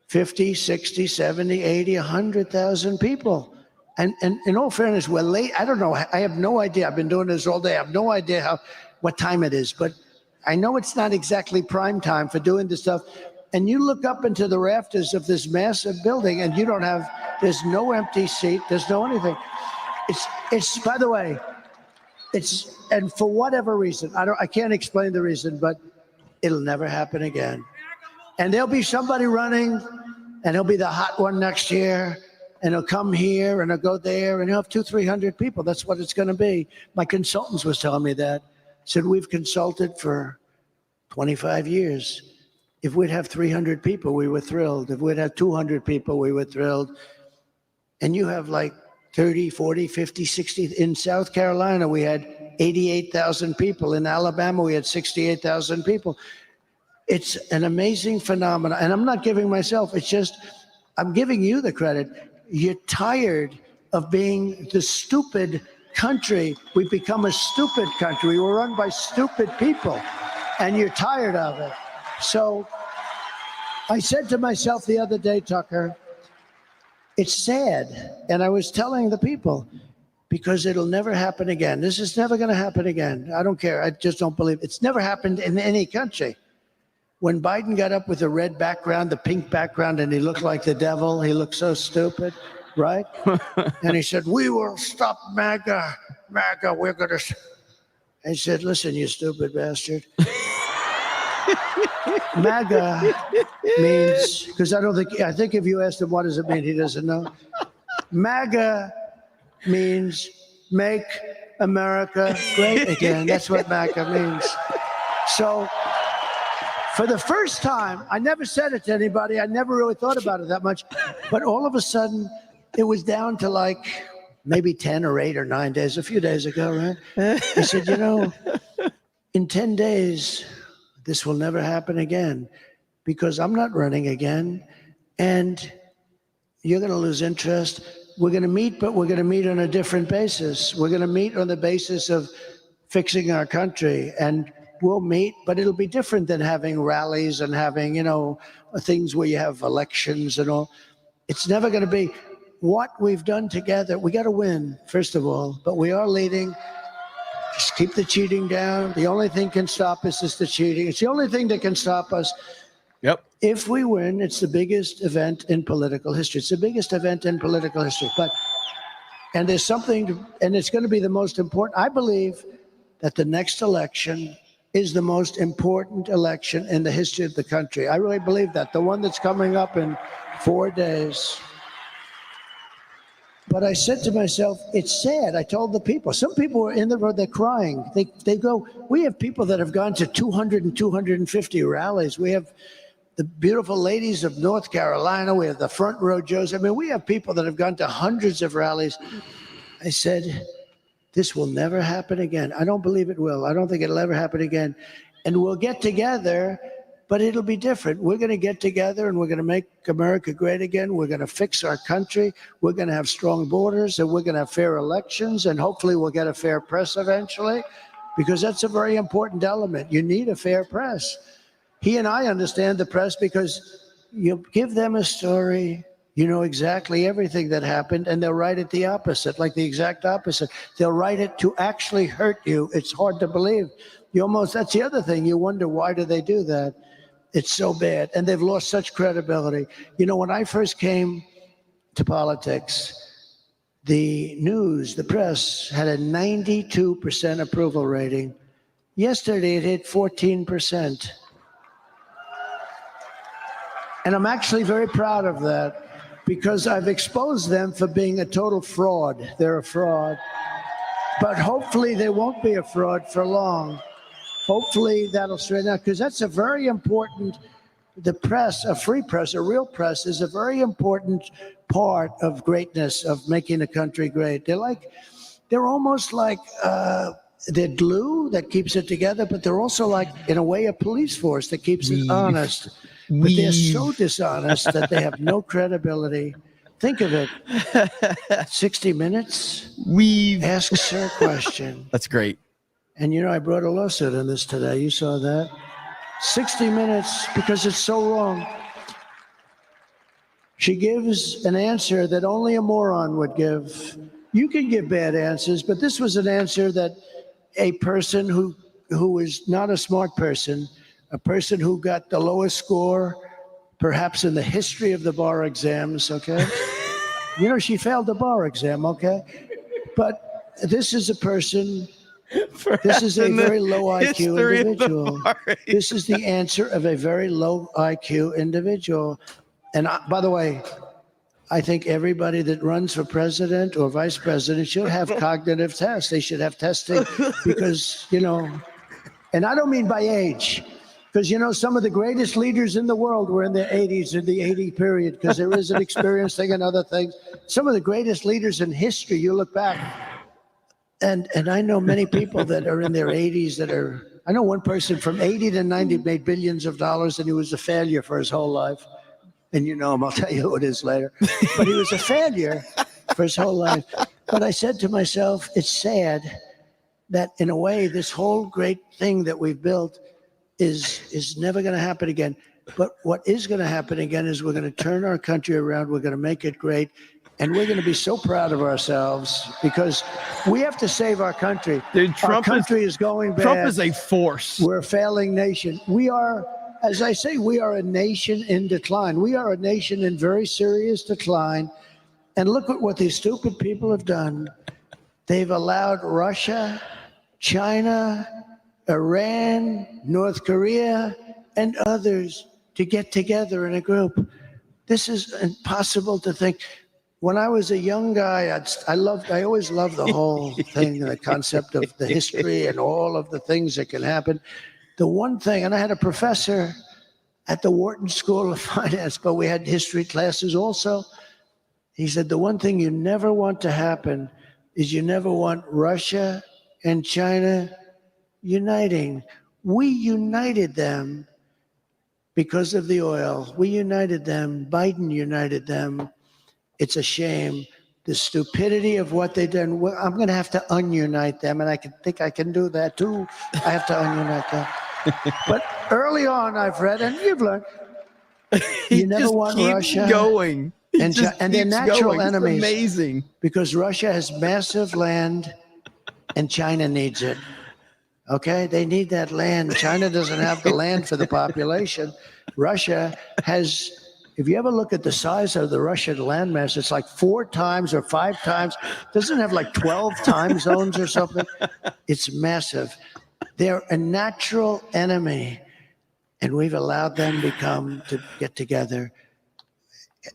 50, 60, 70, 80, 100,000 people. And in all fairness, we're late. I don't know. I have no idea. I've been doing this all day. I have no idea what time it is, but I know it's not exactly prime time for doing this stuff. And you look up into the rafters of this massive building and there's no empty seat. There's no anything. It's by the way, and for whatever reason, I can't explain the reason, but it'll never happen again. And there'll be somebody running, and he'll be the hot one next year, and he'll come here, and he'll go there, and he'll have 200-300 people. That's what it's going to be. My consultants was telling me that. Said, we've consulted for 25 years. If we'd have 300 people, we were thrilled. If we'd have 200 people, we were thrilled. And you have like 30, 40, 50, 60. In South Carolina, we had 88,000 people. In Alabama, we had 68,000 people. It's an amazing phenomenon. And I'm not giving myself, it's just, I'm giving you the credit. You're tired of being the stupid country. We've become a stupid country. We were run by stupid people, and you're tired of it. So I said to myself the other day, Tucker, it's sad. And I was telling the people, because it'll never happen again. This is never going to happen again. I don't care. I just don't believe it. It's never happened in any country. When Biden got up with the red background, the pink background, and he looked like the devil, he looked so stupid, right? And he said, we will stop MAGA. MAGA, we're going to... I said, listen, you stupid bastard. MAGA means, because I think if you asked him what does it mean, he doesn't know. MAGA means make America great again. That's what MAGA means. So for the first time, I never said it to anybody. I never really thought about it that much. But all of a sudden, it was down to like maybe 10 or 8 or 9 days, a few days ago, right? I said, you know, in 10 days, this will never happen again because I'm not running again. And you're going to lose interest. We're going to meet, but we're going to meet on a different basis. We're going to meet on the basis of fixing our country. And we'll meet, but it'll be different than having rallies and having, you know, things where you have elections and all. It's never going to be what we've done together. We got to win, first of all, but we are leading. Just keep the cheating down. The only thing can stop us is the cheating. It's the only thing that can stop us. Yep. If we win, it's the biggest event in political history. It's the biggest event in political history. And there's something, and it's going to be the most important. I believe that the next election is the most important election in the history of the country. I really believe that. The one that's coming up in 4 days. But I said to myself, it's sad. I told the people. Some people were in the road, they're crying. They go, we have people that have gone to 200 and 250 rallies. We have the beautiful ladies of North Carolina. We have the front row Joes. I mean, we have people that have gone to hundreds of rallies. I said, this will never happen again. I don't believe it will. I don't think it'll ever happen again. And we'll get together, but it'll be different. We're going to get together and we're going to make America great again. We're going to fix our country. We're going to have strong borders and we're going to have fair elections. And hopefully we'll get a fair press eventually, because that's a very important element. You need a fair press. He and I understand the press because you give them a story, you know exactly everything that happened, and they'll write it the opposite, like the exact opposite. They'll write it to actually hurt you. It's hard to believe. That's the other thing. You wonder, why do they do that? It's so bad. And they've lost such credibility. You know, when I first came to politics, the news, the press had a 92% approval rating. Yesterday, it hit 14%. And I'm actually very proud of that, because I've exposed them for being a total fraud. They're a fraud. But hopefully they won't be a fraud for long. Hopefully that'll straighten out, because that's a very important, the press, a free press, a real press is a very important part of greatness, of making a country great. They're almost like, they're glue that keeps it together, but they're also like, in a way, a police force that keeps it honest. But they're so dishonest that they have no credibility. Think of it. 60 Minutes asks her a question. That's great. And you know, I brought a lawsuit in this today. You saw that. 60 Minutes, because it's so wrong. She gives an answer that only a moron would give. You can give bad answers, but this was an answer that a person who is not a smart person, a person who got the lowest score, perhaps in the history of the bar exams, okay? You know, she failed the bar exam, okay? But this is a person, this is a very low IQ individual. This is the answer of a very low IQ individual. And by the way, I think everybody that runs for president or vice president should have cognitive tests. They should have testing because, you know, and I don't mean by age, because, you know, some of the greatest leaders in the world were in their 80s, in the 80 period, because there is an experience thing and other things. Some of the greatest leaders in history, you look back, and I know many people that are in their 80s that are, I know one person from 80 to 90 made billions of dollars, and he was a failure for his whole life. And you know him, I'll tell you who it is later. But he was a failure for his whole life. But I said to myself, it's sad that in a way, this whole great thing that we've built is never going to happen again. But what is going to happen again is we're going to turn our country around. We're going to make it great. And we're going to be so proud of ourselves because we have to save our country. Dude, Trump our country is going bad. Trump is a force. We're a failing nation. We are, as I say, we are a nation in decline. We are a nation in very serious decline. And look at what these stupid people have done. They've allowed Russia, China, Iran, North Korea, and others to get together in a group. This is impossible to think. When I was a young guy, I always loved the whole thing, the concept of the history and all of the things that can happen. The one thing, and I had a professor at the Wharton School of Finance, but we had history classes also. He said, the one thing you never want to happen is you never want Russia and China uniting. We united them because of the oil. We united them. Biden united them. It's a shame. The stupidity of what they've done. Well, I'm going to have to ununite them, and I think I can do that too. I have to ununite them. But early on, I've read, and you've learned, you never want Russia going. And their natural enemies. It's amazing. Because Russia has massive land, and China needs it. Okay, they need that land. China doesn't have the land for the population. Russia has. If you ever look at the size of the Russian landmass, it's like 4 times or 5 times. Doesn't it have like 12 time zones or something? It's massive. They're a natural enemy, and we've allowed them to get together.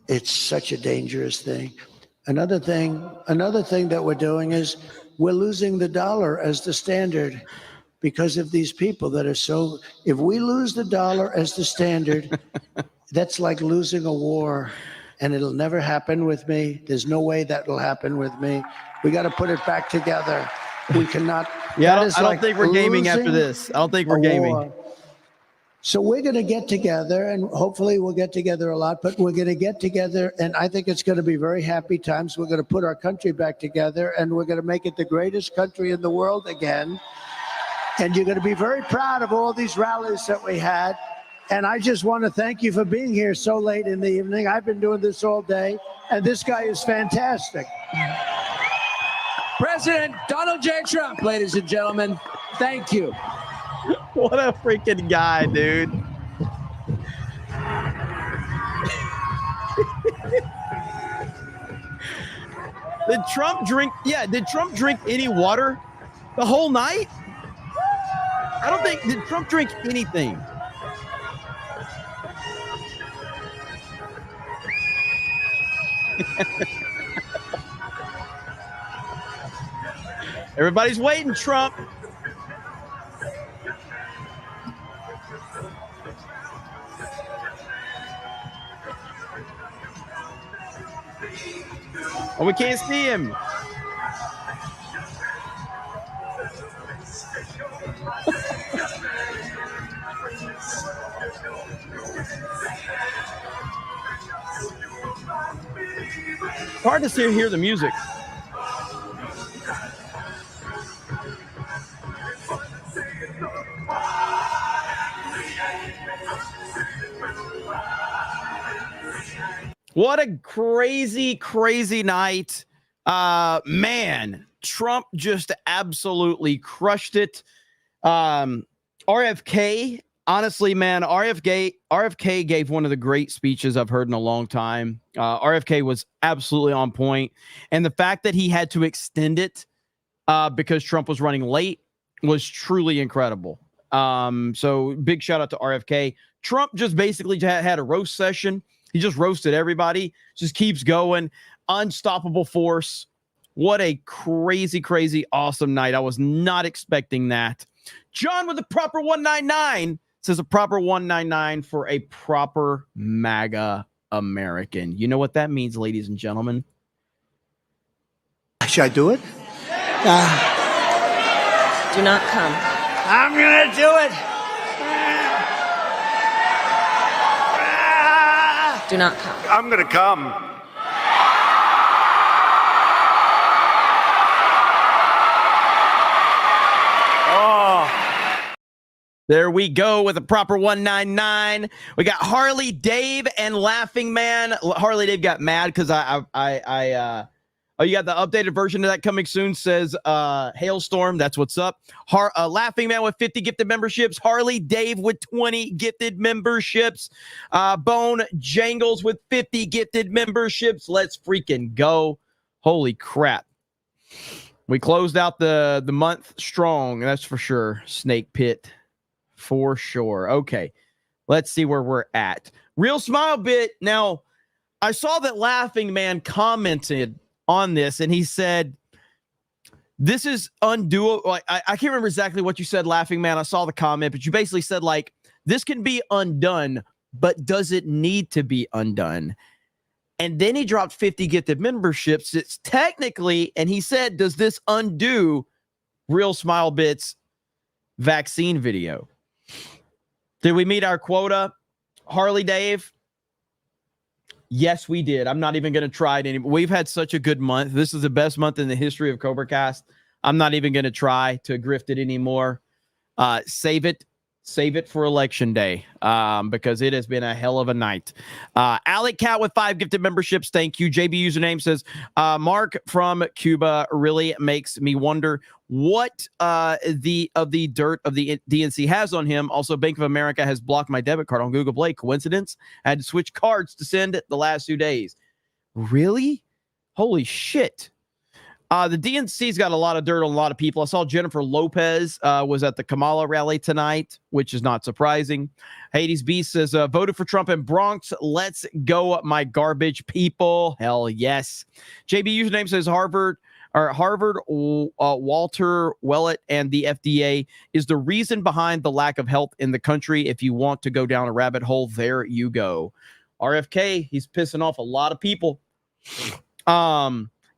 It's such a dangerous thing. Another thing that we're doing is we're losing the dollar as the standard because of these people that are so. If we lose the dollar as the standard, that's like losing a war, and it'll never happen with me. There's no way that will happen with me. We got to put it back together. We cannot. Yeah, I don't think we're gaming after this. I don't think we're gaming. War. So we're going to get together, and hopefully we'll get together a lot, but we're going to get together, and I think it's going to be very happy times. We're going to put our country back together, and we're going to make it the greatest country in the world again. And you're going to be very proud of all these rallies that we had. And I just want to thank you for being here so late in the evening. I've been doing this all day, and this guy is fantastic. President Donald J. Trump, ladies and gentlemen, thank you. What a freaking guy, dude. Did Trump drink any water the whole night? I don't think, did Trump drink anything? Everybody's waiting, Trump. Oh, we can't see him. Hard to hear the music. What a crazy, crazy night. Man, Trump just absolutely crushed it. RFK, honestly, man, RFK gave one of the great speeches I've heard in a long time. RFK was absolutely on point. And the fact that he had to extend it because Trump was running late was truly incredible. So big shout out to RFK. Trump just basically had a roast session. He just roasted everybody, just keeps going. Unstoppable force. What a crazy, crazy, awesome night. I was not expecting that. John with the proper 199 says a proper 199 for a proper MAGA American. You know what that means, ladies and gentlemen? Should I do it? Do not come. I'm going to do it. Do not come. I'm going to come. There we go with a proper 199. We got Harley Dave and Laughing Man. Harley Dave got mad because oh, you got the updated version of that coming soon. Says Hailstorm. That's what's up. Laughing Man with 50 gifted memberships. Harley Dave with 20 gifted memberships. Bone Jangles with 50 gifted memberships. Let's freaking go. Holy crap. We closed out the month strong. That's for sure. Snake Pit. For sure. Okay. Let's see where we're at. Real Smile Bit. Now, I saw that Laughing Man commented on this and he said, this is undoable. Like, I can't remember exactly what you said, Laughing Man. I saw the comment, but you basically said, like, this can be undone, but does it need to be undone? And then he dropped 50 gifted memberships. It's technically, and he said, does this undo Real Smile Bit's vaccine video? Did we meet our quota, Harley Dave? Yes, we did. I'm not even going to try it anymore. We've had such a good month. This is the best month in the history of CobraCast. I'm not even going to try to grift it anymore. Save it for election day because it has been a hell of a night. Alec Cat with 5 gifted memberships. Thank you. JB username says, Mark from Cuba really makes me wonder what the dirt of the DNC has on him. Also, Bank of America has blocked my debit card on Google Play. Coincidence? I had to switch cards to send it the last 2 days. Really? Holy shit. The DNC's got a lot of dirt on a lot of people. I saw Jennifer Lopez was at the Kamala rally tonight, which is not surprising. Hades Beast says, voted for Trump in Bronx. Let's go, my garbage people. Hell yes. JB username says Harvard, Walter Willett, and the FDA is the reason behind the lack of health in the country. If you want to go down a rabbit hole, there you go. RFK, he's pissing off a lot of people.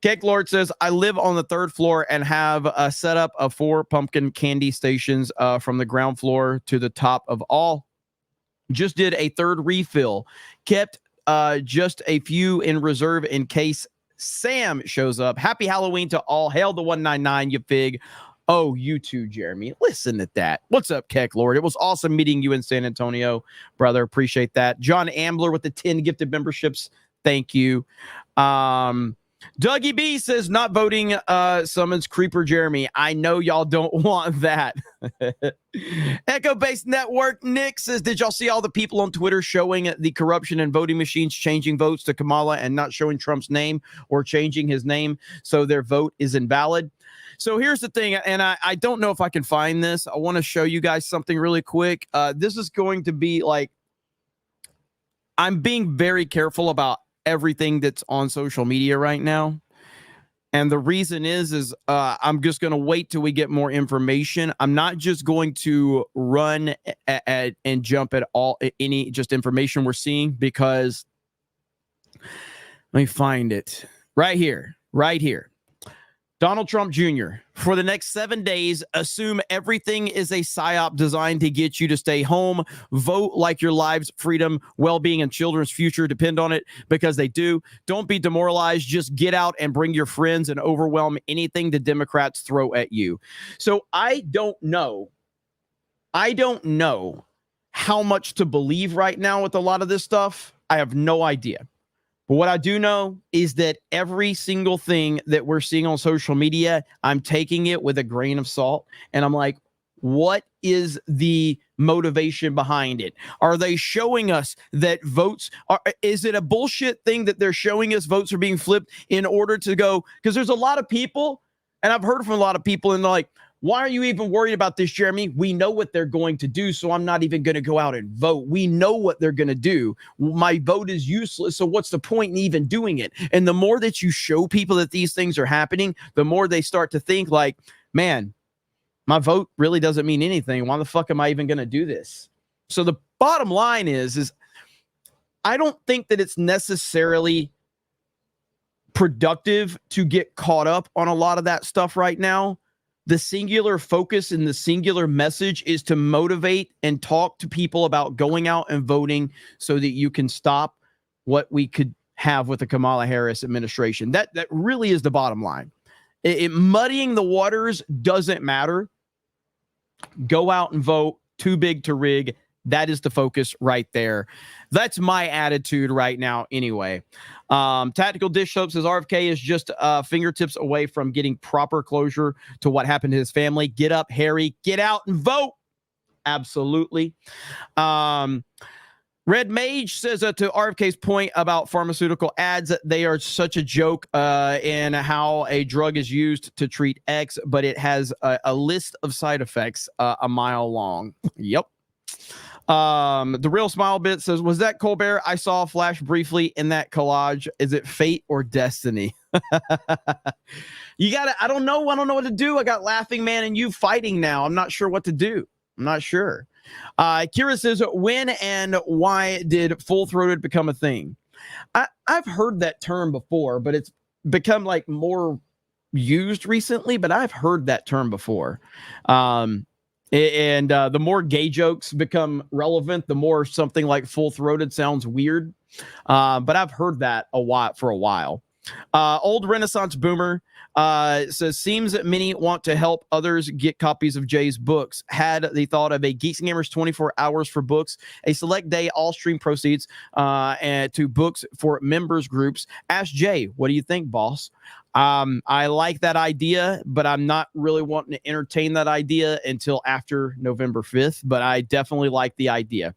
Cake Lord says, I live on the 3rd floor and have a setup of 4 pumpkin candy stations from the ground floor to the top of all. Just did a 3rd refill. Kept just a few in reserve in case Sam shows up. Happy Halloween to all. Hail the 199, you fig. Oh, you too, Jeremy. Listen to that. What's up, Keck Lord? It was awesome meeting you in San Antonio, brother. Appreciate that. John Ambler with the 10 gifted memberships. Thank you. Dougie B says, not voting summons Creeper Jeremy. I know y'all don't want that. Echo Based Network Nick says, did y'all see all the people on Twitter showing the corruption in voting machines, changing votes to Kamala and not showing Trump's name or changing his name so their vote is invalid? So here's the thing, and I don't know if I can find this. I want to show you guys something really quick. This is going to be like, I'm being very careful about everything that's on social media right now. And the reason is I'm just going to wait till we get more information. I'm not just going to run and jump at any just information we're seeing, because let me find it right here. Donald Trump Jr. For the next 7 days, assume everything is a psyop designed to get you to stay home. Vote like your lives, freedom, well-being, and children's future depend on it, because they do. Don't be demoralized. Just get out and bring your friends and overwhelm anything the Democrats throw at you. So I don't know how much to believe right now with a lot of this stuff. I have no idea. But what I do know is that every single thing that we're seeing on social media, I'm taking it with a grain of salt. And I'm like, what is the motivation behind it? Are they showing us that votes are, is it a bullshit thing that they're showing us votes are being flipped in order to go? Because there's a lot of people, and I've heard from a lot of people, and they're like, why are you even worried about this, Jeremy? We know what they're going to do, so I'm not even going to go out and vote. We know what they're going to do. My vote is useless, so what's the point in even doing it? And the more that you show people that these things are happening, the more they start to think like, man, my vote really doesn't mean anything. Why the fuck am I even going to do this? So the bottom line is I don't think that it's necessarily productive to get caught up on a lot of that stuff right now. The singular focus and the singular message is to motivate and talk to people about going out and voting so that you can stop what we could have with the Kamala Harris administration. That really is the bottom line. Muddying the waters doesn't matter. Go out and vote. Too big to rig. That is the focus right there. That's my attitude right now anyway. Tactical Dish Soap says RFK is just fingertips away from getting proper closure to what happened to his family. Get up, Harry. Get out and vote. Absolutely. Red Mage says to RFK's point about pharmaceutical ads, they are such a joke in how a drug is used to treat X, but it has a list of side effects a mile long. Yep. The Real Smile Bit says, was that Colbert I saw flash briefly in that collage? Is it fate or destiny? You got to, I don't know what to do. I got Laughing Man and you fighting now. I'm not sure what to do. I'm not sure. Kira says, when and why did full-throated become a thing? I've heard that term before, but it's become like more used recently, but I've heard that term before. And the more gay jokes become relevant, the more something like full-throated sounds weird. But I've heard that for a while. Old Renaissance Boomer says, seems that many want to help others get copies of Jay's books. Had the thought of a Geeks and Gamers 24 hours for books, a select day, all stream proceeds and to books for members groups. Ask Jay, what do you think, boss? I like that idea, but I'm not really wanting to entertain that idea until after November 5th, but I definitely like the idea.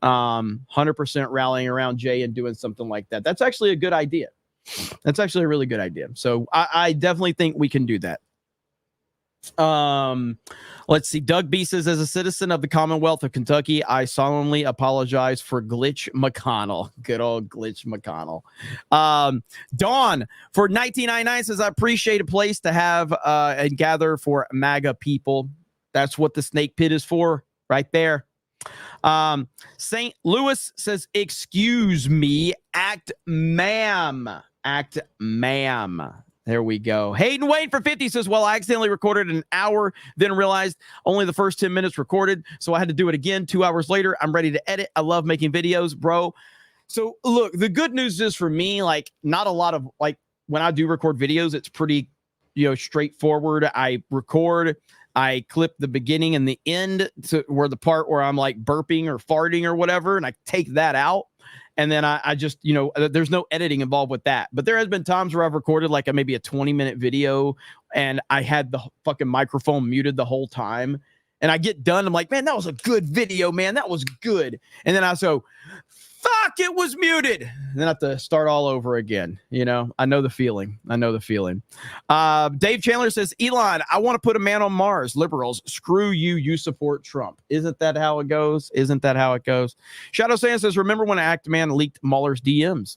100% rallying around Jay and doing something like that. That's actually a good idea. That's actually a really good idea. So I definitely think we can do that. Let's see. Doug B says, as a citizen of the Commonwealth of Kentucky, I solemnly apologize for Glitch McConnell. Good old Glitch McConnell. Dawn for 1999 says, I appreciate a place to have and gather for MAGA people. That's what the snake pit is for right there. St. Louis says, excuse me, act ma'am. Act ma'am. There we go. Hayden Wayne for 50 says, well, I accidentally recorded an hour, then realized only the first 10 minutes recorded, so I had to do it again 2 hours later. I'm ready to edit. I love making videos, bro. So look, the good news is for me, like not a lot of, like when I do record videos, it's pretty, straightforward. I record, I clip the beginning and the end to where the part where I'm like burping or farting or whatever, and I take that out. And then I just, there's no editing involved with that. But there has been times where I've recorded like maybe a 20-minute video and I had the fucking microphone muted the whole time. And I get done. I'm like, man, that was a good video, man. That was good. And then I go, fuck, it was muted. And then I have to start all over again. I know the feeling. Dave Chandler says, Elon, I want to put a man on Mars. Liberals, screw you. You support Trump. Isn't that how it goes? Shadow Sand says, remember when Actman leaked Mueller's DMs?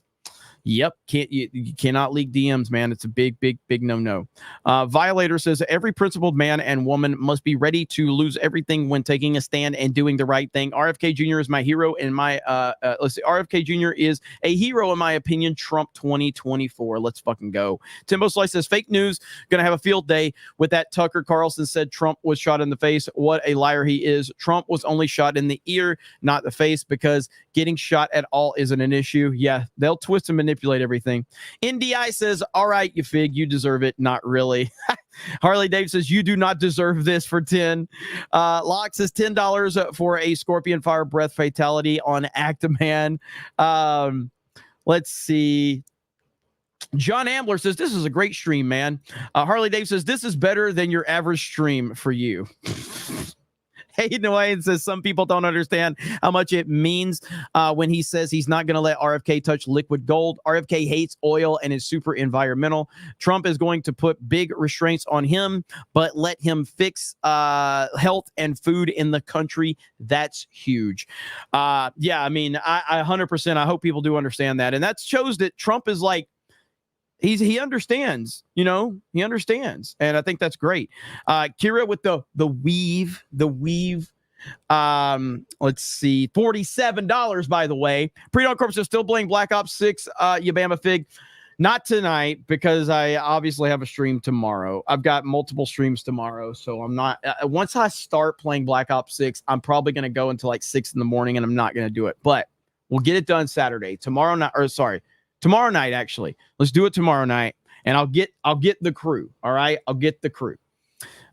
Yep. You cannot leak DMs, man. It's a big no-no. Violator says every principled man and woman must be ready to lose everything when taking a stand and doing the right thing. RFK Jr. is my hero in my RFK Jr. is a hero in my opinion. Trump 2024. Let's fucking go. Timbo Slice says fake news. Gonna have a field day with that Tucker Carlson said Trump was shot in the face. What a liar he is. Trump was only shot in the ear, not the face, because getting shot at all isn't an issue. Yeah, they'll twist and manipulate everything. NDI says, all right, you fig, you deserve it. Not really. Harley Dave says, you do not deserve this for 10. Locke says $10 for a scorpion fire breath fatality on Actaman. Let's see. John Ambler says, this is a great stream, man. Harley Dave says, this is better than your average stream for you. Hayden Wayne says, some people don't understand how much it means when he says he's not going to let RFK touch liquid gold. RFK hates oil and is super environmental. Trump is going to put big restraints on him, but let him fix health and food in the country. That's huge. Yeah, I mean, I 100%, I hope people do understand that. And that shows that Trump is like, he understands, he understands. And I think that's great. Kira with the weave. Let's see, $47, by the way. Pre-dawn Corp says still playing Black Ops 6, Yabama Fig. Not tonight, because I obviously have a stream tomorrow. I've got multiple streams tomorrow, so I'm not. Once I start playing Black Ops 6, I'm probably going to go until like 6 in the morning, and I'm not going to do it. But we'll get it done Saturday. Tomorrow night, actually. Let's do it tomorrow night, and I'll get the crew. All right, I'll get the crew.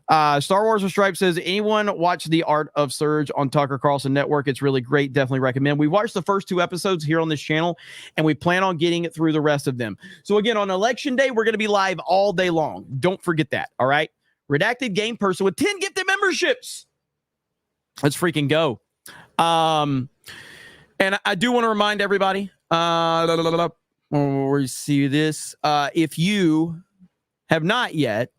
Star Wars with Stripe says, anyone watch The Art of Surge on Tucker Carlson Network? It's really great. Definitely recommend. We watched the first 2 episodes here on this channel, and we plan on getting it through the rest of them. So again, on election day, we're going to be live all day long. Don't forget that. All right. Redacted game person with 10 gifted memberships. Let's freaking go. And I do want to remind everybody, we see this. If you have not yet,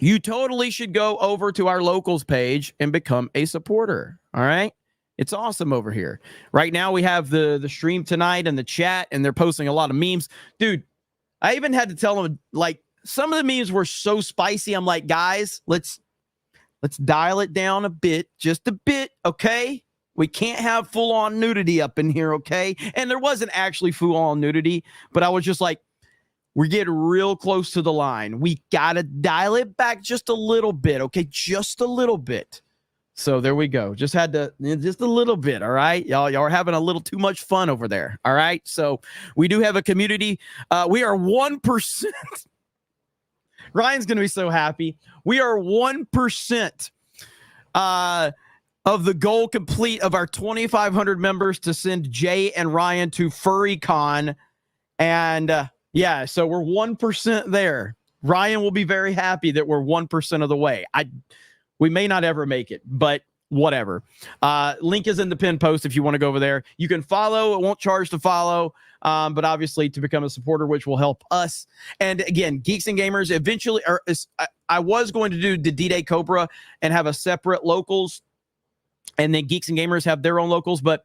you totally should go over to our locals page and become a supporter. All right. It's awesome over here. Right now we have the stream tonight and the chat, and they're posting a lot of memes. Dude, I even had to tell them, like, some of the memes were so spicy. I'm like, guys, let's dial it down a bit, just a bit. Okay. We can't have full on nudity up in here. Okay. And there wasn't actually full on nudity, but I was just like, we're getting real close to the line. We got to dial it back just a little bit. Okay. Just a little bit. So there we go. Just a little bit. All right. Y'all are having a little too much fun over there. All right. So we do have a community. We are 1%. Ryan's going to be so happy. We are 1% of the goal complete of our 2,500 members to send Jay and Ryan to FurryCon. And yeah, so we're 1% there. Ryan will be very happy that we're 1% of the way. We may not ever make it, but whatever. Link is in the pinned post if you want to go over there. You can follow. It won't charge to follow, but obviously to become a supporter, which will help us. And again, Geeks and Gamers eventually, I was going to do the D-Day Cobra and have a separate locals, and then Geeks and Gamers have their own locals. But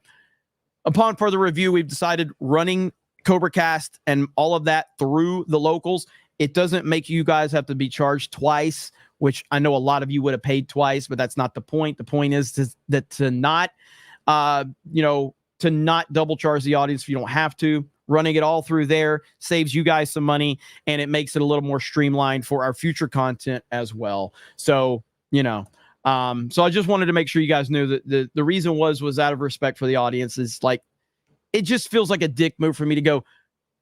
upon further review, we've decided running Cobra Cast and all of that through the locals, it doesn't make you guys have to be charged twice, which I know a lot of you would have paid twice, but that's not the point. The point is to not double charge the audience if you don't have to. Running it all through there saves you guys some money, and it makes it a little more streamlined for our future content as well. So, so I just wanted to make sure you guys knew that the reason was out of respect for the audience. Is like, it just feels like a dick move for me to go,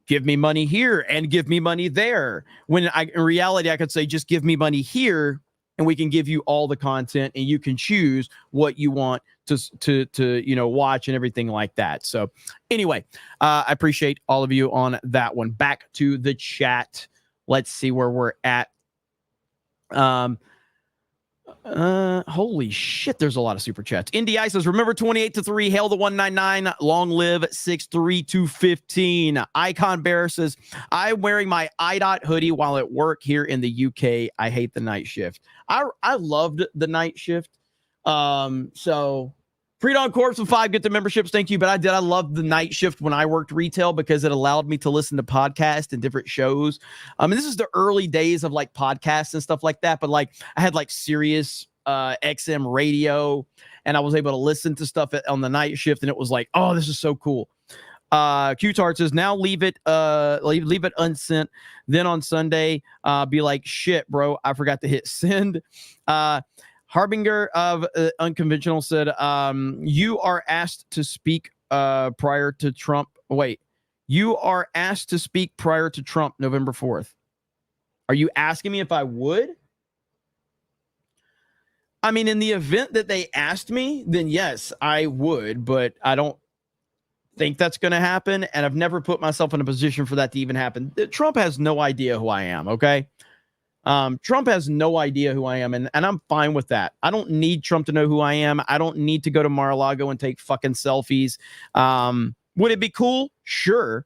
give me money here and give me money there. When in reality, I could say, just give me money here and we can give you all the content and you can choose what you want to watch and everything like that. So anyway, I appreciate all of you on that one. Back to the chat. Let's see where we're at. Holy shit, there's a lot of super chats. NDI says, remember 28-3, hail the 199, long live 63215. Icon Bear says, I'm wearing my IDOT hoodie while at work here in the UK. I hate the night shift. I loved the night shift. So Freedom Corps with 5 get the memberships. Thank you. But I loved the night shift when I worked retail because it allowed me to listen to podcasts and different shows. And this is the early days of like podcasts and stuff like that. But like I had like Sirius XM radio, and I was able to listen to stuff on the night shift, and it was like, oh, this is so cool. Q-Tart says, now leave it unsent. Then on Sunday, be like, shit, bro, I forgot to hit send. Harbinger of Unconventional said, you are asked to speak prior to Trump. Wait, you are asked to speak prior to Trump November 4th. Are you asking me if I would? I mean, in the event that they asked me, then yes, I would, but I don't think that's going to happen, and I've never put myself in a position for that to even happen. Trump has no idea who I am, okay? Trump has no idea who I am, and I'm fine with that. I don't need Trump to know who I am. I don't need to go to Mar-a-Lago and take fucking selfies. Would it be cool? Sure,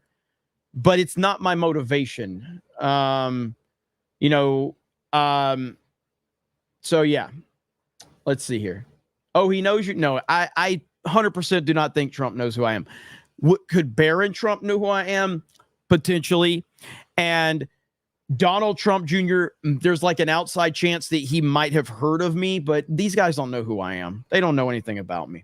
but it's not my motivation. So yeah, let's see here. Oh, he knows you. No, I 100% do not think Trump knows who I am. Could Barron Trump know who I am? Potentially. And Donald Trump Jr., there's like an outside chance that he might have heard of me, but these guys don't know who I am. They don't know anything about me.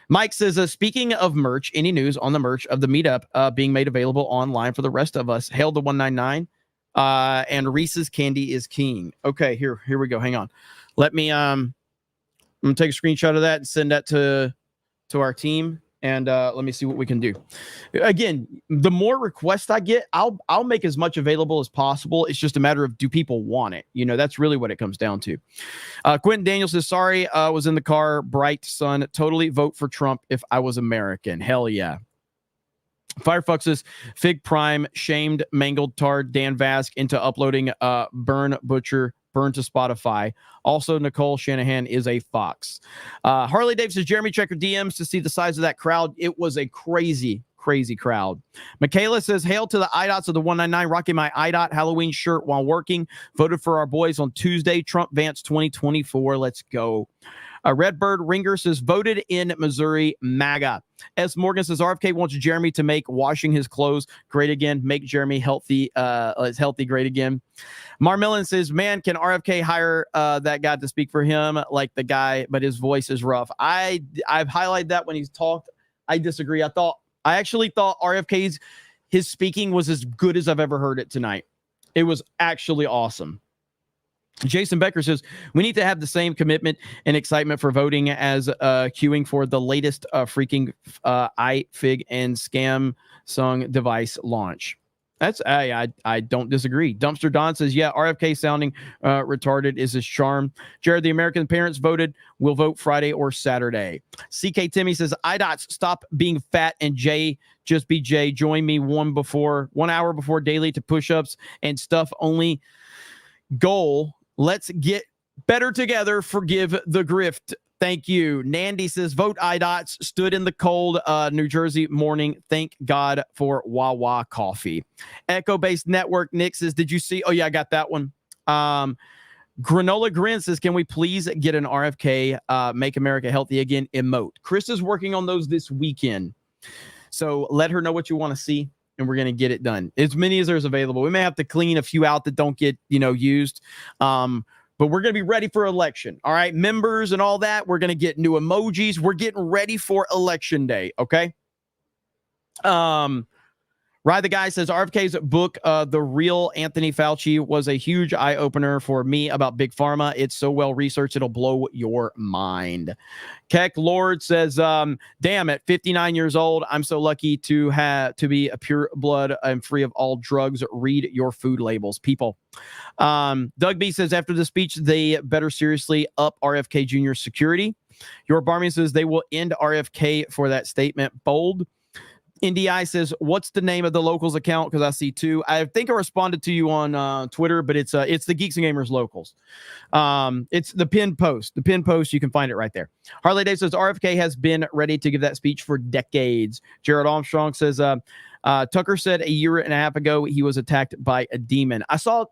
Mike says, speaking of merch, any news on the merch of the meetup being made available online for the rest of us? Hail to 199. And Reese's Candy is king. Okay, here we go. Hang on. Let me I'm gonna take a screenshot of that and send that to our team, and let me see what we can do. Again, the more requests I get, I'll make as much available as possible. It's just a matter of, do people want it? That's really what it comes down to. Quentin Daniels says, sorry, was in the car. Bright sun. Totally vote for Trump if I was American. Hell yeah. Firefox says, Fig Prime shamed, mangled, tarred Dan Vask into uploading Burn Butcher, Burn to Spotify. Also, Nicole Shanahan is a fox. Harley Davis says, Jeremy, check your DMs to see the size of that crowd. It was a crazy crowd. Michaela says, hail to the IDOTs of the 199, rocking my IDOT Halloween shirt while working. Voted for our boys on Tuesday. Trump Vance 2024. Let's go. Redbird Ringer says, voted in Missouri, MAGA. S. Morgan says, RFK wants Jeremy to make washing his clothes great again. Make Jeremy healthy, great again. Marmellin says, man, can RFK hire that guy to speak for him like the guy, but his voice is rough. I've highlighted that when he's talked. I disagree. I actually thought RFK's his speaking was as good as I've ever heard it tonight. It was actually awesome. Jason Becker says, we need to have the same commitment and excitement for voting as queuing for the latest freaking iFig and scam song device launch. I don't disagree. Dumpster Don says, yeah, RFK sounding retarded is his charm. Jared, the American parents voted. We'll vote Friday or Saturday. CK Timmy says, IDOTs, stop being fat and Jay, just be Jay. Join me 1 hour before daily to push-ups and stuff only. Goal. Let's get better together. Forgive the grift. Thank you. Nandy says, vote IDOTs. Stood in the cold New Jersey morning. Thank God for Wawa coffee. Echo-based network. Nick says, did you see? Oh, yeah, I got that one. Granola Grin says, can we please get an RFK Make America Healthy Again emote? Chris is working on those this weekend. So let her know what you want to see, and we're going to get it done. As many as there's available. We may have to clean a few out that don't get, used. But we're going to be ready for election. All right. Members and all that. We're going to get new emojis. We're getting ready for election day. Okay. Ride the Guy says, RFK's book, The Real Anthony Fauci, was a huge eye-opener for me about Big Pharma. It's so well-researched, it'll blow your mind. Keck Lord says, damn, at 59 years old, I'm so lucky to be a pure blood and free of all drugs. Read your food labels, people. Doug B says, after the speech, they better seriously up RFK Jr.'s security. Your Barmy says, they will end RFK for that statement. Bold. NDI says, what's the name of the locals account? Because I see two. I think I responded to you on Twitter, but it's the Geeks and Gamers locals. It's the pinned post. The pinned post, you can find it right there. Harley Dave says, RFK has been ready to give that speech for decades. Jared Armstrong says, Tucker said a year and a half ago he was attacked by a demon. I saw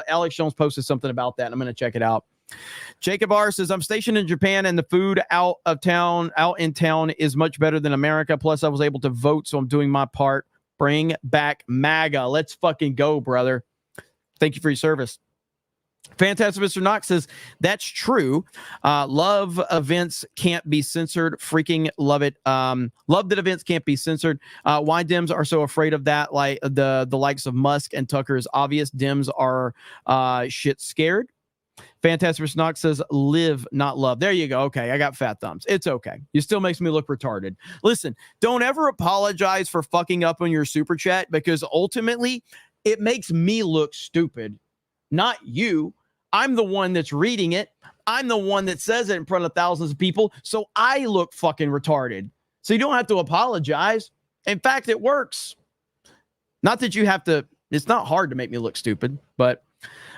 Alex Jones posted something about that. I'm going to check it out. Jacob R says, I'm stationed in Japan and the food out in town is much better than America. Plus I was able to vote, so I'm doing my part. Bring back MAGA. Let's fucking go, brother. Thank you for your service. Fantastic Mr. Knox says, that's true. Love events can't be censored. Freaking love it. Love that events can't be censored. Why Dems are so afraid of that, like the likes of Musk and Tucker, is obvious. Dems are shit scared. Fantastic Mr. Knox says, live, not love. There you go. Okay, I got fat thumbs. It's okay. You still makes me look retarded. Listen, don't ever apologize for fucking up on your super chat, because ultimately it makes me look stupid, not you. I'm the one that's reading it. I'm the one that says it in front of thousands of people, so I look fucking retarded. So you don't have to apologize. In fact, it works. Not that you have to, it's not hard to make me look stupid, but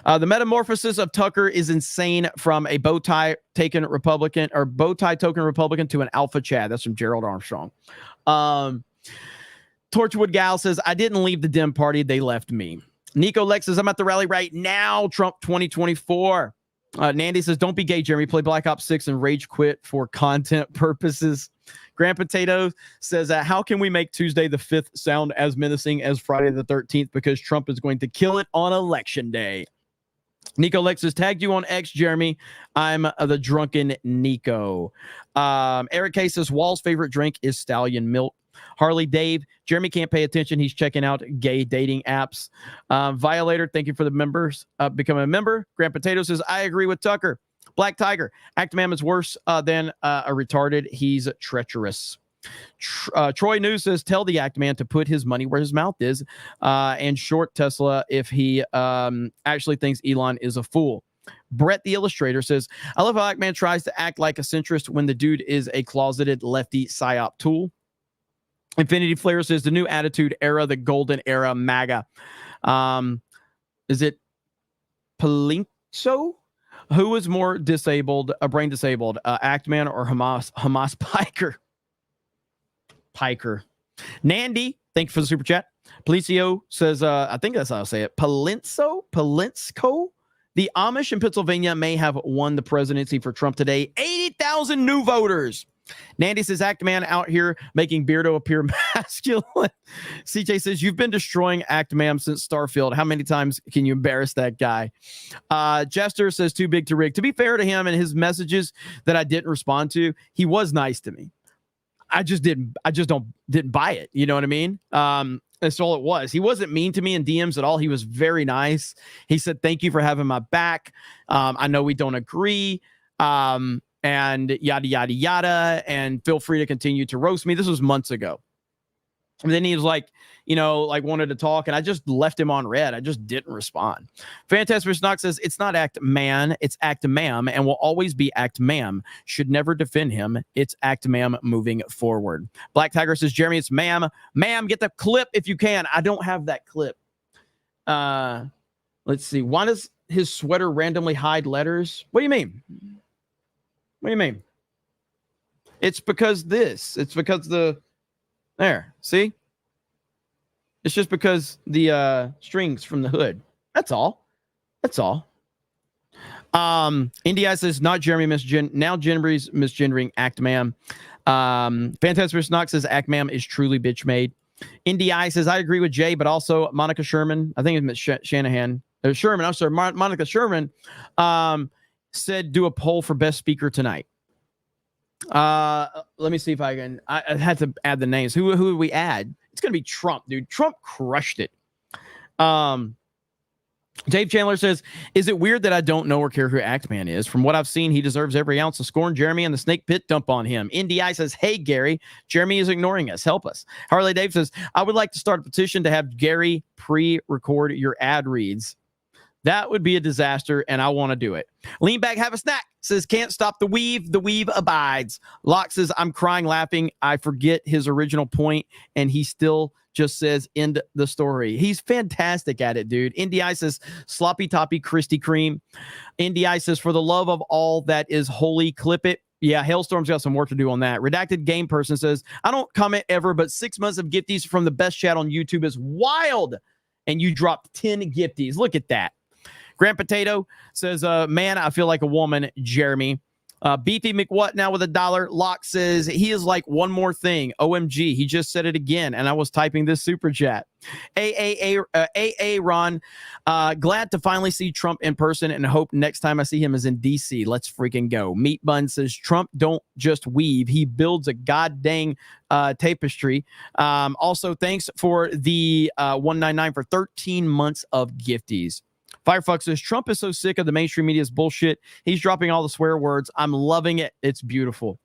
the metamorphosis of Tucker is insane from a bow tie token Republican to an alpha Chad. That's from Gerald Armstrong. Torchwood Gal says, I didn't leave the Dem party. They left me. Nico Lex says, I'm at the rally right now. Trump 2024. Nandy says, don't be gay, Jeremy. Play Black Ops 6 and rage quit for content purposes. Grand Potato says, how can we make Tuesday the 5th sound as menacing as Friday the 13th? Because Trump is going to kill it on election day. Nico Lex has tagged you on X, Jeremy. I'm the drunken Nico. Eric K says, Wall's favorite drink is Stallion Milk. Harley Dave, Jeremy can't pay attention. He's checking out gay dating apps. Violator, thank you for the members. Becoming a member. Grand Potato says, I agree with Tucker. Black Tiger, Actman is worse than a retarded. He's treacherous. Troy News says, tell the Actman to put his money where his mouth is and short Tesla if he actually thinks Elon is a fool. Brett the Illustrator says, I love how Actman tries to act like a centrist when the dude is a closeted lefty psyop tool. Infinity Flare says, the new attitude era, the golden era, MAGA. Is it Palincho? Who is more disabled, brain disabled, Actman or Hamas Piker? Piker. Nandy, thank you for the super chat. Policio says, I think that's how I say it. Palinsko? The Amish in Pennsylvania may have won the presidency for Trump today. 80,000 new voters. Nandy says, Actman out here making Beardo appear masculine. CJ says, you've been destroying Actman since Starfield. How many times can you embarrass that guy? Jester says, too big to rig. To be fair to him and his messages that I didn't respond to, he was nice to me. I just didn't buy it. You know what I mean? That's all it was. He wasn't mean to me in DMs at all. He was very nice. He said, thank you for having my back. I know we don't agree. And yada, yada, yada. And feel free to continue to roast me. This was months ago. And then he was like, wanted to talk. And I just left him on red. I just didn't respond. Fantastic Knox says, it's not Act Man, it's Act Ma'am, and will always be Act Ma'am. Should never defend him. It's Act Ma'am moving forward. Black Tiger says, Jeremy, it's Ma'am. Ma'am, get the clip if you can. I don't have that clip. Let's see. Why does his sweater randomly hide letters? What do you mean? What do you mean? It's because there, see? It's just because the strings from the hood. That's all. India says, not Jeremy now Jeremy's misgendering Actman. Fantastic Knox says, Actman is truly bitch made. India says, I agree with Jay, but also Monica Sherman. I think it's Shanahan. Sherman, I'm sorry, Monica Sherman said do a poll for best speaker tonight. Let me see if I can. I had to add the names. Who would we add? It's gonna be Trump, dude. Trump crushed it. Dave Chandler says, is it weird that I don't know or care who Actman is? From what I've seen, he deserves every ounce of scorn. Jeremy and the snake pit dump on him. NDI says, hey, Gary, Jeremy is ignoring us. Help us. Harley Dave says, I would like to start a petition to have Gary pre-record your ad reads. That would be a disaster, and I want to do it. Lean back, have a snack. Says, can't stop the weave abides. Locke says, I'm crying, laughing. I forget his original point, and he still just says, end the story. He's fantastic at it, dude. NDI says, sloppy toppy Krispy Kreme. NDI says, for the love of all that is holy, clip it. Yeah, Hailstorm's got some work to do on that. Redacted Game Person says, I don't comment ever, but 6 months of gifties from the best chat on YouTube is wild. And you dropped 10 gifties. Look at that. Grand Potato says, man, I feel like a woman, Jeremy. Beefy McWhat now with $1. Locke says, he is like one more thing. OMG, he just said it again, and I was typing this super chat. AA Ron, glad to finally see Trump in person and hope next time I see him is in D.C. Let's freaking go. Meat Bun says, Trump don't just weave. He builds a goddamn tapestry. Also, thanks for the 199 for 13 months of gifties. Firefox says, Trump is so sick of the mainstream media's bullshit. He's dropping all the swear words. I'm loving it. It's beautiful.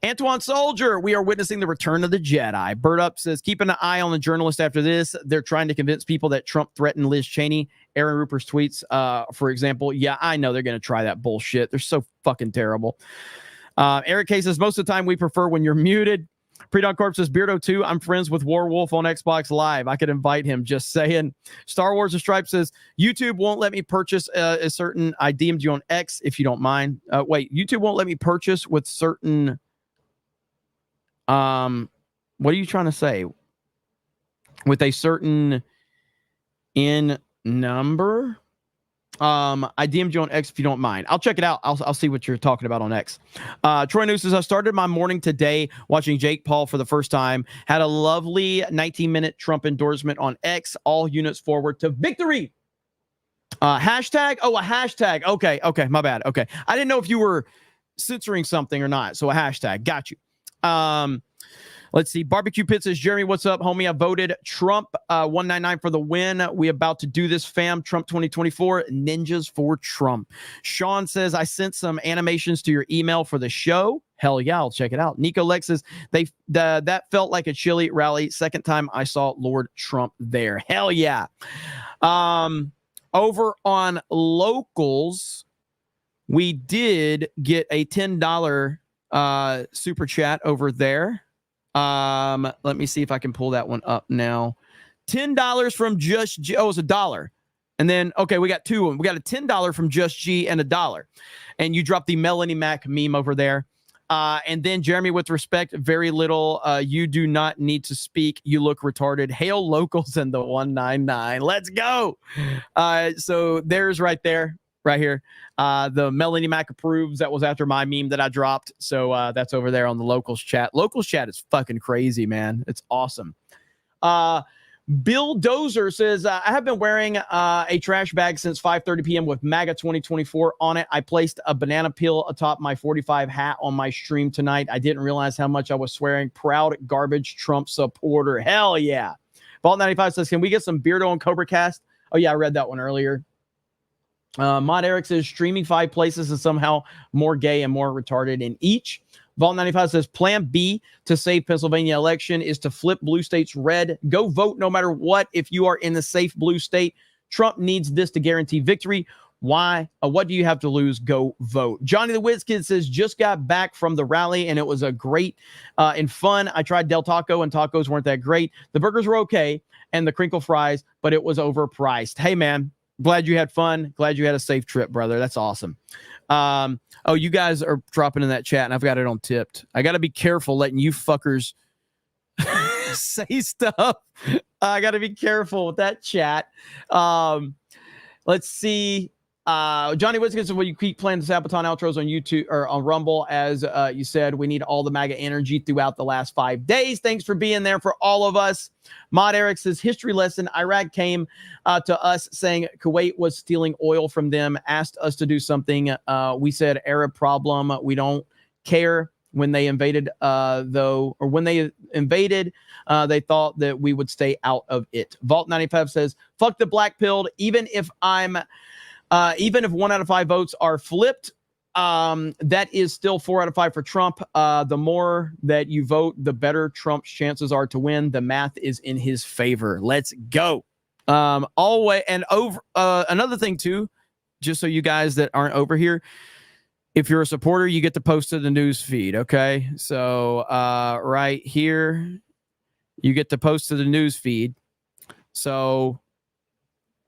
Antoine Soldier, we are witnessing the return of the Jedi. Bird Up says, keep an eye on the journalist after this. They're trying to convince people that Trump threatened Liz Cheney. Aaron Rupert's tweets, for example. Yeah, I know they're going to try that bullshit. They're so fucking terrible. Eric K says, most of the time we prefer when you're muted. Pre-Dawn Corp says, Beardo 2, I'm friends with Warwolf on Xbox Live. I could invite him, just saying. Star Wars of Stripe says, YouTube won't let me purchase a certain, I DM'd you on X if you don't mind. Wait, YouTube won't let me purchase with certain, what are you trying to say? With a certain in number? I DM'd you on X if you don't mind. I'll check it out. I'll see what you're talking about on X. Troy News says, I started my morning today watching Jake Paul for the first time. Had a lovely 19-minute Trump endorsement on X. All units forward to victory. Hashtag? Oh, a hashtag. Okay, my bad. Okay. I didn't know if you were censoring something or not. So a hashtag. Got you. Let's see. Barbecue Pit says, Jeremy, what's up, homie? I voted Trump 199 for the win. We about to do this, fam. Trump 2024. Ninjas for Trump. Sean says, I sent some animations to your email for the show. Hell yeah, I'll check it out. Nico Lex says, that felt like a chilly rally. Second time I saw Lord Trump there. Hell yeah. Over on Locals, we did get a $10 super chat over there. Let me see if I can pull that one up now. $10 from Just G. Oh, it's $1. And then, okay, we got two of them. We got a $10 from Just G and $1. And you dropped the Melanie Mac meme over there. And then Jeremy, with respect, very little. You do not need to speak. You look retarded. Hail Locals and the 199. Let's go. So there's right there. Right here. The Melanie Mac approves. That was after my meme that I dropped. So that's over there on the Locals chat. Locals chat is fucking crazy, man. It's awesome. Bill Dozer says, I have been wearing a trash bag since 5:30 p.m. with MAGA 2024 on it. I placed a banana peel atop my 45 hat on my stream tonight. I didn't realize how much I was swearing. Proud garbage Trump supporter. Hell yeah. Vault 95 says, can we get some Beardo and Cobra Cast? Oh yeah, I read that one earlier. Mod Eric says, streaming 5 places is somehow more gay and more retarded in each. Vault 95 says, plan B to save Pennsylvania election is to flip blue states red. Go vote no matter what if you are in the safe blue state. Trump needs this to guarantee victory. Why? What do you have to lose? Go vote. Johnny the Whiz Kid says, just got back from the rally and it was a great and fun. I tried Del Taco and tacos weren't that great. The burgers were okay and the crinkle fries, but it was overpriced. Hey, man. Glad you had fun. Glad you had a safe trip, brother. That's awesome. Oh, you guys are dropping in that chat, and I've got it on tipped. I got to be careful letting you fuckers say stuff. I got to be careful with that chat. Let's see. Johnny Winston said, will you keep playing the Sabaton outros on YouTube or on Rumble? As you said, we need all the MAGA energy throughout the last 5 days. Thanks for being there for all of us. Mod Eric says, history lesson. Iraq came to us saying Kuwait was stealing oil from them, asked us to do something. We said Arab problem. We don't care. When they invaded, when they invaded, they thought that we would stay out of it. Vault 95 says, fuck the black pilled. Even if 1 out of 5 votes are flipped, that is still 4 out of 5 for Trump. The more that you vote, the better Trump's chances are to win. The math is in his favor. Let's go. Always and over. Another thing too, just so you guys that aren't over here, if you're a supporter, you get to post to the news feed. Okay, so right here, you get to post to the news feed. So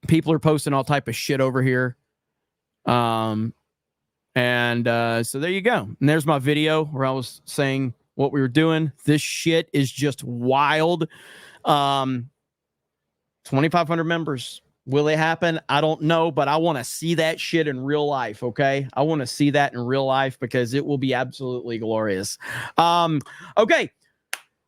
people are posting all type of shit over here. So there you go. And there's my video where I was saying what we were doing. This shit is just wild. 2,500 members. Will it happen? I don't know, but I want to see that shit in real life. Okay. I want to see that in real life because it will be absolutely glorious. Okay.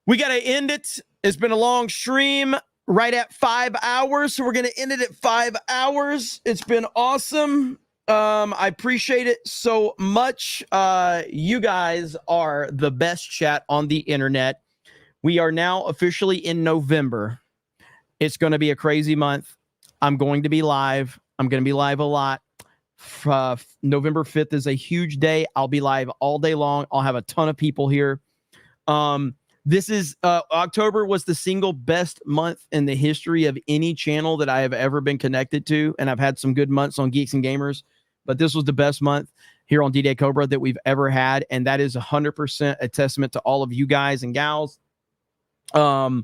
We got to end it. It's been a long stream. Right at 5 hours. So we're going to end it at 5 hours. It's been awesome. I appreciate it so much. You guys are the best chat on the internet. We are now officially in November. It's going to be a crazy month. I'm going to be live. I'm going to be live a lot. November 5th is a huge day. I'll be live all day long. I'll have a ton of people here. This is October was the single best month in the history of any channel that I have ever been connected to. And I've had some good months on Geeks and Gamers. but this was the best month here on D-Day Cobra that we've ever had. And that is 100% a testament to all of you guys and gals. I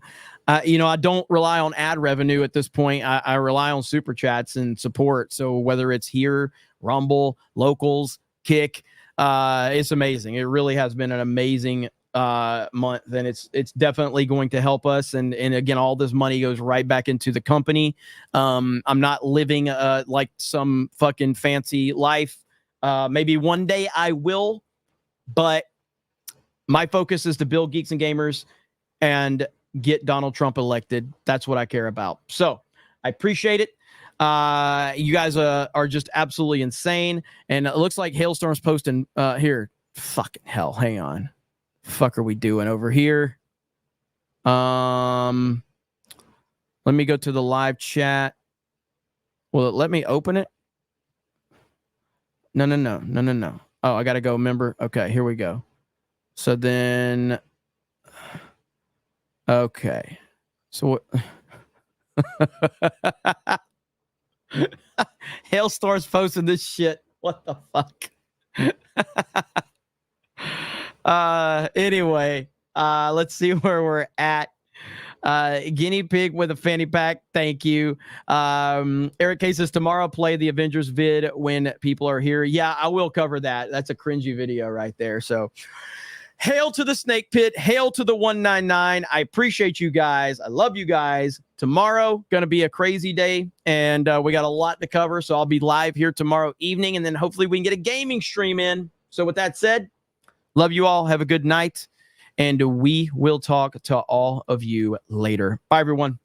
don't rely on ad revenue at this point. I rely on super chats and support. So whether it's here, Rumble, Locals, Kick, it's amazing. It really has been an amazing month, and it's definitely going to help us. And again, all this money goes right back into the company. I'm not living like some fucking fancy life. Maybe one day I will, but my focus is to build Geeks and Gamers and get Donald Trump elected. That's what I care about. So I appreciate it. You guys are just absolutely insane. And it looks like Hailstorm's posting here. Fucking hell. Hang on. Fuck are we doing over here? Let me go to the live chat. Will it let me open it? No. Oh, I got to go. Remember? Okay, here we go. So then... Okay. So Hailstorm's posting this shit. What the fuck? Anyway, let's see where we're at. Guinea pig with a fanny pack. Thank you. Eric K says tomorrow play the Avengers vid when people are here. Yeah, I will cover that. That's a cringy video right there. So hail to the snake pit. Hail to the 199. I appreciate you guys. I love you guys. Tomorrow, going to be a crazy day, and we got a lot to cover, so I'll be live here tomorrow evening, and then hopefully we can get a gaming stream in. So with that said, love you all. Have a good night, and we will talk to all of you later. Bye, everyone.